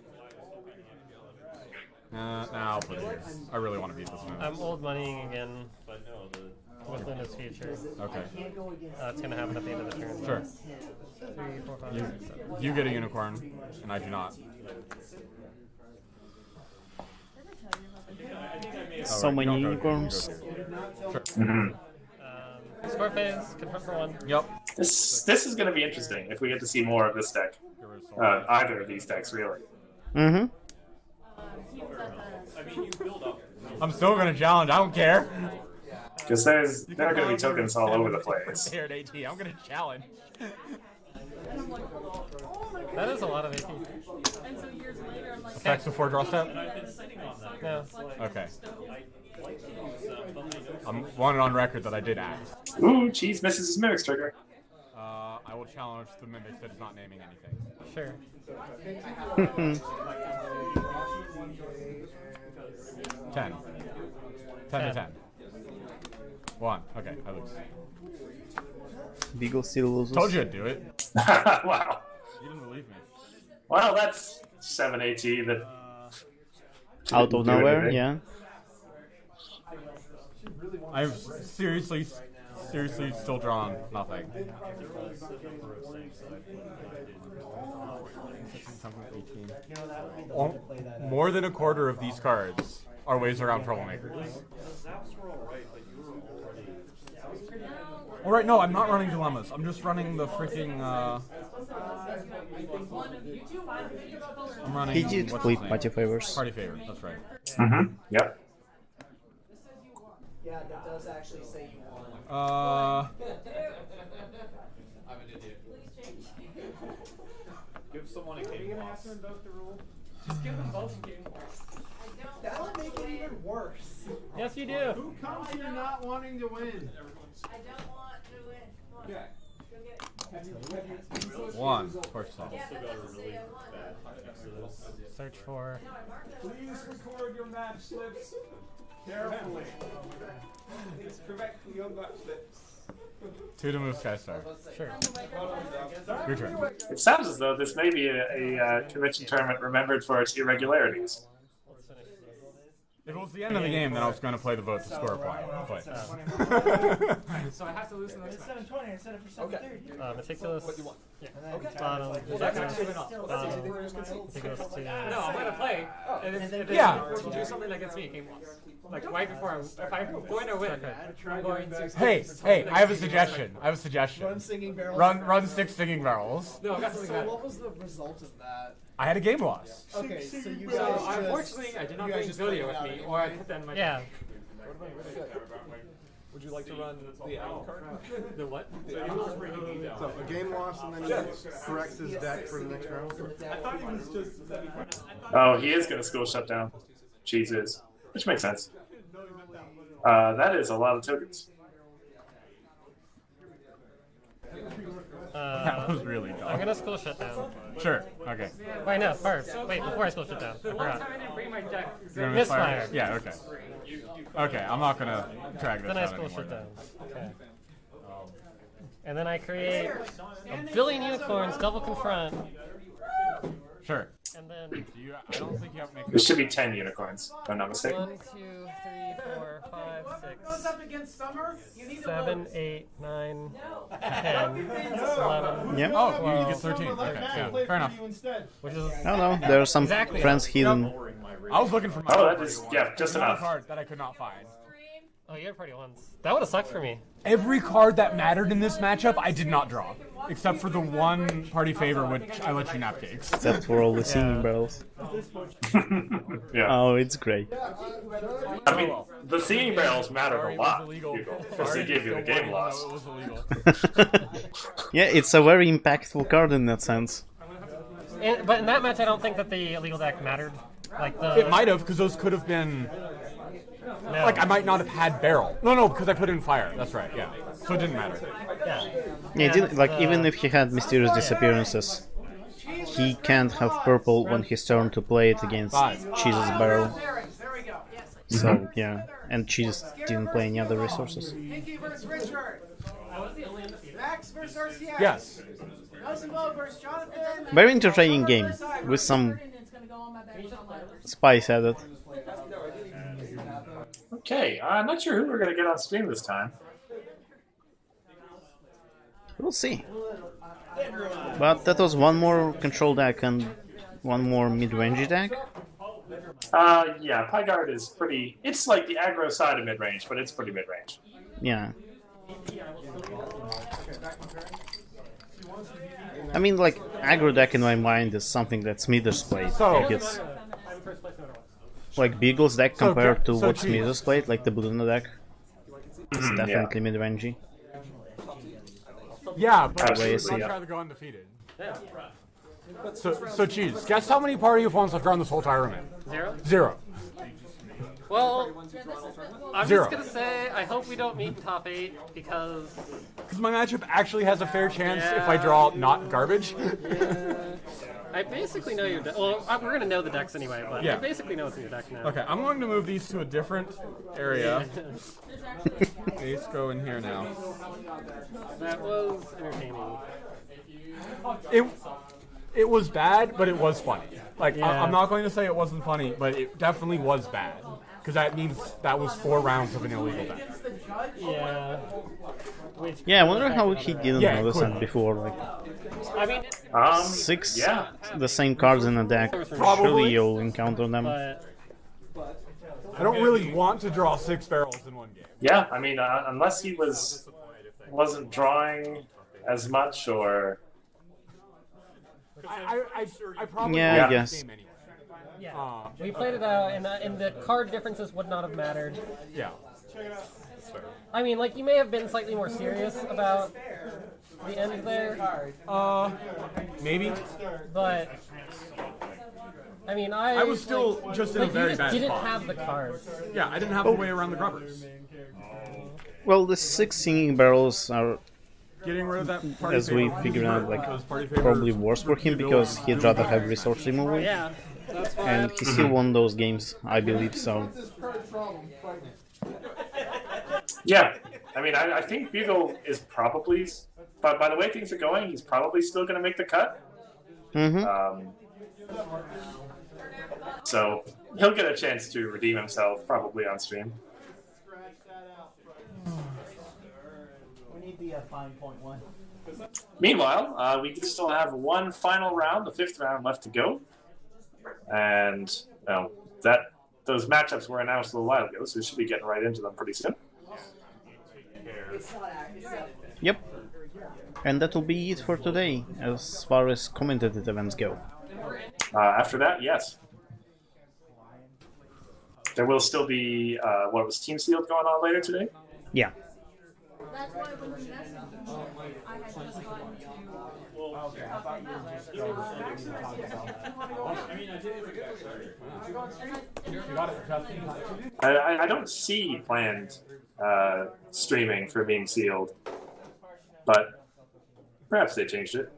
[SPEAKER 12] Nah, I'll put it here. I really want to beat this one.
[SPEAKER 15] I'm old moneying again
[SPEAKER 11] But no, the
[SPEAKER 15] with Luna's future.
[SPEAKER 12] Okay.
[SPEAKER 15] It's gonna happen at the end of the turn.
[SPEAKER 12] Sure.
[SPEAKER 15] 3, 4, 5,
[SPEAKER 12] You,
[SPEAKER 15] 6, 7.
[SPEAKER 12] you get a unicorn, and I do not.
[SPEAKER 2] So many unicorns.
[SPEAKER 12] Sure.
[SPEAKER 15] Score phase, confirm for 1.
[SPEAKER 12] Yep.
[SPEAKER 1] This is going to be interesting if we get to see more of this deck. Either of these decks, really.
[SPEAKER 2] Mm-hmm.
[SPEAKER 11] I mean, you build up.
[SPEAKER 12] I'm still going to challenge. I don't care.
[SPEAKER 1] Because there are going to be tokens all over the place.
[SPEAKER 12] Here at AT, I'm going to challenge.
[SPEAKER 15] That is a lot of AP.
[SPEAKER 7] And so years later, I'm like,
[SPEAKER 12] Effects before draw step?
[SPEAKER 11] And I've been sitting on that.
[SPEAKER 15] Yeah.
[SPEAKER 12] Okay.
[SPEAKER 11] I like to use but I don't.
[SPEAKER 12] I'm wanted on record that I did ask.
[SPEAKER 1] Ooh, cheese misses his Mimic's trigger.
[SPEAKER 12] I will challenge the Mimic that is not naming anything.
[SPEAKER 15] Sure.
[SPEAKER 12] 10. 10 to 10. 1. Okay, I lose.
[SPEAKER 2] Beagle still loses.
[SPEAKER 12] Told you I'd do it.
[SPEAKER 1] Wow.
[SPEAKER 12] You didn't believe me.
[SPEAKER 1] Well, that's 7 AT that...
[SPEAKER 2] Out of nowhere, yeah.
[SPEAKER 12] I've seriously still drawn nothing. More than a quarter of these cards are ways around troublemakers. Alright, no, I'm not running dilemmas. I'm just running the freaking, I'm running...
[SPEAKER 2] He did
[SPEAKER 12] what's
[SPEAKER 2] flip
[SPEAKER 12] his name?
[SPEAKER 2] party favors.
[SPEAKER 12] Party favors, that's right.
[SPEAKER 1] Mm-hmm, yep.
[SPEAKER 9] Yeah, that does actually say you won.
[SPEAKER 10] I'm an idiot. Give someone a game loss.
[SPEAKER 3] Just give them both game loss.
[SPEAKER 9] That would make it even worse.
[SPEAKER 15] Yes, you do.
[SPEAKER 14] Who comes here not wanting to win?
[SPEAKER 7] I don't want to win. Come on.
[SPEAKER 11] Yeah.
[SPEAKER 7] Go get it.
[SPEAKER 12] 1, of course so.
[SPEAKER 7] Yeah, that doesn't say I won.
[SPEAKER 15] Search for.
[SPEAKER 14] Please record your match slips carefully.
[SPEAKER 10] It's correctly on that slips.
[SPEAKER 12] 2 to move Skystar.
[SPEAKER 15] Sure.
[SPEAKER 12] Your turn.
[SPEAKER 1] It sounds as though this may be a convention tournament remembered for its irregularities.
[SPEAKER 12] If it was the end of the game, then I was going to play the vote to score a point. But
[SPEAKER 15] So I have to lose the next match.
[SPEAKER 9] 720. I set it for 730.
[SPEAKER 15] Meticulous.
[SPEAKER 10] What you want?
[SPEAKER 15] Yeah.
[SPEAKER 10] Okay.
[SPEAKER 15] Bottom.
[SPEAKER 10] Well, that's actually enough. Well, that's easy. We're just conceding.
[SPEAKER 15] Meticulous to. No, I'm gonna play. And if
[SPEAKER 12] Yeah.
[SPEAKER 15] if you do something that gets me a game loss. Like right before if I'm going to win, I'm going to.
[SPEAKER 12] hey, I have a suggestion.
[SPEAKER 9] Run singing barrels.
[SPEAKER 12] Run 6 singing barrels.
[SPEAKER 15] No, I got something
[SPEAKER 9] So
[SPEAKER 15] better.
[SPEAKER 9] what was the result of that?
[SPEAKER 12] I had a game loss.
[SPEAKER 9] Okay, so you
[SPEAKER 15] So
[SPEAKER 9] guys just...
[SPEAKER 15] unfortunately, I did not
[SPEAKER 9] you guys
[SPEAKER 15] bring
[SPEAKER 9] just
[SPEAKER 15] Zodia
[SPEAKER 9] played
[SPEAKER 15] with
[SPEAKER 9] out
[SPEAKER 15] me,
[SPEAKER 9] again.
[SPEAKER 15] or I put that in my. Yeah.
[SPEAKER 10] Would you like to run the owl card?
[SPEAKER 15] The what?
[SPEAKER 8] So a game loss and then he corrects his deck for the next round.
[SPEAKER 14] I thought he was just.
[SPEAKER 1] Oh, he is going to school shut down. Jesus. Which makes sense. That is a lot of tokens.
[SPEAKER 12] That was really dumb.
[SPEAKER 15] I'm gonna school shut down.
[SPEAKER 12] Sure. Okay.
[SPEAKER 15] Wait, no, first. Wait, before I school shut down. I forgot.
[SPEAKER 12] You're gonna
[SPEAKER 15] Misfire.
[SPEAKER 12] Yeah. Okay. Okay. I'm not gonna drag this
[SPEAKER 15] Then I
[SPEAKER 12] out
[SPEAKER 15] school
[SPEAKER 12] anymore.
[SPEAKER 15] shut down. Okay. And then I create a billion unicorns, double confront.
[SPEAKER 12] Sure.
[SPEAKER 15] And then
[SPEAKER 12] I don't think you have to make.
[SPEAKER 1] There should be 10 unicorns, if I'm not mistaken.
[SPEAKER 15] 1, 2, 3, 4, 5,
[SPEAKER 4] Goes
[SPEAKER 15] 6,
[SPEAKER 4] up against Summer. You need to
[SPEAKER 15] 7,
[SPEAKER 4] lose.
[SPEAKER 15] 8, 9, 10, 11.
[SPEAKER 2] Yep.
[SPEAKER 12] Oh, you get 13. Okay. Yeah. Fair enough.
[SPEAKER 15] Which is
[SPEAKER 2] I don't know. There are some
[SPEAKER 15] Exactly.
[SPEAKER 2] friends hidden.
[SPEAKER 12] I was looking for my.
[SPEAKER 1] Oh, that is, yeah, just
[SPEAKER 12] another
[SPEAKER 1] enough.
[SPEAKER 12] card that I could not find.
[SPEAKER 15] Oh, you had pretty ones. That would have sucked for me.
[SPEAKER 12] Every card that mattered in this matchup, I did not draw, except for the one party favor, which I let you nap cakes.
[SPEAKER 2] Except for all the singing barrels.
[SPEAKER 1] Yeah.
[SPEAKER 2] Oh, it's great.
[SPEAKER 1] I mean, the singing barrels mattered a lot. Because they gave you the game loss.
[SPEAKER 2] Yeah, it's a very impactful card in that sense.
[SPEAKER 15] But in that match, I don't think that the illegal deck mattered. Like the.
[SPEAKER 12] It might have, because those could have been.
[SPEAKER 15] No.
[SPEAKER 12] Like, I might not have had barrel. No, because I put in fire. That's right, yeah. So it didn't matter.
[SPEAKER 15] Yeah.
[SPEAKER 2] Yeah, it didn't, like, even if he had mysterious disappearances, he can't have purple when his turn to play it against Cheese's barrel.
[SPEAKER 4] There we go.
[SPEAKER 2] So, yeah. And Cheese didn't play any other resources.
[SPEAKER 4] Pinky versus Richard. Max versus RCX.
[SPEAKER 2] Yes.
[SPEAKER 4] Rosenbo versus Jonathan.
[SPEAKER 2] Very entertaining game, with some spice added.
[SPEAKER 1] Okay, I'm not sure who we're going to get on stream this time.
[SPEAKER 2] We'll see. But that was one more control deck and one more mid-range deck.
[SPEAKER 1] Yeah, Pyguard is pretty... It's like the aggro side of mid-range, but it's pretty mid-range.
[SPEAKER 2] Yeah. I mean, like, aggro deck in my mind is something that Smithers played. Like, it's like Beagle's deck compared to what Smithers played, like the Bluna deck. It's definitely mid-rangey.
[SPEAKER 12] Yeah, but
[SPEAKER 2] That way,
[SPEAKER 12] I'd
[SPEAKER 2] so, yeah.
[SPEAKER 12] rather go undefeated. So Cheese, guess how many party opponents I've drawn this whole tournament?
[SPEAKER 15] 0?
[SPEAKER 12] 0.
[SPEAKER 15] Well, I'm
[SPEAKER 12] 0.
[SPEAKER 15] just gonna say I hope we don't meet in top 8 because.
[SPEAKER 12] Because my matchup actually has a fair chance if I draw not garbage.
[SPEAKER 15] I basically know your deck. Well, we're gonna know the decks anyway, but
[SPEAKER 12] Yeah.
[SPEAKER 15] I basically know what's in your deck now.
[SPEAKER 12] Okay, I'm going to move these to a different area. These go in here now.
[SPEAKER 15] That was entertaining.
[SPEAKER 12] It was bad, but it was funny. Like,
[SPEAKER 15] Yeah.
[SPEAKER 12] I'm not going to say it wasn't funny, but it definitely was bad. Because that means that was 4 rounds of an illegal deck.
[SPEAKER 15] Yeah.
[SPEAKER 2] Yeah, I wonder how he didn't
[SPEAKER 12] Yeah,
[SPEAKER 2] notice
[SPEAKER 12] could.
[SPEAKER 2] that before. Like,
[SPEAKER 15] I mean,
[SPEAKER 2] 6
[SPEAKER 1] yeah.
[SPEAKER 2] the same cards in a deck. Surely you'll encounter them.
[SPEAKER 12] I don't really want to draw 6 barrels in one game.
[SPEAKER 1] Yeah, I mean, unless he wasn't drawing as much, or...
[SPEAKER 12] I probably
[SPEAKER 2] Yeah, I
[SPEAKER 12] won
[SPEAKER 2] guess.
[SPEAKER 12] this game anyway.
[SPEAKER 15] Yeah. We played it out, and the card differences would not have mattered.
[SPEAKER 12] Yeah.
[SPEAKER 15] I mean, like, you may have been slightly more serious about the end there.
[SPEAKER 12] Maybe.
[SPEAKER 15] But, I mean,
[SPEAKER 12] I was still just in a very
[SPEAKER 15] you
[SPEAKER 12] bad
[SPEAKER 15] just didn't
[SPEAKER 12] spot.
[SPEAKER 15] have the cards.
[SPEAKER 12] Yeah, I didn't have the way around the grubbers.
[SPEAKER 2] Well, the 6 singing barrels are,
[SPEAKER 12] Getting rid of that party
[SPEAKER 2] as we
[SPEAKER 12] favor
[SPEAKER 2] figured out,
[SPEAKER 12] because
[SPEAKER 2] like,
[SPEAKER 12] party favor
[SPEAKER 2] probably worse for him because he'd rather have resource removal.
[SPEAKER 15] Yeah, that's why.
[SPEAKER 2] And he still won those games, I believe, so...
[SPEAKER 1] Yeah, I mean, I think Bugle is probably... But by the way things are going, he's probably still going to make the cut.
[SPEAKER 2] Mm-hmm.
[SPEAKER 1] So he'll get a chance to redeem himself probably on stream.
[SPEAKER 9] We need the fine point one.
[SPEAKER 1] Meanwhile, we still have one final round, the 5th round left to go. And those matchups were announced a little while ago, so we should be getting right into them pretty soon.
[SPEAKER 2] Yep. And that will be it for today, as far as commentated events go.
[SPEAKER 1] After that, yes. There will still be, what was Team Sealed going on later today?
[SPEAKER 2] Yeah.
[SPEAKER 7] That's why when you messaged me, I had just gotten to.
[SPEAKER 1] I don't see planned streaming for Being Sealed, but perhaps they changed it.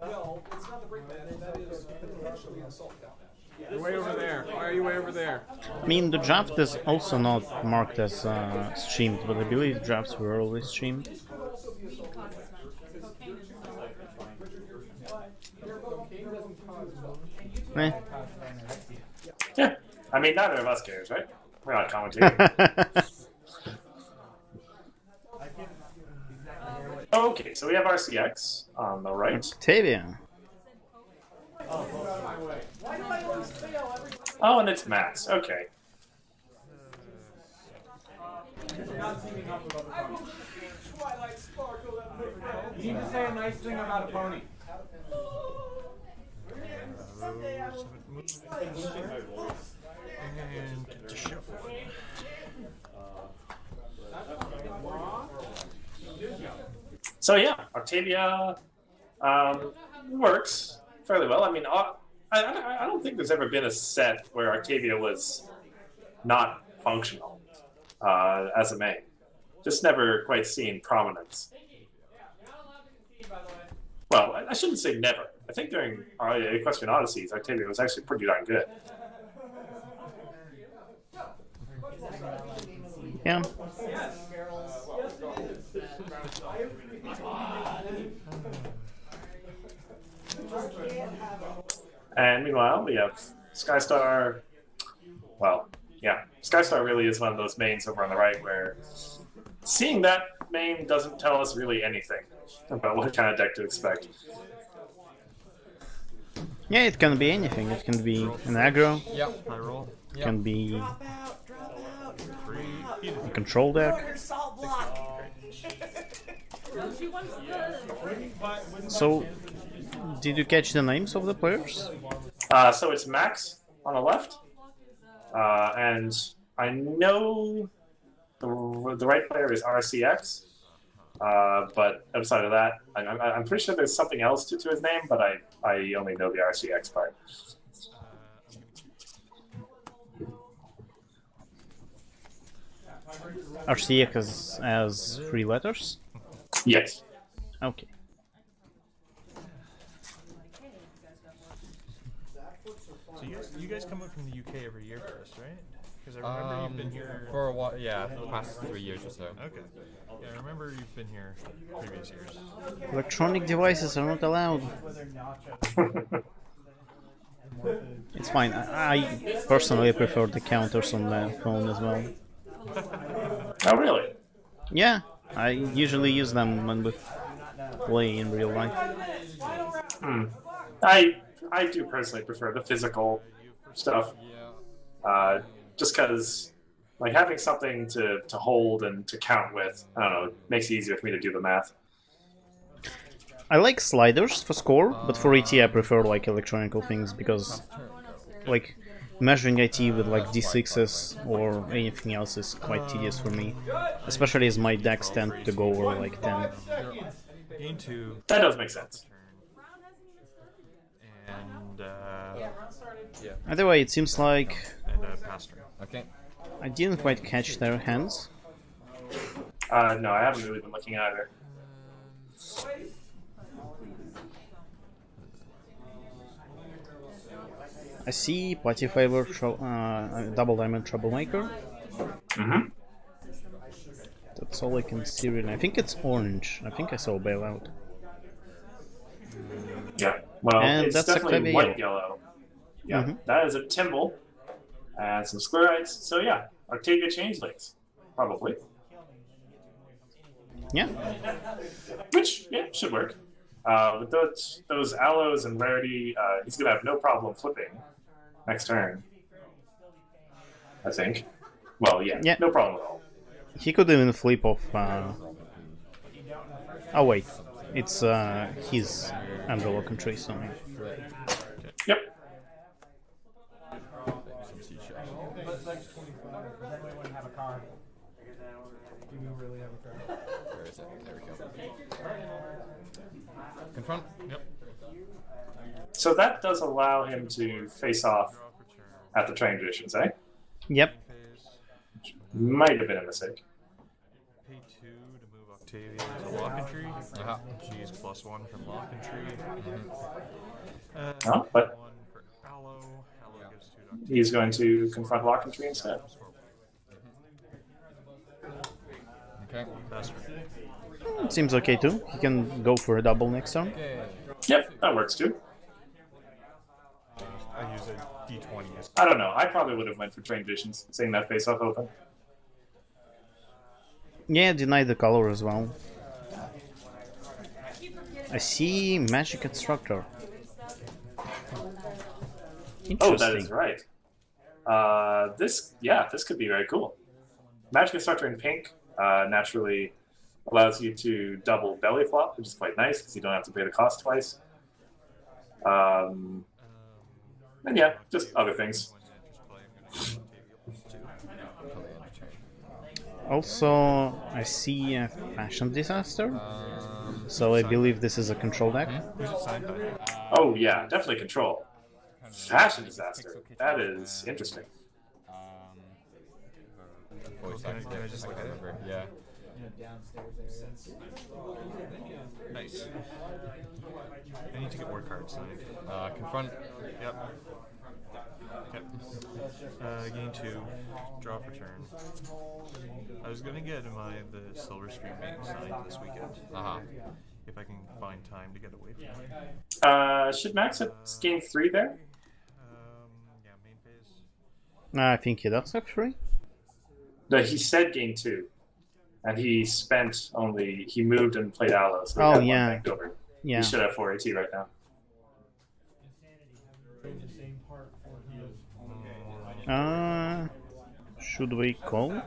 [SPEAKER 10] Well, it's not the break match, that is potentially an assault count match.
[SPEAKER 12] You're way over there. Why are you way over there?
[SPEAKER 2] I mean, the draft is also not marked as streamed, but I believe drafts were always streamed. Eh.
[SPEAKER 1] Yeah, I mean, neither of us cares, right? We're not commentating. Okay, so we have RCX on the right.
[SPEAKER 2] Octavia.
[SPEAKER 1] Oh, and it's Max. Okay.
[SPEAKER 12] You need to say a nice thing about a pony.
[SPEAKER 6] And get to shuffle.
[SPEAKER 1] So yeah, Octavia works fairly well. I mean, I don't think there's ever been a set where Octavia was not functional as a main. Just never quite seen prominence. Well, I shouldn't say never. I think during Equestrian Odysseys, Octavia was actually pretty darn good.
[SPEAKER 2] Yeah.
[SPEAKER 1] And meanwhile, we have Skystar. Well, yeah, Skystar really is one of those mains over on the right where seeing that main doesn't tell us really anything about what kind of deck to expect.
[SPEAKER 2] Yeah, it can be anything. It can be an aggro.
[SPEAKER 6] Yep. I roll.
[SPEAKER 2] It can be a control deck. So, did you catch the names of the players?
[SPEAKER 1] So it's Max on the left, and I know the right player is RCX, but outside of that, I'm pretty sure there's something else to his name, but I only know the RCX part.
[SPEAKER 2] RCX as 3 letters?
[SPEAKER 1] Yes.
[SPEAKER 2] Okay.
[SPEAKER 11] So you guys come up from the UK every year for us, right? Because I remember you've been here
[SPEAKER 6] for a while. Yeah, for the past 3 years or so.
[SPEAKER 11] Okay. Yeah, I remember you've been here previous years.
[SPEAKER 2] Electronic devices are not allowed. It's fine. I personally prefer the counters on the phone as well.
[SPEAKER 1] Oh, really?
[SPEAKER 2] Yeah, I usually use them when we play in real life.
[SPEAKER 1] I do personally prefer the physical stuff. Just because like having something to hold and to count with, I don't know, it makes it easier for me to do the math.
[SPEAKER 2] I like sliders for score, but for ET I prefer like electronical things because like measuring IT with like D6s or anything else is quite tedious for me, especially as my decks tend to go over like 10.
[SPEAKER 1] That does make sense.
[SPEAKER 6] And yeah.
[SPEAKER 2] Either way, it seems like
[SPEAKER 6] pass turn. Okay.
[SPEAKER 2] I didn't quite catch their hands.
[SPEAKER 1] No, I haven't really been looking either.
[SPEAKER 2] I see Party Favor, Double Diamond Troublemaker. That's all I can see really. I think it's orange. I think I saw Bailout.
[SPEAKER 1] Yeah, well,
[SPEAKER 2] and
[SPEAKER 1] it's
[SPEAKER 2] that's
[SPEAKER 1] definitely
[SPEAKER 2] Octavia
[SPEAKER 1] white yellow. Yeah, that is a Timble and some Sclerites. So yeah, Octavia Changelings, probably.
[SPEAKER 2] Yeah.
[SPEAKER 1] Which, yeah, should work. With those allos and rarity, he's going to have no problem flipping next turn. I think. Well, yeah, no problem at all.
[SPEAKER 2] He could even flip off. Oh, wait. It's his under lock and tree, so.
[SPEAKER 1] Yep.
[SPEAKER 6] Where is it? There we go. Confront. Yep.
[SPEAKER 1] So that does allow him to face off at the train traditions, eh?
[SPEAKER 2] Yep.
[SPEAKER 1] Might have been a mistake.
[SPEAKER 11] Pay 2 to move Octavia to lock and tree. She's +1 from lock and tree.
[SPEAKER 1] But
[SPEAKER 11] 1 for Allo. Allo gives 2 to Octavia.
[SPEAKER 1] he's going to confront lock and tree instead.
[SPEAKER 6] Okay.
[SPEAKER 2] Seems okay too. He can go for a double next turn.
[SPEAKER 6] Okay.
[SPEAKER 1] Yep, that works too.
[SPEAKER 11] I use a D20.
[SPEAKER 1] I don't know. I probably would have went for train traditions, seeing that face off open.
[SPEAKER 2] Yeah, deny the color as well. I see Magic Instructor.
[SPEAKER 1] Oh, that is right. This could be very cool. Magic Instructor in pink naturally allows you to double belly flop, which is quite nice because you don't have to pay the cost twice. And yeah, just other things.
[SPEAKER 2] Also, I see a Fashion Disaster. So I believe this is a control deck.
[SPEAKER 1] Oh yeah, definitely control. Fashion Disaster. That is interesting.
[SPEAKER 11] Can I just look at it?
[SPEAKER 6] Yeah.
[SPEAKER 11] Nice. I need to get more cards signed.
[SPEAKER 6] Confront.
[SPEAKER 11] Yep. Gain 2. Draw for turn. I was gonna get the Silver Stream game signed this weekend. If I can find time to get away from it.
[SPEAKER 1] Should Max have gained 3 there?
[SPEAKER 11] Yeah, main phase.
[SPEAKER 2] I think he does have 3.
[SPEAKER 1] No, he said gain 2. And he moved and played Allo, so he
[SPEAKER 2] Oh,
[SPEAKER 1] had
[SPEAKER 2] yeah.
[SPEAKER 1] one banked over.
[SPEAKER 2] Yeah.
[SPEAKER 1] He should have 4 AT right now.
[SPEAKER 2] Should we call?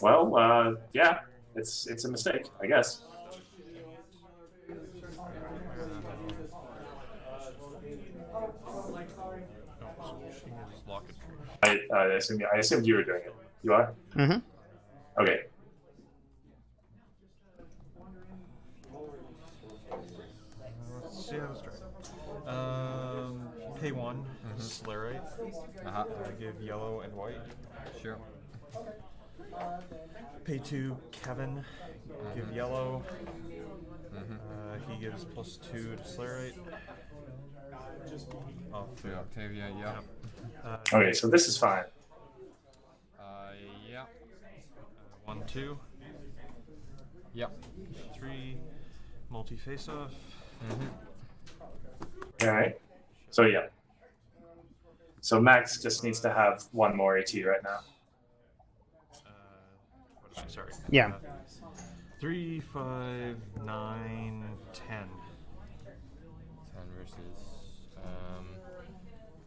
[SPEAKER 1] Well, yeah, it's a mistake, I guess. I assumed you were doing it. You are?
[SPEAKER 2] Mm-hmm.
[SPEAKER 1] Okay.
[SPEAKER 11] Let's see how this tries. Pay 1, Slarite. Give yellow and white.
[SPEAKER 6] Sure.
[SPEAKER 11] Pay 2, Kevin. Give yellow. He gives +2 to Slarite. Off
[SPEAKER 6] to Octavia, yeah.
[SPEAKER 1] Okay, so this is fine.
[SPEAKER 6] Yeah.
[SPEAKER 11] 1, 2.
[SPEAKER 6] Yep.
[SPEAKER 11] 3. Multi face off.
[SPEAKER 1] All right. So yeah. So Max just needs to have 1 more AT right now.
[SPEAKER 11] What am I? Sorry.
[SPEAKER 2] Yeah.
[SPEAKER 11] 3, 5, 9, 10.
[SPEAKER 6] 10 versus.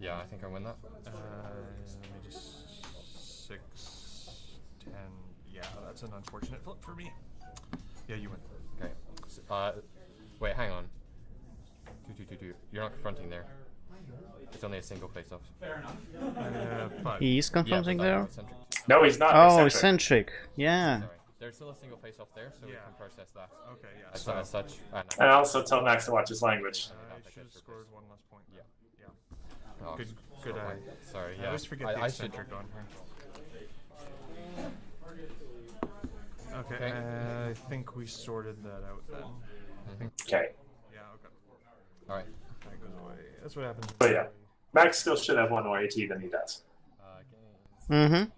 [SPEAKER 6] Yeah, I think I win that.
[SPEAKER 11] Let me just 6, 10. Yeah, that's an unfortunate flip for me. Yeah, you win.
[SPEAKER 6] Okay. Wait, hang on. 2. You're not confronting there. It's only a single face-off.
[SPEAKER 11] Fair enough.
[SPEAKER 2] He is confronting there?
[SPEAKER 1] No, he's not.
[SPEAKER 2] Oh,
[SPEAKER 1] eccentric.
[SPEAKER 2] eccentric. Yeah.
[SPEAKER 6] Sorry. There's still a single face-off there, so we can process that.
[SPEAKER 11] Okay, yeah.
[SPEAKER 6] As,
[SPEAKER 11] So,
[SPEAKER 6] as such.
[SPEAKER 1] And also tell Max to watch his language.
[SPEAKER 11] I should have scored 1 less point.
[SPEAKER 6] Yeah.
[SPEAKER 11] Yeah.
[SPEAKER 6] Oh,
[SPEAKER 11] Good eye.
[SPEAKER 6] Sorry,
[SPEAKER 11] I
[SPEAKER 6] yeah.
[SPEAKER 11] always forget the eccentric on here. Okay, I think we sorted that out then.
[SPEAKER 1] Okay.
[SPEAKER 11] Yeah, okay.
[SPEAKER 6] Alright.
[SPEAKER 11] That goes away. That's what happens.
[SPEAKER 1] But yeah, Max still should have 1 more AT than he does.
[SPEAKER 2] Mm-hmm.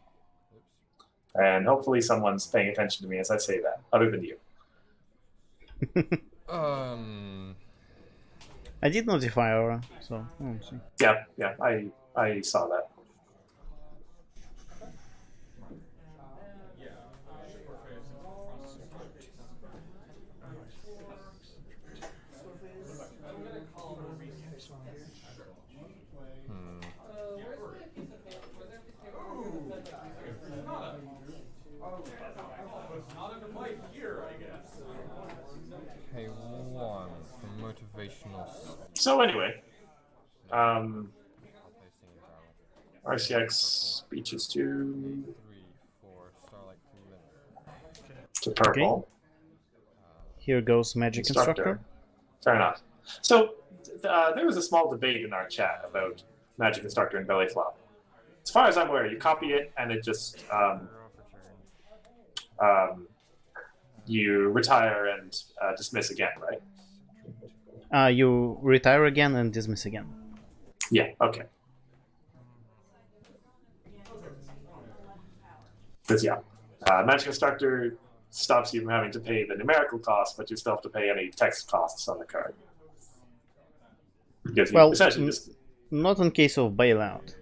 [SPEAKER 1] And hopefully someone's paying attention to me as I say that, other than you.
[SPEAKER 2] I did notify Aura, so see.
[SPEAKER 1] Yeah, yeah, I saw that.
[SPEAKER 6] Okay, one for motivational.
[SPEAKER 1] So anyway, RCX speeches to purple.
[SPEAKER 2] Okay. Here goes Magic Instructor.
[SPEAKER 1] Fair enough. So there was a small debate in our chat about Magic Instructor and Belly Flop. As far as I'm aware, you copy it and it just you retire and dismiss again, right?
[SPEAKER 2] You retire again and dismiss again.
[SPEAKER 1] Yeah. Okay. Because yeah, Magic Instructor stops you from having to pay the numerical cost, but you still have to pay any text costs on the card. Because
[SPEAKER 2] well,
[SPEAKER 1] essentially just...
[SPEAKER 2] not in case of bailout.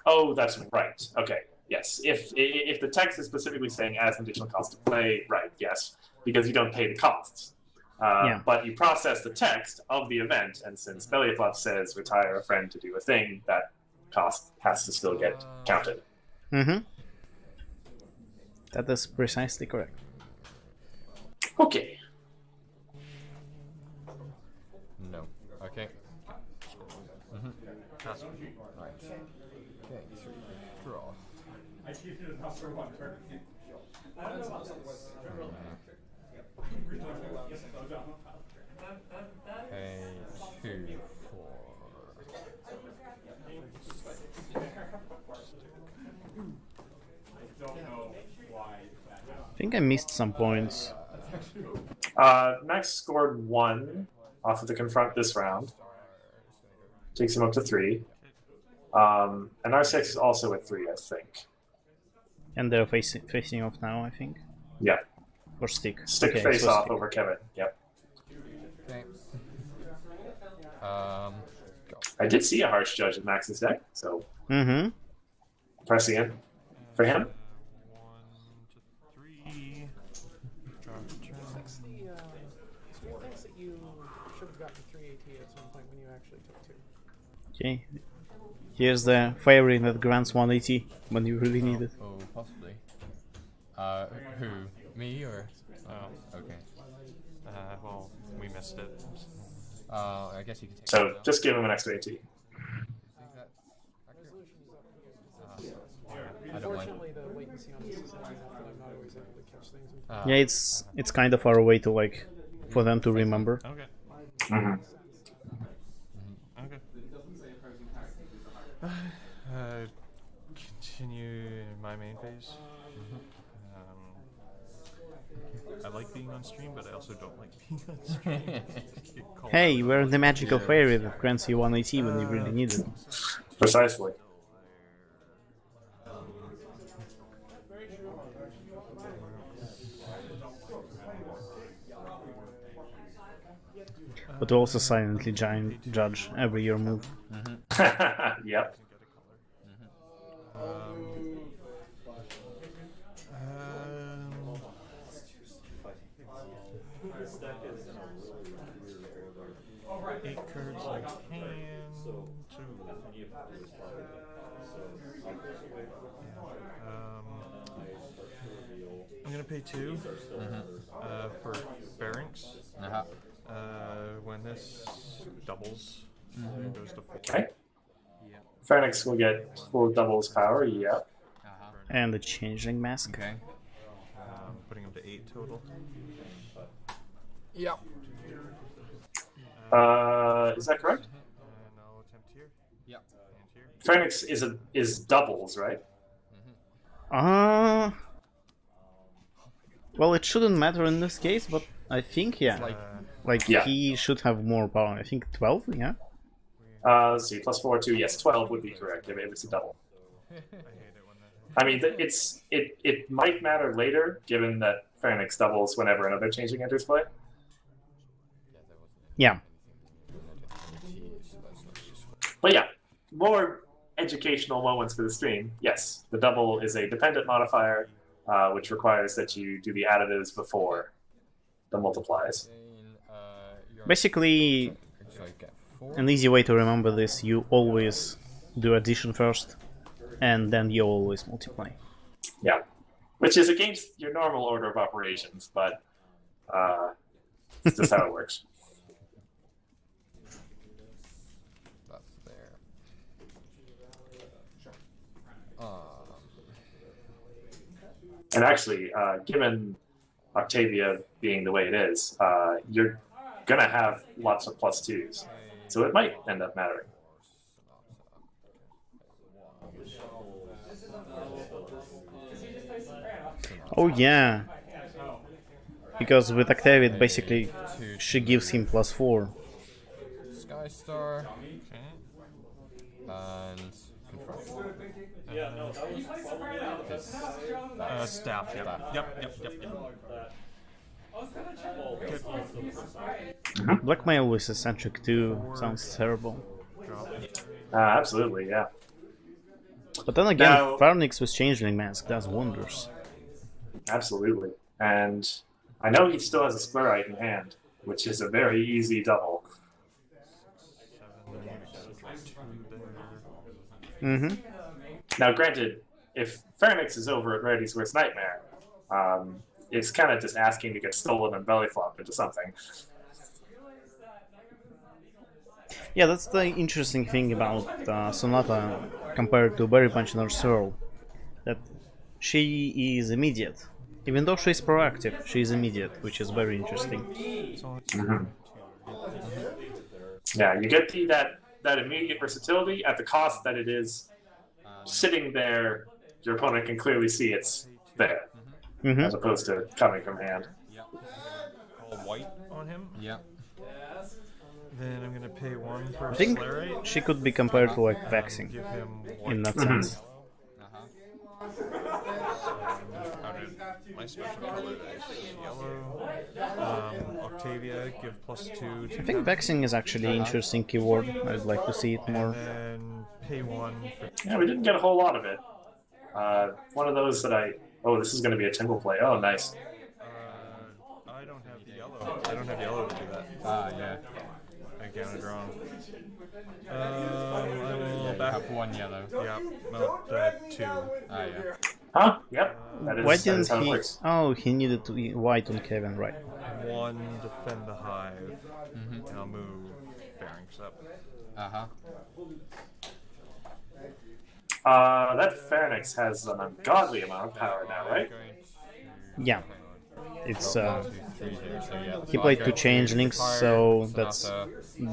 [SPEAKER 1] Oh, that's right. Okay. Yes. If the text is specifically saying as an additional cost to play, right? Yes, because you don't pay the costs.
[SPEAKER 2] Yeah.
[SPEAKER 1] But you process the text of the event, and since Belly Flop says retire a friend to do a thing, that cost has to still get counted.
[SPEAKER 2] Mm-hmm. That is precisely correct.
[SPEAKER 1] Okay.
[SPEAKER 6] No. Okay. Right. Okay, 3. Draw.
[SPEAKER 12] I cheated enough for one turn. I don't know about this.
[SPEAKER 6] Okay, 2, 4.
[SPEAKER 12] I don't know why that happened.
[SPEAKER 2] I think I missed some points.
[SPEAKER 1] Max scored 1 off of the confront this round. Takes him up to 3. And R6 is also at 3, I think.
[SPEAKER 2] And they're facing off now, I think.
[SPEAKER 1] Yeah.
[SPEAKER 2] Or stick.
[SPEAKER 1] Stick
[SPEAKER 2] okay,
[SPEAKER 1] face
[SPEAKER 2] so
[SPEAKER 1] off
[SPEAKER 2] stick.
[SPEAKER 1] over Kevin. Yep.
[SPEAKER 6] Okay.
[SPEAKER 1] I did see a harsh judge in Max's deck, so pressing in for him.
[SPEAKER 11] 1 to 3. Draw for turn.
[SPEAKER 3] Street thinks that you should have gotten 3 AT at some point when you actually took 2.
[SPEAKER 2] Okay. Here's the fairy that grants 180 when you really need it.
[SPEAKER 6] Oh, possibly. Who? Me or?
[SPEAKER 11] Oh.
[SPEAKER 6] Okay.
[SPEAKER 11] Well, we missed it.
[SPEAKER 6] I guess you could take
[SPEAKER 1] So just give him an extra AT.
[SPEAKER 6] I don't mind.
[SPEAKER 3] Unfortunately, the latency on this is high enough that I'm not always able to catch things.
[SPEAKER 2] Yeah, it's kind of our way to like for them to remember.
[SPEAKER 11] Okay. Okay. Continue my main phase. I like being on stream, but I also don't like being on stream.
[SPEAKER 2] Hey, we're the magical fairy that grants you 180 when you really need it.
[SPEAKER 1] Precisely.
[SPEAKER 2] But also silently judge every your move.
[SPEAKER 1] Yep.
[SPEAKER 11] Eight cards I can. I'm gonna pay 2 for Pharynx. When this doubles, it goes to 4.
[SPEAKER 1] Okay. Pharynx will get full double his power. Yep.
[SPEAKER 2] And the Changeling Mask.
[SPEAKER 6] Okay.
[SPEAKER 11] Putting him to 8 total.
[SPEAKER 6] Yep.
[SPEAKER 1] Is that correct?
[SPEAKER 11] And I'll attempt here.
[SPEAKER 6] Yep.
[SPEAKER 11] And here.
[SPEAKER 1] Pharynx is doubles, right?
[SPEAKER 2] Well, it shouldn't matter in this case, but I think
[SPEAKER 1] Yeah.
[SPEAKER 2] he should have more power. I think 12, yeah.
[SPEAKER 1] Let's see, plus 4, 2. Yes, 12 would be correct if it's a double. I mean, it might matter later, given that Pharynx doubles whenever another changing enters play.
[SPEAKER 2] Yeah.
[SPEAKER 1] But yeah, more educational moments for the stream. Yes, the double is a dependent modifier, which requires that you do the additives before the multiplies.
[SPEAKER 2] Basically, an easy way to remember this, you always do addition first, and then you always multiply.
[SPEAKER 1] Yeah, which is against your normal order of operations, but it's just how it works.
[SPEAKER 6] That's there.
[SPEAKER 1] And actually, given Octavia being the way it is, you're gonna have lots of +2s, so it might end up mattering.
[SPEAKER 2] Oh yeah, because with Octavia, basically, she gives him +4.
[SPEAKER 6] Sky Star. And Confront.
[SPEAKER 11] Staff. Yep.
[SPEAKER 2] Blackmail with eccentric too sounds terrible.
[SPEAKER 1] Absolutely, yeah.
[SPEAKER 2] But then again,
[SPEAKER 1] Now,
[SPEAKER 2] Pharnix with Changeling Mask does wonders.
[SPEAKER 1] absolutely. And I know he still has a Sclerite in hand, which is a very easy double.
[SPEAKER 2] Mm-hmm.
[SPEAKER 1] Now, granted, if Pharnix is over at Rarity's Worst Nightmare, it's kind of just asking to get stolen and belly flopped into something.
[SPEAKER 2] Yeah, that's the interesting thing about Sonata compared to Berry Punch and Searle, that she is immediate. Even though she's proactive, she is immediate, which is very interesting.
[SPEAKER 1] Mm-hmm. Yeah, you get that immediate versatility at the cost that it is sitting there. Your opponent can clearly see it's there, as opposed to coming from hand.
[SPEAKER 11] All white on him.
[SPEAKER 6] Yeah.
[SPEAKER 11] Then I'm gonna pay 1 for
[SPEAKER 2] I think
[SPEAKER 11] Sclerite.
[SPEAKER 2] she could be compared to like Vexing
[SPEAKER 11] Give him
[SPEAKER 2] in that
[SPEAKER 11] white.
[SPEAKER 2] sense.
[SPEAKER 11] How did my special color is yellow? Octavia, give +2 to
[SPEAKER 2] I think Vexing is actually an interesting keyword. I'd like to see it more.
[SPEAKER 11] And pay 1 for...
[SPEAKER 1] Yeah, we didn't get a whole lot of it. One of those that oh, this is going to be a Timble play. Oh, nice.
[SPEAKER 11] I don't have the yellow. I don't have yellow to do that.
[SPEAKER 6] Yeah.
[SPEAKER 11] I counted wrong. I will back
[SPEAKER 6] have 1 yellow.
[SPEAKER 11] Yeah, no, 2.
[SPEAKER 6] Yeah.
[SPEAKER 1] Huh? Yep. That is,
[SPEAKER 2] Why
[SPEAKER 1] that
[SPEAKER 2] didn't
[SPEAKER 1] is how it
[SPEAKER 2] he?
[SPEAKER 1] works.
[SPEAKER 2] Oh, he needed to be white on Kevin, right?
[SPEAKER 11] 1 defend the hive, and I'll move Pharynx up.
[SPEAKER 1] That Pharynx has an ungodly amount of power now, right?
[SPEAKER 2] Yeah. It's he played 2 changelings, so that's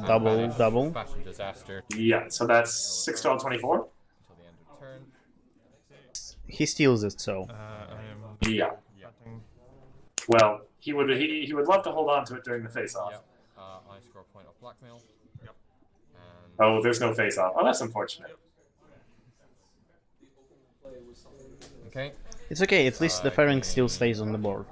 [SPEAKER 2] double.
[SPEAKER 6] Fashion disaster.
[SPEAKER 1] Yeah, so that's 6 12 24.
[SPEAKER 2] He steals it, so.
[SPEAKER 1] Yeah. Well, he would love to hold on to it during the face-off.
[SPEAKER 6] Yep. I score a point off blackmail.
[SPEAKER 11] Yep.
[SPEAKER 1] Oh, there's no face-off. Oh, that's unfortunate.
[SPEAKER 6] Okay.
[SPEAKER 2] It's okay, at least the Pharynx still stays on the board.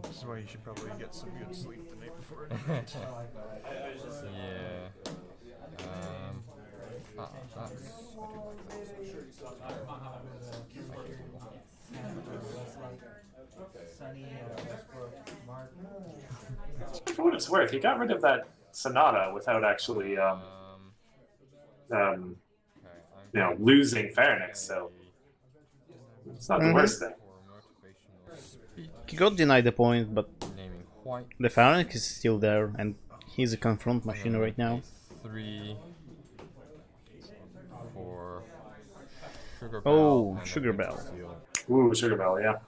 [SPEAKER 11] This is why you should probably get some good sleep the night before.
[SPEAKER 6] Yeah. That's...
[SPEAKER 1] For what it's worth, he got rid of that Sonata without actually, losing Pharynx, so it's not the worst thing.
[SPEAKER 2] He got denied the point, but the Pharynx is still there, and he's a confront machine right now.
[SPEAKER 6] 3 for Sugar Bell.
[SPEAKER 2] Oh, Sugar Bell.
[SPEAKER 1] Ooh, Sugar Bell, yeah.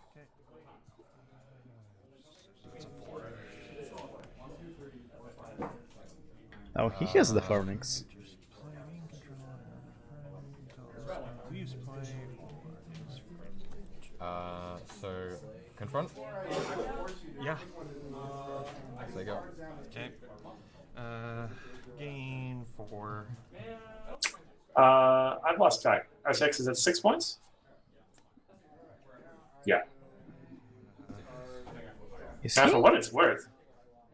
[SPEAKER 2] Oh, he has the Pharynx.
[SPEAKER 6] So confront.
[SPEAKER 11] Yeah.
[SPEAKER 6] There you go.
[SPEAKER 11] Okay. Gain 4.
[SPEAKER 1] I've lost track. RCX is at 6 points? Yeah.
[SPEAKER 2] Is
[SPEAKER 1] Now,
[SPEAKER 2] he?
[SPEAKER 1] for what it's worth,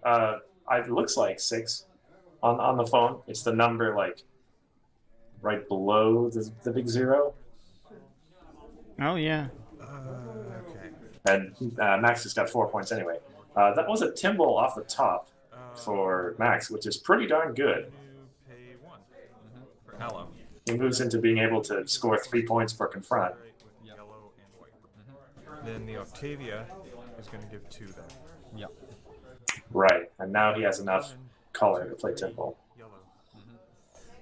[SPEAKER 1] It looks like 6 on the phone. It's the number like right below the big 0.
[SPEAKER 2] Oh yeah.
[SPEAKER 11] Okay.
[SPEAKER 1] And Max has got 4 points anyway. That was a Timble off the top for Max, which is pretty darn good.
[SPEAKER 11] Pay 1 for Aloe.
[SPEAKER 1] He moves into being able to score 3 points per confront.
[SPEAKER 11] Yellow and white. Then the Octavia is going to give 2 then.
[SPEAKER 13] Yep.
[SPEAKER 1] Right, and now he has enough color to play Timble.
[SPEAKER 11] Yellow.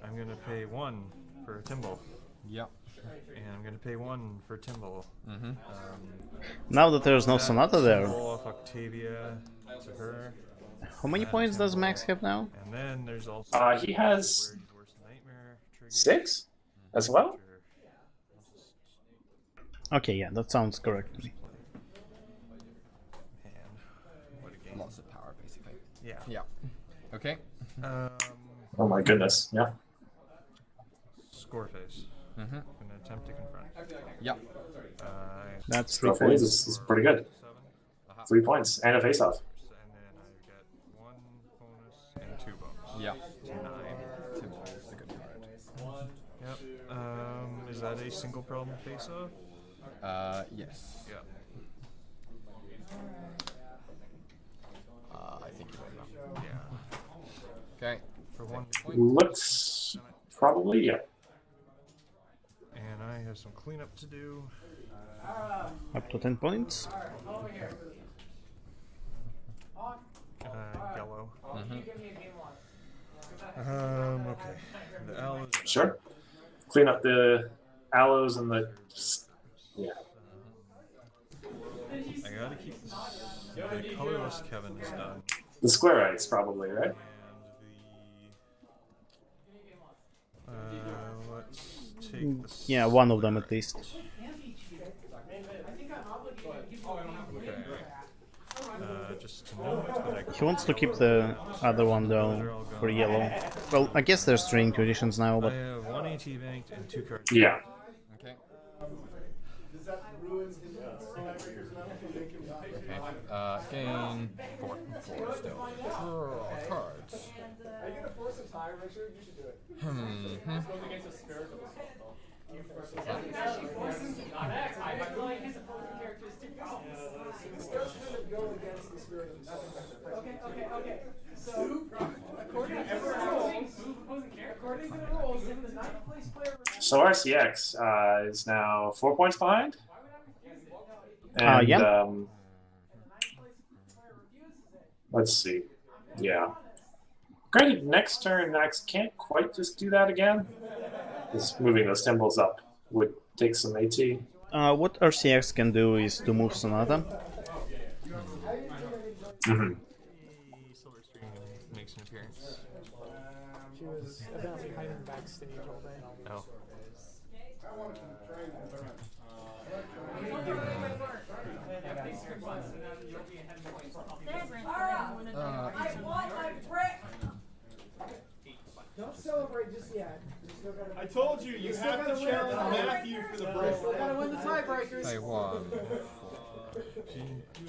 [SPEAKER 11] I'm going to pay 1 for a Timble.
[SPEAKER 13] Yep.
[SPEAKER 11] And I'm going to pay 1 for Timble.
[SPEAKER 2] Now that there's no Sonata there.
[SPEAKER 11] Off Octavia to her.
[SPEAKER 2] How many points does Max have now?
[SPEAKER 11] And then there's also
[SPEAKER 1] he has 6 as well.
[SPEAKER 2] Okay, yeah, that sounds correct to me.
[SPEAKER 13] Lots of power, basically.
[SPEAKER 11] Yeah.
[SPEAKER 13] Yeah. Okay.
[SPEAKER 1] Oh my goodness, yeah.
[SPEAKER 11] Score phase. I'm going to attempt to confront.
[SPEAKER 13] Yep.
[SPEAKER 2] That's 3
[SPEAKER 1] Score phase
[SPEAKER 2] points.
[SPEAKER 1] is pretty good. 3 points and a face-off.
[SPEAKER 11] And then I get 1 bonus and 2 bonus.
[SPEAKER 13] Yep.
[SPEAKER 11] 9.
[SPEAKER 13] Timble is a good card.
[SPEAKER 11] Yep. Is that a single problem face-off?
[SPEAKER 13] Yes.
[SPEAKER 11] Yeah.
[SPEAKER 13] I think you will know.
[SPEAKER 11] Yeah.
[SPEAKER 13] Okay.
[SPEAKER 11] For 1 point.
[SPEAKER 1] Looks probably, yeah.
[SPEAKER 11] And I have some cleanup to do.
[SPEAKER 2] Up to 10 points.
[SPEAKER 11] Yellow. Okay. The aloes.
[SPEAKER 1] Sure. Clean up the aloes and the... Yeah.
[SPEAKER 11] I gotta keep this. The colorless Kevin is done.
[SPEAKER 1] The square eyes, probably, right?
[SPEAKER 11] Let's take this.
[SPEAKER 2] Yeah, one of them at least.
[SPEAKER 11] Just to note that I
[SPEAKER 2] He wants to keep the other one though for yellow. Well, I guess there's 3 intuitions now, but
[SPEAKER 11] I have 1 AT banked and 2 cards.
[SPEAKER 1] Yeah.
[SPEAKER 13] Okay.
[SPEAKER 8] Does that ruin his tiebreakers now? Make him die?
[SPEAKER 13] Okay. Gain 4 still. Draw cards.
[SPEAKER 10] Are you gonna force a tie, Richard? You should do it. It's going against the spirit of assault, though. You force a tie. Not X. I feel like his opposing character is too powerful.
[SPEAKER 9] This doesn't go against the spirit of the
[SPEAKER 4] Okay. So, according to the rules, if the ninth place player
[SPEAKER 1] So RCX is now 4 points behind. And,
[SPEAKER 2] yeah.
[SPEAKER 1] Let's see. Yeah. Granted, next turn, Max can't quite just do that again. Just moving those symbols up would take some AT.
[SPEAKER 2] what RCX can do is to move Sonata.
[SPEAKER 1] Mm-hmm.
[SPEAKER 11] Silver Stream makes an appearance.
[SPEAKER 3] She was evidently hiding backstage all day.
[SPEAKER 11] No.
[SPEAKER 7] I want my brick!
[SPEAKER 9] Don't celebrate just yet. You still gotta,
[SPEAKER 14] I told you, you have to challenge Matthew for the break.
[SPEAKER 4] gotta win the tiebreakers.
[SPEAKER 13] Say 1.
[SPEAKER 11] She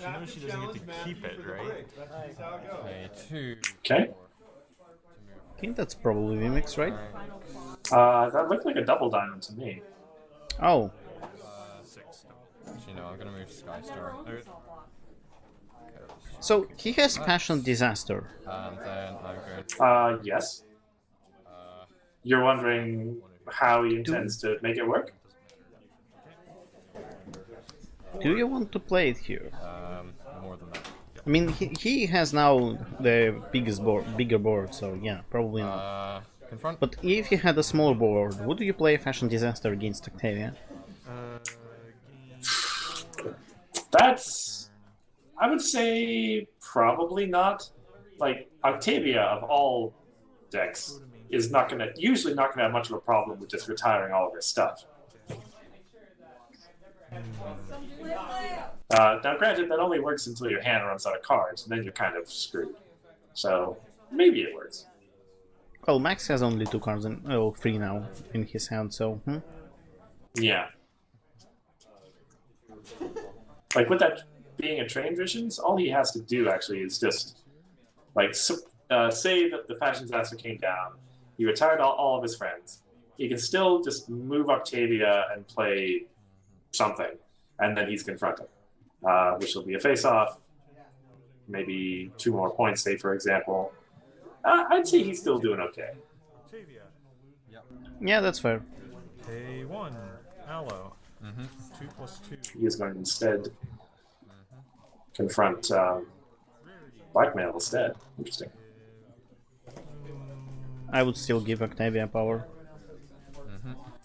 [SPEAKER 11] knows she doesn't get to keep it, right?
[SPEAKER 14] That's how it goes.
[SPEAKER 13] Pay 2.
[SPEAKER 1] Okay.
[SPEAKER 2] I think that's probably Mimix, right?
[SPEAKER 1] That looked like a double diamond to me.
[SPEAKER 2] Oh,
[SPEAKER 11] 6.
[SPEAKER 13] Actually, no, I'm gonna move Skystar.
[SPEAKER 2] so he has Passion Disaster.
[SPEAKER 13] And then I'm going.
[SPEAKER 1] Yes. You're wondering how he intends to make it work?
[SPEAKER 2] Do you want to play it here?
[SPEAKER 13] More than that.
[SPEAKER 2] I mean, he has now the bigger board, so yeah, probably not.
[SPEAKER 13] Confront.
[SPEAKER 2] But if you had a small board, would you play Fashion Disaster against Octavia?
[SPEAKER 1] That's... I would say probably not. Like, Octavia, of all decks, is usually not gonna have much of a problem with just retiring all of his stuff. Now, granted, that only works until your hand runs out of cards, and then you're kind of screwed. So, maybe it works.
[SPEAKER 2] Well, Max has only 2 cards, 3 now in his hand, so...
[SPEAKER 1] Yeah. Like, with that being a train visions, all he has to do, actually, is just Like, say that the fashion disaster came down, he retired all of his friends. He can still just move Octavia and play something, and then he's confronted, which will be a face-off, maybe 2 more points, say, for example. I'd say he's still doing okay.
[SPEAKER 11] Octavia.
[SPEAKER 6] Yep.
[SPEAKER 2] Yeah, that's fair.
[SPEAKER 11] Pay 1. Aloe. 2 plus 2.
[SPEAKER 1] He is going to instead confront blackmail instead. Interesting.
[SPEAKER 2] I would still give Octavia power.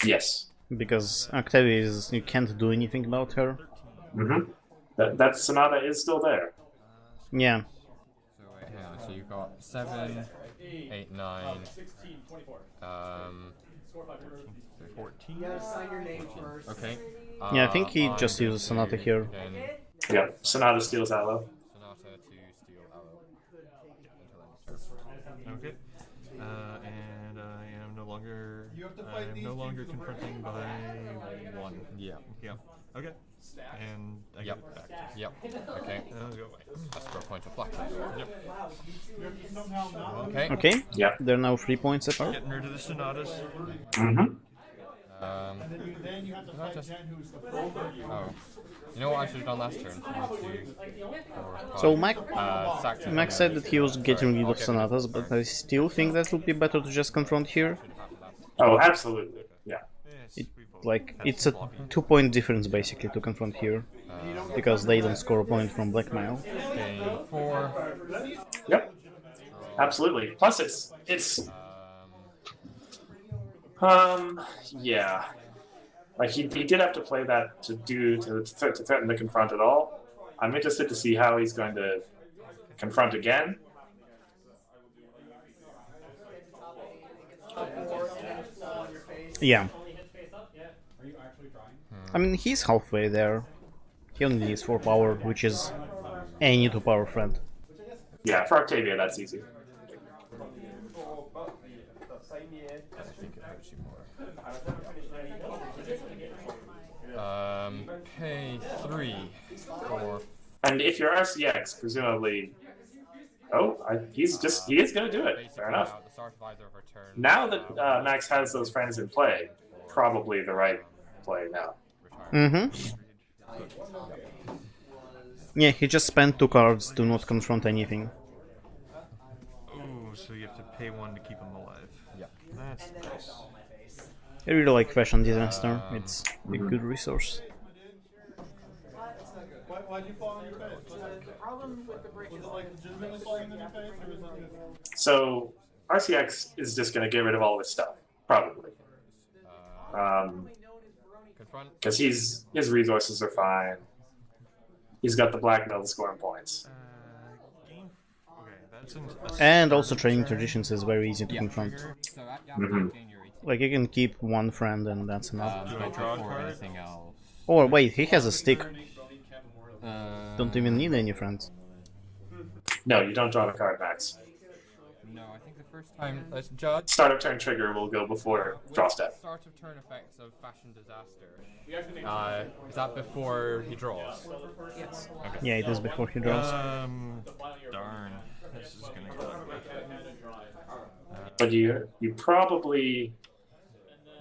[SPEAKER 1] Yes.
[SPEAKER 2] Because Octavia is, you can't do anything about her.
[SPEAKER 1] That Sonata is still there.
[SPEAKER 2] Yeah.
[SPEAKER 6] So wait, hang on. So you've got 7, 8, 9, 14.
[SPEAKER 9] You gotta sign your name first.
[SPEAKER 6] Okay.
[SPEAKER 2] Yeah, I think he just uses Sonata here.
[SPEAKER 1] Yeah, Sonata steals Aloe.
[SPEAKER 6] Sonata to steal Aloe.
[SPEAKER 11] Okay. And I am no longer. I'm no longer confronting by 1.
[SPEAKER 6] Yeah.
[SPEAKER 11] Yeah. Okay. And I get it back.
[SPEAKER 6] Yep. Okay.
[SPEAKER 11] I'll go away.
[SPEAKER 6] That's for a point of black.
[SPEAKER 11] Yep.
[SPEAKER 6] Okay.
[SPEAKER 2] Okay.
[SPEAKER 1] Yeah.
[SPEAKER 2] They're now 3 points apart.
[SPEAKER 11] Getting rid of the sonatas.
[SPEAKER 14] Then you have to fight
[SPEAKER 6] just...
[SPEAKER 14] Jen, who's the
[SPEAKER 6] Oh. You know what I should have done last turn? 1, 2, 4,
[SPEAKER 2] So
[SPEAKER 6] 5.
[SPEAKER 2] Max said that he was getting rid of Sonatas, but I still think that would be better to just confront here.
[SPEAKER 1] Oh, absolutely. Yeah.
[SPEAKER 2] It's a 2-point difference basically to confront here. Because they don't score a point from blackmail.
[SPEAKER 6] Okay, 4.
[SPEAKER 1] Yep. Absolutely. Plus it's yeah. Like he did have to play that to threaten to confront at all. I'm interested to see how he's going to confront again.
[SPEAKER 2] Yeah. I mean, he's halfway there. He only needs 4 power, which is any 2 power friend.
[SPEAKER 1] Yeah, for Octavia, that's easy.
[SPEAKER 6] Pay 3 for.
[SPEAKER 1] And if you're RCX, presumably, he is going to do it. Fair enough. Now that Max has those friends in play, probably the right play now.
[SPEAKER 2] Yeah, he just spent 2 cards to not confront anything.
[SPEAKER 11] Oh, so you have to pay 1 to keep him alive.
[SPEAKER 6] Yeah.
[SPEAKER 11] That's nice.
[SPEAKER 2] I really like Fashion Disaster. It's a good resource.
[SPEAKER 14] Why'd you fall on your face? Was it like legitimately falling on your face, or was it just...
[SPEAKER 1] So RCX is just going to get rid of all this stuff, probably. Because his resources are fine. He's got the blackmail scoring points.
[SPEAKER 2] And also Training Traditions is very easy to confront. Like you can keep 1 friend and that's enough.
[SPEAKER 11] Do I draw a card?
[SPEAKER 2] Or wait, he has a stick. Don't even need any friends.
[SPEAKER 1] No, you don't draw a card, Max.
[SPEAKER 6] No, I think the first time let's judge.
[SPEAKER 1] Start of turn trigger will go before draw step.
[SPEAKER 6] Start of turn effects of Fashion Disaster. Is that before he draws?
[SPEAKER 9] Yes.
[SPEAKER 6] Okay.
[SPEAKER 2] Yeah, it is before he draws.
[SPEAKER 11] Darn. This is gonna go ugly.
[SPEAKER 1] But you probably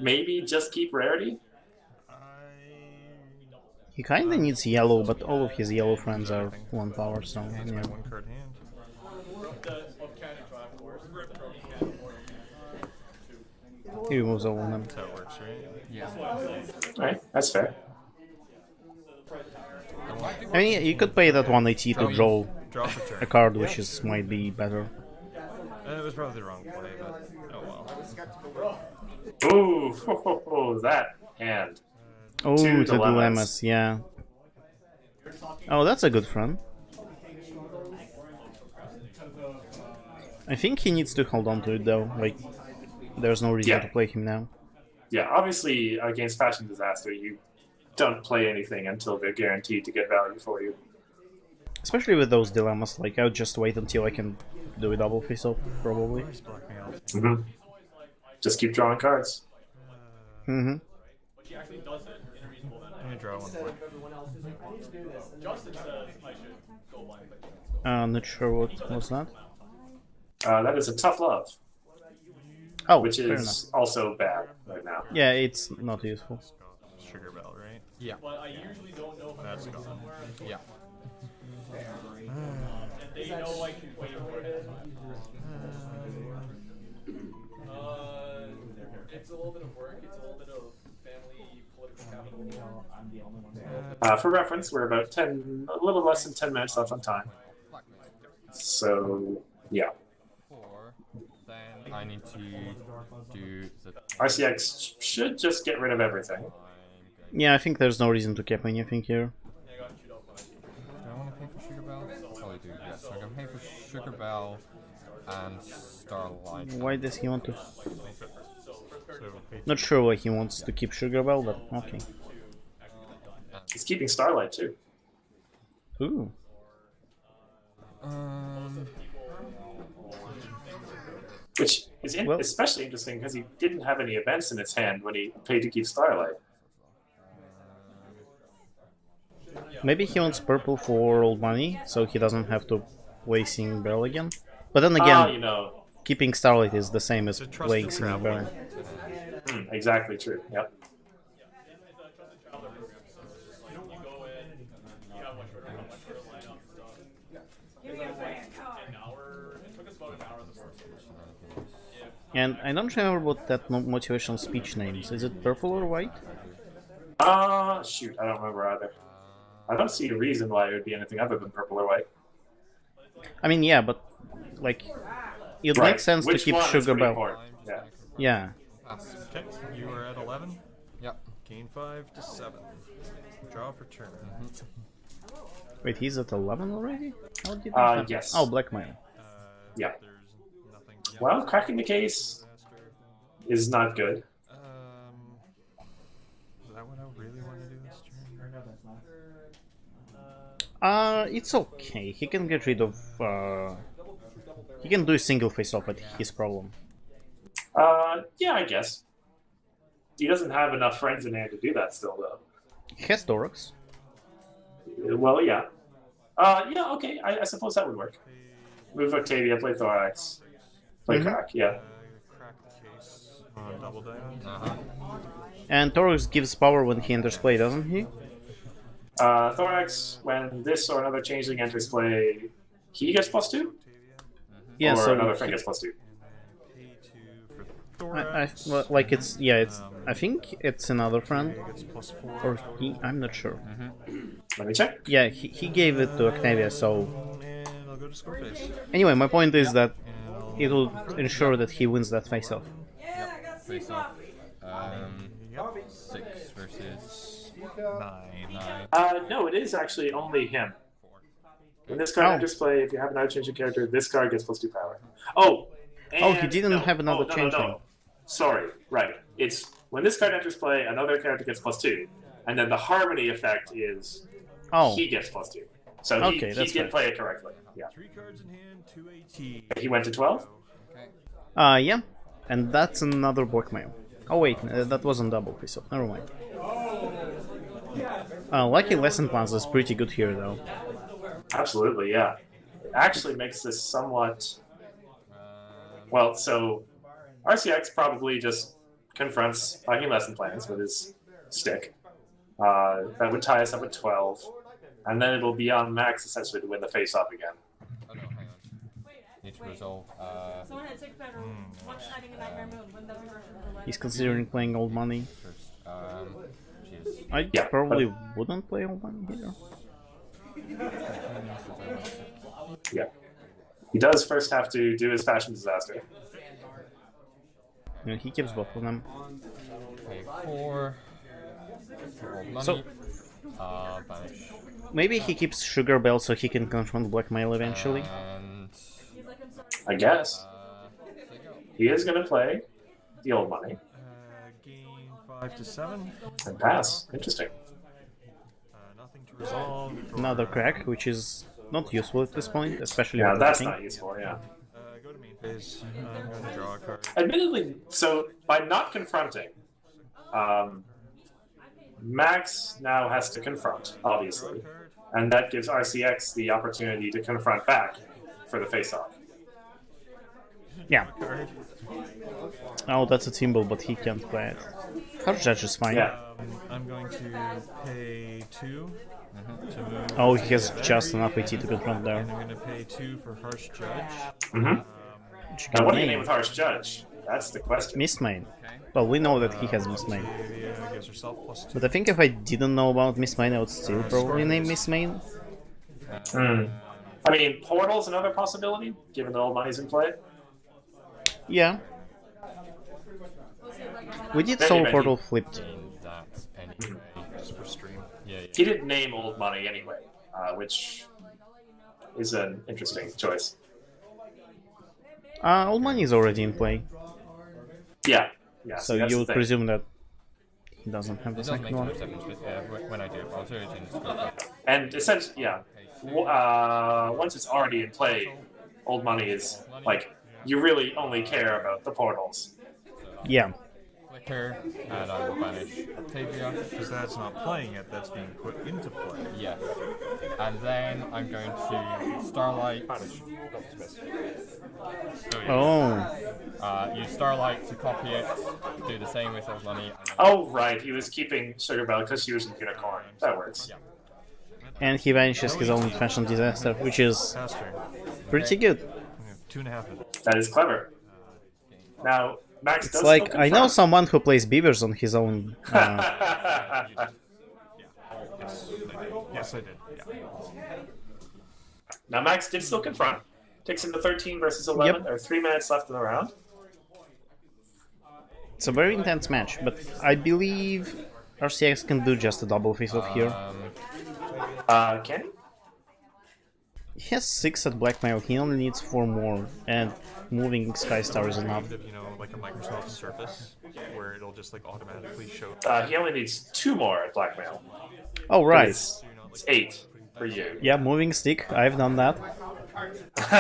[SPEAKER 1] maybe just keep rarity.
[SPEAKER 2] He kinda needs yellow, but all of his yellow friends are 1 power, so yeah.
[SPEAKER 11] 1 card hand.
[SPEAKER 2] He removes all of them.
[SPEAKER 11] That works, right?
[SPEAKER 6] Yeah.
[SPEAKER 1] Alright, that's fair.
[SPEAKER 2] I mean, you could pay that 180 to draw
[SPEAKER 11] Draw for turn.
[SPEAKER 2] a card, which might be better.
[SPEAKER 11] It was probably the wrong play, but oh
[SPEAKER 1] Ooh,
[SPEAKER 11] well.
[SPEAKER 1] that hand.
[SPEAKER 2] Oh,
[SPEAKER 1] 2
[SPEAKER 2] the dilemmas, yeah. Oh, that's a good friend. I think he needs to hold on to it though, like, there's no reason to play him now.
[SPEAKER 1] Yeah, obviously against Fashion Disaster, you don't play anything until they're guaranteed to get value for you.
[SPEAKER 2] Especially with those dilemmas, like, I would just wait until I can do a double face-up, probably.
[SPEAKER 1] Just keep drawing cards.
[SPEAKER 2] Mm-hmm.
[SPEAKER 11] I'm gonna draw 1 point.
[SPEAKER 2] Not sure what was that.
[SPEAKER 1] That is a tough love.
[SPEAKER 2] Oh,
[SPEAKER 1] which
[SPEAKER 2] fair
[SPEAKER 1] is also bad right now.
[SPEAKER 2] Yeah, it's not useful.
[SPEAKER 11] Sugar Bell, right?
[SPEAKER 6] Yeah.
[SPEAKER 15] But I usually don't know if
[SPEAKER 11] That's
[SPEAKER 15] I'm
[SPEAKER 11] gone.
[SPEAKER 15] somewhere.
[SPEAKER 6] Yeah.
[SPEAKER 15] And they know I can wait for it. It's a little bit of work. It's a little bit of family political capital.
[SPEAKER 1] For reference, we're about a little less than 10 minutes left on time. So, yeah.
[SPEAKER 17] Then I need to do the...
[SPEAKER 1] RCX should just get rid of everything.
[SPEAKER 2] Yeah, I think there's no reason to keep anything here.
[SPEAKER 17] Do I want to pay for Sugar Bell? Probably do, yes. I can pay for Sugar Bell and Starlight.
[SPEAKER 2] Why does he want to... Not sure why he wants to keep Sugar Bell, but okay.
[SPEAKER 1] He's keeping Starlight too.
[SPEAKER 2] Ooh.
[SPEAKER 1] Which is especially interesting because he didn't have any events in his hand when he paid to keep Starlight.
[SPEAKER 2] Maybe he wants purple for old money, so he doesn't have to wasting barrel again. But then again,
[SPEAKER 1] you know,
[SPEAKER 2] keeping Starlight is the same as wasting a barrel.
[SPEAKER 1] Exactly true. Yep.
[SPEAKER 2] And I don't remember what that motivational speech names. Is it purple or white?
[SPEAKER 1] Shoot, I don't remember either. I don't see a reason why it would be anything other than purple or white.
[SPEAKER 2] I mean, yeah, but like, it makes sense to keep Sugar Bell.
[SPEAKER 1] Yeah.
[SPEAKER 2] Yeah.
[SPEAKER 11] Okay, you were at 11.
[SPEAKER 17] Yep.
[SPEAKER 11] Gain 5 to 7. Draw for turn.
[SPEAKER 2] Wait, he's at 11 already? How did that happen?
[SPEAKER 1] Yes.
[SPEAKER 2] Oh, blackmail.
[SPEAKER 1] Yeah. Well, cracking the case is not good.
[SPEAKER 11] Is that what I really want to do this turn?
[SPEAKER 2] It's okay. He can get rid of. He can do a single face-off at his problem.
[SPEAKER 1] Yeah, I guess. He doesn't have enough friends in hand to do that still, though.
[SPEAKER 2] He has Dorks.
[SPEAKER 1] Well, yeah. Yeah, okay. I suppose that would work. Move Octavia, play Thorax. Play Crack, yeah.
[SPEAKER 11] Crack the case on double diamond.
[SPEAKER 2] And Thorax gives power when he enters play, doesn't he?
[SPEAKER 1] Thorax, when this or another changeling enters play, he gets +2?
[SPEAKER 2] Yeah,
[SPEAKER 1] or
[SPEAKER 2] so
[SPEAKER 1] another friend gets +2?
[SPEAKER 2] Like it's I think it's another friend, or he. I'm not sure.
[SPEAKER 1] Let me check.
[SPEAKER 2] Yeah, he gave it to Octavia. So
[SPEAKER 11] And I'll go to score phase.
[SPEAKER 2] anyway, my point is that it will ensure that he wins that face-off.
[SPEAKER 17] Face off. 6 versus 9.
[SPEAKER 1] No, it is actually only him. When this card enters play, if you have another change of character, this card gets +2 power. Oh!
[SPEAKER 2] Oh, he didn't have another change.
[SPEAKER 1] No. Sorry, right. It's when this card enters play, another character gets +2, and then the harmony effect is he gets +2. So
[SPEAKER 2] okay,
[SPEAKER 1] he did play it correctly. Yeah.
[SPEAKER 11] 3 cards in hand, 2 AT.
[SPEAKER 1] He went to 12?
[SPEAKER 2] Yeah, and that's another blackmail. Oh wait, that wasn't double face-off. Never mind. Lucky lesson plans is pretty good here, though.
[SPEAKER 1] Absolutely, yeah. It actually makes this somewhat... Well, so RCX probably just confronts Lucky lesson plans with his stick. That would tie us up at 12. And then it'll be on Max, essentially, to win the face-off again.
[SPEAKER 17] Oh no, hang on. Need to resolve.
[SPEAKER 7] Someone had 6 bedroom, one hiding a nightmare moon, when does version of the
[SPEAKER 2] He's considering playing old money.
[SPEAKER 17] First,
[SPEAKER 2] I probably wouldn't play old money here.
[SPEAKER 1] Yeah. He does first have to do his fashion disaster.
[SPEAKER 2] Yeah, he keeps both of them.
[SPEAKER 17] Okay, 4. Money.
[SPEAKER 2] So-
[SPEAKER 17] Banish.
[SPEAKER 2] Maybe he keeps Sugar Bell so he can confront blackmail eventually.
[SPEAKER 17] And
[SPEAKER 1] I guess. He is going to play the old money.
[SPEAKER 11] Gain 5 to 7.
[SPEAKER 1] And pass. Interesting.
[SPEAKER 11] Nothing to resolve.
[SPEAKER 2] Another crack, which is not useful at this point, especially
[SPEAKER 1] Yeah,
[SPEAKER 2] with
[SPEAKER 1] that's
[SPEAKER 2] attacking.
[SPEAKER 1] not useful, yeah.
[SPEAKER 11] Go to main phase. I'm going to draw a card.
[SPEAKER 1] Admittedly, so by not confronting, Max now has to confront, obviously. And that gives RCX the opportunity to confront back for the face-off.
[SPEAKER 2] Yeah. Oh, that's a Timble, but he can't play it. Harsh Judge is fine.
[SPEAKER 1] Yeah.
[SPEAKER 11] I'm going to pay 2 to move.
[SPEAKER 2] Oh, he has
[SPEAKER 11] there.
[SPEAKER 2] just enough AT to confront there.
[SPEAKER 11] And I'm going to pay 2 for Harsh Judge.
[SPEAKER 1] Now, what do you name with Harsh Judge? That's the question.
[SPEAKER 2] Miss Main. Well, we know that he has Miss Main.
[SPEAKER 11] Gives herself +2.
[SPEAKER 2] But I think if I didn't know about Miss Main, I would still probably name Miss Main.
[SPEAKER 1] I mean, Portal's another possibility, given that all money's in play.
[SPEAKER 2] Yeah. We did
[SPEAKER 1] Then
[SPEAKER 2] Soul
[SPEAKER 1] you
[SPEAKER 2] Portal
[SPEAKER 1] mentioned-
[SPEAKER 2] flipped.
[SPEAKER 17] That anyway, just for stream. Yeah, yeah.
[SPEAKER 1] He didn't name old money anyway, which is an interesting choice.
[SPEAKER 2] All money is already in play.
[SPEAKER 1] Yeah. Yeah.
[SPEAKER 2] So
[SPEAKER 1] that's
[SPEAKER 2] you
[SPEAKER 1] the
[SPEAKER 2] would
[SPEAKER 1] thing.
[SPEAKER 2] presume that he doesn't have
[SPEAKER 17] It
[SPEAKER 2] the
[SPEAKER 17] does make
[SPEAKER 2] second
[SPEAKER 17] too
[SPEAKER 2] one.
[SPEAKER 17] much difference, but when I do, I'll do it in scope.
[SPEAKER 1] And essentially, yeah. Once it's already in play, old money is like you really only care about the portals.
[SPEAKER 2] Yeah.
[SPEAKER 17] Clicker, and I will banish Octavia.
[SPEAKER 11] Because that's not playing yet, that's being put into play.
[SPEAKER 17] Yeah. And then I'm going to Starlight. Use Starlight to copy it, do the same with old money.
[SPEAKER 1] Oh, right. He was keeping Sugar Bell because she was in Unicorn. That works.
[SPEAKER 17] Yeah.
[SPEAKER 2] And he vanishes his own fashion disaster, which is pretty good.
[SPEAKER 11] 2.5.
[SPEAKER 1] That is clever. Now, Max
[SPEAKER 2] It's
[SPEAKER 1] does
[SPEAKER 2] like,
[SPEAKER 1] still
[SPEAKER 2] I know
[SPEAKER 1] confront.
[SPEAKER 2] someone who plays beavers on his own.
[SPEAKER 11] Yes, I did. Yeah.
[SPEAKER 1] Now, Max did still confront. Takes him to 13 versus 11. There are 3 minutes left in the round.
[SPEAKER 2] It's a very intense match, but I believe RCX can do just a double face off here.
[SPEAKER 1] Can he?
[SPEAKER 2] He has 6 at blackmail, he only needs 4 more, and moving Skystar is enough.
[SPEAKER 11] You know, like a Microsoft Surface, where it'll just like automatically show.
[SPEAKER 1] He only needs 2 more at blackmail.
[SPEAKER 2] Oh, right.
[SPEAKER 1] It's 8 for you.
[SPEAKER 2] Yeah, moving stick, I've done that.
[SPEAKER 17] 6, 7,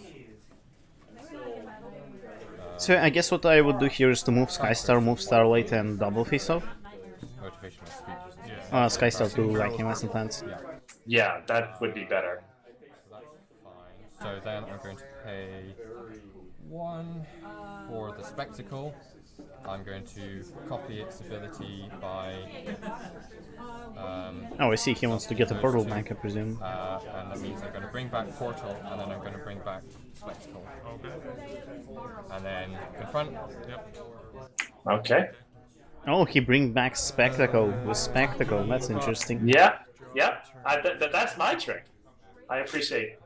[SPEAKER 17] 8.
[SPEAKER 2] So I guess what I would do here is to move Skystar, move Starlight, and double face off.
[SPEAKER 17] Motivational speech. Yeah.
[SPEAKER 2] Skystar to like him as intense.
[SPEAKER 1] Yeah, that would be better.
[SPEAKER 17] So then I'm going to pay 1 for the spectacle. I'm going to copy its ability by.
[SPEAKER 2] Oh, I see. He wants to get a portal back, I presume.
[SPEAKER 17] And that means I'm going to bring back portal, and then I'm going to bring back spectacle. And then confront. Yep.
[SPEAKER 1] Okay.
[SPEAKER 2] Oh, he brings back Spectacle with Spectacle. That's interesting.
[SPEAKER 1] Yeah. That's my trick. I appreciate.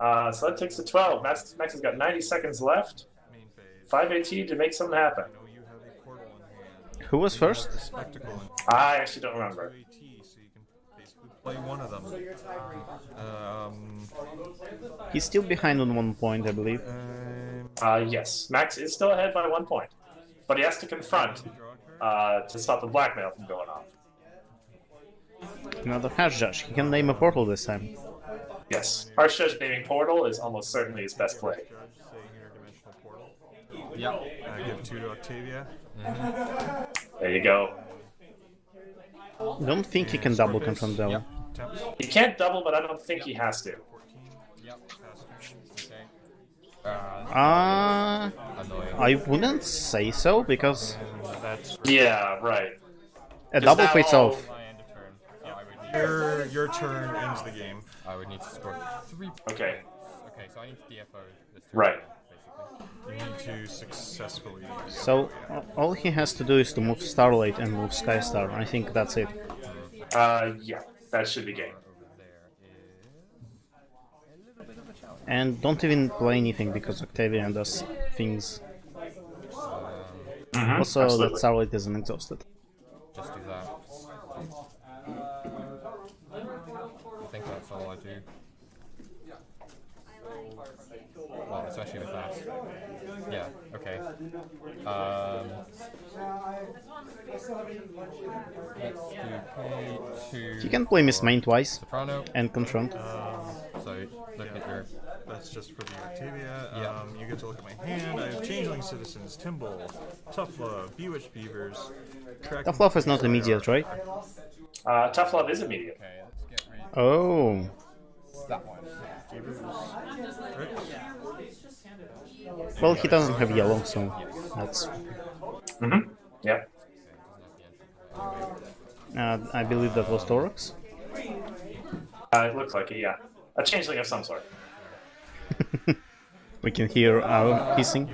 [SPEAKER 1] So that takes to 12. Max has got 90 seconds left. 5 AT to make something happen.
[SPEAKER 2] Who was first?
[SPEAKER 1] I actually don't remember.
[SPEAKER 11] Play one of them.
[SPEAKER 2] He's still behind on 1 point, I believe.
[SPEAKER 1] Yes. Max is still ahead by 1 point. But he has to confront to stop the blackmail from going off.
[SPEAKER 2] Another Harsh Judge. He can name a portal this time.
[SPEAKER 1] Yes. Harsh Judge naming portal is almost certainly his best play.
[SPEAKER 17] Yep.
[SPEAKER 11] I give 2 to Octavia.
[SPEAKER 1] There you go.
[SPEAKER 2] Don't think he can double confront though.
[SPEAKER 1] He can't double, but I don't think he has to.
[SPEAKER 2] I wouldn't say so because
[SPEAKER 1] Yeah, right.
[SPEAKER 2] a double face off.
[SPEAKER 11] Your turn ends the game.
[SPEAKER 17] I would need to score 3.
[SPEAKER 1] Okay.
[SPEAKER 17] Okay, so I need to DFO this turn.
[SPEAKER 1] Right.
[SPEAKER 11] You need to successfully.
[SPEAKER 2] So all he has to do is to move Starlight and move Skystar. I think that's it.
[SPEAKER 1] Yeah, that should be game.
[SPEAKER 2] And don't even play anything because Octavian does things. Also,
[SPEAKER 1] absolutely.
[SPEAKER 2] that Starlight isn't exhausted.
[SPEAKER 17] Just do that. I think that's all I do. Well, especially with that. Yeah, okay. Let's do K2.
[SPEAKER 2] You can play Miss Main twice
[SPEAKER 17] Soprano.
[SPEAKER 2] and confront.
[SPEAKER 17] So, look at your...
[SPEAKER 11] That's just for the Octavia. You get to look at my hand. I have Changeling Citizens, Timble, Tough Love, Bewitched Beavers.
[SPEAKER 2] Tough Love is not immediate, right?
[SPEAKER 1] Tough Love is immediate.
[SPEAKER 2] Oh.
[SPEAKER 13] That one.
[SPEAKER 2] Well, he doesn't have yellow, so that's.
[SPEAKER 1] Yeah.
[SPEAKER 2] I believe that was Thorax.
[SPEAKER 1] It looks like it, yeah. A changeling of some sort.
[SPEAKER 2] We can hear our hissing.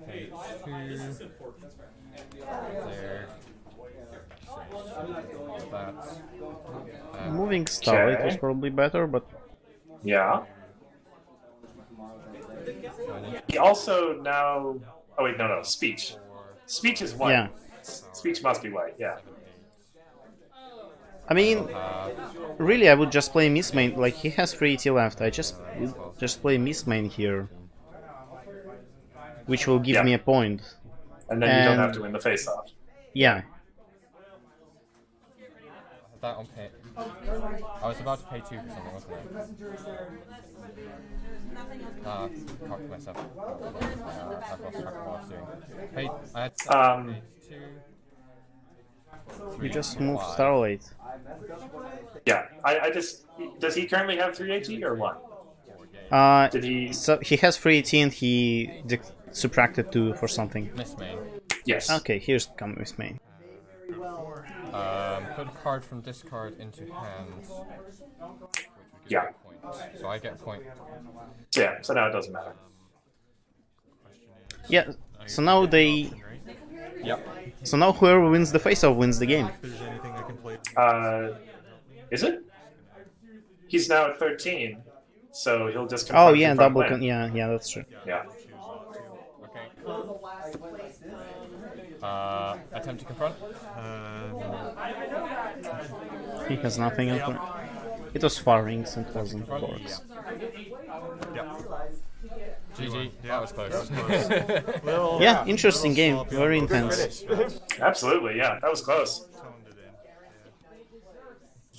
[SPEAKER 17] Page 2. There. That.
[SPEAKER 2] Moving Starlight was probably better, but.
[SPEAKER 1] Yeah. He also now. Oh wait, no, speech. Speech is white.
[SPEAKER 2] Yeah.
[SPEAKER 1] Speech must be white. Yeah.
[SPEAKER 2] I mean, really, I would just play Miss Main. Like he has 3 ET left. I just play Miss Main here, which will give me a point.
[SPEAKER 1] And then you don't have to win the face-off.
[SPEAKER 2] Yeah.
[SPEAKER 17] That on pay. I was about to pay 2 for something, wasn't I? Cocked myself. I've lost track of what I was doing. Paid, I had paid 2.
[SPEAKER 2] You just moved Starlight.
[SPEAKER 1] Yeah, I just. Does he currently have 3 AT or 1? Did he?
[SPEAKER 2] So he has 3 AT and he subtracted 2 for something.
[SPEAKER 17] Miss Main.
[SPEAKER 1] Yes.
[SPEAKER 2] Okay, here's come Miss Main.
[SPEAKER 17] Put a card from discard into hand.
[SPEAKER 1] Yeah.
[SPEAKER 17] So I get a point.
[SPEAKER 1] Yeah, so now it doesn't matter.
[SPEAKER 2] Yeah, so now they...
[SPEAKER 17] Yep.
[SPEAKER 2] So now whoever wins the face-off wins the game.
[SPEAKER 1] Is it? He's now at 13, so he'll just
[SPEAKER 2] Oh yeah,
[SPEAKER 1] confront
[SPEAKER 2] double
[SPEAKER 1] win.
[SPEAKER 2] yeah, that's true.
[SPEAKER 1] Yeah.
[SPEAKER 17] Attempt to confront.
[SPEAKER 2] He has nothing else. It was far rings and it wasn't forks.
[SPEAKER 17] GG, that was close.
[SPEAKER 2] Yeah, interesting game, very intense.
[SPEAKER 1] Absolutely, yeah, that was close.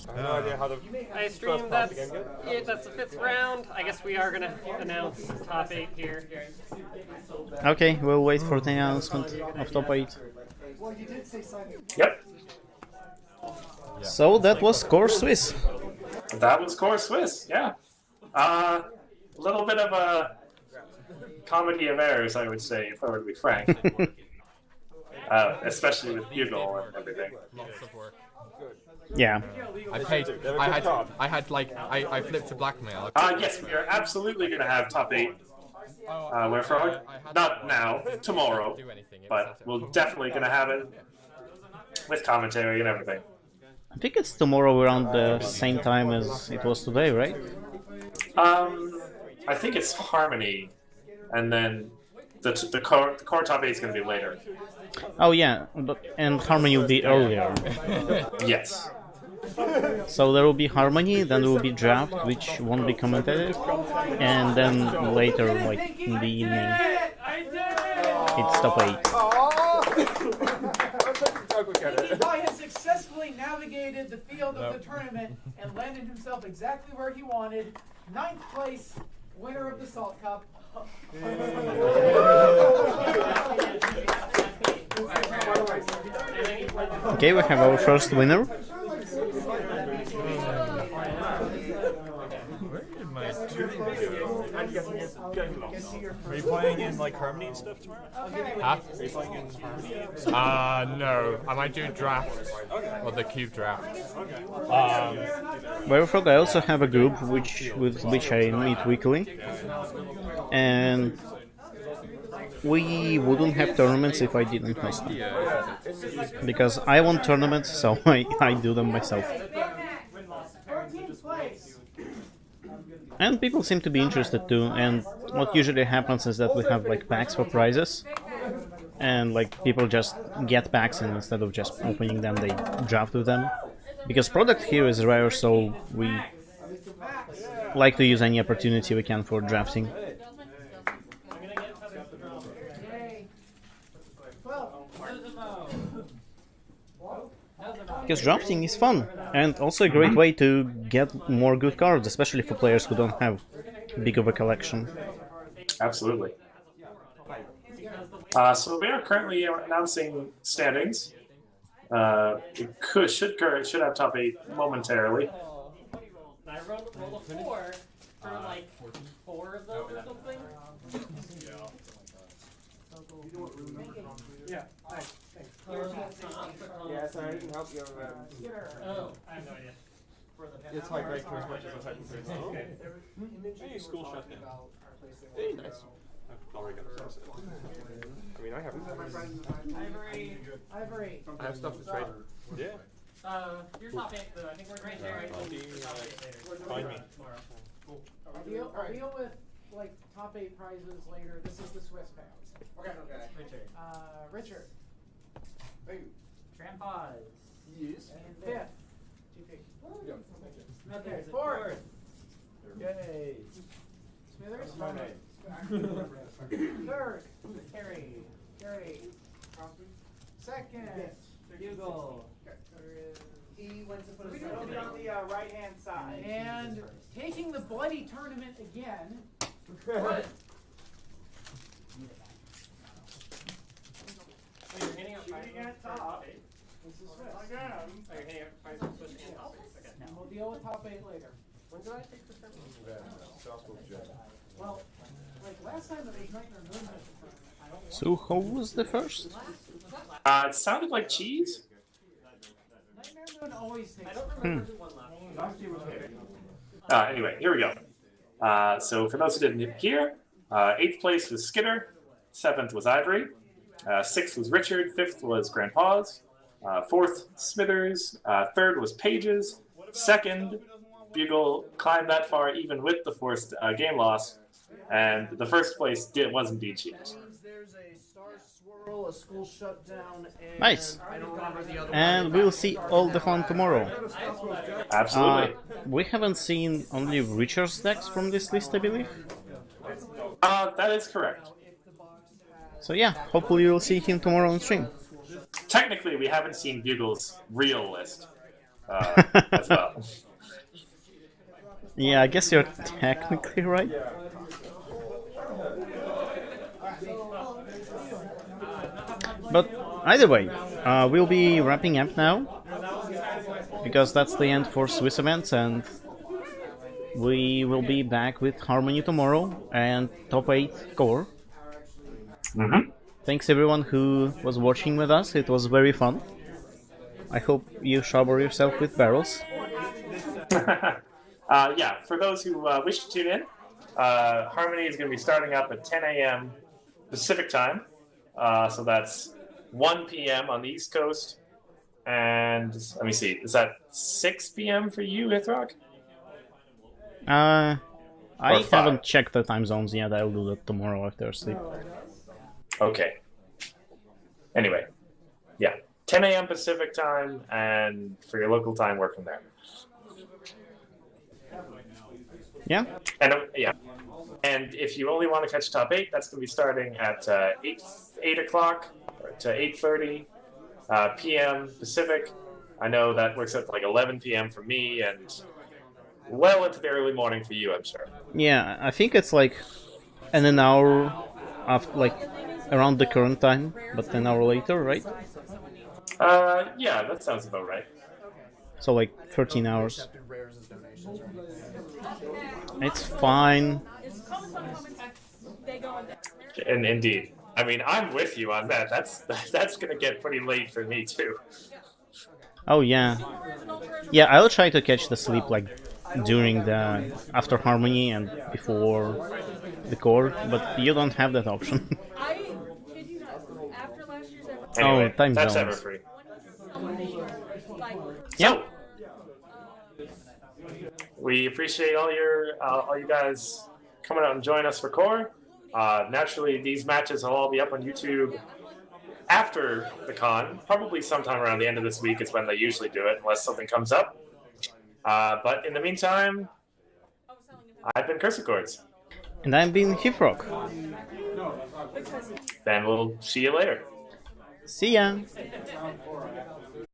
[SPEAKER 8] I have no idea how the
[SPEAKER 15] I streamed that's it. That's the 5th round. I guess we are gonna announce top 8 here.
[SPEAKER 2] Okay, we'll wait for the announcement of top 8.
[SPEAKER 1] Yep.
[SPEAKER 2] So that was Core Swiss.
[SPEAKER 1] That was Core Swiss, yeah. A little bit of a comedy of errors, I would say, if I were to be frank. Especially with Bugle and everything.
[SPEAKER 17] Lots of work.
[SPEAKER 2] Yeah.
[SPEAKER 17] I flipped to blackmail.
[SPEAKER 1] Yes, we are absolutely going to have top 8. We're for not now, tomorrow, but we're definitely going to have it with commentary and everything.
[SPEAKER 2] I think it's tomorrow around the same time as it was today, right?
[SPEAKER 1] I think it's Harmony, and then the core top 8 is going to be later.
[SPEAKER 2] Oh yeah, and Harmony will be earlier.
[SPEAKER 1] Yes.
[SPEAKER 2] So there will be Harmony, then there will be Draft, which won't be commentated, and then later, like in the evening, it's top 8.
[SPEAKER 4] He has successfully navigated the field of the tournament and landed himself exactly where he wanted. 9th place, winner of the Salt Cup.
[SPEAKER 2] Okay, we have our first winner.
[SPEAKER 11] Where did my Are you playing in like Harmony and stuff tomorrow?
[SPEAKER 17] Huh?
[SPEAKER 11] Are you playing in Harmony?
[SPEAKER 17] No. I might do draft. Or the cube draft.
[SPEAKER 2] Firefrog, I also have a group with which I meet weekly, and we wouldn't have tournaments if I didn't host them. Because I want tournaments, so I do them myself. And people seem to be interested too, and what usually happens is that we have like packs for prizes, and like people just get packs and instead of just opening them, they draft with them. Because product here is rare, so we like to use any opportunity we can for drafting. Because drafting is fun, and also a great way to get more good cards, especially for players who don't have big of a collection.
[SPEAKER 1] Absolutely. So we are currently announcing standings. It should have top 8 momentarily.
[SPEAKER 15] And I rolled a 4 for like 4 of those or something.
[SPEAKER 3] Yeah, nice. Thanks.
[SPEAKER 13] Yeah, so I didn't help you.
[SPEAKER 15] Oh, I have no idea.
[SPEAKER 13] It's tiebreaker as much as I hope to.
[SPEAKER 6] Hey, school shut down. Hey, nice. I've already got a sense. I mean, I haven't.
[SPEAKER 4] Ivory.
[SPEAKER 6] I have stuff to trade. Yeah.
[SPEAKER 15] Your top 8, though. I think we're right there.
[SPEAKER 6] Find me.
[SPEAKER 4] I'll deal with like top 8 prizes later. This is the Swiss pounds.
[SPEAKER 10] Okay.
[SPEAKER 15] Richard.
[SPEAKER 4] Richard.
[SPEAKER 10] Hey.
[SPEAKER 16] Grandpa's.
[SPEAKER 10] Yes.
[SPEAKER 4] And 5th. GP. Okay, 4th.
[SPEAKER 10] Fourth. Yay.
[SPEAKER 4] Smithers.
[SPEAKER 10] My name.
[SPEAKER 4] 3rd.
[SPEAKER 16] Carrie.
[SPEAKER 4] Gary. 2nd.
[SPEAKER 16] Bugle.
[SPEAKER 9] He went to put it'll be on the right-hand side.
[SPEAKER 4] And taking the bloody tournament again.
[SPEAKER 15] What? Wait, you're handing out
[SPEAKER 9] Shooting at top.
[SPEAKER 4] This is Swiss.
[SPEAKER 15] Oh, you're handing out prizes for Swiss and top 8. Okay.
[SPEAKER 4] We'll deal with top 8 later.
[SPEAKER 15] When did I take this turn?
[SPEAKER 4] Well, like last time it was Nightmare Moon at the tournament. I don't
[SPEAKER 2] So who was the first?
[SPEAKER 1] It sounded like cheese.
[SPEAKER 4] Nightmare Moon always takes.
[SPEAKER 15] I don't remember who won last year.
[SPEAKER 1] Anyway, here we go. So for those who didn't hear, 8th place was Skidder, 7th was Ivory, 6th was Richard, 5th was Grandpa's, 4th Smithers, 3rd was Pages, 2nd Bugle climbed that far even with the forced game loss, and the 1st place was indeed cheese.
[SPEAKER 9] There's a star swirl, a school shutdown, and
[SPEAKER 2] Nice.
[SPEAKER 9] I don't remember the other
[SPEAKER 2] And
[SPEAKER 9] one.
[SPEAKER 2] we'll see all the fun tomorrow.
[SPEAKER 1] Absolutely.
[SPEAKER 2] We haven't seen only Richard's decks from this list, I believe.
[SPEAKER 1] That is correct.
[SPEAKER 2] So yeah, hopefully you'll see him tomorrow on stream.
[SPEAKER 1] Technically, we haven't seen Bugle's real list as well.
[SPEAKER 2] Yeah, I guess you're technically right. But either way, we'll be wrapping up now, because that's the end for Swiss events, and we will be back with Harmony tomorrow and top 8 core. Thanks everyone who was watching with us, it was very fun. I hope you shower yourself with barrels.
[SPEAKER 1] Yeah, for those who wish to tune in, Harmony is going to be starting up at 10 a.m. Pacific time. So that's 1 p.m. on the East Coast. And let me see, is that 6 p.m. for you, Ithrock?
[SPEAKER 2] I
[SPEAKER 1] Or 5?
[SPEAKER 2] haven't checked the time zones yet, I'll do that tomorrow after sleep.
[SPEAKER 1] Okay. Anyway, yeah, 10 a.m. Pacific time, and for your local time, work from there.
[SPEAKER 2] Yeah.
[SPEAKER 1] And yeah, and if you only want to catch top 8, that's going to be starting at 8 o'clock to 8:30 p.m. Pacific. I know that works out to like 11 p.m. for me, and well into the early morning for you, I'm sure.
[SPEAKER 2] Yeah, I think it's like an hour after, like around the current time, but an hour later, right?
[SPEAKER 1] Yeah, that sounds about right.
[SPEAKER 2] So like 13 hours. It's fine.
[SPEAKER 1] And indeed, I mean, I'm with you on that. That's gonna get pretty late for me too.
[SPEAKER 2] Oh yeah. Yeah, I'll try to catch the sleep like during the after Harmony and before the core, but you don't have that option.
[SPEAKER 7] I kid you not. After last year's
[SPEAKER 1] Anyway,
[SPEAKER 2] oh, time
[SPEAKER 1] that's
[SPEAKER 2] zones.
[SPEAKER 1] ever free.
[SPEAKER 2] Yep.
[SPEAKER 1] We appreciate all you guys coming out and joining us for core. Naturally, these matches will all be up on YouTube after the con. Probably sometime around the end of this week is when they usually do it, unless something comes up. But in the meantime, I've been Curse Chords.
[SPEAKER 2] And I've been Hifrock.
[SPEAKER 1] Then we'll see you later.
[SPEAKER 2] See ya.